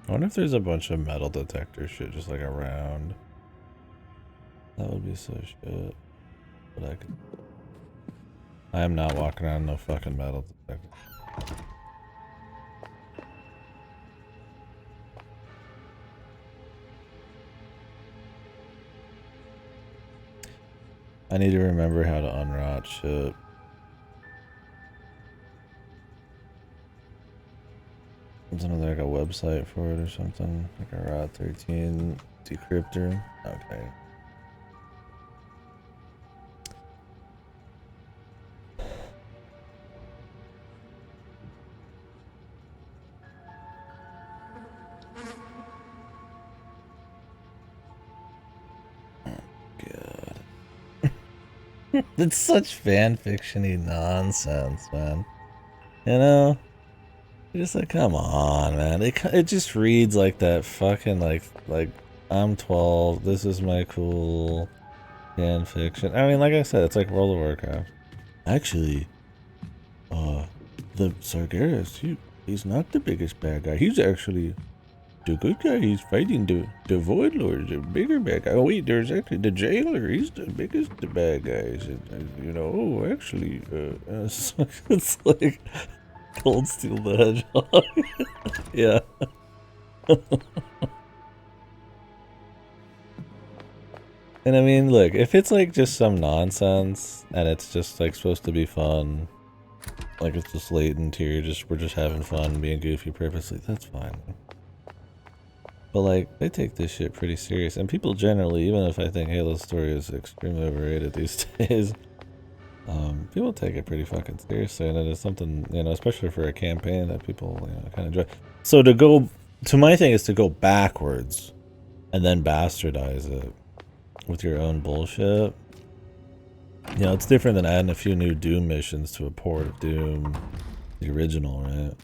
I wonder if there's a bunch of metal detector shit just like around. That would be so shit. But I could. I am not walking around no fucking metal detector. I need to remember how to unrot shit. Isn't there like a website for it or something? Like a ROT 13 decryptor? Okay. It's such fan fiction-y nonsense, man. You know? You're just like, come on, man. It just reads like that fucking like I'm 12. This is my cool fan fiction. I mean, like I said, it's like World of Warcraft. Actually, the Sargeras, he's not the biggest bad guy. He's actually the good guy. He's fighting the Void Lord, the bigger bad guy. Oh wait, there's actually the Jailer. He's the biggest the bad guys. You know, oh actually, it's like Cold Steel the Hedgehog. Yeah. And I mean, look, if it's like just some nonsense and it's just like supposed to be fun, like it's just latent here, we're just having fun, being goofy purposely, that's fine. But like, they take this shit pretty serious, and people generally, even if I think Halo's story is extremely overrated these days, people take it pretty fucking seriously, and it is something, you know, especially for a campaign that people, you know, kind of enjoy. So to my thing is to go backwards and then bastardize it with your own bullshit. You know, it's different than adding a few new Doom missions to a port of Doom, the original, right?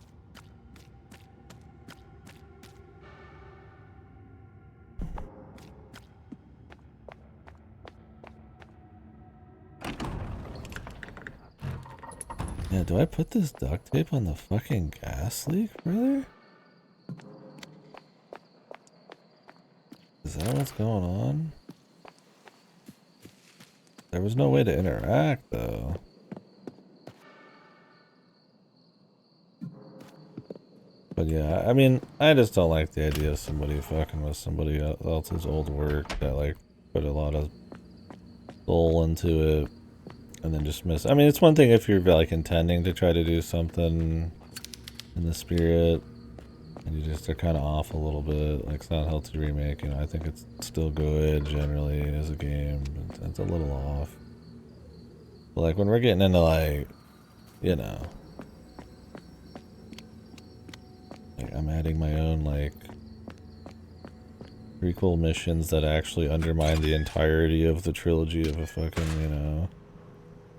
Yeah, do I put this duct tape on the fucking gas leak, brother? Is that what's going on? There was no way to interact, though. But yeah, I mean, I just don't like the idea of somebody fucking with somebody else's old work that, like, put a lot of soul into it and then just miss. I mean, it's one thing if you're, like, intending to try to do something in the spirit and you just are kind of off a little bit. Like, Silent Hill 2 Remake, you know, I think it's still good generally as a game, but it's a little off. But, like, when we're getting into, like, you know, like, I'm adding my own, like, prequel missions that actually undermine the entirety of the trilogy of a fucking, you know,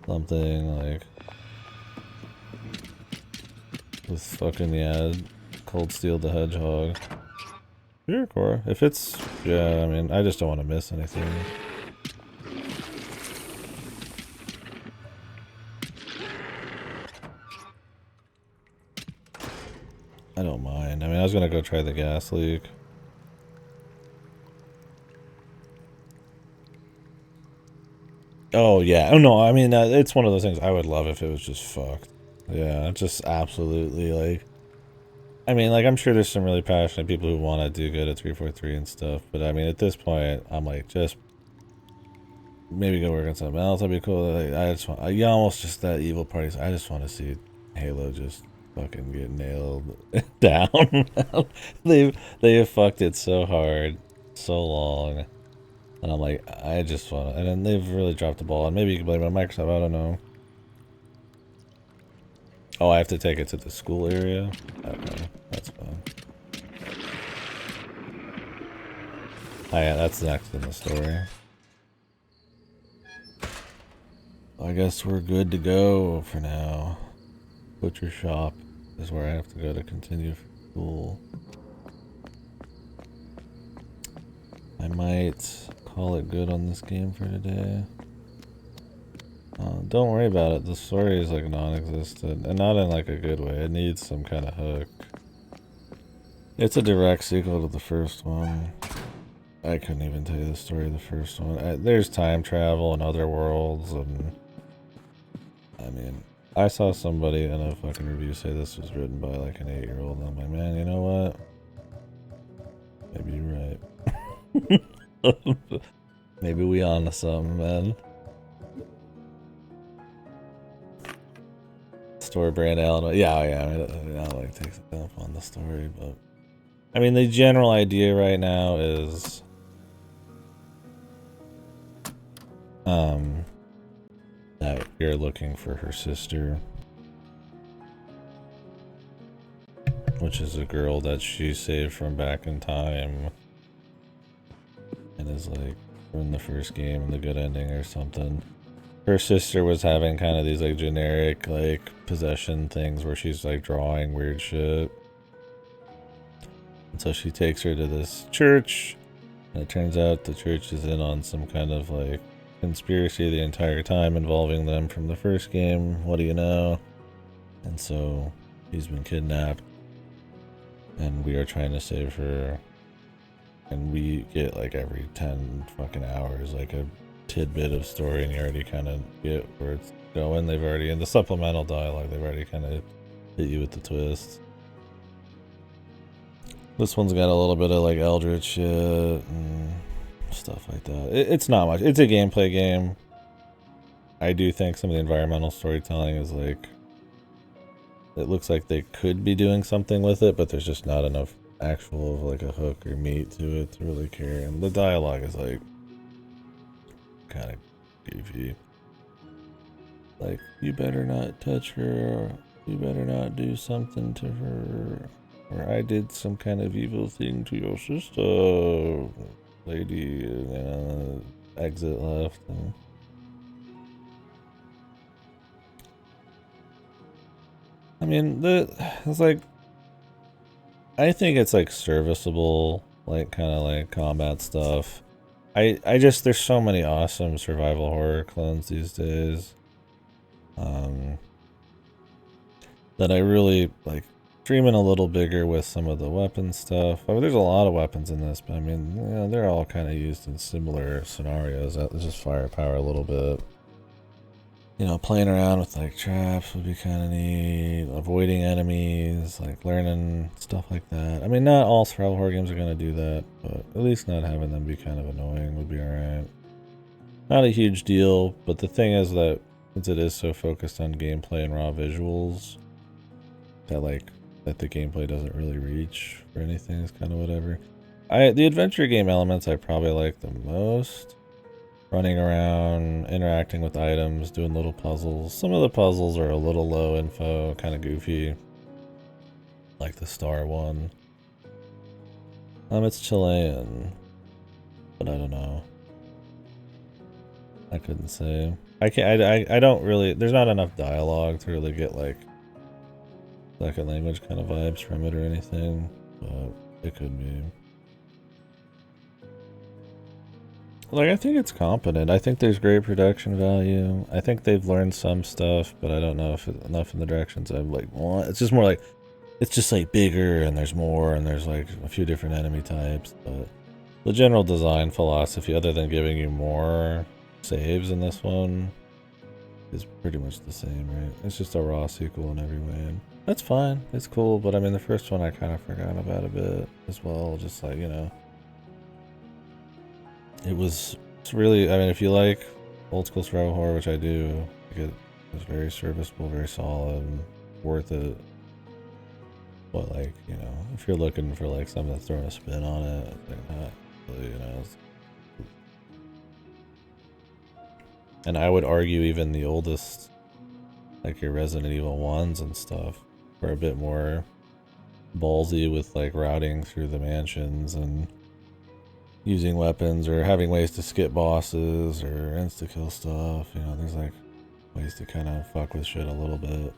something, like, with fucking, yeah, Cold Steel the Hedgehog. Sure, Cora. If it's, yeah, I mean, I just don't want to miss anything. I don't mind. I mean, I was gonna go try the gas leak. Oh, yeah. Oh, no, I mean, it's one of those things I would love if it was just fucked. Yeah, just absolutely, like... I mean, like, I'm sure there's some really passionate people who want to do good at 343 and stuff, but I mean, at this point, I'm like, just... Maybe go work on something else, that'd be cool. Like, I just want... You almost just that evil party, I just want to see Halo just fucking get nailed down. They have fucked it so hard, so long. And I'm like, I just want to... And then they've really dropped the ball. And maybe you can blame it on Microsoft, I don't know. Oh, I have to take it to the school area? Okay, that's fine. Oh yeah, that's next in the story. I guess we're good to go for now. Butcher shop is where I have to go to continue school. I might call it good on this game for today. Don't worry about it. The story is like non-existent, and not in like a good way. It needs some kind of hook. It's a direct sequel to the first one. I couldn't even tell you the story of the first one. There's time travel and other worlds, and I mean, I saw somebody in a fucking review say this was written by like an 8-year-old, and I'm like, man, you know what? Maybe you're right. Maybe we on to something, man. Story brand Alan, yeah, I mean, Alan like takes it up on the story, but I mean, the general idea right now is that you're looking for her sister, which is a girl that she saved from back in time and is like in the first game in the good ending or something. Her sister was having kind of these like generic like possession things where she's like drawing weird shit. And so she takes her to this church, and it turns out the church is in on some kind of like conspiracy the entire time involving them from the first game. What do you know? And so he's been kidnapped, and we are trying to save her. And we get like every 10 fucking hours like a tidbit of story, and you already kind of get where it's going. They've already, in the supplemental dialogue, they've already kind of hit you with the twist. This one's got a little bit of like Eldritch shit and stuff like that. It's not much. It's a gameplay game. I do think some of the environmental storytelling is like, it looks like they could be doing something with it, but there's just not enough actual like a hook or meat to it to really care. And the dialogue is like kind of goofy. Like, you better not touch her, or you better not do something to her, or I did some kind of evil thing to your sister, lady, and exit left. And I mean, it's like, I think it's like serviceable, like kind of like combat stuff. I just, there's so many awesome survival horror clones these days. That I really like dreaming a little bigger with some of the weapon stuff. I mean, there's a lot of weapons in this, but I mean, you know, they're all kind of used in similar scenarios. That just firepower a little bit. You know, playing around with like traps would be kind of neat. Avoiding enemies, like learning stuff like that. I mean, not all survival horror games are gonna do that, but at least not having them be kind of annoying would be alright. Not a huge deal, but the thing is that since it is so focused on gameplay and raw visuals, that the gameplay doesn't really reach for anything is kind of whatever. The adventure game elements I probably like the most. Running around, interacting with items, doing little puzzles. Some of the puzzles are a little low info, kind of goofy. Like the star one. It's Chilean, but I don't know. I couldn't say. I don't really, there's not enough dialogue to really get like second language kind of vibes from it or anything, but it could be. Like, I think it's competent. I think there's great production value. I think they've learned some stuff, but I don't know if it's enough in the directions I've like want. It's just more like, it's just like bigger and there's more and there's like a few different enemy types, but the general design philosophy, other than giving you more saves in this one, is pretty much the same, right? It's just a raw sequel in every way. And that's fine. It's cool, but I mean, the first one I kind of forgot about a bit as well. Just like, you know, it's really, I mean, if you like old school survival horror, which I do, it was very serviceable, very solid, worth it. But like, you know, if you're looking for like something that's throwing a spin on it, I think not really, you know. And I would argue even the oldest, like your Resident Evil 1s and stuff, are a bit more ballsy with like routing through the mansions and using weapons or having ways to skip bosses or insta-kill stuff. You know, there's like ways to kind of fuck with shit a little bit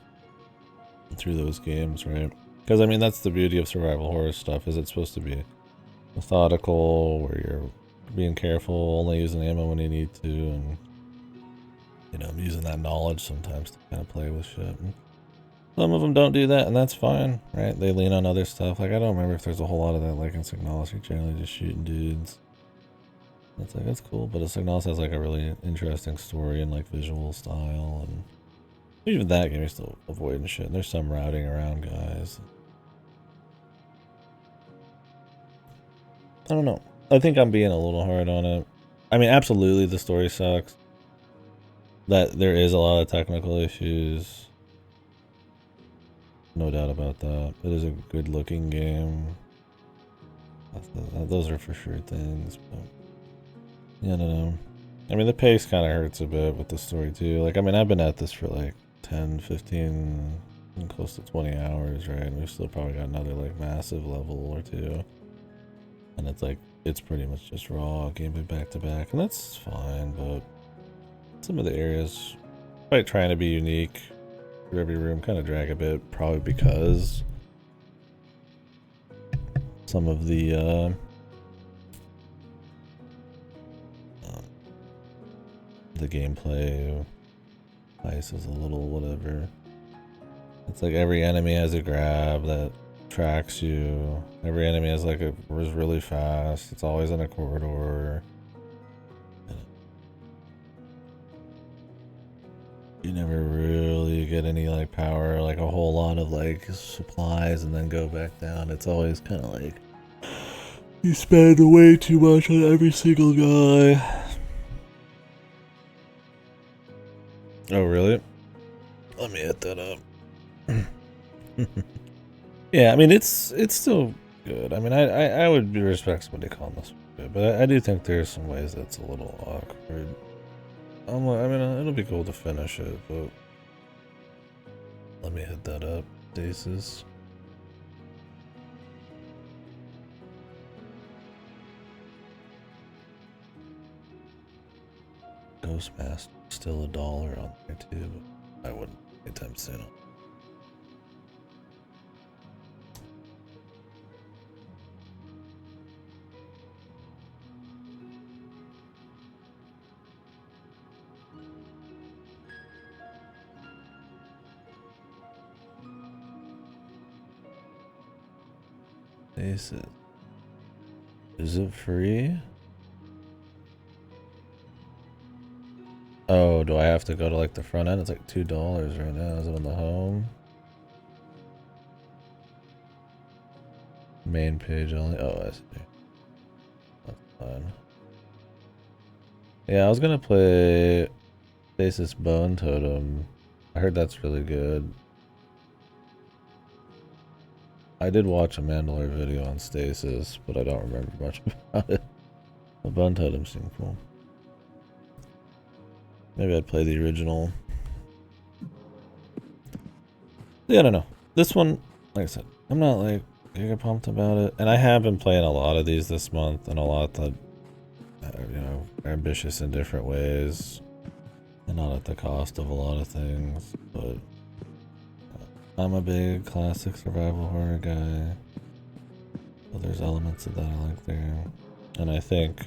through those games, right? Because I mean, that's the beauty of survival horror stuff, is it's supposed to be methodical, where you're being careful, only using ammo when you need to, and you know, using that knowledge sometimes to kind of play with shit. And some of them don't do that, and that's fine, right? They lean on other stuff. Like, I don't remember if there's a whole lot of that, like in Signalis, you're generally just shooting dudes. That's like, that's cool, but Signalis has like a really interesting story and like visual style, and even that game is still avoiding shit. And there's some routing around guys. I don't know. I think I'm being a little hard on it. I mean, absolutely the story sucks. That there is a lot of technical issues. No doubt about that. It is a good looking game. Those are for sure things, but yeah, I don't know. I mean, the pace kind of hurts a bit with the story too. Like, I mean, I've been at this for like 10, 15, and close to 20 hours, right? And we've still probably got another like massive level or two. And it's like, it's pretty much just raw gameplay back to back, and that's fine, but some of the areas, by trying to be unique for every room, kind of drag a bit, probably because some of the gameplay ice is a little whatever. It's like every enemy has a grab that tracks you. Every enemy has like is really fast. It's always in a corridor. You never really get any like power, like a whole lot of like supplies and then go back down. It's always kind of like you spend way too much on every single guy. Oh, really? Let me hit that up. Yeah, I mean, it's still good. I mean, I would respect somebody calling this good, but I do think there's some ways that's a little awkward. I mean, it'll be cool to finish it, but let me hit that up, Daces. Ghostmaster still $1 on there too, but I wouldn't anytime soon. Daces. Is it free? Oh, do I have to go to like the front end? It's like $2 right now. Is it on the home? Main page only. Oh, I see. That's fine. Yeah, I was gonna play Stasis Bone Totem. I heard that's really good. I did watch a Mandalore video on Stasis, but I don't remember much about it. The Bone Totem seemed cool. Maybe I'd play the original. Yeah, I don't know. This one, like I said, I'm not like giga pumped about it. And I have been playing a lot of these this month, and a lot that, you know, are ambitious in different ways. And not at the cost of a lot of things, but I'm a big classic survival horror guy. So there's elements of that I like there. And I think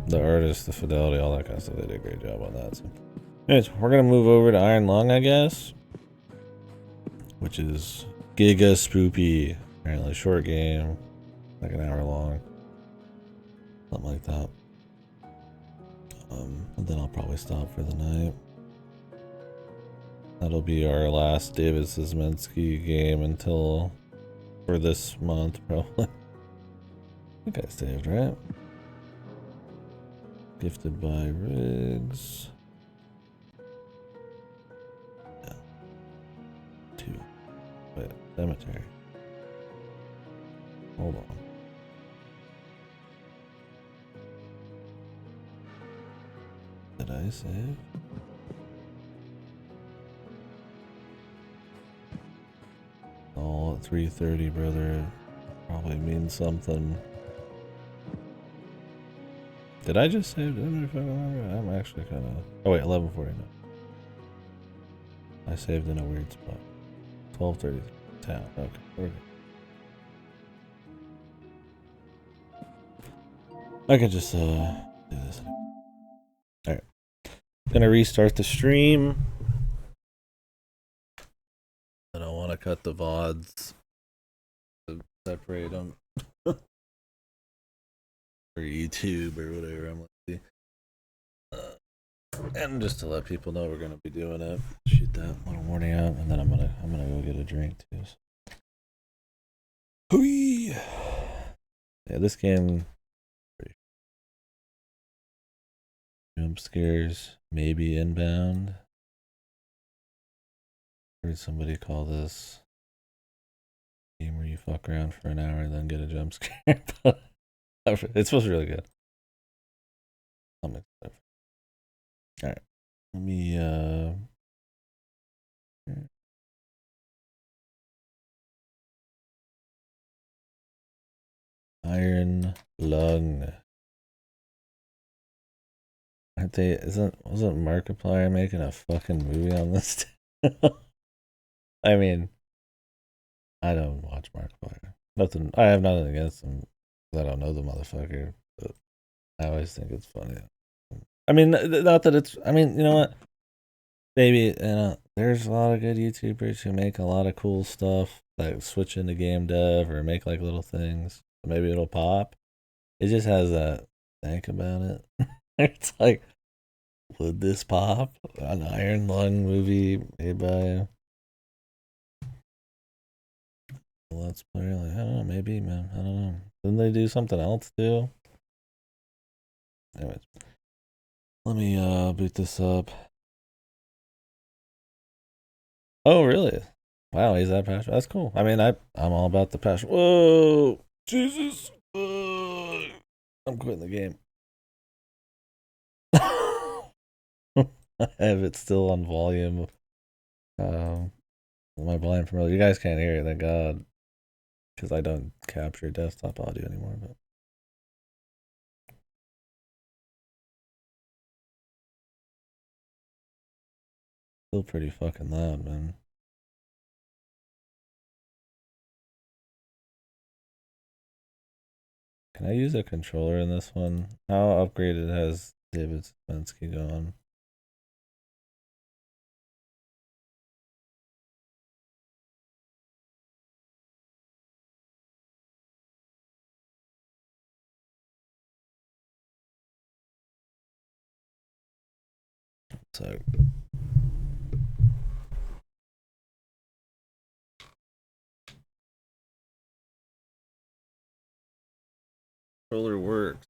the artist, the fidelity, all that kind of stuff, they did a great job on that. So anyways, we're gonna move over to Iron Lung, I guess, which is giga spoopy. Apparently short game, like an hour long, something like that. And then I'll probably stop for the night. That'll be our last David Szymanski game until for this month, probably. I think I saved, right? Gifted by Riggs. Yeah. 2. Wait, cemetery. Hold on. Did I save? Oh, at 3:30, brother. Probably means something. Did I just save? I don't know if I remember. I'm actually kind of. Oh wait, 11:49. I saved in a weird spot. 12:30. Town. Okay, we're good. I could just do this. All right. Gonna restart the stream. I don't want to cut the VODs to separate them for YouTube or whatever. I'm like, and just to let people know we're gonna be doing it. Shoot that little warning out, and then I'm gonna go get a drink too. So. Hooey! Yeah, this game. Jump scares, maybe inbound. Heard somebody call this game where you fuck around for an hour and then get a jump scare. It's supposed to be really good. I'm excited. All right, let me Iron Lung. Aren't they? Wasn't Markiplier making a fucking movie on this? I mean, I don't watch Markiplier. Nothing. I have nothing against him. I don't know the motherfucker, but I always think it's funny. I mean, not that it's. I mean, you know what? Maybe there's a lot of good YouTubers who make a lot of cool stuff, like switch into game dev or make like little things. Maybe it'll pop. It just has that think about it. It's like, would this pop? An Iron Lung movie made by Let's Play? Like, I don't know, maybe, man. I don't know. Didn't they do something else too? Anyways, let me boot this up. Oh, really? Wow, he's that passionate. That's cool. I mean, I'm all about the passion. Whoa, Jesus! I'm quitting the game. I have it still on volume. My volume from earlier. You guys can't hear it, thank God, because I don't capture desktop audio anymore. But still pretty fucking loud, man. Can I use a controller in this one? How upgraded has David Spensky gone? So controller works.